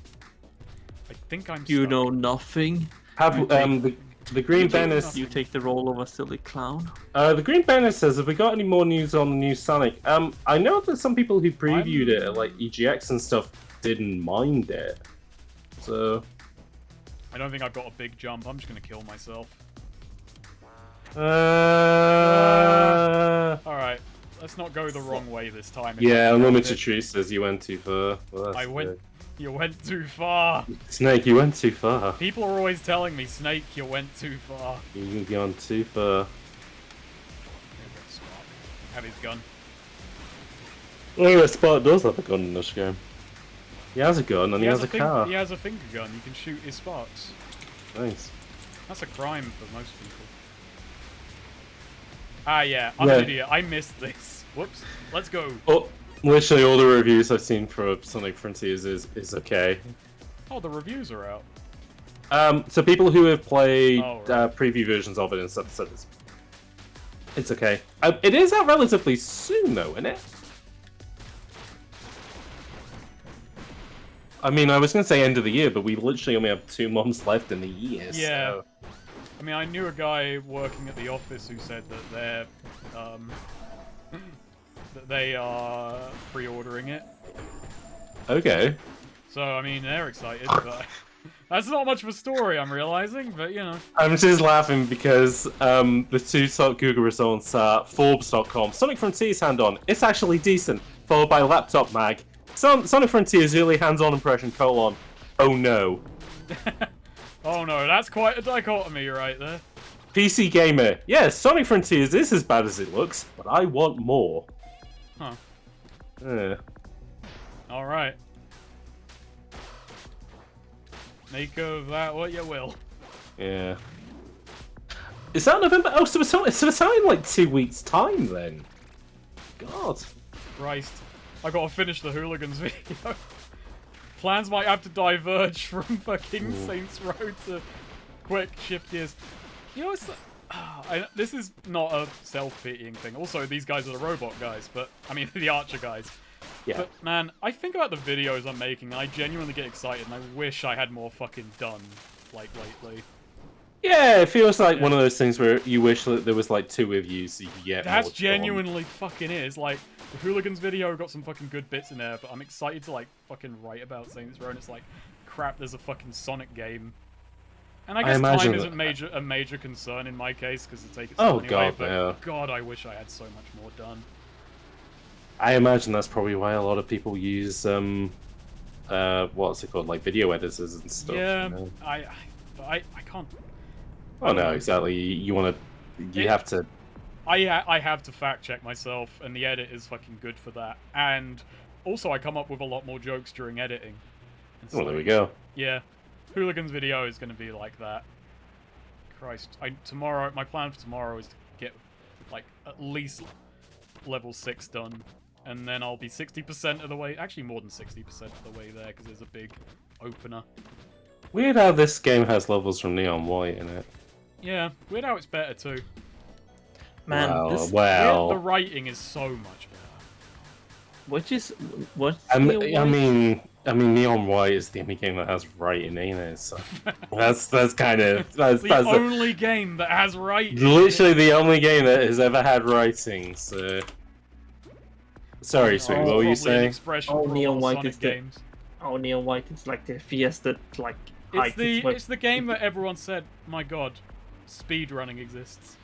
I think I'm. You stuck. know nothing. Have the Green Banner. You take the role of a silly clown. The Green Banner says, "Have we got any more news on the new Sonic?" I know that some people who previewed it, like EGX and stuff, didn't mind it. So. I don't think I've got a big jump. I'm just gonna kill myself. Alright, let's not go the wrong way this time. Yeah, Unlimited Tree says you went too far. Well, you went too far. Snake, you went too far. People are always telling me, Snake, you went too far. You've gone too far. Have his gun. Oh, Spot does have a gun in this game. He has a gun and he has a car. He has a finger gun. You can shoot his sparks. Nice. That's a crime for most people. Ah, yeah, I'm an idiot. I missed this. Whoops. Let's go. Oh, literally all the reviews I've seen for Sonic Frontiers is okay. Oh, the reviews are out. So people who have played right. preview versions of it and stuff said it's okay. It is out relatively soon, though, isn't it? I mean, I was going to say end of the year, but we literally only have 2 months left in the year. Yeah. So... I mean, I knew a guy working at the office who said that they're, that they are pre-ordering it. Okay. So, I mean, they're excited, but that's not much of a story, I'm realizing, but, you know. I'm just laughing because the 2 top Google results are Forbes.com. Sonic Frontiers hand-on. It's actually decent. Followed by Laptop Mag. Sonic Frontiers early hands-on impression, : oh no. Oh no, that's quite a dichotomy right there. PC Gamer. Yes, Sonic Frontiers is as bad as it looks, but I want more. Huh. Alright. Make of that what you will. Yeah. Is that November? Oh, so it's out in like 2 weeks' time then. God. Christ. I gotta finish the Hooligans video. Plans might have to diverge from fucking Saints Row to quick shift gears. You know, this is not a self-pitying thing. Also, these guys are the robot guys, but I mean the Archer guys. Yeah. But man, I think about the videos I'm making, and I genuinely get excited, and I wish I had more fucking done, like lately. Yeah, it feels like one of those things where you wish that there was like 2 of you so you could get That's more genuinely fucking is. Like, the Hooligans video got some fucking good bits in there, but I'm excited to like fucking write about Saints Row, and it's like, crap, there's a fucking Sonic game. And I guess time isn't a major concern in my case, because it takes anyway, God, but yeah. God, I wish I had so much more done. I imagine that's probably why a lot of people use what's it called, like video editors and stuff. Yeah, you know? I can't. Oh no, exactly. You have to. I have to fact check myself, and the edit is fucking good for that. And also, I come up with a lot more jokes during editing. Well, there we go. Yeah, Hooligans video is going to be like that. Christ, my plan for tomorrow is to get like at least level 6 done, and then I'll be 60% of the way. Actually, more than 60% of the way there, because there's a big opener. Weird how this game has levels from Neon White in it. Yeah, weird how it's better too. Man, the writing is so much better. I mean, Neon White is the only game that has writing in it. So that's kind of that's the only game that has writing. Literally the only game that has ever had writing. So sorry, Sweet. What were you saying? Neon White is games. Neon White is like the Fiesta, like. It's the game that everyone said, my god, speedrunning exists.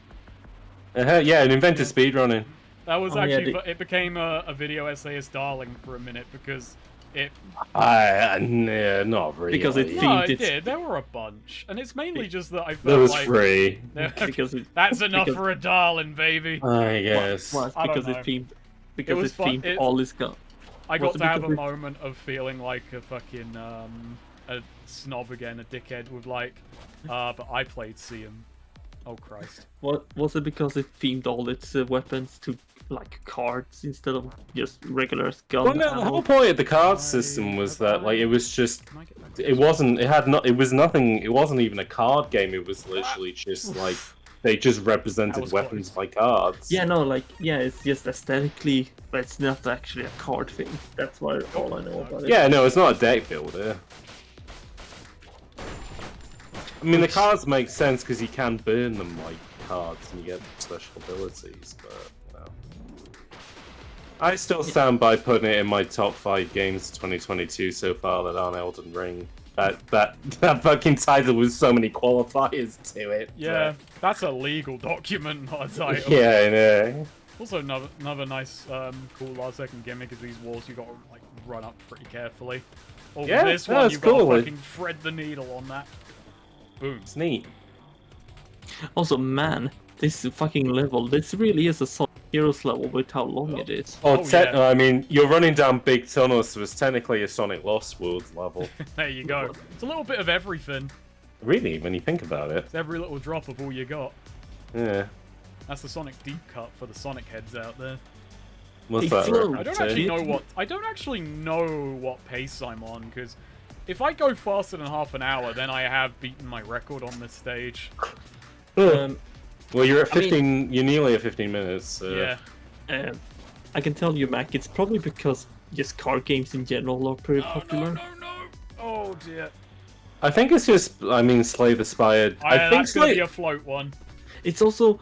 Yeah, it invented speedrunning. That was it became a video essayist darling for a minute because it... yeah, not really. Because it themed it did. There were a bunch. And it's mainly just that I felt there was like... free. That's enough for a darling, baby. I guess. Well, because it themed all this stuff. I got to have a moment of feeling like a fucking... a snob again, a dickhead with like, but I played Siam. Oh Christ. What was it? Because it themed all its weapons to like cards instead of just regular gun. Well, no, the whole point of the card system was that like it was just, it wasn't even a card game. It was literally just like they just represented weapons by cards. Yeah, no, like it's just aesthetically, but it's not actually a card thing. That's why all I know about it. Yeah, no, it's not a deck builder. I mean, the cards make sense because you can burn them like cards and you get special abilities, but, you know. I still stand by putting it in my top 5 games of 2022 so far that aren't Elden Ring. That fucking title with so many qualifiers to it. Yeah, that's a legal document, not a title. Yeah, I know. Also, another nice, cool last second gimmick is these walls you gotta like run up pretty carefully. Over this one, you've got to fucking thread the needle on that. Boom. It's neat. Also, man, this fucking level, this really is a Sonic Heroes level with how long it is. I mean, you're running down big tunnels, so it's technically a Sonic Lost Worlds level. There you go. It's a little bit of everything. Really, when you think about it. It's every little drop of all you got. Yeah. That's the Sonic deep cut for the Sonic heads out there. What's They that? float. I don't actually know what pace I'm on, because if I go faster than half an hour, then I have beaten my record on this stage. Well, you're at 15. You're nearly at 15 minutes. So. Yeah. I can tell you, Mac, it's probably because just car games in general are pretty popular. No. Oh dear. I think it's just. I mean, Slay the Spire. I think that's gonna be a float one. It's also.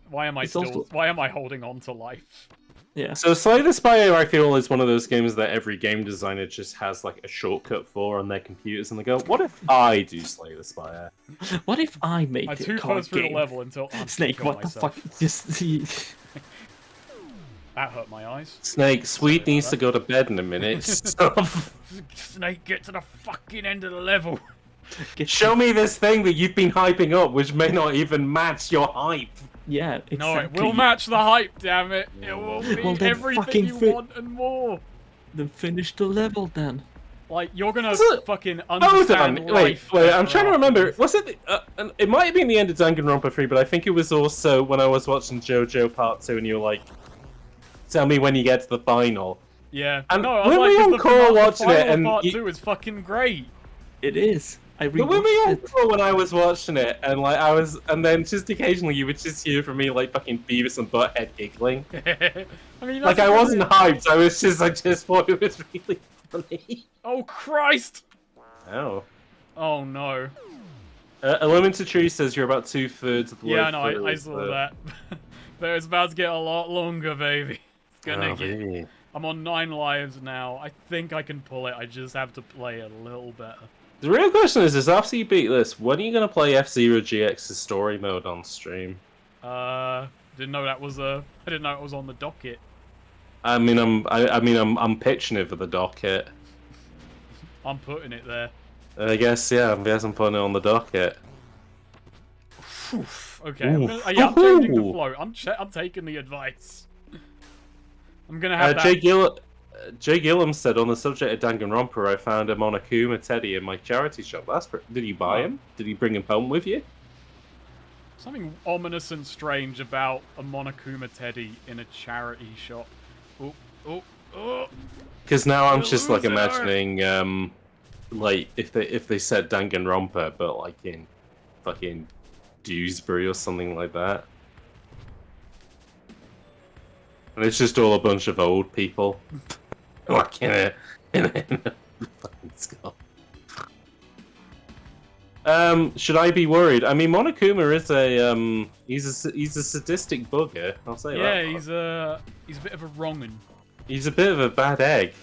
Why am I holding on to life? Yeah. So Slay the Spire, I feel, is one of those games that every game designer just has like a shortcut for on their computers, and they go, "What if I do Slay the Spire? What if I made I a two car first through the game? level until I'm Snake, what myself. the fuck? Just That hurt my eyes. Snake, Sweet needs to go to bed in a minute. Stop. Snake, get to the fucking end of the level. Show me this thing that you've been hyping up, which may not even match your hype. Yeah, exactly. No, it will match the hype, damn it. It will be Well, then everything fucking you want and more. Then finish the level then. Like, you're gonna fucking Hold understand on, life. wait, I'm trying to remember. afterwards. Was it? It might have been the end of Danganronpa 3, but I think it was also when I was watching JoJo Part 2 and you were like, tell me when you get to the final. Yeah. And no, I was when like, we 'cause on the call final watching it, and part you- 2 is fucking great. It is. I But when we rewatched on it. call when I was watching it, and like I was, and then just occasionally you would just hear from me like fucking Beavis and Butthead giggling. I mean, Like that's I a wasn't good- hyped. I just thought it was really funny. Oh, Christ! Oh. Oh, no. Elemental Tree says you're about 2/3 of the way Yeah, no, through, I saw that. But it's about to get a lot longer, baby. It's gonna Oh, get... baby. I'm on 9 lives now. I think I can pull it. I just have to play a little better. The real question is after you beat this, when are you gonna play F-Zero GX's story mode on stream? Didn't know that was I didn't know it was on the docket. I'm pitching it for the docket. I'm putting it there. I guess I'm putting it on the docket. Okay, Oof. I'm changing the Ooh. flow. I'm taking the advice. I'm gonna have that. Jay Gillum said on the subject of Danganronpa, I found a Monokuma Teddy in my charity shop. Did you buy him? Did he bring him home with you? Something ominous and strange about a Monokuma Teddy in a charity shop. Oh. Because now I'm You just like loser. imagining, like if they said Danganronpa, but like in fucking Dewsbury or something like that. And it's just all a bunch of old people. Like in a fucking skull. Should I be worried? I mean, Monokuma is he's a sadistic bugger. I'll say that. Yeah, he's a bit of a wrong'un. He's a bit of a bad egg.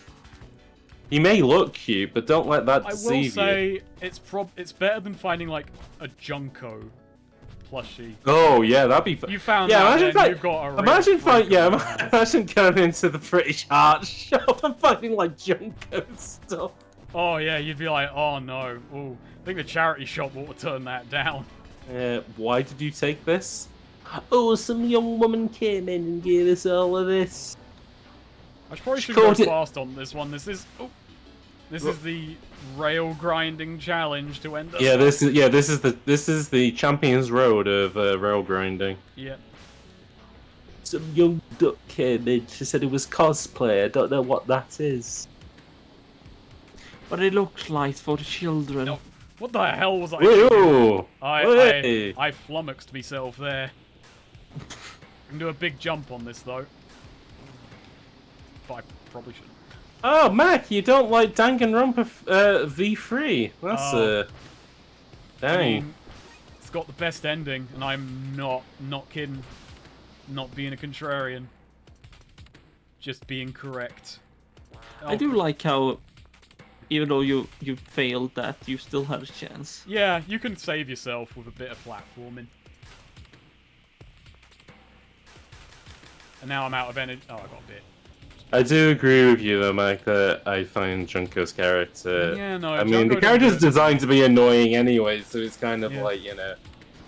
He may look cute, but don't let that I will deceive you. say it's better than finding like a Junko plushie. Oh yeah, that'd be. You found Yeah, that, imagine then if you've got a real Imagine freak yeah, on your hands. imagine going into the British art shop and finding like Junko stuff. Oh yeah, you'd be like, oh no. Ooh, I think the charity shop ought to turn that down. Why did you take this? Oh, some young woman came in and gave us all of this. I probably should called go it- fast on this one. This is the rail grinding challenge to end up. Yeah, this is the Champions Road of rail grinding. Yeah. Some young duck came in. She said it was cosplay. I don't know what that is. But it looks nice for the children. No. What the hell was I? Whoa! Hey. I flummoxed myself there. I can do a big jump on this though. But I probably shouldn't. Oh, Mac, you don't like Danganronpa V3? That's I dang. mean, it's got the best ending, and I'm not kidding. Not being a contrarian. Just being correct. I do like how, even though you failed that, you still had a chance. Yeah, you can save yourself with a bit of platforming. And now I'm out of energy. Oh, I got a bit. I do agree with you though, Mike, that I find Junko's character... Yeah, no, I mean, the Junko character's doesn't- designed to be annoying anyway, so it's kind of Yeah. like, you know,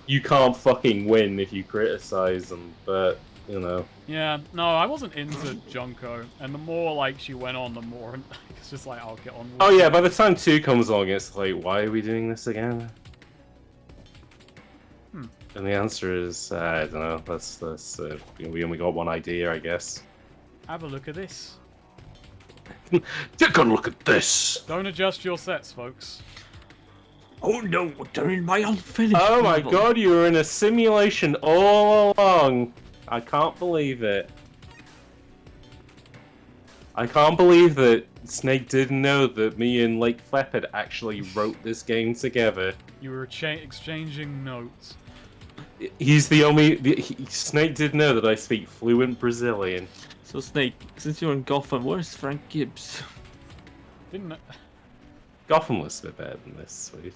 you can't fucking win if you criticize them, but, you know... Yeah, no, I wasn't into Junko, and the more like she went on, the more it's just like I'll get on. With Oh yeah, by the time 2 comes along, it's like, why are we doing this again? And the answer is, I don't know. That's we only got one idea, I guess. Have a look at this. Take a look at this. Don't adjust your sets, folks. Oh no, they're in my unfinished Oh my level. god, you were in a simulation all along. I can't believe it. I can't believe that Snake didn't know that me and Lake Fleppard actually wrote this game together. You were exchanging notes. He's the only... Snake did know that I speak fluent Brazilian. So Snake, since you're in Gotham, where's Frank Gibbs? Didn't Gotham was a bit better than this, sweet.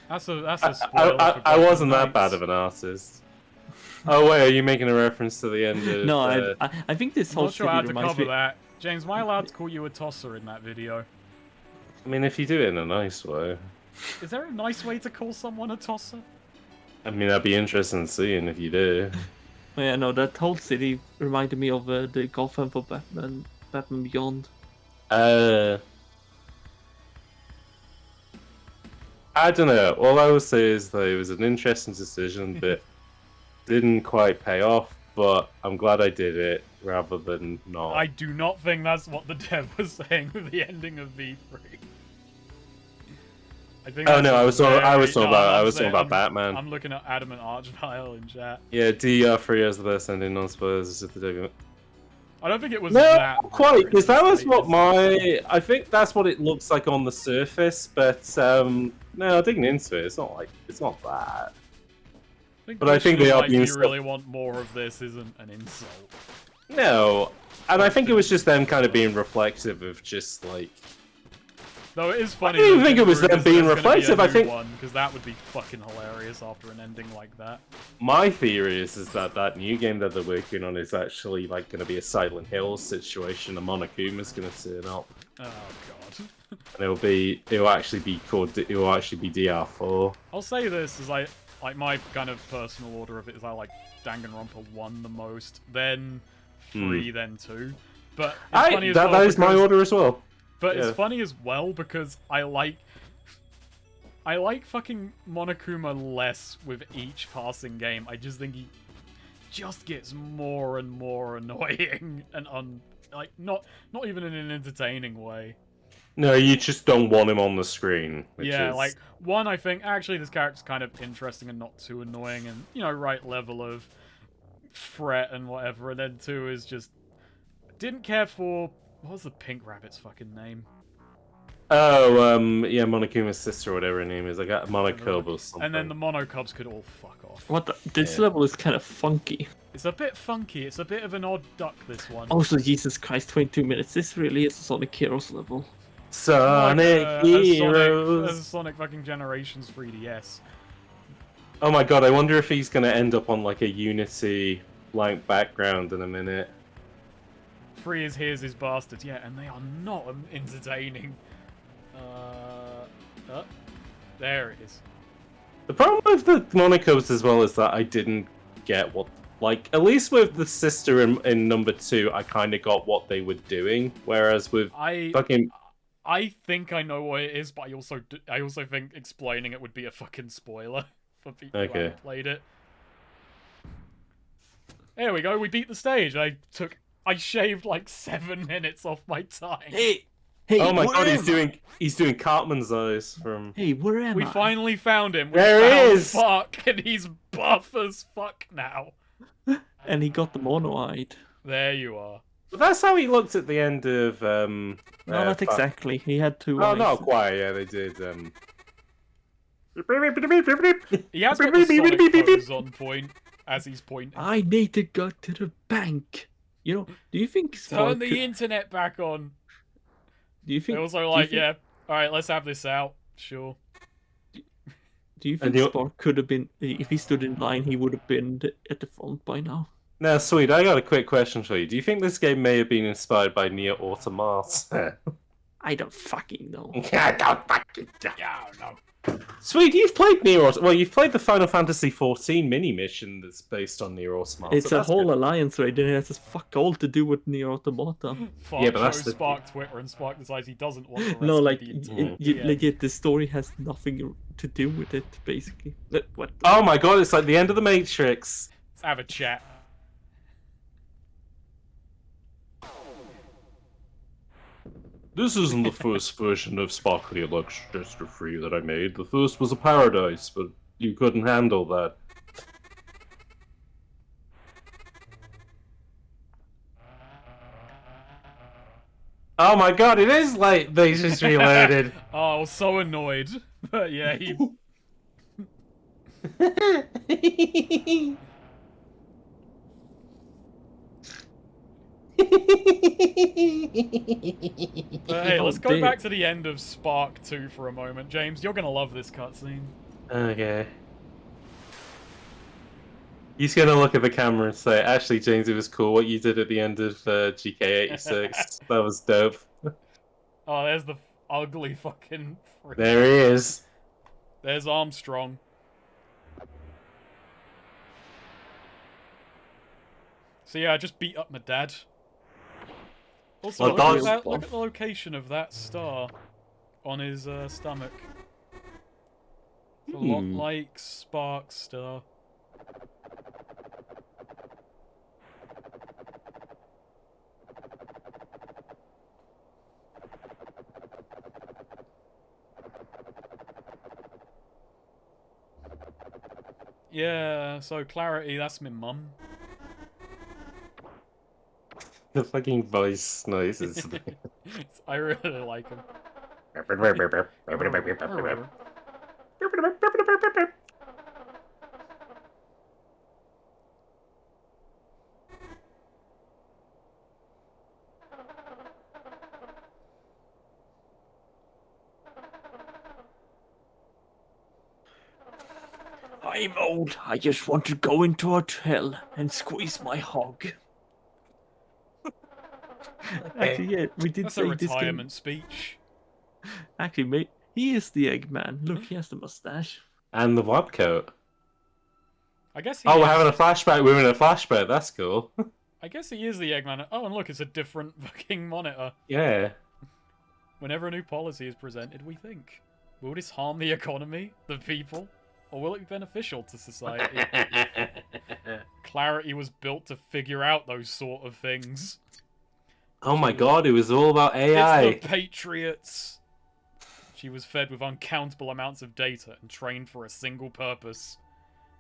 That's a spoiler. I wasn't that bad of an artist. Oh wait, are you making a reference to the end of... No, I think this I'm whole not sure how city to reminds cover me... that. James, am I allowed to call you a tosser in that video? I mean, if you do it in a nice way. Is there a nice way to call someone a tosser? I mean, that'd be interesting seeing if you do. Yeah, no, that whole city reminded me of the Gotham for Batman Beyond. I don't know. All I will say is that it was an interesting decision, but didn't quite pay off. But I'm glad I did it rather than not. I do not think that's what the dev was saying with the ending of V3. I think. Oh no, I was talking about Batman. I'm looking at Adamant Archvile in chat. Yeah, DR3 has the best ending on Spurs. If they're doing it. I don't think it was No, that quite, because that was what I think that's what it looks like on the surface, but no, digging into it, it's not that. But I think they are being... You really want more of this isn't an insult. No, and I think it was just them kind of being reflexive of just like... Though it is funny. I didn't think it was them being reflexive, I think... Because that would be fucking hilarious after an ending like that. My theory is that that new game that they're working on is actually like going to be a Silent Hill situation, and Monokuma's going to turn up. Oh god. And it'll actually be DR4. I'll say this as like my kind of personal order of it is I like Danganronpa 1 the most, then 3, then 2. But it's funny as well that is my order as well. But it's funny as well because I like fucking Monokuma less with each passing game. I just think he just gets more and more annoying and not even in an entertaining way. No, you just don't want him on the screen. Yeah, like 1, I think actually this character's kind of interesting and not too annoying, and right level of threat and whatever. And then 2 is just didn't care for. What was the pink rabbit's fucking name? Oh, yeah, Monokuma's sister or whatever her name is. I got Monocub or something. And then the Monocubs could all fuck off. What the? This level is kind of funky. It's a bit funky. It's a bit of an odd duck, this one. Also, Jesus Christ, 22 minutes. This really is a Sonic Heroes level. Sonic Heroes! As Sonic fucking Generations 3DS. Oh my god, I wonder if he's gonna end up on like a Unity blank background in a minute. 3 is Here's His Bastards, yeah, and they are not entertaining. There it is. The problem with the Monocubs as well is that I didn't get what, like, at least with the sister in number 2, I kind of got what they were doing, whereas with I think I know what it is, but I also think explaining it would be a fucking spoiler for people who haven't played it. There we go, we beat the stage. I shaved like 7 minutes off my time. Hey, oh my god, he's doing Cartman's eyes from... Hey, where am I? We finally found him. There he is! Fuck, and he's buff as fuck now. And he got the mono-eyed. There you are. But that's how he looked at the end of... no, not exactly. He had 2 eyes. Oh, not quite, yeah, they did. He has got the Sonic pose on point, as he's pointing. I need to go to the bank. Do you think... Turn the internet back on. Do you think... They're also like, yeah, alright, let's have this out. Sure. Do you think Spark could have been... If he stood in line, he would have been at the front by now? Now, Sweet, I got a quick question for you. Do you think this game may have been inspired by Nier Automata? I don't fucking know. I don't fucking know. Yeah, no. Sweet, you've played Nier Automata. Well, you've played the Final Fantasy XIV mini mission that's based on Nier Automata. It's a whole alliance raid, and it has fuck all to do with Nier Automata. Yeah, but that's Spark Twitter, and Spark decides he doesn't want to rescue No, like, the the story has nothing to do with it, basically. What? Oh my god, it's like the end of the Matrix. Let's have a chat. This isn't the first version of Sparkly Deluxe Jester for you that I made. The first was a paradise, but you couldn't handle that. Oh my god, it is like they just reloaded. Oh, I was so annoyed. But yeah, he... But hey, let's go back to the end of Spark 2 for a moment. James, you're gonna love this cutscene. Okay. He's gonna look at the camera and say, actually, James, it was cool what you did at the end of GK86. That was dope. Oh, there's the ugly fucking freak. There he is. There's Armstrong. So yeah, I just beat up my dad. Also, Well, look at the location of that star on his stomach. It's a lot like Spark's star. Yeah, so Clarity, that's my mum. The fucking voice noises. I really like him. I'm old. I just want to go into a hotel and squeeze my hog. Actually, yeah, we did That's say a this retirement speech. Actually, mate, he is the Eggman. Look, he has the mustache. And the lab coat. I guess. We're having a flashback. We're in a flashback. That's cool. I guess he is the Eggman. Oh, and look, it's a different fucking monitor. Yeah. Whenever a new policy is presented, we think, will this harm the economy, the people, or will it be beneficial to society? Clarity was built to figure out those sort of things. Oh my god, it was all about AI. It's the Patriots. She was fed with uncountable amounts of data and trained for a single purpose: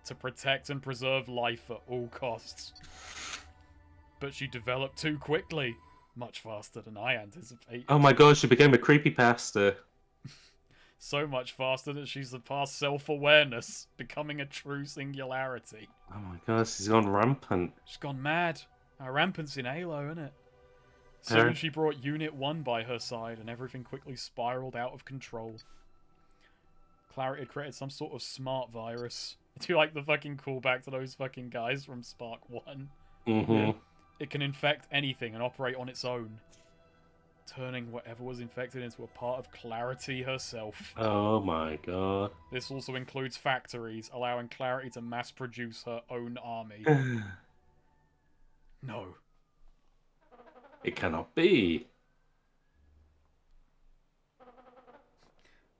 to protect and preserve life at all costs. But she developed too quickly, much faster than I anticipated. Oh my god, she became a creepypasta. So much faster that she surpassed self-awareness, becoming a true singularity. Oh my god, she's gone rampant. She's gone mad. Rampant's in Halo, isn't it? Soon she brought Unit 1 by her side, and everything quickly spiraled out of control. Clarity had created some sort of smart virus. I do like the fucking callback to those fucking guys from Spark 1. Mm-hmm. It can infect anything and operate on its own, turning whatever was infected into a part of Clarity herself. Oh my god. This also includes factories, allowing Clarity to mass-produce her own army. No. It cannot be.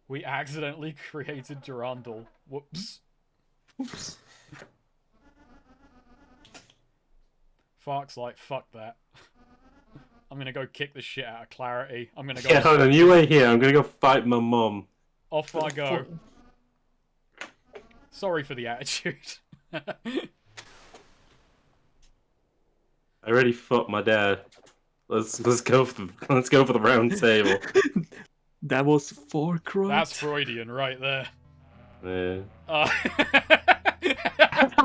We accidentally created Durandal. Whoops. Oops. Fark's like, fuck that. I'm gonna go kick the shit out of Clarity. I'm gonna go... Yeah, hold on, you wait here. I'm gonna go fight my mom. Off I go. Sorry for the attitude. I already fucked my dad. Let's go for the round table. That was Far Cry. That's Freudian right there. Yeah. I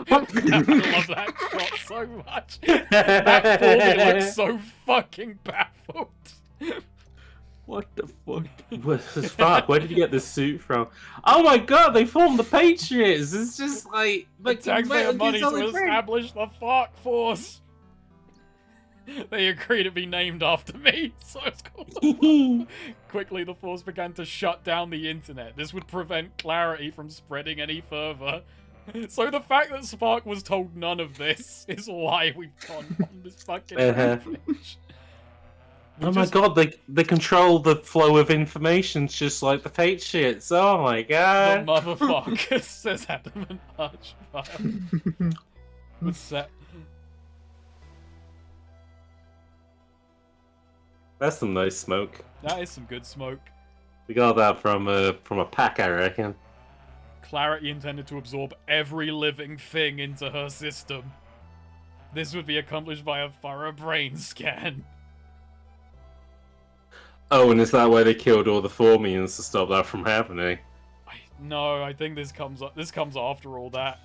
love that shot so much. That Fordy looks so fucking baffled. What the fuck? Fuck, where did you get this suit from? Oh my god, they formed the Patriots! It's just like Taxpayer money to establish the Fark Force. They agree to be named after me, so it's called. Quickly, the Force began to shut down the internet. This would prevent clarity from spreading any further. So the fact that Spark was told none of this is why we've gone on this fucking rampage. Oh my god, they control the flow of information just like the fate shits. Oh my god. The motherfucker, says Adamant Archvile. What's that? That's some nice smoke. That is some good smoke. We got that from a pack, I reckon. Clarity intended to absorb every living thing into her system. This would be accomplished by a thorough brain scan. Oh, and is that why they killed all the Formians to stop that from happening? No, I think this comes after all that.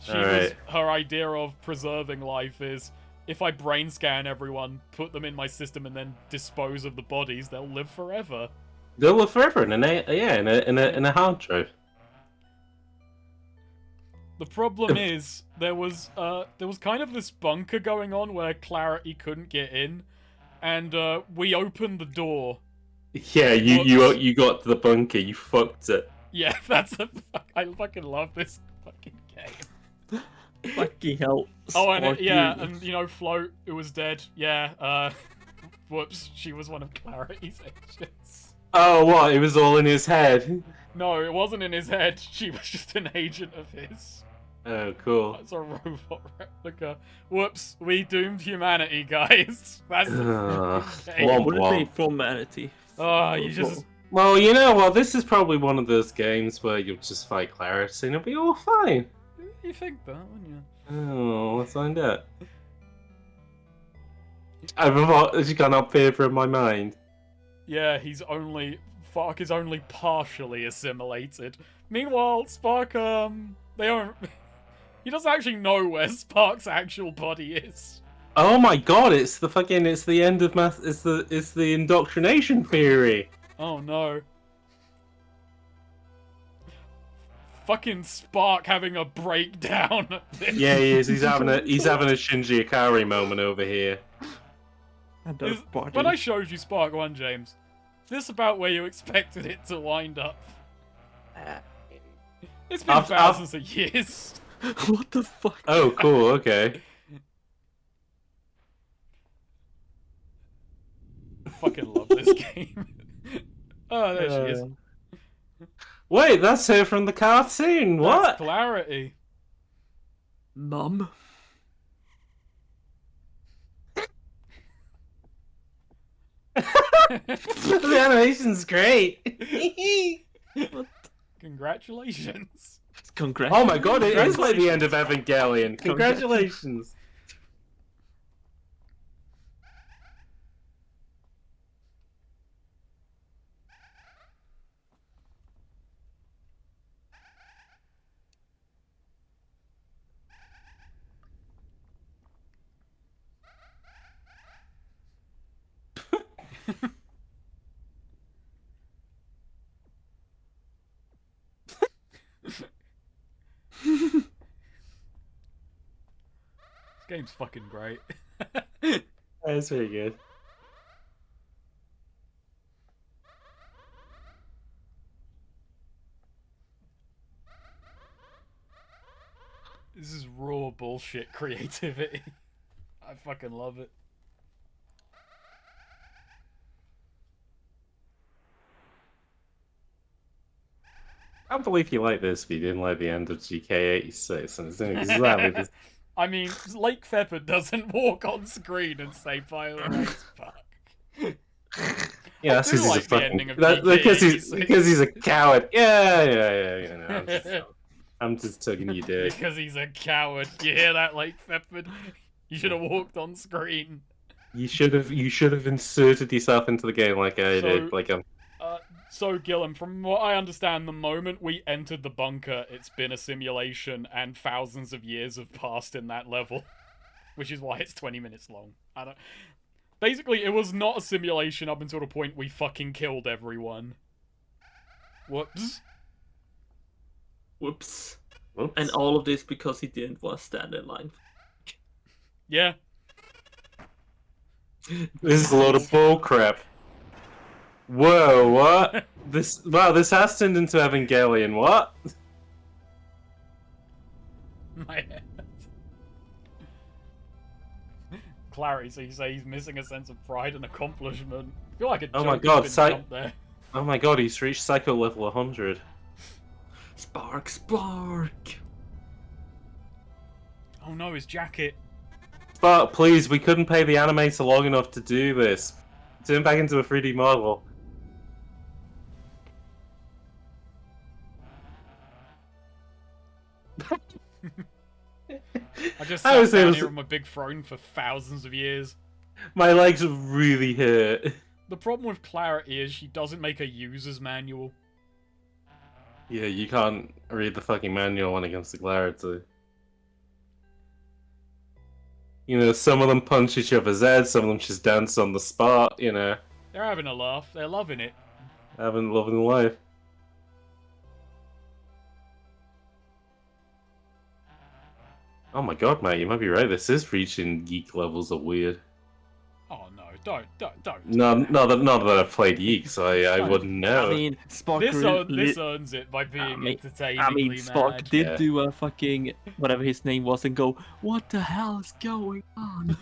Alright. Her idea of preserving life is, if I brain scan everyone, put them in my system, and then dispose of the bodies, they'll live forever. They'll live forever in a hard drive. The problem is there was kind of this bunker going on where Clarity couldn't get in, and we opened the door. Yeah, you got to the bunker, you fucked it. Yeah, I fucking love this fucking game. Fucking hell. Oh, and and you know, Float, who was dead. Yeah, whoops, she was one of Clarity's agents. Oh, what? It was all in his head? No, it wasn't in his head. She was just an agent of his. Oh, cool. That's a robot replica. Whoops, we doomed humanity, guys. That's the game. What would it be from humanity? Oh, you just... Well, you know what? This is probably one of those games where you'll just fight Clarity and it'll be all fine. You think that, wouldn't you? Oh, let's find out. Has gone up here from my mind? Yeah, Spark is only partially assimilated. Meanwhile, Spark, they don't... He doesn't actually know where Spark's actual body is. Oh my god, it's the end of math, it's the indoctrination theory. Oh no. Fucking Spark having a breakdown. Yeah, he is. He's having a Shinji Ikari moment over here. When I showed you Spark 1, James, is this about where you expected it to wind up? It's been thousands of years. What the fuck? Oh, cool, okay. I fucking love this game. Oh, there she is. Wait, that's her from the cartoon. What? That's Clarity. Mum? The animation's great. Congratulations. Oh my god, it is like the end of Evangelion. Congratulations. This game's fucking great. That's very good. This is raw bullshit creativity. I fucking love it. I can't believe you like this, but you didn't like the end of GK86, and it's doing exactly this. I mean, Lake Pepper doesn't walk on screen and say, by the way, fuck. Yeah, that's because like he's a fucking... because he's a coward. Yeah. I'm just tugging you, dude. Because he's a coward. You hear that, Lake Pepper? You should have walked on screen. You should have inserted yourself into the game like I did. Like So, Gillen, from what I understand, the moment we entered the bunker, it's been a simulation, and thousands of years have passed in that level. Which is why it's 20 minutes long. Basically, it was not a simulation up until the point we fucking killed everyone. Whoops. Whoops. And all of this because he didn't want to stand in line. Yeah. This is a load of bullcrap. Whoa, what? This has turned into Evangelion, what? My head. Clarity, so you say he's missing a sense of pride and accomplishment. I feel like a Oh my joke god, has been jumped there. Oh my god, he's reached Psycho level 100. Spark, spark! Oh no, his jacket. But please, we couldn't pay the animator long enough to do this. Turn back into a 3D model. I just sat down here on my big throne for thousands of years. My legs really hurt. The problem with Clarity is she doesn't make a user's manual. Yeah, you can't read the fucking manual when it comes to Clarity. You know, some of them punch each other's heads, some of them just dance on the spot, you know. They're having a laugh, they're loving it. Having loving life. Oh my god, mate, you might be right. This is reaching geek levels of weird. Oh no, don't. Not that I've played Geek, so I wouldn't know. I mean, Spark... This earns it by being entertainingly Spark mad. did do a fucking... whatever his name was and go, what the hell is going on?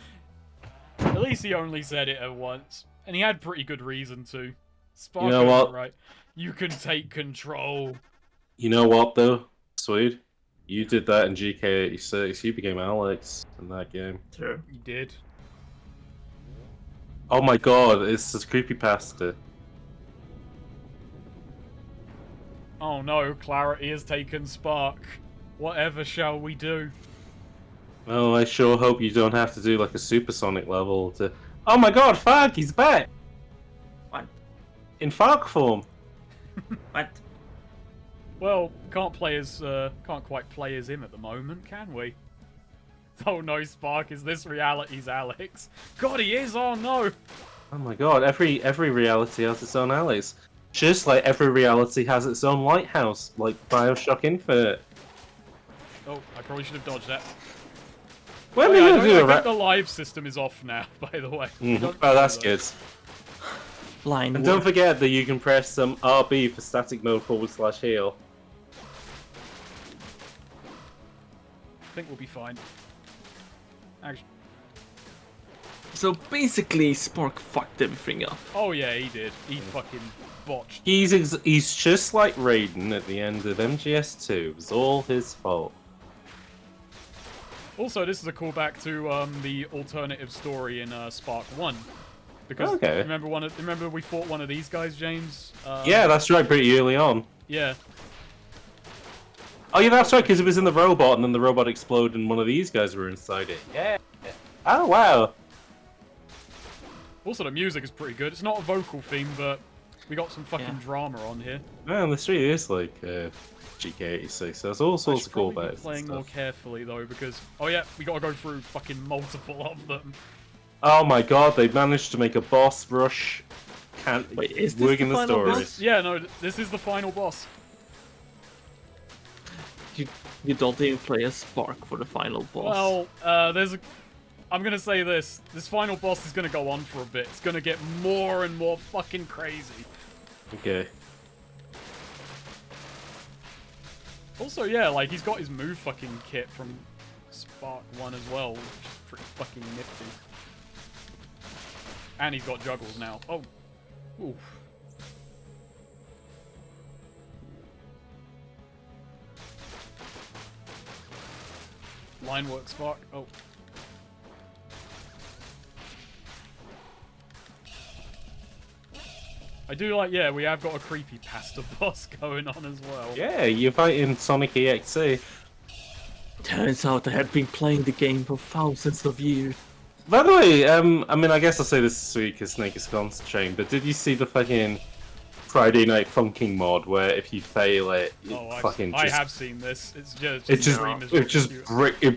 At least he only said it at once. And he had pretty good reason to. Spark, you know what? Right. You can take control. You know what, though, Swede? You did that in GK86. You became Alex in that game. Sure. You did. Oh my god, it's this creepypasta. Oh no, Clarity has taken Spark. Whatever shall we do? Well, I sure hope you don't have to do like a supersonic level to... Oh my god, Fark, he's back! What? In Fark form. What? Well, can't quite play as him at the moment, can we? Oh no, Spark, is this reality's Alex? God, he is! Oh no! Oh my god, every reality has its own Alex. Just like every reality has its own lighthouse, like Bioshock Infinite. Oh, I probably should have dodged that. When I think the live system is off now, by the way. Oh, that's good. Line And don't forget that you can press some RB for static mode / heal. I think we'll be fine. Actually, So basically, Spark fucked everything up. oh yeah, he did. He fucking botched. He's just like Raiden at the end of MGS2. It was all his fault. Also, this is a callback to the alternative story in Spark 1. Because Okay. remember we fought one of these guys, James? Yeah, that's right, pretty early on. Yeah. Oh yeah, that's right, because it was in the robot, and then the robot exploded, and one of these guys were inside it. Yeah. Oh, wow. Also, the music is pretty good. It's not a vocal theme, but we got some fucking drama on here. Man, this really is like GK86. There's all sorts of cool bits. Playing more carefully, though, because... Oh yeah, we gotta go through fucking multiple of them. Oh my god, they managed to make a boss rush. Wait, is this working the the final story. boss? Yeah, no, this is the final boss. You don't even play as Spark for the final boss. Well, I'm gonna say this. This final boss is gonna go on for a bit. It's gonna get more and more fucking crazy. Okay. Also, yeah, like, he's got his move fucking kit from Spark 1 as well, which is pretty fucking nifty. And he's got juggles now. Oh. Oof. Line work, Spark. Oh. I do like, yeah, we have got a creepypasta boss going on as well. Yeah, you're fighting Sonic EXE. Turns out I had been playing the game for thousands of years. By the way, I mean, I guess I'll say this week because Snake is concentrating, but did you see the fucking Friday Night Funking mod where if you fail it, I have seen this. It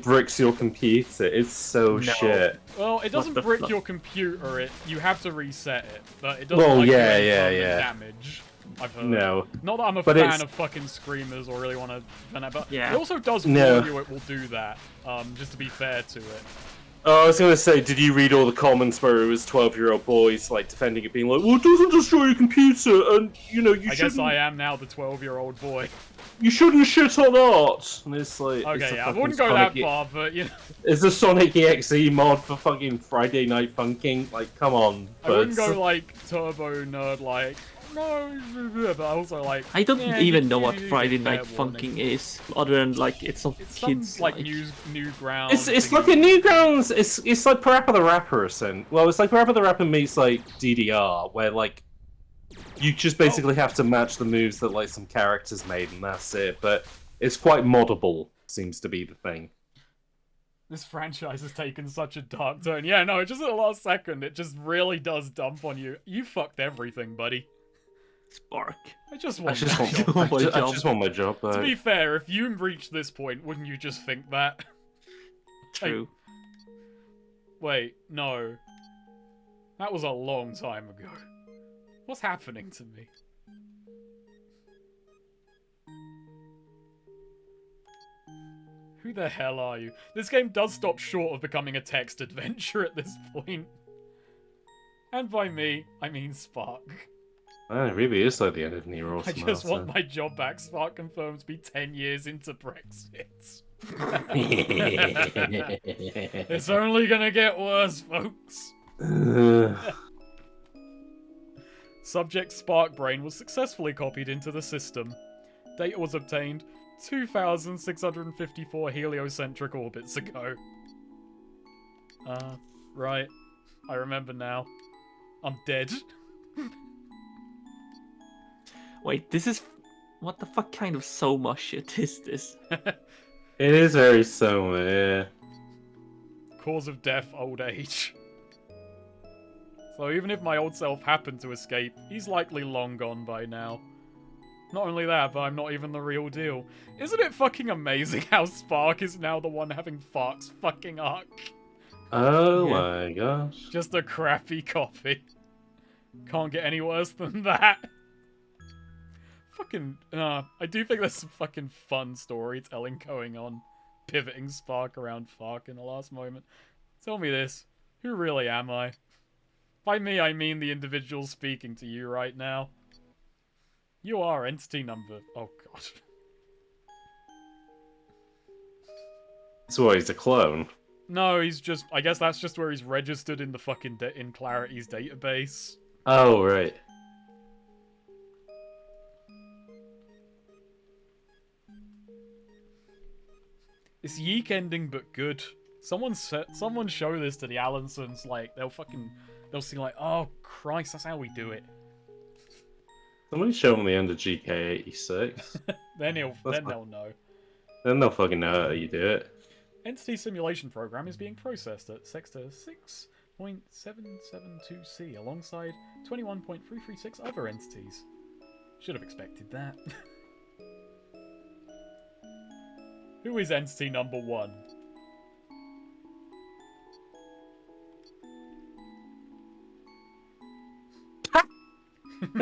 bricks your computer. It's so shit. Well, it doesn't brick your computer. You have to reset it, but it doesn't do damage. I've heard. No. Not that I'm a fan of fucking screamers or really want to, but it also does warn you it will do that. Just to be fair to it. Oh, I was gonna say, did you read all the comments where it was 12-year-old boys like defending it, being like, "Well, it doesn't destroy your computer, and you know you shouldn't." I guess I am now the 12-year-old boy. You shouldn't shit on art. And it's like, okay, yeah, I wouldn't go that far, but you know. It's the Sonic EXE mod for fucking Friday Night Funking. Like, come on. I wouldn't go like turbo nerd, like no, but also like. I don't even know what Friday Night Funking is, other than like it's of kids. Like Newgrounds. It's like a Newgrounds. It's like Parappa the Rapper, well, it's like Parappa the Rapper meets like DDR, where like you just basically have to match the moves that like some characters made, and that's it. But it's quite moddable, seems to be the thing. This franchise has taken such a dark turn. Yeah, no, just at the last second, it just really does dump on you. You fucked everything, buddy. Spark. I just want my job. To be fair, if you reached this point, wouldn't you just think that? True. Wait, no. That was a long time ago. What's happening to me? Who the hell are you? This game does stop short of becoming a text adventure at this point. And by me, I mean Spark. Man, it really is like the end of Nero. I just want my job back. Spark confirmed to be 10 years into Brexit. It's only gonna get worse, folks. Subject Spark Brain was successfully copied into the system. Data was obtained 2,654 heliocentric orbits ago. Right. I remember now. I'm dead. Wait, this is... What the fuck kind of Soma shit is this? It is very Soma, yeah. Cause of death, old age. So even if my old self happened to escape, he's likely long gone by now. Not only that, but I'm not even the real deal. Isn't it fucking amazing how Spark is now the one having Fark's fucking arc? Oh my gosh. Just a crappy copy. Can't get any worse than that. Fucking, I do think there's some fucking fun storytelling going on. Pivoting Spark around Fark in the last moment. Tell me this, who really am I? By me, I mean the individual speaking to you right now. You are entity number... Oh, God. So what, he's a clone? No, he's just... I guess that's just where he's registered in the fucking... in Clarity's database. Oh, right. It's Yeek ending, but good. Someone show this to the Allensons, like, they'll see like, oh, Christ, that's how we do it. Somebody show me under GK86. then they'll know. Then they'll fucking know how you do it. Entity simulation program is being processed at sector 6.772C alongside 21.336 other entities. Should have expected that. Who is entity number 1?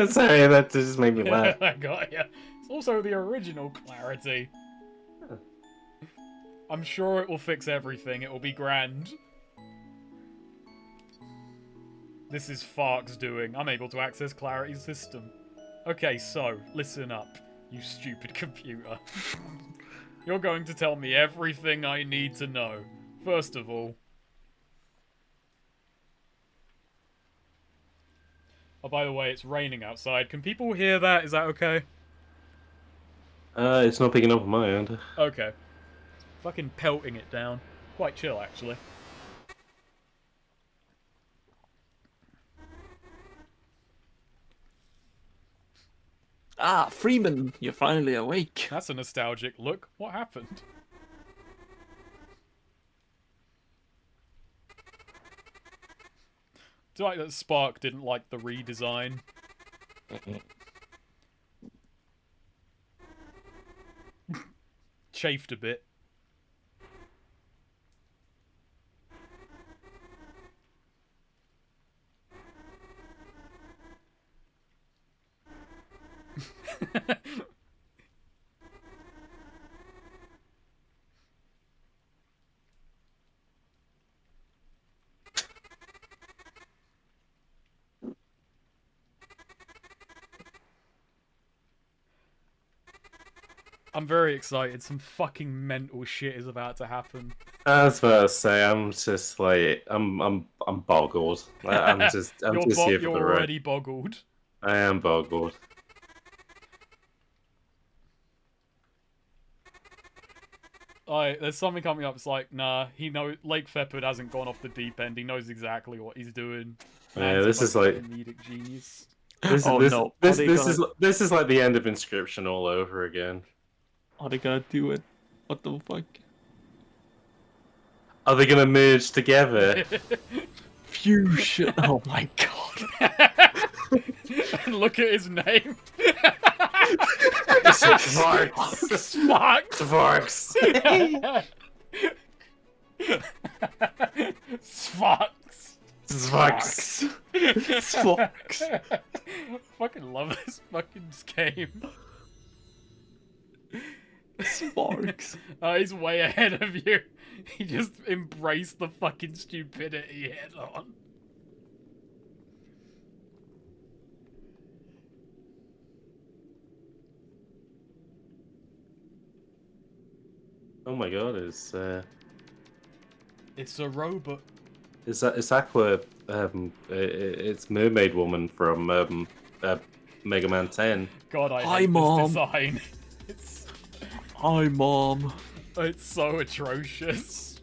Sorry, that just made me laugh. I got ya. It's also the original Clarity. I'm sure it will fix everything. It will be grand. This is Fark's doing. I'm able to access Clarity's system. Okay, so, listen up, you stupid computer. You're going to tell me everything I need to know. First of all... Oh, by the way, it's raining outside. Can people hear that? Is that okay? It's not picking up on my end. Okay. Fucking pelting it down. Quite chill, actually. Ah, Freeman, you're finally awake. That's a nostalgic look. What happened? Do you like that Spark didn't like the redesign? Chafed a bit. I'm very excited. Some fucking mental shit is about to happen. I was about to say, I'm just like, I'm boggled. I'm just here for the You're ride. already boggled. I am boggled. There's something coming up. It's like, nah, Lake Fepard hasn't gone off the deep end. He knows exactly what he's doing. Yeah, this is like comedic genius. This is like the end of Inscription all over again. Are they gonna do it? What the fuck? Are they gonna merge together? Fusion. Oh my god. And look at his name. Svarks. Svarks. Svarks. Svarks. Svarks. I fucking love this fucking game. Sparks. Oh, he's way ahead of you. He just embraced the fucking stupidity head on. Oh my god, It's a robot. it's Aqua, it's Mermaid Woman from Mega Man 10. God, I Hi, hate Mom. this design. Hi, Mom. It's so atrocious.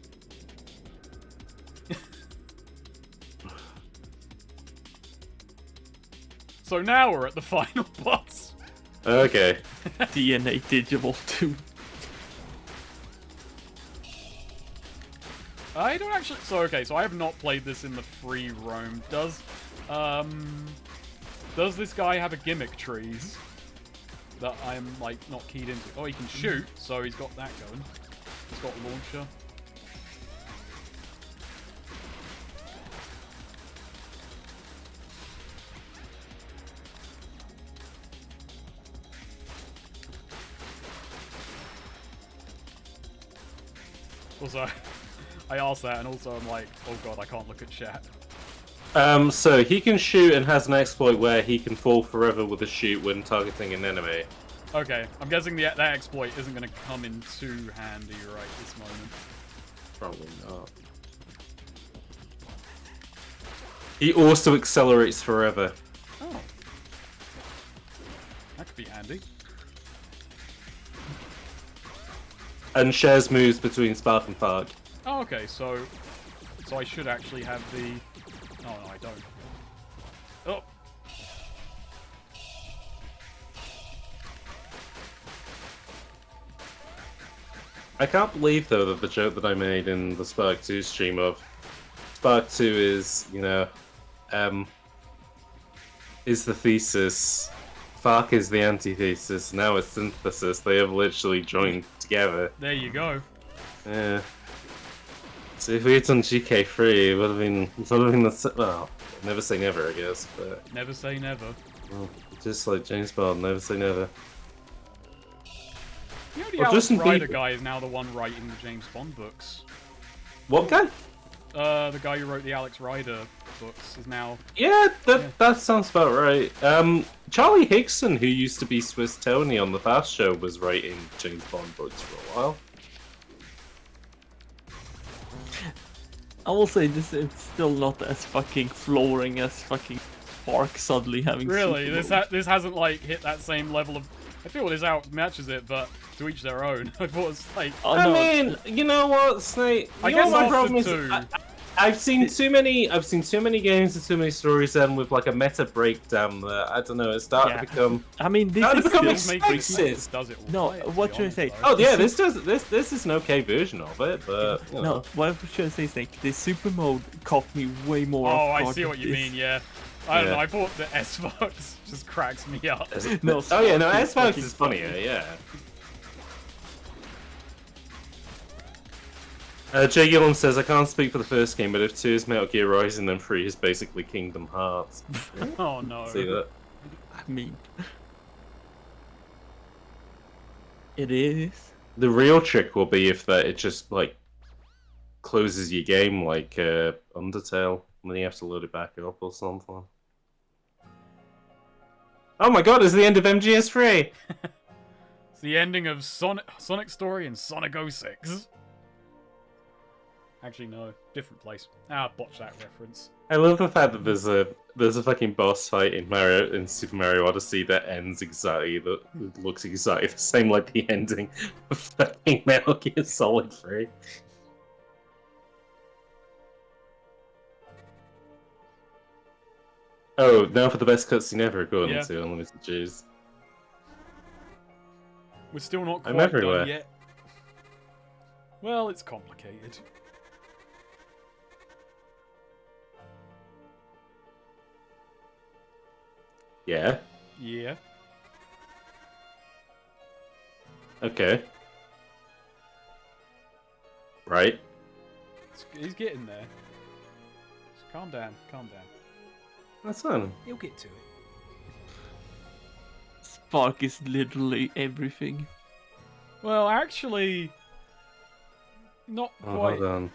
So now we're at the final boss. Okay. DNA Digital 2. I don't actually... So I have not played this in the free roam. Does this guy have a gimmick trees that I'm, like, not keyed into? Oh, he can shoot, so he's got that going. He's got a launcher. Also, I asked that, and also I'm like, oh god, I can't look at chat. So he can shoot and has an exploit where he can fall forever with a shoot when targeting an enemy. Okay, I'm guessing that exploit isn't going to come in too handy right this moment. Probably not. He also accelerates forever. Oh. That could be handy. And shares moves between Spark and Fark. Oh, okay, so I should actually have the... Oh, no, I don't. Oh! I can't believe, though, that the joke that I made in the Spark 2 stream of Spark 2 is, you know, is the thesis, Fark is the antithesis, now it's synthesis. They have literally joined together. There you go. Yeah. So if we had done GK3, it would have been the... Well, never say never, I guess, but... Never say never. Well, just like James Bond, never say never. You know the Well, Alex Justin Ryder Bieber- guy is now the one writing the James Bond books. What guy? The guy who wrote the Alex Ryder books is now... Yeah, that sounds about right. Charlie Hickson, who used to be Swiss Tony on the Fast Show, was writing James Bond books for a while. I will say this, it's still not as fucking flooring as fucking Spark suddenly having Really? super mode. This hasn't, like, hit that same level of... I feel this outmatches it, but to each their own. I thought it was, like... Oh, I no, mean, you know what, Snake? I You know guess what my after problem is? two... I've seen too many games and too many stories end with like a meta breakdown that I don't know. It's starting to become. I mean, this Starting is to become still expensive. Does it No, right, to what be should I honest, say? though. Oh yeah, this is an okay version of it, but you know. No, what should I say, Snake? The super mode caught me way more. Oh, off I guard see than what you this. mean, yeah. I don't Yeah. know, I thought the S-Fox just cracks me up. No, Oh yeah, no, Spark S-Fox fucking is funnier, yeah. Jay Gillen says, I can't speak for the first game, but if 2 is Metal Gear Rising, then 3 is basically Kingdom Hearts. Oh no. See that? I mean, it is. The real trick will be if that it just like closes your game like Undertale, and then you have to load it back up or something. Oh my god, it's the end of MGS3! It's the ending of Sonic Story and Sonic 06. Actually, no. Different place. Ah, botch that reference. I love the fact that there's a fucking boss fight in Super Mario Odyssey that ends exactly, that looks exactly the same like the ending of fucking Metal Gear Solid 3. Oh, now for the best cutscene ever, according to Unlimited Jews. We're still not quite done yet. Well, it's complicated. Yeah. Yeah. Okay. Right. He's getting there. Just calm down, calm down. That's fine. He'll get to it. Spark is literally everything. Well, actually, not quite. Hold on.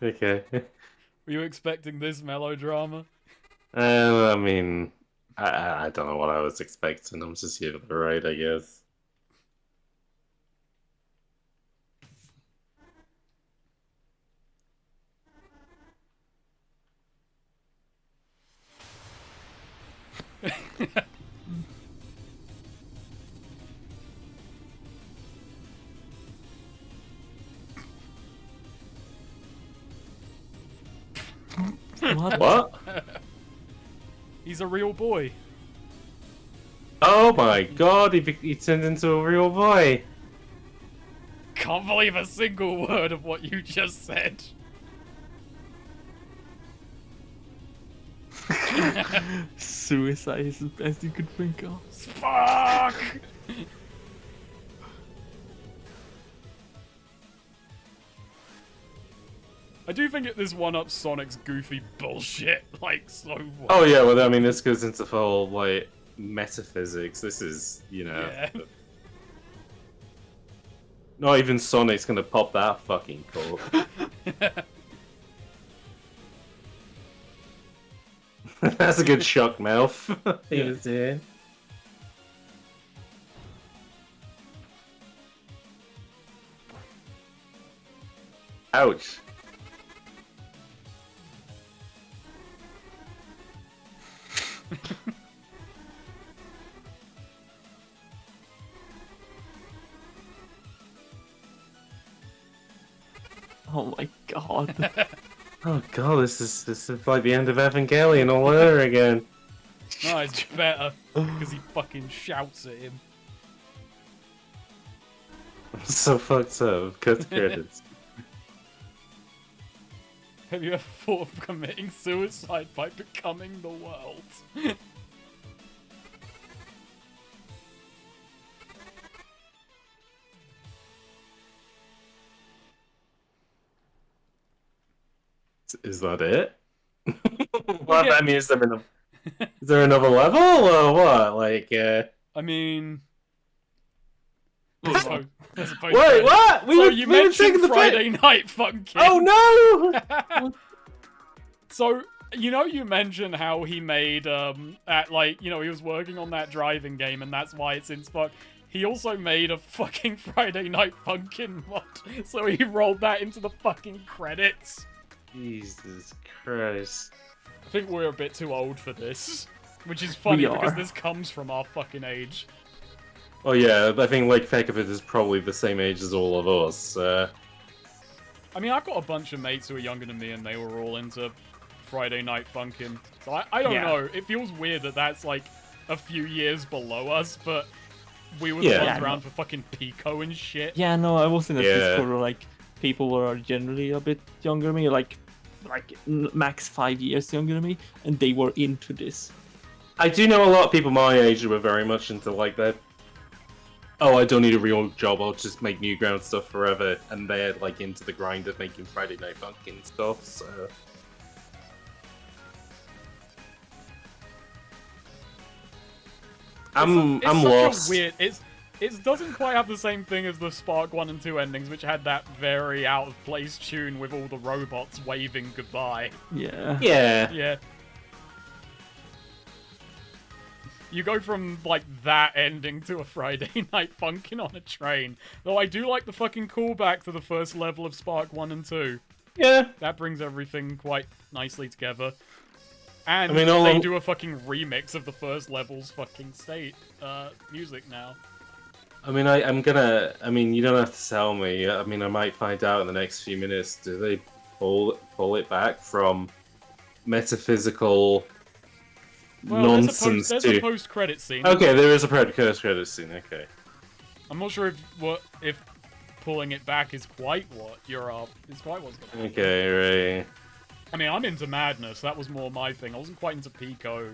Okay. Were you expecting this melodrama? I mean, I don't know what I was expecting. I'm just here for the ride, I guess. What? He's a real boy. Oh my god, he turned into a real boy. Can't believe a single word of what you just said. Suicide is the best you could think of. Fuck! I do think this one-ups Sonic's goofy bullshit, like, so well. Oh yeah, well I mean this goes into full, like, metaphysics. This is, you know... Yeah. Not even Sonic's gonna pop that fucking cork. That's a good shock mouth. He was doing. Ouch. Oh my god. Oh god, this is like the end of Evangelion all over again. No, it's better, because he fucking shouts at him. I'm so fucked up. Cut to credits. Have you ever thought of committing suicide by becoming the world? Is that it? Well, I mean, is there another level or what? Like, I mean... Wait, what? So you mentioned Friday Night Funkin'. Oh no! So, you know, you mentioned how he made, he was working on that driving game and that's why it's in Spark. He also made a fucking Friday Night Funkin' mod, so he rolled that into the fucking credits. Jesus Christ. I think we're a bit too old for this, which is funny because this comes from our fucking age. Oh yeah, I think like Fekavit is probably the same age as all of us. I mean, I've got a bunch of mates who are younger than me and they were all into Friday Night Funkin'. So I don't know. It feels weird that that's like a few years below us, but we were the ones around for fucking Pico and shit. Yeah, no, I was in a Discord where like people were generally a bit younger than me, like max 5 years younger than me, and they were into this. I do know a lot of people my age who were very much into like that. Oh, I don't need a real job, I'll just make Newground stuff forever, and they're like into the grind of making Friday Night Funkin' stuff, so... I'm such lost. A weird. It doesn't quite have the same thing as the Spark 1 and 2 endings, which had that very out of place tune with all the robots waving goodbye. Yeah. Yeah. Yeah. You go from, like, that ending to a Friday Night Funkin' on a train. Though I do like the fucking callback to the first level of Spark 1 and 2. Yeah. That brings everything quite nicely together. And I mean, they do a fucking remix of the first level's fucking music now. I mean, I mean, you don't have to tell me. I mean, I might find out in the next few minutes. Do they pull it back from metaphysical nonsense there's to... a post-credit scene. Okay, there is a post-credit scene. Okay. I'm not sure if pulling it back is quite what is quite what's going on. Okay, right. I mean, I'm into Madness. That was more my thing. I wasn't quite into Pico,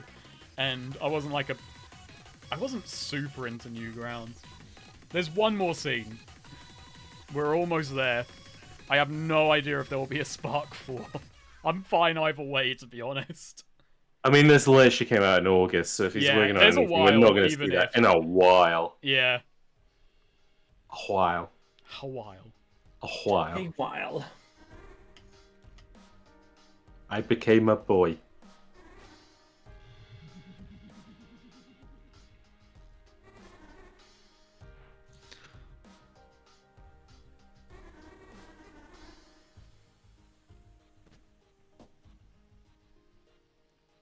and I wasn't super into Newgrounds. There's one more scene. We're almost there. I have no idea if there will be a Spark 4. I'm fine either way, to be honest. I mean, this literally came out in August, so if he's working on anything, we're not going to see that in a while. Yeah. A while. A while. A while. A while. I became a boy.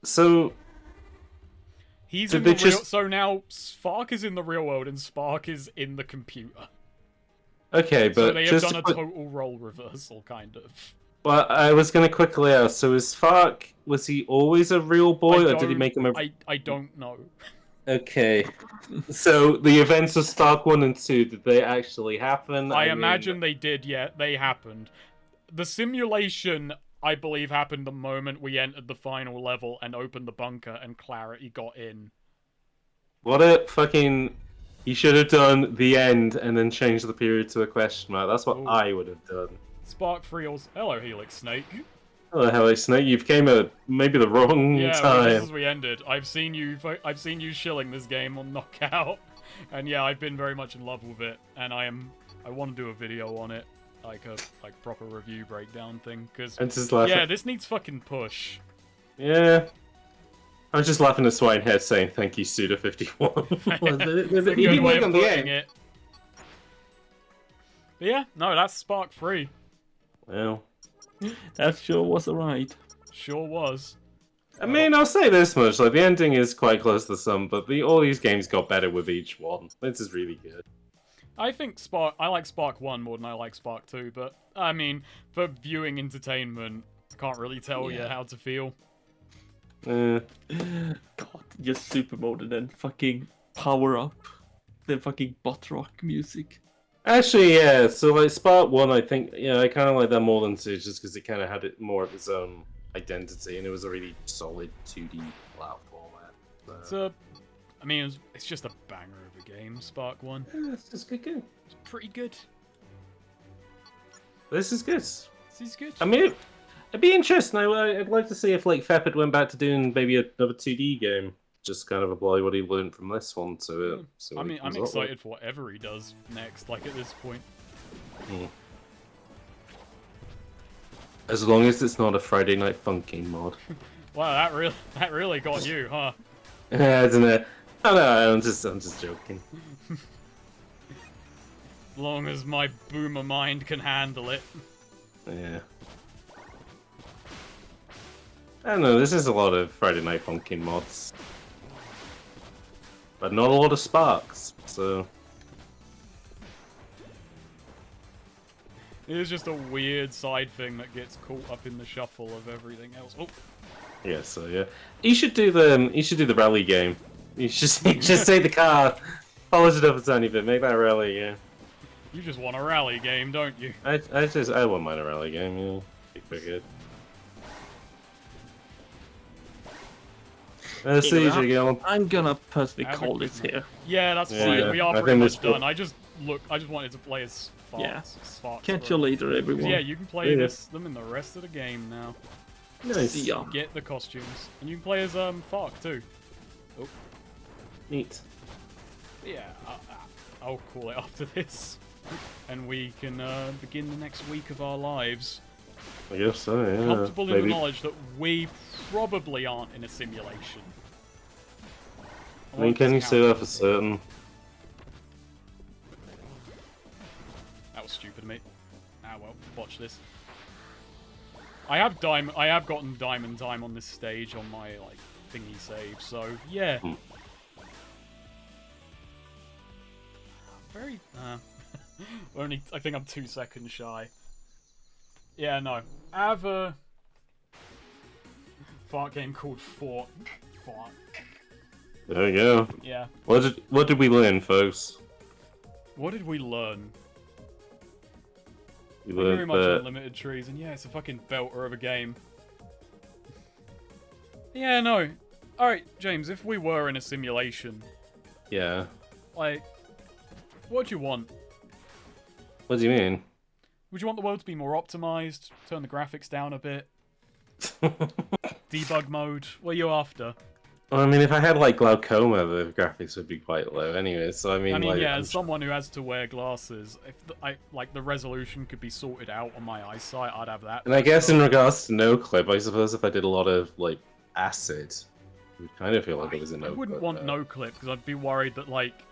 So he's in the real. So now Spark is in the real world and Spark is in the computer. Okay, but so they have done a total role reversal, kind of. Well, I was going to quickly ask. So is Spark, was he always a real boy, or did he make him a? I don't know. Okay, so the events of Spark 1 and 2, did they actually happen? I imagine they did. Yeah, they happened. The simulation, I believe, happened the moment we entered the final level and opened the bunker and Clarity got in. What a fucking... He should have done the end and then changed the period to a question mark. That's what I would have done. Spark 3 also... Hello, Helix Snake. Oh, hello, Snake. You've came at maybe the wrong time. Yeah, as we ended. I've seen you shilling this game on Knockout. And yeah, I've been very much in love with it. And I want to do a video on it. Like a proper review breakdown thing, because yeah, this needs fucking push. Yeah, I'm just laughing at Swinehead saying thank you, Suda51. He did work on the end. It. But yeah, no, that's Spark 3. Well, that sure was a ride. Sure was. I mean, I'll say this much: like the ending is quite close to some, but all these games got better with each one. This is really good. I think I like Spark 1 more than I like Spark 2, but, I mean, for viewing entertainment, can't really tell you how to feel. God, just super mode and then fucking power up. Then fucking butt rock music. Actually, yeah, so like Spark 1, I think, I kind of like that more than 2, just because it kind of had it more of its own identity, and it was a really solid 2D platformer. So. I mean, it's just a banger of a game, Spark 1. Yeah, it's just a good game. It's pretty good. This is good. This is good. I mean, it'd be interesting. I'd like to see if, like, Fepid went back to doing maybe another 2D game. Just kind of apply what he learned from this one to it. So I mean, I'm excited for whatever he does next, like, at this point. As long as it's not a Friday Night Funkin' mod. Wow, that really got you, huh? Yeah, isn't it? Oh, no, I'm just joking. As long as my boomer mind can handle it. Yeah. I don't know, this is a lot of Friday Night Funkin' mods. But not a lot of Sparks, so... It is just a weird side thing that gets caught up in the shuffle of everything else. Oh. Yeah, so yeah. You should do the rally game. You should just take the car, polish it up a tiny bit, make that rally, yeah. You just want a rally game, don't you? I wouldn't mind a rally game, yeah. Be pretty good. I'm gonna personally call this here. Yeah, that's fine. We are pretty much done. I just wanted to play as Sparks. Catch you later, everyone. Yeah, you can play them in the rest of the game now. Nice. See ya. Get the costumes. And you can play as Fark too. Oh. Neat. yeah, I'll call it after this. And we can begin the next week of our lives. I guess so, yeah. Comfortable in the knowledge that we probably aren't in a simulation. I mean, can you say that for certain? That was stupid of me. Ah well, watch this. I have gotten diamond time on this stage on my like thingy save, so yeah. Very only I think I'm 2 seconds shy. Yeah, no. I have a fart game called Fart. There you go. Yeah. What did we learn, folks? What did we learn? We Very learned much that... unlimited trees, and yeah, it's a fucking belter of a game. Yeah, no. Alright, James, if we were in a simulation... Yeah. Like, what do you want? What do you mean? Would you want the world to be more optimized? Turn the graphics down a bit? Debug mode? What are you after? Well, I mean, if I had, like, glaucoma, the graphics would be quite low anyway, so I mean, like... yeah, as someone who has to wear glasses, if the resolution could be sorted out on my eyesight, I'd have that. And I guess in regards to no clip, I suppose if I did a lot of, like, acid, I would kind of feel like it was a no clip. I wouldn't want no clip, because I'd be worried that, like,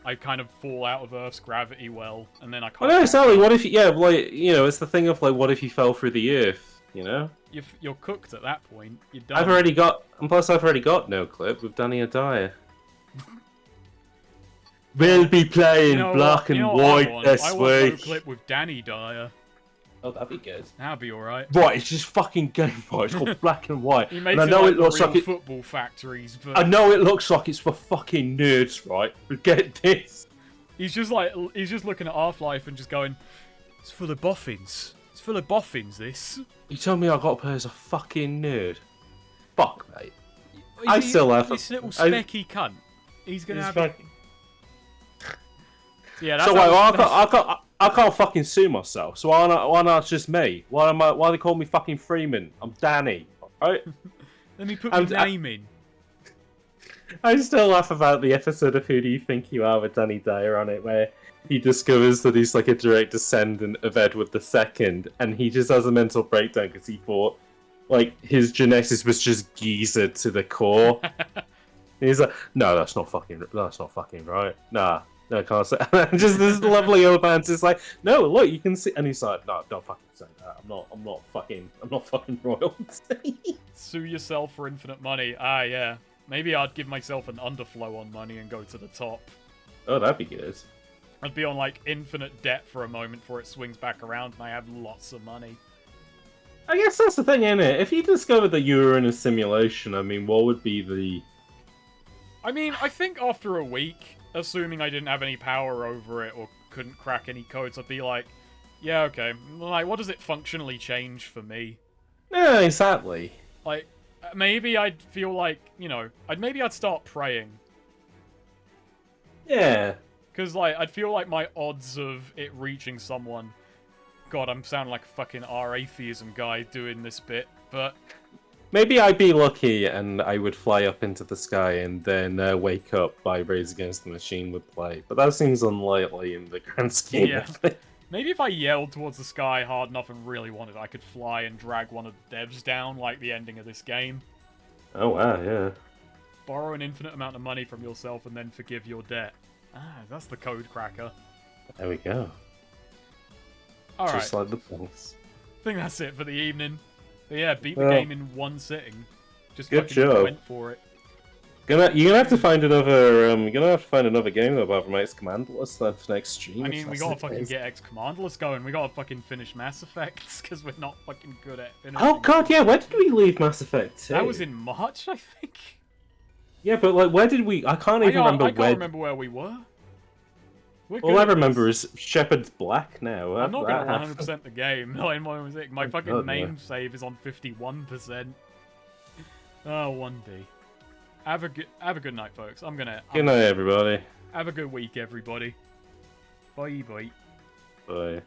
I kind of fall out of Earth's gravity well, and then I can't... Well, no, exactly, what if, yeah, like, you know, it's the thing of, like, what if you fell through the Earth, you know? You're cooked at that point. You're done. I've already got no clip with Danny Adair. We'll be playing black and white this I want no week. clip with Danny Dyer. Oh, that'd be good. That'd be alright. Right, it's just fucking game mode. It's called black and white. He makes and I know it looks like football factories, but I know it looks like it's for fucking nerds, right? But get this. he's just looking at Half-Life and just going, "It's full of boffins. It's full of boffins. This." You tell me I got to play as a fucking nerd? Fuck, mate. I still laugh. This little specky cunt. He's gonna have. Fucking... Yeah, that's so wait, I can't fucking sue myself. So why not just me? Why they call me fucking Freeman? I'm Danny, right? Let me put my name in. I still laugh about the episode of Who Do You Think You Are with Danny Dyer on it, where he discovers that he's like a direct descendant of Edward II, and he just has a mental breakdown because he thought like his genetics was just geezer to the core. And he's like, no, that's not fucking right. Nah, no, I can't say. And just this lovely old man's just like, no, look, you can see, and he's like, no, don't fucking say that. I'm not fucking royalty. Sue yourself for infinite money. Ah, yeah. Maybe I'd give myself an underflow on money and go to the top. Oh, that'd be good. I'd be on, like, infinite debt for a moment before it swings back around and I have lots of money. I guess that's the thing, isn't it? If you discovered that you were in a simulation, I mean, what would be the... I mean, I think after a week, assuming I didn't have any power over it or couldn't crack any codes, I'd be like, yeah, okay. Like, what does it functionally change for me? Yeah, exactly. Like, maybe I'd feel like, you know, I'd start praying. Yeah. Because, like, I'd feel like my odds of it reaching someone... God, I'm sounding like a fucking R-atheism guy doing this bit, but... Maybe I'd be lucky and I would fly up into the sky and then wake up by Rage Against the Machine would play. But that seems unlikely in the grand scheme of things. Maybe if I yelled towards the sky hard enough and really wanted, I could fly and drag one of the devs down, like the ending of this game. Oh, wow, yeah. Borrow an infinite amount of money from yourself and then forgive your debt. Ah, that's the code cracker. There we go. Alright. Just like the things. I think that's it for the evening. But yeah, beat the game in one sitting. Just good fucking job. went for it. You're gonna have to find another. You're gonna have to find another game though, apart from X Commandless then for next stream. I mean, we gotta fucking get X Commandless going. We gotta fucking finish Mass Effect because we're not fucking good at finishing. Oh god, yeah. Where did we leave Mass Effect 2? That was in March, I think. Yeah, but like, where did we? I can't even remember. I can't remember where we were. All I remember is Shepard's Black now. I'm not gonna 100% the game. My fucking main save is on 51%. Oh, 1D. Have a good night, folks. Good night, everybody. Have a good week, everybody. Bye, bye. Bye.